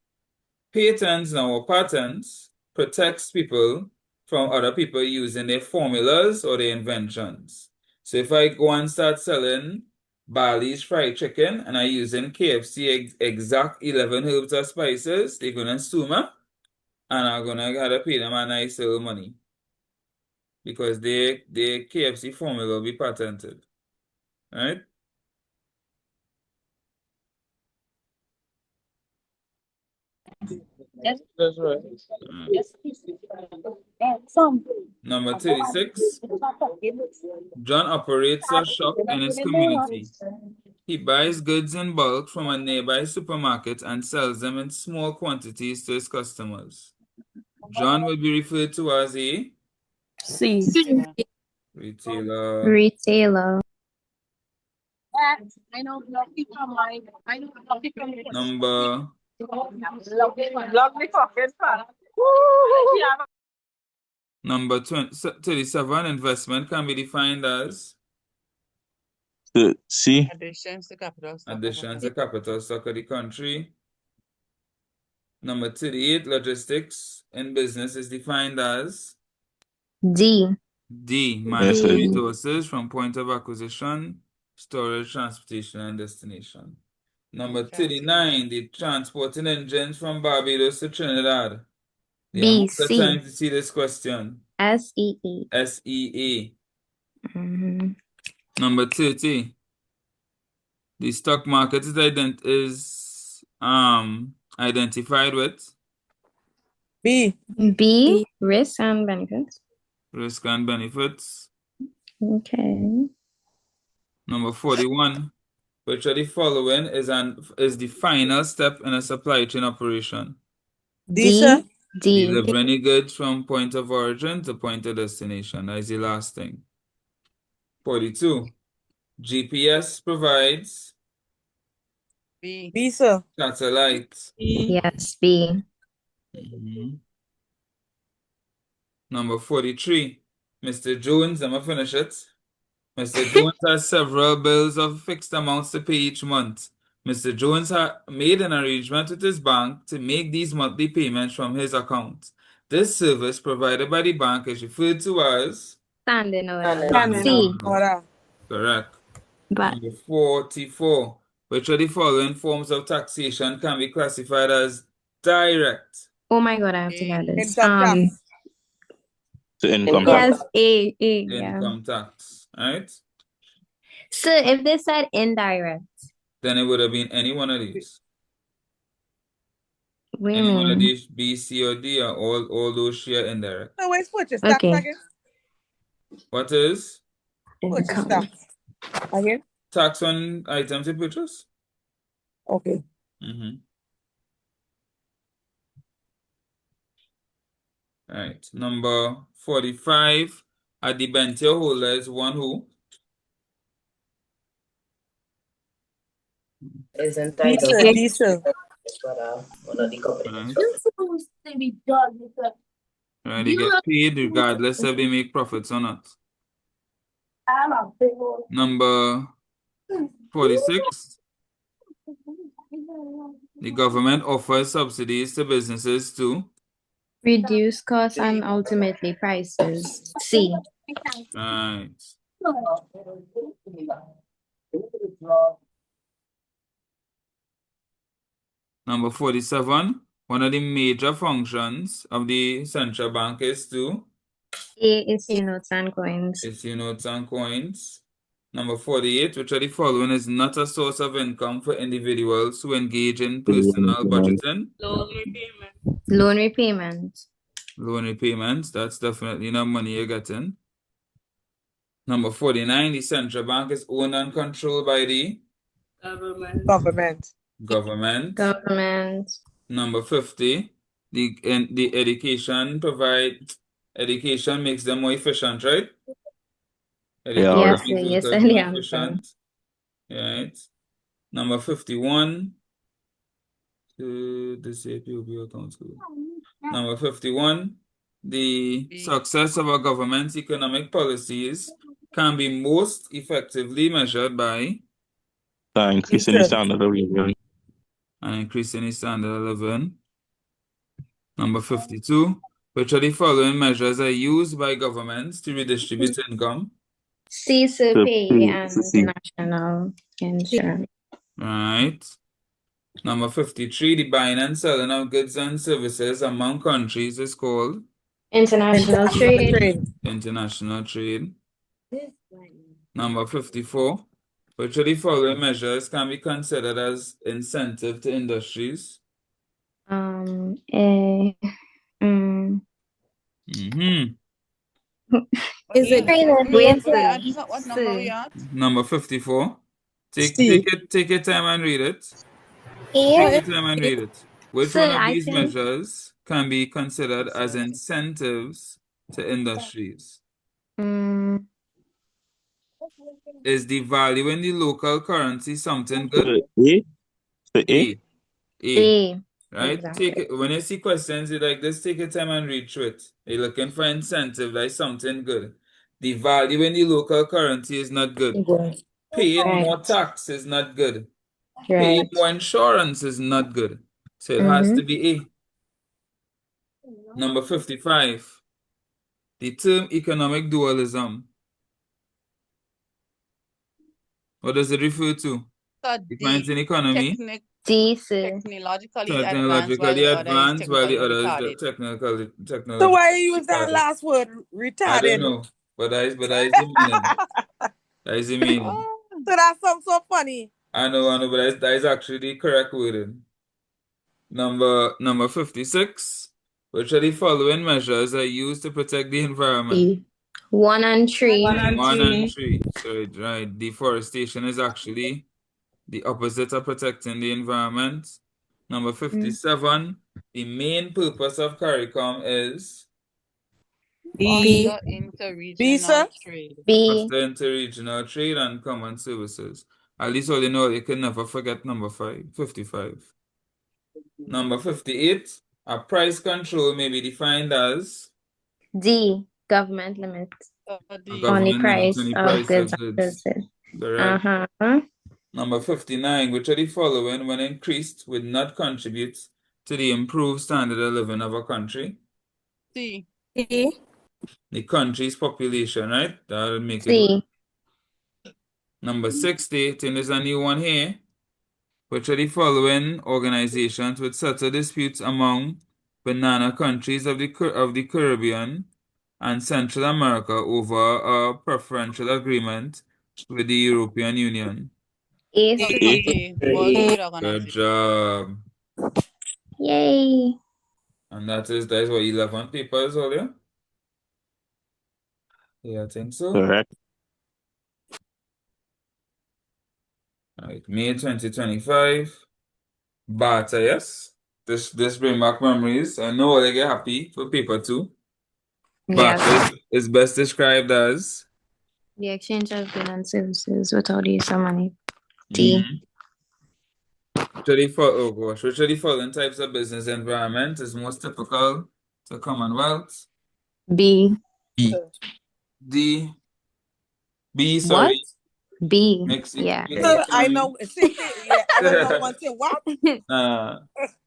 [SPEAKER 1] Patents now, or patents, protects people from other people using their formulas or their inventions. So if I go and start selling Bali's fried chicken and I using KFC exact 11 herbs or spices, they're gonna sue me, and I'm gonna gotta pay them a nice little money, because their KFC formula will be patented, right?
[SPEAKER 21] Yes.
[SPEAKER 22] That's right.
[SPEAKER 21] Yes. Some.
[SPEAKER 1] Number 36, John operates a shop in his community. He buys goods in bulk from a nearby supermarket and sells them in small quantities to his customers. John will be referred to as a
[SPEAKER 15] C.
[SPEAKER 1] retailer.
[SPEAKER 14] Retailer.
[SPEAKER 21] I know Lucky from my. I know Lucky from my.
[SPEAKER 1] Number
[SPEAKER 21] Lovely pocket.
[SPEAKER 1] Number 37, investment can be defined as
[SPEAKER 2] C.
[SPEAKER 10] Additions to capital stock.
[SPEAKER 1] additions to capital stock of the country. Number 38, logistics in business is defined as
[SPEAKER 14] D.
[SPEAKER 1] managing resources from point of acquisition, storage, transportation, and destination. Number 39, the transporting engines from Barbados to Trinidad. The amount of time to see this question.
[SPEAKER 14] SEE.
[SPEAKER 1] SEA. Number 30, the stock market is identified with
[SPEAKER 14] B. Risk and benefits.
[SPEAKER 1] risk and benefits.
[SPEAKER 14] Okay.
[SPEAKER 1] Number 41, which of the following is the final step in a supply chain operation?
[SPEAKER 21] D.
[SPEAKER 1] Delivering the goods from point of origin to point of destination. That is the last thing. 42, GPS provides
[SPEAKER 21] B, sir.
[SPEAKER 1] satellite.
[SPEAKER 14] Yes, B.
[SPEAKER 1] Number 43, Mr. Jones, I'm going to finish it. Mr. Jones has several bills of fixed amounts to pay each month. Mr. Jones had made an arrangement with his bank to make these monthly payments from his account. This service provided by the bank is referred to as
[SPEAKER 14] Standing order.
[SPEAKER 1] standing
[SPEAKER 14] C.
[SPEAKER 1] order. Correct.
[SPEAKER 14] But
[SPEAKER 1] Number 44, which of the following forms of taxation can be classified as direct?
[SPEAKER 14] oh my God, I have to get this.
[SPEAKER 2] The income
[SPEAKER 14] Yes,
[SPEAKER 2] tax.
[SPEAKER 14] A. Yeah.
[SPEAKER 1] Income tax, right?
[SPEAKER 14] So if they said indirect,
[SPEAKER 1] Then it would have been any one of these.
[SPEAKER 14] what do
[SPEAKER 1] Any
[SPEAKER 14] you
[SPEAKER 1] one of
[SPEAKER 14] mean?
[SPEAKER 1] these, B, C, or D, are all those share indirect.
[SPEAKER 21] No, where's purchase tax
[SPEAKER 14] Okay.
[SPEAKER 21] again?
[SPEAKER 1] What is?
[SPEAKER 21] Purchase tax. Again?
[SPEAKER 1] Tax on items you purchase?
[SPEAKER 21] Okay.
[SPEAKER 1] Right. Number 45, a debenture holder is one who?
[SPEAKER 11] Is entitled
[SPEAKER 21] D, sir.
[SPEAKER 11] one of the company.
[SPEAKER 1] Right.
[SPEAKER 12] You're supposed to be done with that.
[SPEAKER 1] Right. They get paid regardless if they make profits or not.
[SPEAKER 12] I'm a big old.
[SPEAKER 1] Number 46, the government offers subsidies to businesses to
[SPEAKER 14] Reduce costs and ultimately prices. C.
[SPEAKER 1] right. Number 47, one of the major functions of the central bank is to
[SPEAKER 14] A. Issue notes and coins.
[SPEAKER 1] issue notes and coins. Number 48, which of the following is not a source of income for individuals who engage in personal budgeting?
[SPEAKER 14] Loan repayment.
[SPEAKER 1] Loan repayments, that's definitely not money you're getting. Number 49, the central bank is owned and controlled by the
[SPEAKER 21] Government.
[SPEAKER 14] Government.
[SPEAKER 1] Number 50, the education Education makes them more efficient, right?
[SPEAKER 2] Yeah,
[SPEAKER 1] Education
[SPEAKER 14] Yes,
[SPEAKER 2] right.
[SPEAKER 1] makes
[SPEAKER 14] you
[SPEAKER 1] workers
[SPEAKER 14] said the
[SPEAKER 1] more
[SPEAKER 14] answer.
[SPEAKER 1] efficient. Right. Number 51. The CSEC POB accounts. Number 51. The success of a government's economic policies can be most effectively measured by
[SPEAKER 2] Increasing the standard of living.
[SPEAKER 1] an increase in the standard of living. Number 52. Which of the following measures are used by governments to redistribute income?
[SPEAKER 14] CSEC pay and
[SPEAKER 2] C.
[SPEAKER 14] national insurance.
[SPEAKER 1] Right. Number 53. The buying and selling of goods and services among countries is called
[SPEAKER 14] International trade.
[SPEAKER 1] international trade. Number 54. Which of the following measures can be considered as incentive to industries?
[SPEAKER 14] Mm.
[SPEAKER 15] Is it
[SPEAKER 14] Wait,
[SPEAKER 10] What number we at?
[SPEAKER 1] Number 54. Take
[SPEAKER 21] C.
[SPEAKER 1] your time and read it.
[SPEAKER 18] E.
[SPEAKER 1] Take your time and read it. Which one
[SPEAKER 14] sir,
[SPEAKER 1] of
[SPEAKER 14] I
[SPEAKER 1] these
[SPEAKER 14] think
[SPEAKER 1] measures can be considered as incentives to industries?
[SPEAKER 14] mm,
[SPEAKER 1] Is the value in the local currency something good?
[SPEAKER 2] A. A.
[SPEAKER 1] A.
[SPEAKER 14] A.
[SPEAKER 1] Right? Take
[SPEAKER 14] Exactly.
[SPEAKER 1] it when you see questions like this, take your time and read through it. You're looking for incentive, like something good. The value in the local currency is not good. Paying
[SPEAKER 14] Right.
[SPEAKER 1] more tax is not good. Paying
[SPEAKER 14] Right.
[SPEAKER 1] more insurance is not good. So it has to be A. Number 55. The term economic dualism. What does it refer to? Defines an economy.
[SPEAKER 14] D, sir.
[SPEAKER 10] Technologically advanced while
[SPEAKER 1] Technologically
[SPEAKER 10] the other is
[SPEAKER 1] advanced, while the
[SPEAKER 10] technically
[SPEAKER 1] other is
[SPEAKER 10] retarded.
[SPEAKER 21] So
[SPEAKER 1] technologically
[SPEAKER 21] why you use that
[SPEAKER 1] retarded.
[SPEAKER 21] last word,
[SPEAKER 1] I don't
[SPEAKER 21] retarded?
[SPEAKER 1] know, but that is the meaning. That is the meaning.
[SPEAKER 21] So that sounds so funny.
[SPEAKER 1] I know, but that is actually the correct wording. Number 56. Which of the following measures are used to protect the environment?
[SPEAKER 14] 1 and 3.
[SPEAKER 1] 1 and 3. So right, deforestation is actually the opposite of protecting the environment. Number 57. The main purpose of CARICOM is
[SPEAKER 10] Foster interregional trade.
[SPEAKER 1] foster interregional trade and common services. At least all you know, you can never forget number 55. Number 58. A price control may be defined as
[SPEAKER 14] D, government limits
[SPEAKER 1] a
[SPEAKER 14] on the
[SPEAKER 1] government limit on
[SPEAKER 14] price
[SPEAKER 1] the
[SPEAKER 14] of
[SPEAKER 1] price
[SPEAKER 14] goods
[SPEAKER 1] of
[SPEAKER 14] and
[SPEAKER 1] goods.
[SPEAKER 14] services.
[SPEAKER 1] Correct.
[SPEAKER 14] Uh-huh.
[SPEAKER 1] Number 59. Which of the following, when increased, would not contribute to the improved standard of living of a country?
[SPEAKER 10] C.
[SPEAKER 1] The country's population, right? That'll make it
[SPEAKER 14] C.
[SPEAKER 1] work. Number 60. I think there's a new one here. Which of the following organizations would settle disputes among banana countries of the Caribbean and Central America over a preferential agreement with the European Union?
[SPEAKER 14] A.
[SPEAKER 10] World Trade
[SPEAKER 1] Good
[SPEAKER 10] Organization.
[SPEAKER 1] job.
[SPEAKER 14] Yay.
[SPEAKER 1] And that is what 11 papers earlier? Yeah, I think so.
[SPEAKER 2] Correct.
[SPEAKER 1] Right, May 2025. Barter, yes. This bring back memories. I know they get happy for paper 2. Barter
[SPEAKER 14] Yes.
[SPEAKER 1] is best described as
[SPEAKER 14] The exchange of goods and services without the use of money. D.
[SPEAKER 1] Which of the following types of business environment is most typical to Commonwealth?
[SPEAKER 14] B.
[SPEAKER 1] D. B,
[SPEAKER 14] What?
[SPEAKER 1] sorry.
[SPEAKER 14] B.
[SPEAKER 1] Mixed
[SPEAKER 14] Yeah.
[SPEAKER 21] I
[SPEAKER 1] economy.
[SPEAKER 21] know. Same thing. Yeah, I don't know one thing. What?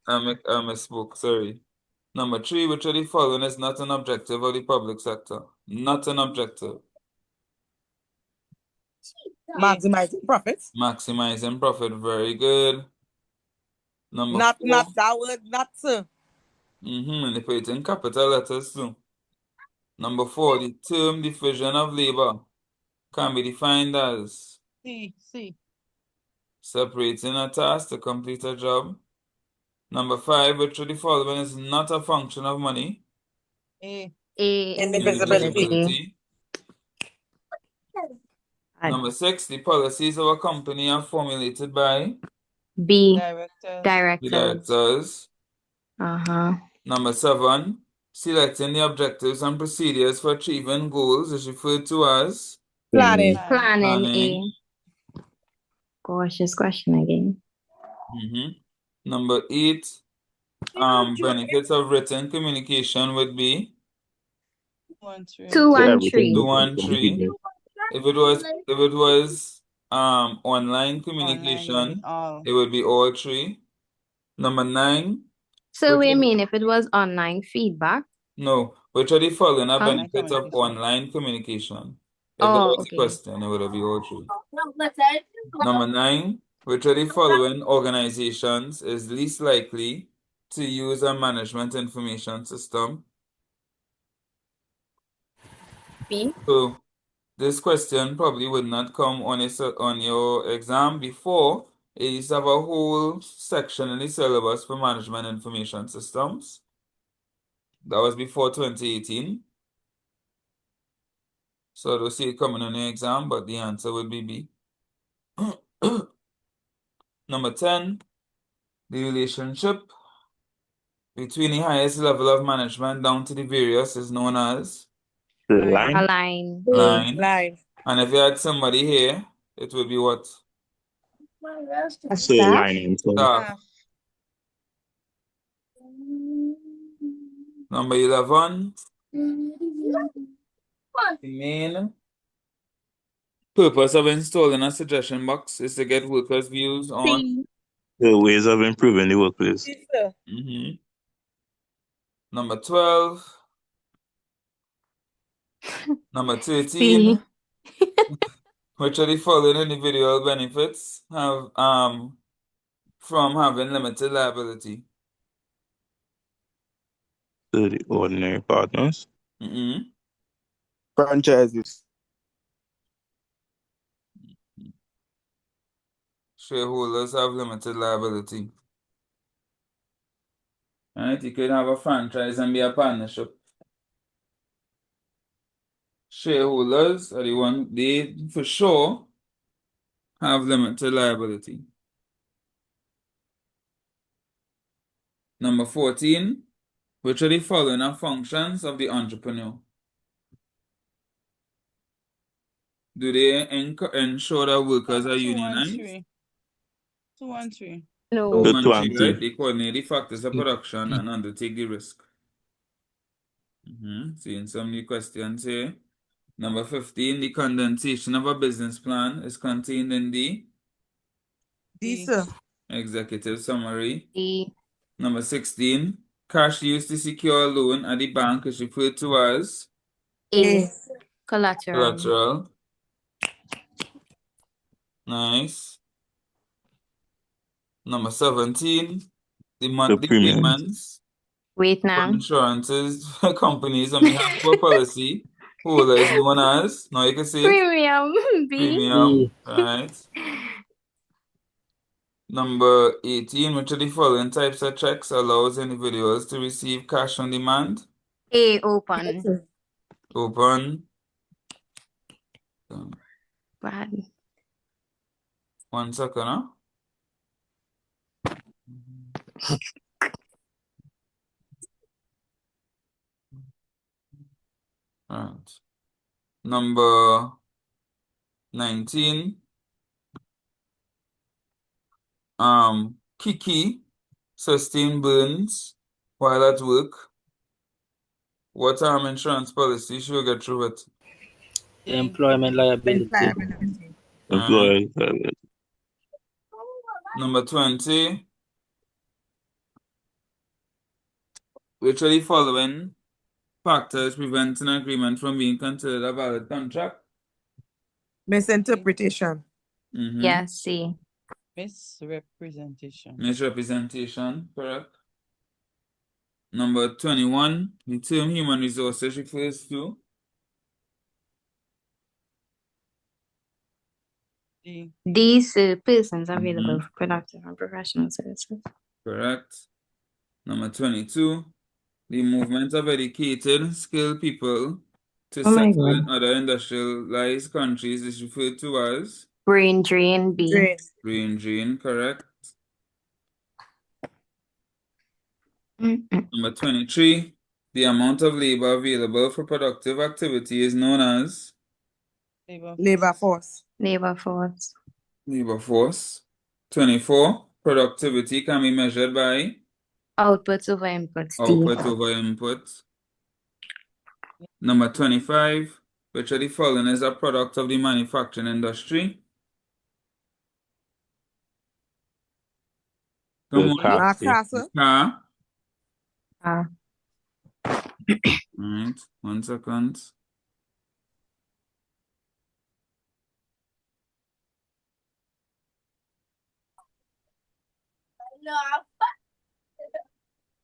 [SPEAKER 1] I misspoke, sorry. Number 3, which of the following is not an objective of the public sector? Not an objective.
[SPEAKER 21] Maximizing profits.
[SPEAKER 1] Maximizing profit, very good. Number 4.
[SPEAKER 21] Not that word, not sir.
[SPEAKER 1] And they put it in capital letters too. Number 4, the term division of labor can be defined as
[SPEAKER 10] C.
[SPEAKER 1] separating a task to complete a job. Number 5, which of the following is not a function of money?
[SPEAKER 10] A.
[SPEAKER 21] Indivisibility.
[SPEAKER 1] Number 6, the policies of a company are formulated by
[SPEAKER 14] B.
[SPEAKER 10] Directors.
[SPEAKER 14] Directors.
[SPEAKER 1] the directors.
[SPEAKER 14] Uh-huh.
[SPEAKER 1] Number 7, Selecting the objectives and procedures for achieving goals is referred to as
[SPEAKER 21] Planning.
[SPEAKER 14] Planning
[SPEAKER 1] planning.
[SPEAKER 14] A. Gosh, this question again.
[SPEAKER 1] Number 8, benefits of written communication would be
[SPEAKER 14] 2 and 3.
[SPEAKER 1] 2 and 3. If it was online communication, it would be all 3. Number 9.
[SPEAKER 14] So we mean if it was online feedback?
[SPEAKER 1] No, which are the following are
[SPEAKER 14] Online
[SPEAKER 1] benefits of online communication? If that
[SPEAKER 14] Oh,
[SPEAKER 1] was the
[SPEAKER 14] okay.
[SPEAKER 1] question, it would be all 3. Number 9, which of the following organizations is least likely to use a management information system?
[SPEAKER 14] B.
[SPEAKER 1] So this question probably would not come on your exam before. It used to have a whole section in the syllabus for management information systems. That was before 2018. So I don't see it coming on the exam, but the answer would be B. Number 10, the relationship between the highest level of management down to the various is known as
[SPEAKER 2] Line.
[SPEAKER 14] Align.
[SPEAKER 1] line. And if you had somebody here, it would be what?
[SPEAKER 2] A staff? Line.
[SPEAKER 1] Staff. Number 11, the main purpose of installing a suggestion box is to get workers' views on
[SPEAKER 2] The ways of improving the workplace.
[SPEAKER 1] Number 12. Number 13. Which of the following individual benefits have from having limited liability?
[SPEAKER 2] To the ordinary partners.
[SPEAKER 19] Franchises.
[SPEAKER 1] Shareholders have limited liability. Right? You could have a franchise and be a partnership. Shareholders are the one, they for sure have limited liability. Number 14, which are the following are functions of the entrepreneur? Do they ensure that workers are unionized?
[SPEAKER 10] 2 and 3.
[SPEAKER 14] No.
[SPEAKER 1] 2 and 3, right? They coordinate the factors of production and undertake the risk. Seeing some new questions here. Number 15, the condensation of a business plan is contained in the
[SPEAKER 21] D, sir.
[SPEAKER 1] executive summary.
[SPEAKER 14] D.
[SPEAKER 1] Number 16, cash used to secure a loan at the bank is referred to as
[SPEAKER 14] A. Collateral.
[SPEAKER 1] collateral. Nice. Number 17, the monthly
[SPEAKER 2] premiums.
[SPEAKER 1] payments
[SPEAKER 14] Wait
[SPEAKER 1] for
[SPEAKER 14] now.
[SPEAKER 1] insurances companies on behalf of a policy holder is known as, now you can see it,
[SPEAKER 14] Premium. B.
[SPEAKER 1] premium, right? Number 18, which of the following types of checks allows individuals to receive cash on demand?
[SPEAKER 14] A. Open.
[SPEAKER 1] Open.
[SPEAKER 14] Bad.
[SPEAKER 1] 1 second, huh? Right. Number 19, Kiki sustained burns while at work. What insurance policy should we get through it?
[SPEAKER 17] Employment liability.
[SPEAKER 2] Employee.
[SPEAKER 1] Number 20, which of the following factors prevent an agreement from being considered a valid contract?
[SPEAKER 21] Misinterpretation.
[SPEAKER 14] Yes, C.
[SPEAKER 10] Misrepresentation.
[SPEAKER 1] Misrepresentation, correct. Number 21, the term human resources refers to
[SPEAKER 10] D.
[SPEAKER 14] These persons available for productive and professional services.
[SPEAKER 1] correct. Number 22, the movement of educated, skilled people to
[SPEAKER 14] Oh my
[SPEAKER 1] settle in
[SPEAKER 14] God.
[SPEAKER 1] other industrialized countries is referred to as
[SPEAKER 14] Brain drain. B.
[SPEAKER 1] brain drain, correct. Number 23, The amount of labor available for productive activity is known as
[SPEAKER 21] Labor force.
[SPEAKER 14] Labor force.
[SPEAKER 1] labor force. 24. Productivity can be measured by
[SPEAKER 14] Outputs over inputs. D.
[SPEAKER 1] output over input. Number 25. Which of the following is a product of the manufacturing industry? Come
[SPEAKER 2] The
[SPEAKER 1] on.
[SPEAKER 2] car.
[SPEAKER 21] Castle.
[SPEAKER 1] Car.
[SPEAKER 14] Ah.
[SPEAKER 1] Alright, 1 second.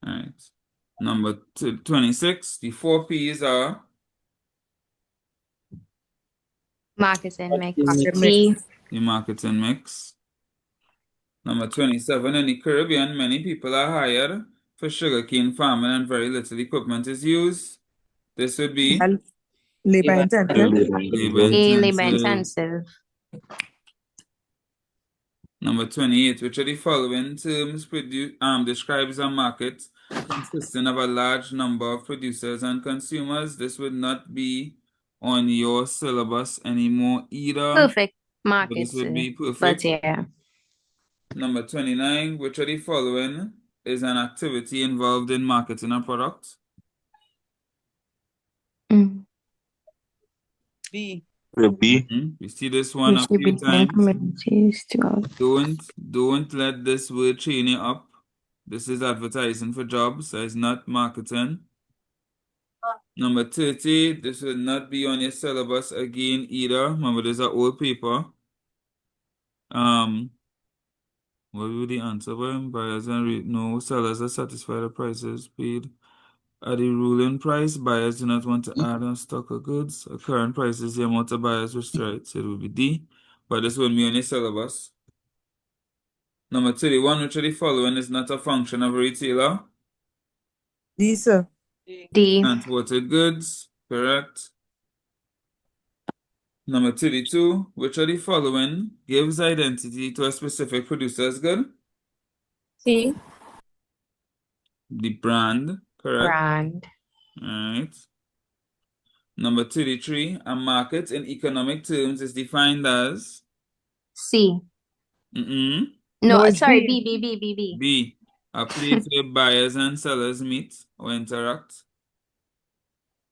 [SPEAKER 1] Alright. Number 26. The 4 P's are
[SPEAKER 14] Marketing mix.
[SPEAKER 21] Marketing
[SPEAKER 14] D.
[SPEAKER 21] mix.
[SPEAKER 1] the marketing mix. Number 27. In the Caribbean, many people are hired for sugarcane farming and very little equipment is used. This would be
[SPEAKER 21] And labor intensive.
[SPEAKER 1] labor
[SPEAKER 14] A. Labor
[SPEAKER 1] intensive.
[SPEAKER 14] intensive.
[SPEAKER 1] Number 28. Which of the following terms describes a market consisting of a large number of producers and consumers? This would not be on your syllabus anymore either.
[SPEAKER 14] Perfect
[SPEAKER 1] But
[SPEAKER 14] market,
[SPEAKER 1] this would
[SPEAKER 14] sir.
[SPEAKER 1] be
[SPEAKER 14] But
[SPEAKER 1] perfect.
[SPEAKER 14] yeah.
[SPEAKER 1] Number 29. Which of the following is an activity involved in marketing a product?
[SPEAKER 10] B.
[SPEAKER 2] The B.
[SPEAKER 1] You see this one a few
[SPEAKER 14] Distributing
[SPEAKER 1] times.
[SPEAKER 14] commodities to
[SPEAKER 1] Don't let this word chain you up. This is advertising for jobs, so it's not marketing. Number 30, this will not be on your syllabus again either. Remember, there's an old paper. What will the answer? When buyers and no sellers are satisfied the prices paid at the ruling price, buyers do not want to add on stock of goods. At current prices, the amount of buyers restricted. So it will be D, but this won't be on your syllabus. Number 31, which of the following is not a function of a retailer?
[SPEAKER 21] D, sir.
[SPEAKER 14] D.
[SPEAKER 1] Transported goods, correct. Number 32, which of the following gives identity to a specific producer's good?
[SPEAKER 15] C.
[SPEAKER 1] The brand, correct.
[SPEAKER 14] Brand.
[SPEAKER 1] Alright. Number 33, a market in economic terms is defined as?
[SPEAKER 14] C.
[SPEAKER 1] No,
[SPEAKER 14] No,
[SPEAKER 21] it's
[SPEAKER 14] sorry,
[SPEAKER 21] B.
[SPEAKER 14] B.
[SPEAKER 1] B, a place where buyers and sellers meet or interact.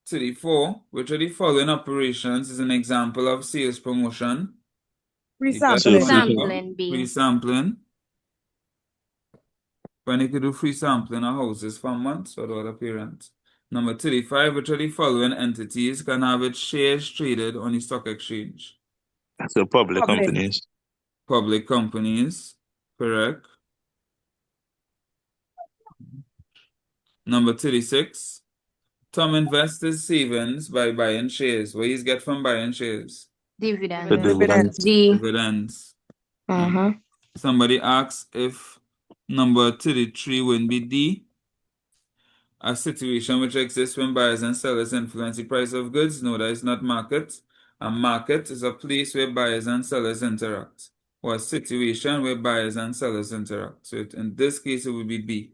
[SPEAKER 1] 34, which of the following operations is an example of sales promotion?
[SPEAKER 21] Free
[SPEAKER 1] You got
[SPEAKER 21] sampling.
[SPEAKER 1] one number,
[SPEAKER 14] Sampling, B.
[SPEAKER 1] free sampling. When you could do free sampling of houses for months or the other parents. Number 35, which of the following entities can have its shares traded on the stock exchange?
[SPEAKER 2] So public
[SPEAKER 21] Public.
[SPEAKER 2] companies.
[SPEAKER 1] Public companies, correct. Number 36, Tom invests his savings by buying shares. What he's get from buying shares?
[SPEAKER 14] Dividend.
[SPEAKER 2] The dividends.
[SPEAKER 14] D.
[SPEAKER 1] Dividends.
[SPEAKER 14] Uh-huh.
[SPEAKER 1] Somebody asks if number 33 wouldn't be D. A situation which exists when buyers and sellers influence the price of goods. No, that is not market. A market is a place where buyers and sellers interact, or a situation where buyers and sellers interact. So in this case, it would be B.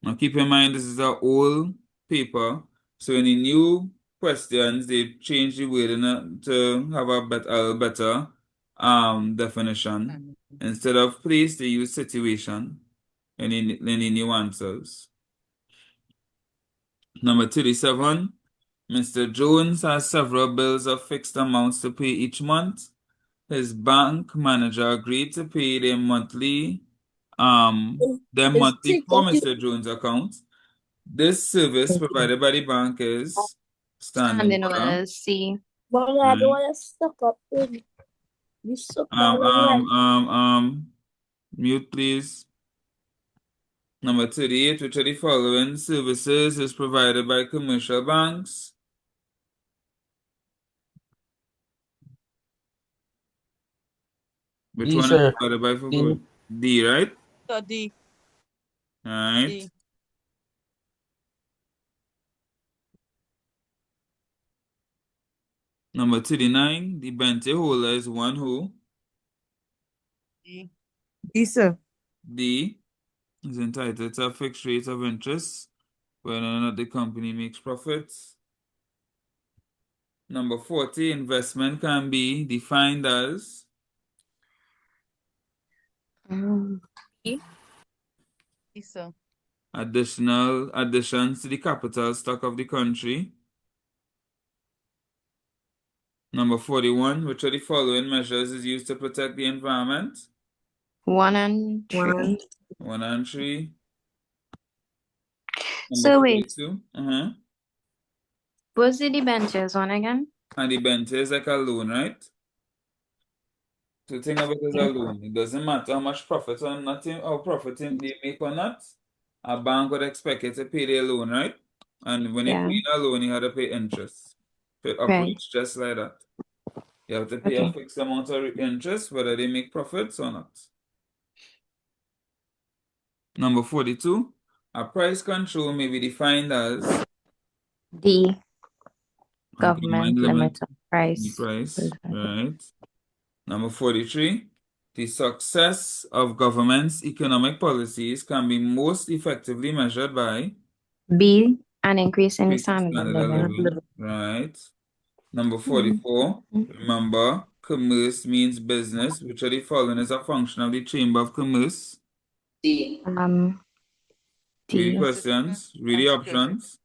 [SPEAKER 1] Now keep in mind, this is an old paper, so in the new questions, they change the word to have a better definition. Instead of place, they use situation in the new answers. Number 37, Mr. Jones has several bills of fixed amounts to pay each month. His bank manager agreed to pay their monthly from Mr. Jones' account. This service provided by the bank is standing
[SPEAKER 14] Standing
[SPEAKER 1] order.
[SPEAKER 14] orders, C.
[SPEAKER 12] Mama, I don't want to stuck up in. You suck
[SPEAKER 1] Mute please. Number 38, which of the following services is provided by commercial banks? Which
[SPEAKER 17] D,
[SPEAKER 1] one is
[SPEAKER 17] sir.
[SPEAKER 1] provided by for
[SPEAKER 17] D.
[SPEAKER 1] good? D, right?
[SPEAKER 10] So D.
[SPEAKER 1] Alright.
[SPEAKER 10] D.
[SPEAKER 1] Number 39, the Bente holder is one who?
[SPEAKER 10] D.
[SPEAKER 21] D, sir.
[SPEAKER 1] D is entitled to a fixed rate of interest whether or not the company makes profits. Number 40, investment can be defined as
[SPEAKER 10] So
[SPEAKER 1] additions to the capital stock of the country. Number 41, which of the following measures is used to protect the environment?
[SPEAKER 14] 1 and 3.
[SPEAKER 1] 1 and 3. Number
[SPEAKER 14] So wait,
[SPEAKER 1] 42.
[SPEAKER 14] what's the debentures one again?
[SPEAKER 1] And the debenture is like a loan, right? So think of it as a loan. It doesn't matter how much profit or nothing or profit they make or not. A bank would expect you to pay their loan, right? And when you pay a loan, you have to pay interest. It operates just like that. You have to pay a fixed amount of interest, whether they make profits or not. Number 42, a price control may be defined as
[SPEAKER 14] D. Government limit on
[SPEAKER 1] the
[SPEAKER 14] price.
[SPEAKER 1] price, right? Number 43, the success of government's economic policies can be most effectively measured by
[SPEAKER 14] B. An increase in the standard of living.
[SPEAKER 1] Right. Number 44, remember, commerce means business. Which of the following is a function of the Chamber of Commerce?
[SPEAKER 11] D.
[SPEAKER 1] Read the questions, read the options.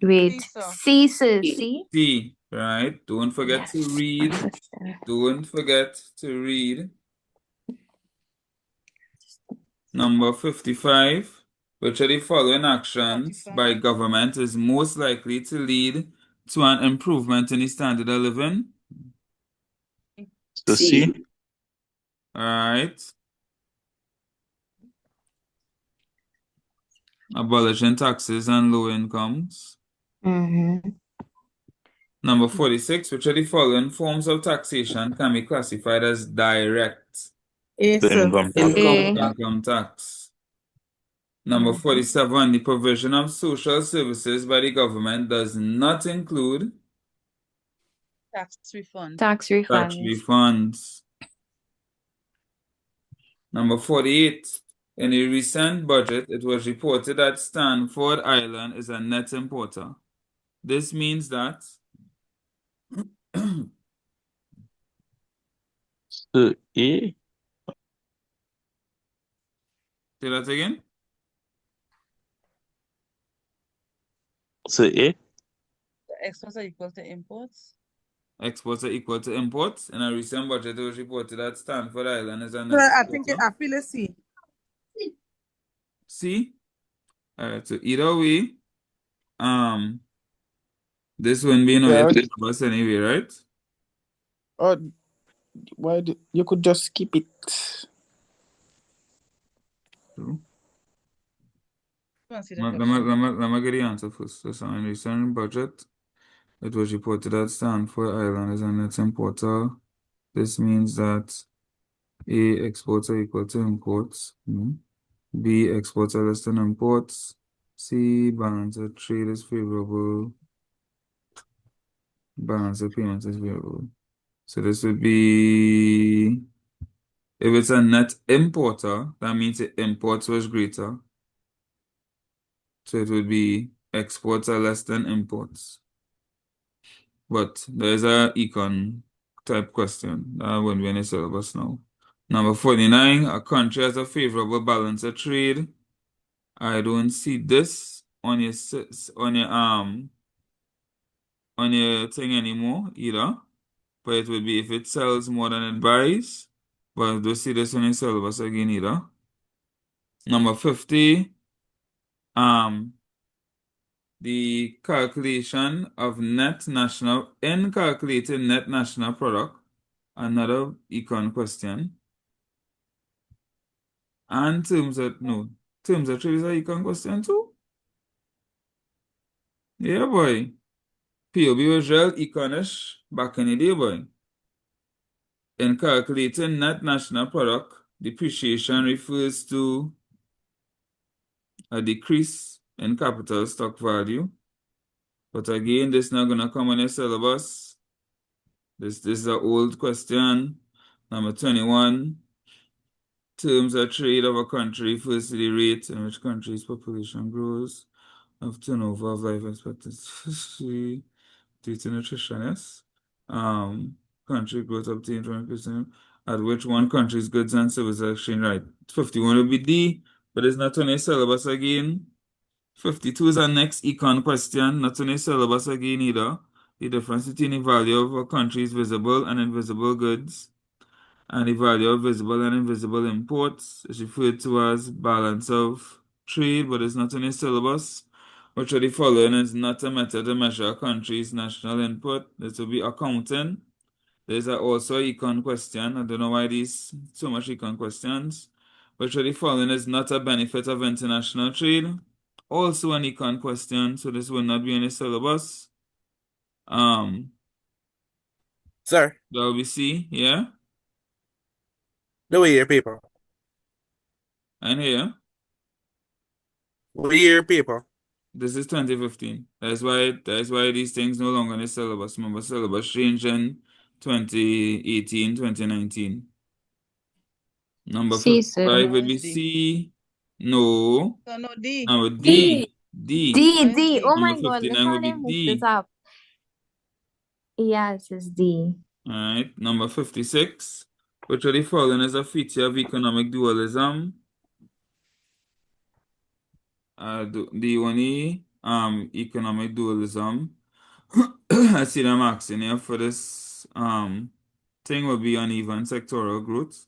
[SPEAKER 14] Wait, C, sir, C?
[SPEAKER 1] C, right? Don't forget to read. Don't forget to read. Number 55, which of the following actions by government is most likely to lead to an improvement in the standard of living?
[SPEAKER 2] C.
[SPEAKER 1] All right. Abolishing taxes and low incomes. Number 46, which of the following forms of taxation can be classified as direct? Income tax. Number 47, the provision of social services by the government does not include
[SPEAKER 10] tax refund.
[SPEAKER 14] Tax
[SPEAKER 1] refunds. Number 48, in a recent budget, it was reported that Stanford Island is a net importer. This means that
[SPEAKER 2] A.
[SPEAKER 1] Say that again.
[SPEAKER 2] A.
[SPEAKER 10] The exports are equal to imports.
[SPEAKER 1] Exports are equal to imports. In a recent budget, it was reported that Stanford Island is a net
[SPEAKER 21] So I
[SPEAKER 1] importer.
[SPEAKER 21] feel a C.
[SPEAKER 1] C? All right, so either way, this wouldn't be in our syllabus anyway, right?
[SPEAKER 19] Or you could just skip it.
[SPEAKER 1] True.
[SPEAKER 21] Let
[SPEAKER 1] me get the answer first. So in recent budget, it was reported that Stanford Island is a net importer. This means that A, exports are equal to imports. B, exports are less than imports. C, balance of trade is favorable. Balance of payments is favorable. So this would be, if it's a net importer, that means the imports was greater. So it would be exports are less than imports. But there's a econ type question. That wouldn't be in the syllabus now. Number 49, a country has a favorable balance of trade. I don't see this on your thing anymore either. But it would be if it sells more than it buys. But I don't see this on your syllabus again either. Number 50, the calculation of in calculating net national product, another econ question. And terms of trade is an econ question too. Yeah, boy. POB was real econish back in the day, boy. In calculating net national product, depreciation refers to a decrease in capital stock value. But again, this is not going to come on your syllabus. This is an old question. Number 21. Terms of trade of a country refers to the rate in which country's population grows. of turnover of life expectancy due to nutrition, yes. Country growth obtained 20%, at which one country's goods and services are exchanged, right? 51 will be D, but it's not on a syllabus again. 52 is our next econ question, not on a syllabus again either. The difference between the value of a country's visible and invisible goods and the value of visible and invisible imports is referred to as balance of trade, but it's not in the syllabus. Which of the following is not a method to measure a country's national input? This will be accounting. There's also econ question. I don't know why these so much econ questions. Which of the following is not a benefit of international trade? Also an econ question, so this will not be in the syllabus.
[SPEAKER 9] Sir,
[SPEAKER 1] That will be C, yeah?
[SPEAKER 9] no way your paper.
[SPEAKER 1] And here?
[SPEAKER 9] What year paper?
[SPEAKER 1] This is 2015. That's why these things no longer in the syllabus. Remember, syllabus changed in 2018, 2019. Number
[SPEAKER 14] C, sir.
[SPEAKER 1] 55 will be C. No.
[SPEAKER 10] So no D.
[SPEAKER 1] Number
[SPEAKER 14] D.
[SPEAKER 1] D.
[SPEAKER 14] D. Oh my
[SPEAKER 1] Number
[SPEAKER 14] God, look
[SPEAKER 1] 59
[SPEAKER 14] how
[SPEAKER 1] will
[SPEAKER 14] they
[SPEAKER 1] be
[SPEAKER 14] mix this
[SPEAKER 1] D.
[SPEAKER 14] up. Yes, it's D.
[SPEAKER 1] Alright. Number 56. Which of the following is a feature of economic dualism? The only economic dualism I see them asking here for this thing will be uneven sectoral growth.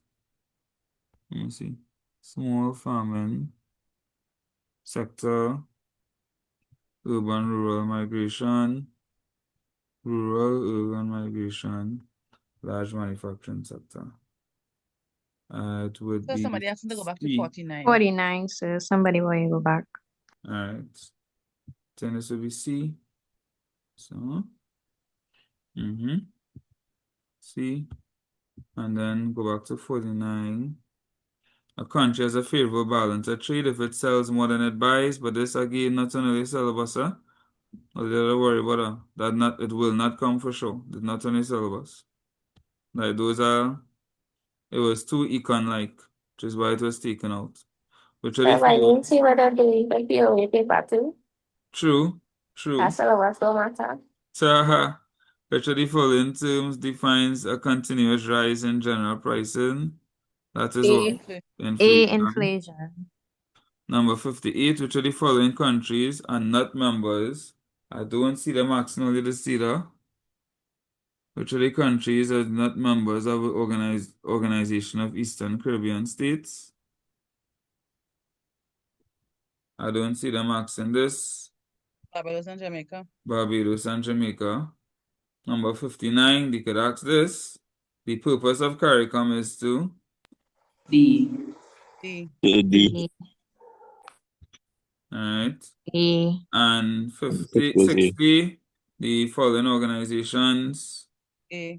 [SPEAKER 1] Let me see. Small farming sector, urban rural migration, rural urban migration, large manufacturing sector. It would
[SPEAKER 10] So
[SPEAKER 1] be
[SPEAKER 10] somebody has to go back to
[SPEAKER 1] C.
[SPEAKER 10] 49.
[SPEAKER 14] 49, sir. Somebody will you go back.
[SPEAKER 1] Alright. Then this will be C. So C. And then go back to 49. A country has a favorable balance of trade if it sells more than it buys, but this again not only syllabus, huh? But don't worry about that. It will not come for sure. It's not only syllabus. Like those are it was too econ-like, which is why it was taken out. Which are the
[SPEAKER 5] I didn't see what I'm doing, but you only paper too.
[SPEAKER 1] True.
[SPEAKER 5] That's all what's don't matter.
[SPEAKER 1] So, which of the following terms defines a continuous rise in general pricing? That is what?
[SPEAKER 14] A,
[SPEAKER 1] Inflation.
[SPEAKER 14] inflation.
[SPEAKER 1] Number 58, which of the following countries are not members? I don't see the marks, only the cedar. Which of the countries are not members of the Organization of Eastern Caribbean States? I don't see the marks in this.
[SPEAKER 10] Barbados and Jamaica.
[SPEAKER 1] Barbados and Jamaica. Number 59, they could ask this. The purpose of CARICOM is to?
[SPEAKER 11] D.
[SPEAKER 2] D.
[SPEAKER 1] Alright.
[SPEAKER 14] E.
[SPEAKER 1] And 60, the following organizations.
[SPEAKER 10] A.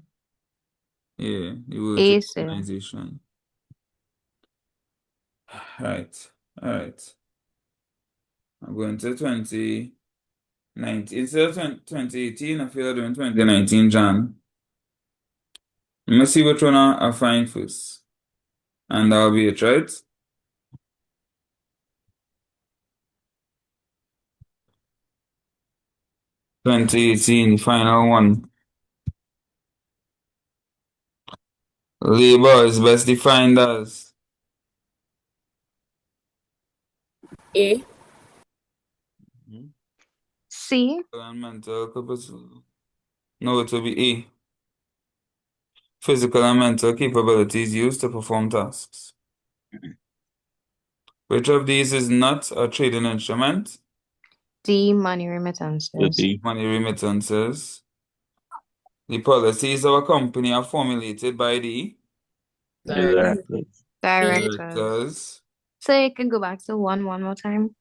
[SPEAKER 1] Yeah, the World
[SPEAKER 14] A,
[SPEAKER 1] Trade
[SPEAKER 14] sir.
[SPEAKER 1] Organization. Right. I'm going to 2019. Instead of 2018, I feel I'm doing 2019, Jan. Let me see which one I find first. And that'll be it, right? '18, final one. Labor is best defined as
[SPEAKER 15] A.
[SPEAKER 14] C.
[SPEAKER 1] and mental capacity. No, it will be A. Physical and mental capabilities used to perform tasks. Which of these is not a trading instrument?
[SPEAKER 14] D, money remittances.
[SPEAKER 1] Money remittances. The policies of a company are formulated by the
[SPEAKER 14] Directors. So you can go back to one more time.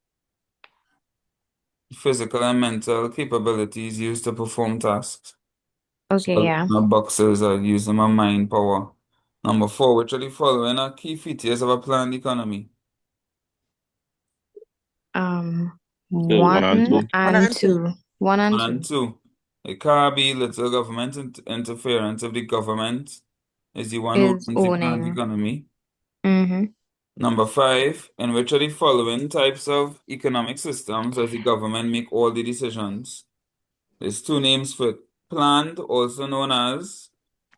[SPEAKER 1] Physical and mental capabilities used to perform tasks.
[SPEAKER 14] Okay,
[SPEAKER 1] So,
[SPEAKER 14] yeah.
[SPEAKER 1] boxers are using my mind power. Number 4, which of the following are key features of a planned economy?
[SPEAKER 2] One and two.
[SPEAKER 14] and two. One and
[SPEAKER 1] 1 and 2. It can't be little government interference if the government is the one who
[SPEAKER 14] Is
[SPEAKER 1] runs the planned
[SPEAKER 14] owning.
[SPEAKER 1] economy. Number 5, in which of the following types of economic systems does the government make all the decisions? There's 2 names for it. Planned, also known as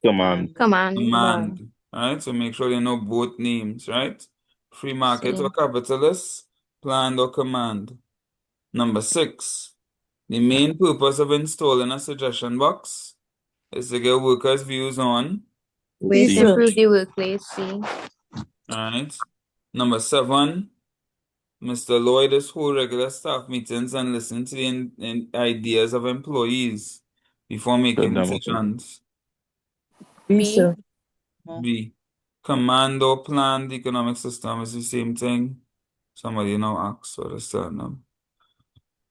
[SPEAKER 2] Command.
[SPEAKER 1] command. Right? So make sure you know both names, right? Free market
[SPEAKER 14] See.
[SPEAKER 1] or capitalist, planned or command. Number 6, the main purpose of installing a suggestion box is to get workers' views on.
[SPEAKER 14] Ways to improve the workplace. See.
[SPEAKER 1] Right. Number 7, Mr. Lloyd is hold regular staff meetings and listen to the ideas of employees before making decisions.
[SPEAKER 21] B, sir.
[SPEAKER 1] B. Command or planned economic system is the same thing. Somebody now asks what is that now.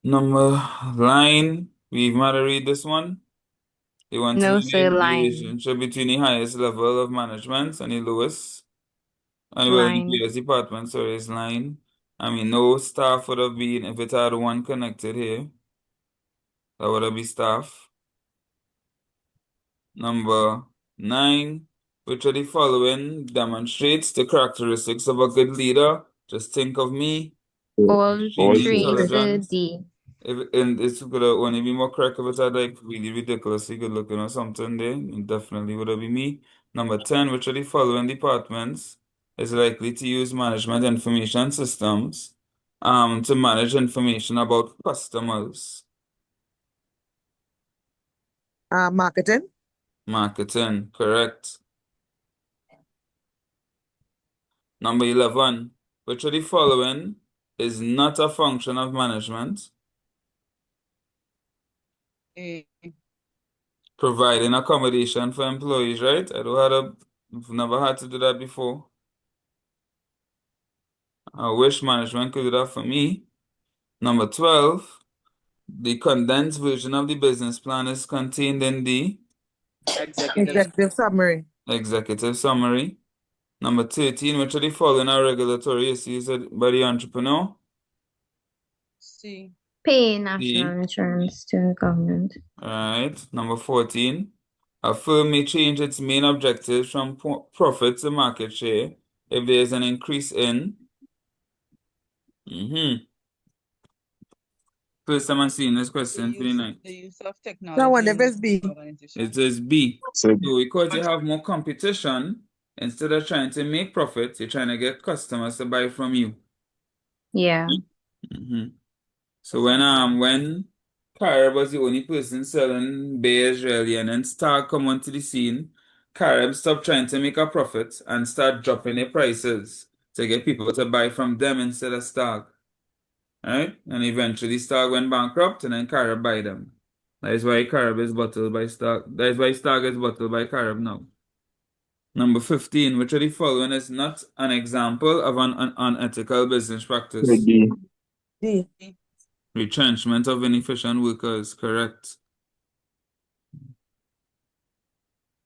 [SPEAKER 1] Number 9, we might read this one. They want to
[SPEAKER 14] No,
[SPEAKER 1] know
[SPEAKER 14] sir,
[SPEAKER 1] the
[SPEAKER 14] line.
[SPEAKER 1] relationship between the highest level of management and the lowest. And well, the
[SPEAKER 14] Line.
[SPEAKER 1] PS department, sorry, is line. I mean, no staff would have been, if it had one connected here, that would have been staff. Number 9, which of the following demonstrates the characteristics of a good leader? Just think of me.
[SPEAKER 14] All
[SPEAKER 1] Extremely
[SPEAKER 14] 3, sir.
[SPEAKER 1] intelligent.
[SPEAKER 14] D.
[SPEAKER 1] And it's gonna only be more correct if it's had like really ridiculously good looking or something there. It definitely would have been me. Number 10, which of the following departments is likely to use management information systems to manage information about customers?
[SPEAKER 21] Marketing.
[SPEAKER 1] Marketing, correct. Number 11, which of the following is not a function of management?
[SPEAKER 10] A.
[SPEAKER 1] Providing accommodation for employees, right? I've never had to do that before. I wish management could do that for me. Number 12, the condensed version of the business plan is contained in the
[SPEAKER 21] Executive summary.
[SPEAKER 1] executive summary. Number 13, which of the following are regulatory issues by the entrepreneur?
[SPEAKER 10] C.
[SPEAKER 14] Pay national insurance to government.
[SPEAKER 1] Right. Number 14, a firm may change its main objectives from profit to market share if there is an increase in. First time I'm seeing this question for the night.
[SPEAKER 10] The use of technology.
[SPEAKER 21] That one, if it's B.
[SPEAKER 1] It is B. So because you have more competition, instead of trying to make profits, you're trying to get customers to buy from you.
[SPEAKER 14] Yeah.
[SPEAKER 1] So when Carib was the only person selling Bay Israeli and then Star come onto the scene, Carib stopped trying to make a profit and start dropping their prices to get people to buy from them instead of Star. Right? And eventually Star went bankrupt and then Carib buy them. That is why Carib is bottled by Star. That is why Star is bottled by Carib now. Number 15, which of the following is not an example of an unethical business practice?
[SPEAKER 2] D.
[SPEAKER 21] D.
[SPEAKER 1] Retrenchment of inefficient workers, correct.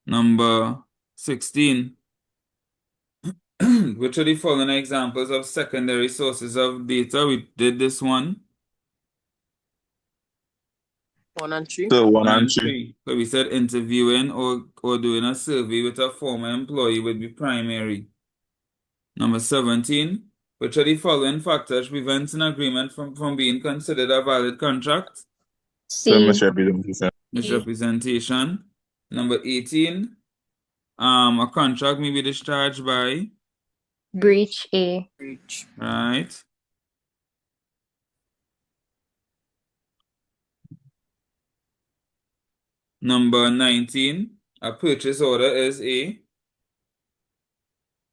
[SPEAKER 1] Number 16, which of the following are examples of secondary sources of data? We did this one.
[SPEAKER 2] 1 and 3. So 1 and 3.
[SPEAKER 1] So we said interviewing or doing a survey with a former employee would be primary. Number 17, which of the following factors prevents an agreement from being considered a valid contract?
[SPEAKER 2] So misrepresentation.
[SPEAKER 1] Misrepresentation. Number 18, a contract may be discharged by
[SPEAKER 14] Breach A.
[SPEAKER 1] right. Number 19, a purchase order is a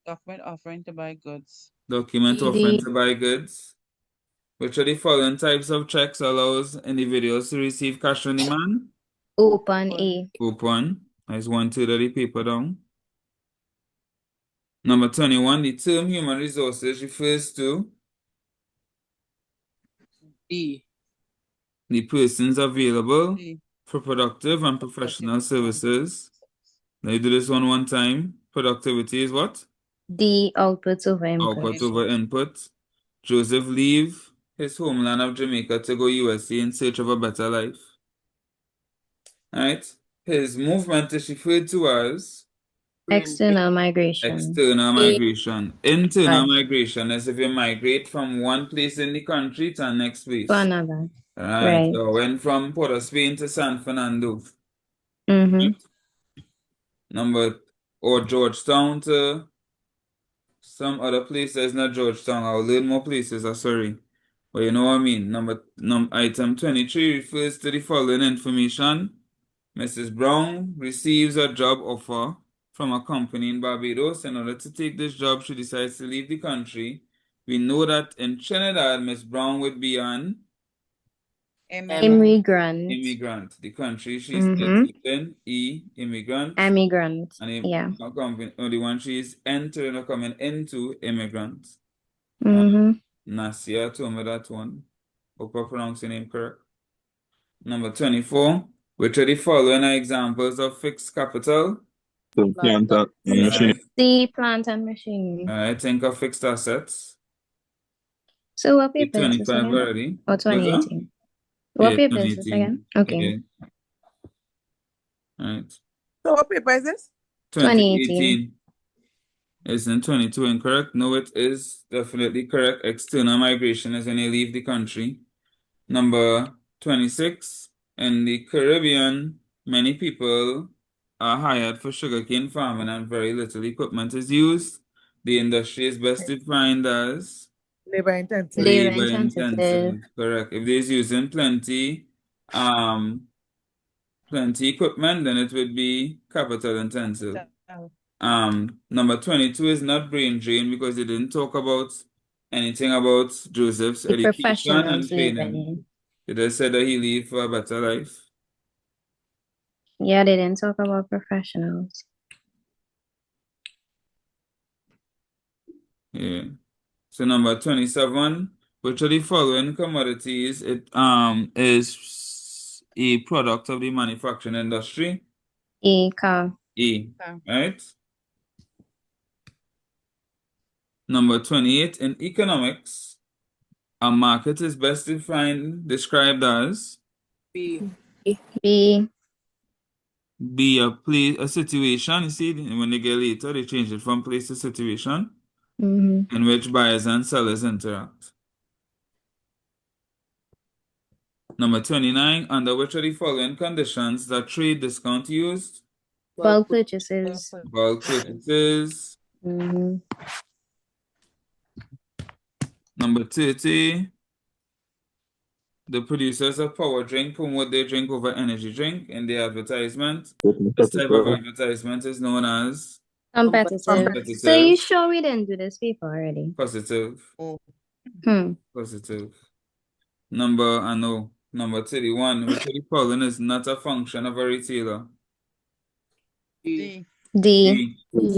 [SPEAKER 10] document offering to buy goods.
[SPEAKER 1] Document offering to buy goods. Which of the following types of checks allows individuals to receive cash on demand?
[SPEAKER 14] Open A.
[SPEAKER 1] Open. That's 1/3 of the paper down. Number 21, the term human resources refers to
[SPEAKER 10] B.
[SPEAKER 1] the persons available for productive and professional services. Now you do this one time. Productivity is what?
[SPEAKER 14] D. Output over input.
[SPEAKER 1] Output over input. Joseph leave his homeland of Jamaica to go USA in search of a better life. Right? His movement is referred to as
[SPEAKER 14] External migration.
[SPEAKER 1] External migration. Internal
[SPEAKER 14] Right.
[SPEAKER 1] migration is if you migrate from one place in the country to the next place.
[SPEAKER 14] To another.
[SPEAKER 1] Right.
[SPEAKER 14] Right.
[SPEAKER 1] So went from Port of Spain to San Fernando.
[SPEAKER 14] Mm-hmm.
[SPEAKER 1] Or Georgetown to some other places, not Georgetown. I'll learn more places, sorry. But you know what I mean. Item 23 refers to the following information. Mrs. Brown receives a job offer from a company in Barbados. In order to take this job, she decides to leave the country. We know that in Trinidad, Miss Brown would be an
[SPEAKER 14] Immigrant.
[SPEAKER 1] The country she's entering, immigrant.
[SPEAKER 14] Emigrant.
[SPEAKER 1] And
[SPEAKER 14] Yeah.
[SPEAKER 1] the one she's entering or coming into, immigrant.
[SPEAKER 14] Mm-hmm.
[SPEAKER 1] Nasia told me that one. Hope I pronounce your name correct. Number 24. Which are the following examples of fixed capital?
[SPEAKER 2] Plant and machinery.
[SPEAKER 14] The plant and machinery.
[SPEAKER 1] I think of fixed assets.
[SPEAKER 14] So what paper is this
[SPEAKER 1] 25
[SPEAKER 14] again?
[SPEAKER 1] already.
[SPEAKER 14] Or 2018? What paper is this
[SPEAKER 1] 2018.
[SPEAKER 14] again? Okay.
[SPEAKER 1] Right.
[SPEAKER 21] So what paper is this?
[SPEAKER 14] 2018.
[SPEAKER 1] Isn't 22 incorrect? No, it is definitely correct. External migration is when you leave the country. Number 26. In the Caribbean, many people are hired for sugarcane farming and very little equipment is used. The industry is best defined as
[SPEAKER 21] Labor intensive.
[SPEAKER 14] Labor intensive.
[SPEAKER 1] Correct. If they're using plenty equipment, then it would be capital intensive. Number 22 is not brain drain because they didn't talk about anything about Joseph's
[SPEAKER 14] The
[SPEAKER 1] education and
[SPEAKER 14] professionals
[SPEAKER 1] training.
[SPEAKER 14] leaving.
[SPEAKER 1] They just said that he leave for a better life.
[SPEAKER 14] Yeah, they didn't talk about professionals.
[SPEAKER 1] Yeah. So number 27, which of the following commodities it is a product of the manufacturing industry?
[SPEAKER 14] Car.
[SPEAKER 1] Right? Number 28, in economics, a market is best described as
[SPEAKER 14] B.
[SPEAKER 1] A situation. You see, when they get later, they change it from place to situation
[SPEAKER 14] Mm-hmm.
[SPEAKER 1] in which buyers and sellers interact. Number 29, under which of the following conditions that trade discount used?
[SPEAKER 14] Bulk purchases.
[SPEAKER 1] Bulk purchases.
[SPEAKER 14] Mm-hmm.
[SPEAKER 1] Number 30, the producers of power drink promote their drink over energy drink in the advertisement. This type of advertisement is known as
[SPEAKER 14] Competitive. So you sure we didn't do this before already?
[SPEAKER 1] Positive.
[SPEAKER 14] Hmm.
[SPEAKER 1] Positive. Number 31, which of the following is not a function of a retailer?
[SPEAKER 14] D.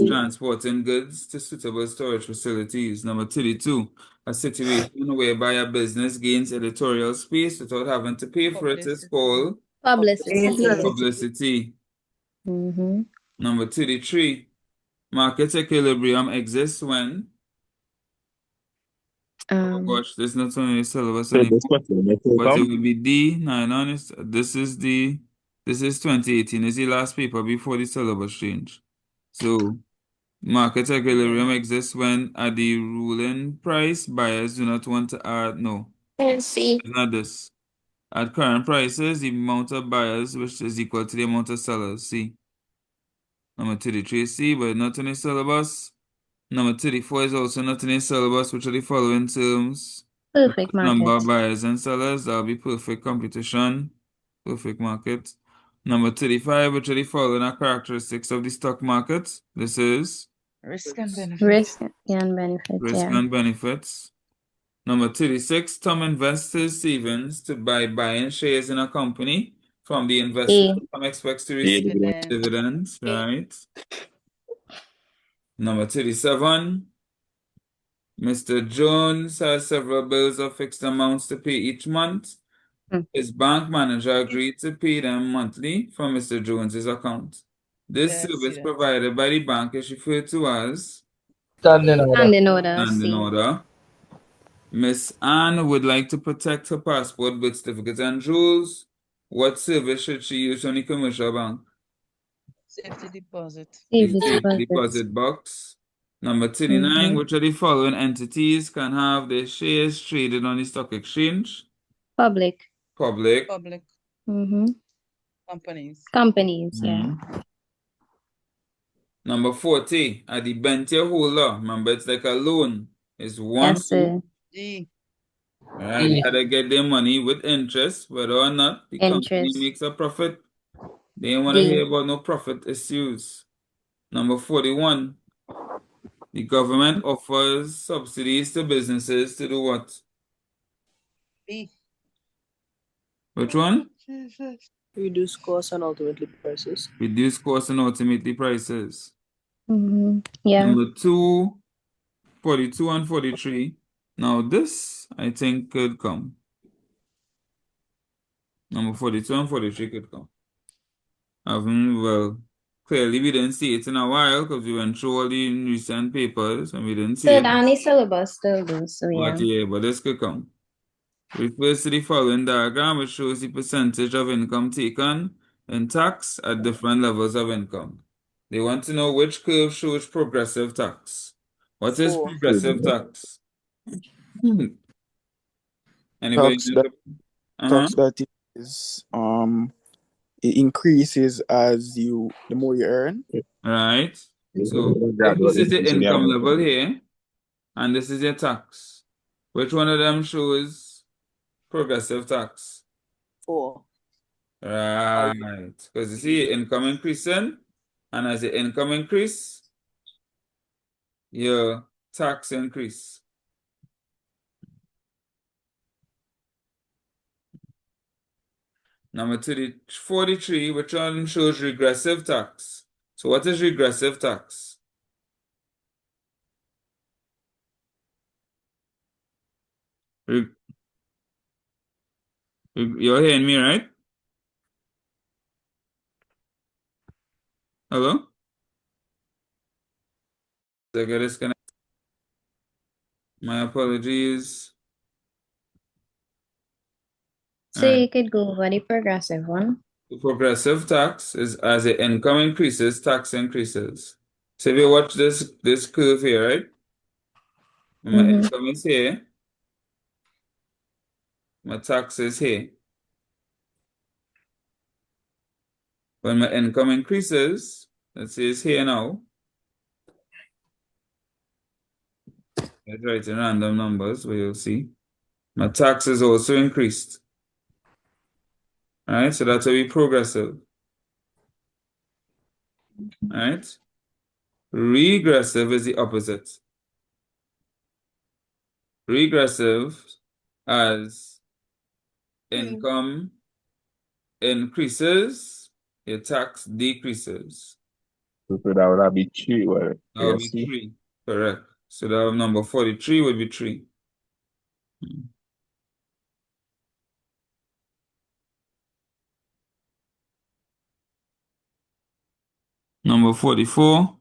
[SPEAKER 1] Transporting goods to suitable storage facilities. Number 32, a situation whereby a business gains editorial space without having to pay for it is called publicity.
[SPEAKER 14] Mm-hmm.
[SPEAKER 1] Number 33, market equilibrium exists when? Oh gosh, this is not on the syllabus anymore. But it will be D. This is 2018. Is the last paper before the syllabus change. So market equilibrium exists when at the ruling price, buyers do not want to add. No. It's not this. At current prices, the amount of buyers which is equal to the amount of sellers. C. Number 33 C, but not in the syllabus. Number 34 is also not in the syllabus, which are the following terms.
[SPEAKER 14] Perfect market.
[SPEAKER 1] Number of buyers and sellers, that'll be perfect competition, perfect market. Number 35, which are the following are characteristics of the stock market. This is
[SPEAKER 10] risk and benefits.
[SPEAKER 14] Risk and benefits.
[SPEAKER 1] Risk and benefits. Number 36, Tom invests his savings to buy buying shares in a company. From the investor, Tom expects to receive dividends, right? Number 37, Mr. Jones has several bills of fixed amounts to pay each month. His bank manager agreed to pay them monthly from Mr. Jones's account. This service provided by the bank is referred to as
[SPEAKER 7] Standing
[SPEAKER 1] order. Miss Anne would like to protect her passport, birth certificate, and jewels. What service should she use from the commercial bank?
[SPEAKER 10] Safety deposit.
[SPEAKER 14] Safety
[SPEAKER 1] Safety
[SPEAKER 14] deposit.
[SPEAKER 1] deposit box. Number 39, which of the following entities can have their shares traded on the stock exchange?
[SPEAKER 14] Public.
[SPEAKER 1] Public.
[SPEAKER 10] Public companies.
[SPEAKER 14] Companies, yeah.
[SPEAKER 1] Number 40, a debenture holder. Remember, it's like a loan. It's one
[SPEAKER 14] Yes, sir.
[SPEAKER 10] G.
[SPEAKER 1] Right, they gotta get their money with interest, whether or not the company
[SPEAKER 14] Interest.
[SPEAKER 1] makes a profit. They don't want to hear about no profit issues. Number 41, the government offers subsidies to businesses to do what?
[SPEAKER 10] B.
[SPEAKER 1] Which one?
[SPEAKER 10] Jesus.
[SPEAKER 11] Reduce costs and ultimately prices.
[SPEAKER 1] Reduce costs and ultimately prices.
[SPEAKER 14] Yeah.
[SPEAKER 1] Number 2, 42 and 43. Now this, I think, could come. Number 42 and 43 could come. Well, clearly we didn't see it in a while because we went through all the recent papers and we didn't see
[SPEAKER 14] So
[SPEAKER 1] it.
[SPEAKER 14] the only syllabus still goes, so yeah.
[SPEAKER 1] But this could come. Refers to the following diagram, which shows the percentage of income taken in tax at different levels of income. They want to know which curve shows progressive tax. What is progressive tax? Anybody?
[SPEAKER 19] Tax that is it increases as the more you earn.
[SPEAKER 1] Right. So if this is the income level here, and this is your tax, which one of them shows progressive tax?
[SPEAKER 11] 4.
[SPEAKER 1] Right. Because you see income increasing, and as your income increase, your tax increase. Number 43, which one shows regressive tax? So what is regressive tax? You're hearing me, right? Hello? I get disconnected. My apologies.
[SPEAKER 14] So you could go over the progressive one.
[SPEAKER 1] The progressive tax is as the income increases, tax increases. So if you watch this curve here, right? When my income is here, my tax is here. When my income increases, let's say it's here now. Let's write in random numbers where you'll see. My tax is also increased. All right, so that's will be progressive. All right. Regressive is the opposite. Regressive as income increases, your tax decreases.
[SPEAKER 2] So that would be 3. Well,
[SPEAKER 1] That would be 3. Correct. So that number 43 would be 3. Number 44.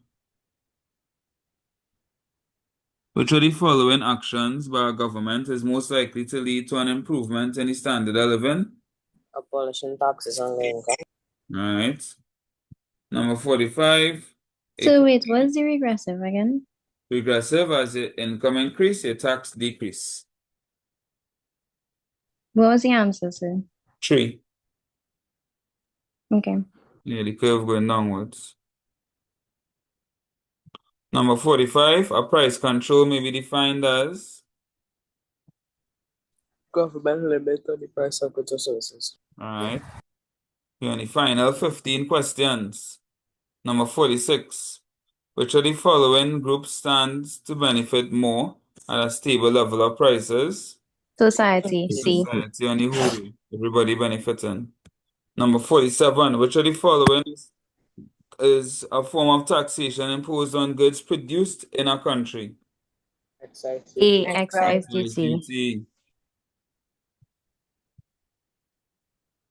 [SPEAKER 1] Which of the following actions by a government is most likely to lead to an improvement in the standard of living?
[SPEAKER 11] Abolishing taxes on low income.
[SPEAKER 1] Right. Number 45.
[SPEAKER 14] So wait, what's the regressive again?
[SPEAKER 1] Regressive as your income increase, your tax decrease.
[SPEAKER 14] What was the answer, sir?
[SPEAKER 1] 3.
[SPEAKER 14] Okay.
[SPEAKER 1] Yeah, the curve going downwards. Number 45. A price control may be defined as
[SPEAKER 11] Government limit on the price of goods or services.
[SPEAKER 1] all right. Here are the final 15 questions. Number 46. Which of the following groups stands to benefit more at a stable level of prices?
[SPEAKER 14] Society, C.
[SPEAKER 1] Society on the whole. Everybody benefiting. Number 47. Which of the following is a form of taxation imposed on goods produced in a country?
[SPEAKER 11] Excise
[SPEAKER 14] A, excise duty.
[SPEAKER 1] duty.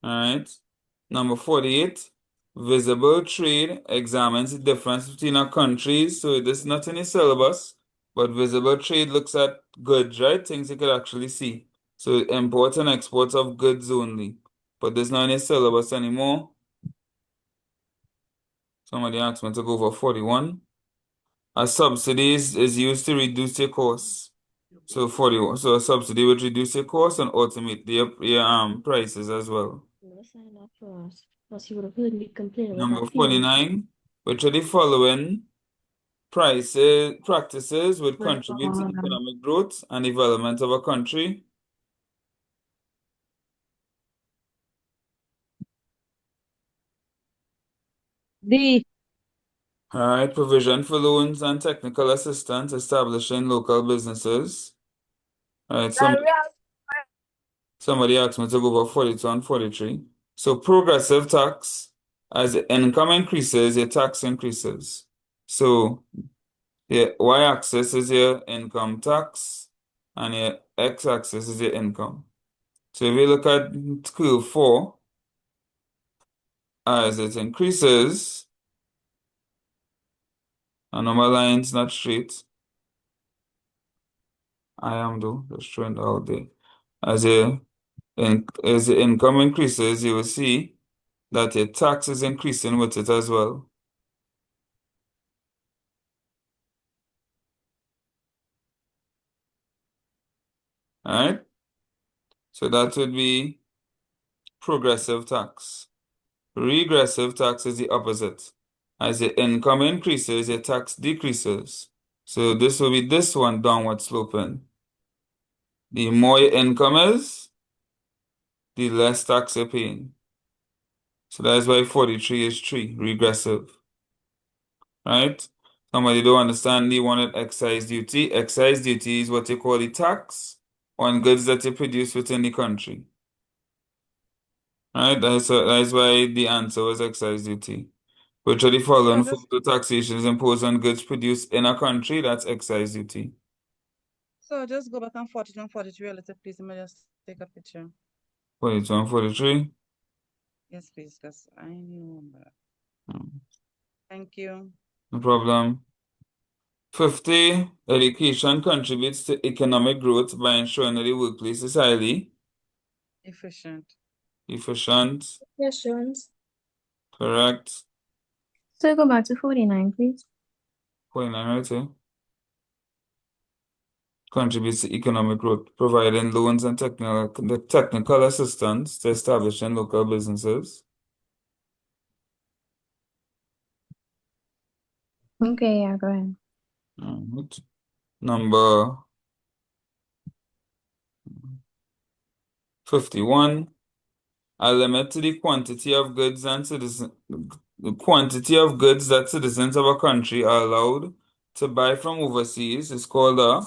[SPEAKER 1] All right. Number 48. Visible trade examines the difference between our countries. So this is not in the syllabus, but visible trade looks at goods, right? Things you could actually see. So import and export of goods only. But there's not in the syllabus anymore. Somebody asked me to go for 41. A subsidy is used to reduce your costs. So 41. So a subsidy would reduce your costs and ultimately your prices as well.
[SPEAKER 5] No sign up for us. Because you would have heard me complain about
[SPEAKER 1] Number
[SPEAKER 5] that period.
[SPEAKER 1] 49, which are the following practices would contribute to economic growth and development of a country?
[SPEAKER 6] D.
[SPEAKER 1] All right, provision for loans and technical assistance, establishing local businesses. All right, somebody asked me to go over 42 and 43. So progressive tax, as income increases, your tax increases. So the y-axis is your income tax and your x-axis is your income. So if you look at curve 4, as it increases, and my line's not straight. I am though, just showing it out there. As the income increases, you will see that your tax is increasing with it as well. All right? So that would be progressive tax. Regressive tax is the opposite. As your income increases, your tax decreases. So this will be this one downward sloping. The more your income is, the less tax you're paying. So that's why 43 is 3, regressive. Right? Somebody don't understand the wanted excise duty. Excise duty is what you call the tax on goods that you produce within the country. Right? That's why the answer was excise duty. Which are the following forms of taxation is imposed on goods produced in a country? That's excise duty.
[SPEAKER 10] So just go back on 42 and 43, let's please. Let me just take a picture.
[SPEAKER 1] 42 and 43?
[SPEAKER 10] Yes, please, because I knew that. Thank you.
[SPEAKER 1] No problem. 50, education contributes to economic growth by ensuring that the workplace is highly
[SPEAKER 10] efficient.
[SPEAKER 1] Efficient. Correct.
[SPEAKER 14] So go back to 49, please.
[SPEAKER 1] 49 right here. Contributes to economic growth, providing loans and technical assistance to establishing local businesses.
[SPEAKER 14] Okay, yeah, go ahead.
[SPEAKER 1] Right. Number 51. A limit to the quantity of goods that citizens of a country are allowed to buy from overseas is called a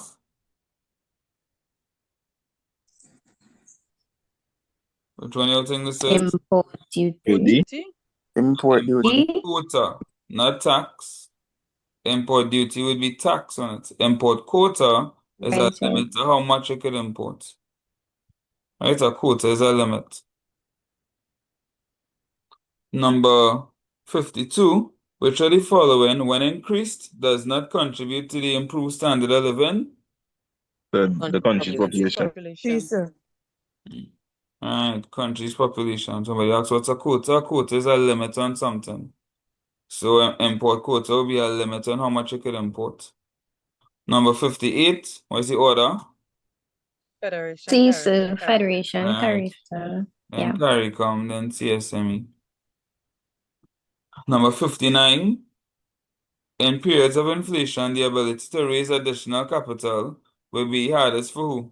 [SPEAKER 1] which one you think this is?
[SPEAKER 14] Import duty.
[SPEAKER 19] Import duty.
[SPEAKER 1] Quota, not tax. Import duty would be tax on it. Import quota is a limit to how much you could import. Right? A quota is a limit. Number 52, which are the following, when increased, does not contribute to the improved standard of living?
[SPEAKER 2] The country's population.
[SPEAKER 1] Alright, country's population. Somebody asks what's a quota? A quota is a limit on something. So import quota will be a limit on how much you could import. Number 58, what's the order?
[SPEAKER 10] Federation.
[SPEAKER 14] Federation,
[SPEAKER 1] Right.
[SPEAKER 14] Carissa.
[SPEAKER 1] Then CARICOM, then CSME. Number 59, in periods of inflation, the ability to raise additional capital will be hardest for who?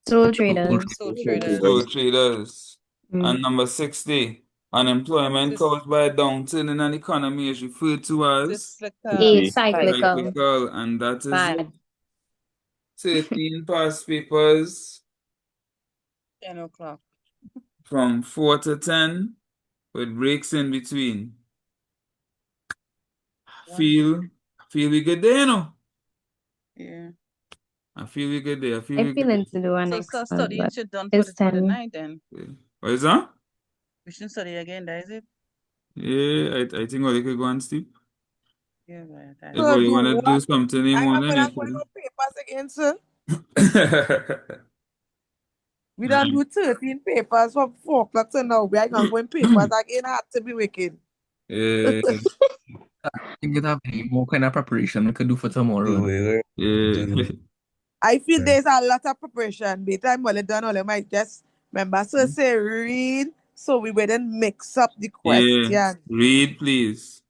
[SPEAKER 14] Sole traders.
[SPEAKER 1] Sole traders. And number 60, unemployment caused by a downturn in an economy is referred to as
[SPEAKER 14] cyclical.
[SPEAKER 1] And that is
[SPEAKER 14] Bad.
[SPEAKER 1] 13 past papers
[SPEAKER 10] 10 o'clock.
[SPEAKER 1] from 4 to 10 with breaks in between. Feel we good there, you know?
[SPEAKER 10] Yeah.
[SPEAKER 1] I feel we good there.
[SPEAKER 14] I feel to do an
[SPEAKER 10] So studying should done for
[SPEAKER 14] it's
[SPEAKER 10] the
[SPEAKER 14] 10.
[SPEAKER 10] night then.
[SPEAKER 1] What is that?
[SPEAKER 10] We should study again, that is it?
[SPEAKER 1] Yeah, I think we could go and sleep.
[SPEAKER 10] Yeah, right.
[SPEAKER 1] If you want to do something in the morning, you
[SPEAKER 21] Going
[SPEAKER 1] can.
[SPEAKER 21] on papers again, sir. We done do 13 papers from 4 o'clock to now. We are going papers again. Had to be wicked.
[SPEAKER 3] think you have any more kind of preparation we could do for tomorrow?
[SPEAKER 21] I feel there's a lot of preparation. By the time all done, all might just remember. So say read, so we will then mix up the question.
[SPEAKER 1] Read, please.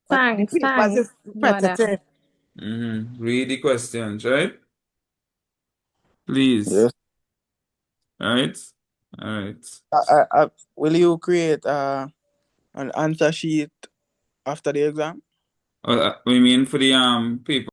[SPEAKER 21] But the papers is repetitive.
[SPEAKER 1] Read the questions, right? Please.
[SPEAKER 19] Yes.
[SPEAKER 1] Right? All right.
[SPEAKER 19] Will you create an answer sheet after the exam?
[SPEAKER 1] We mean for the paper?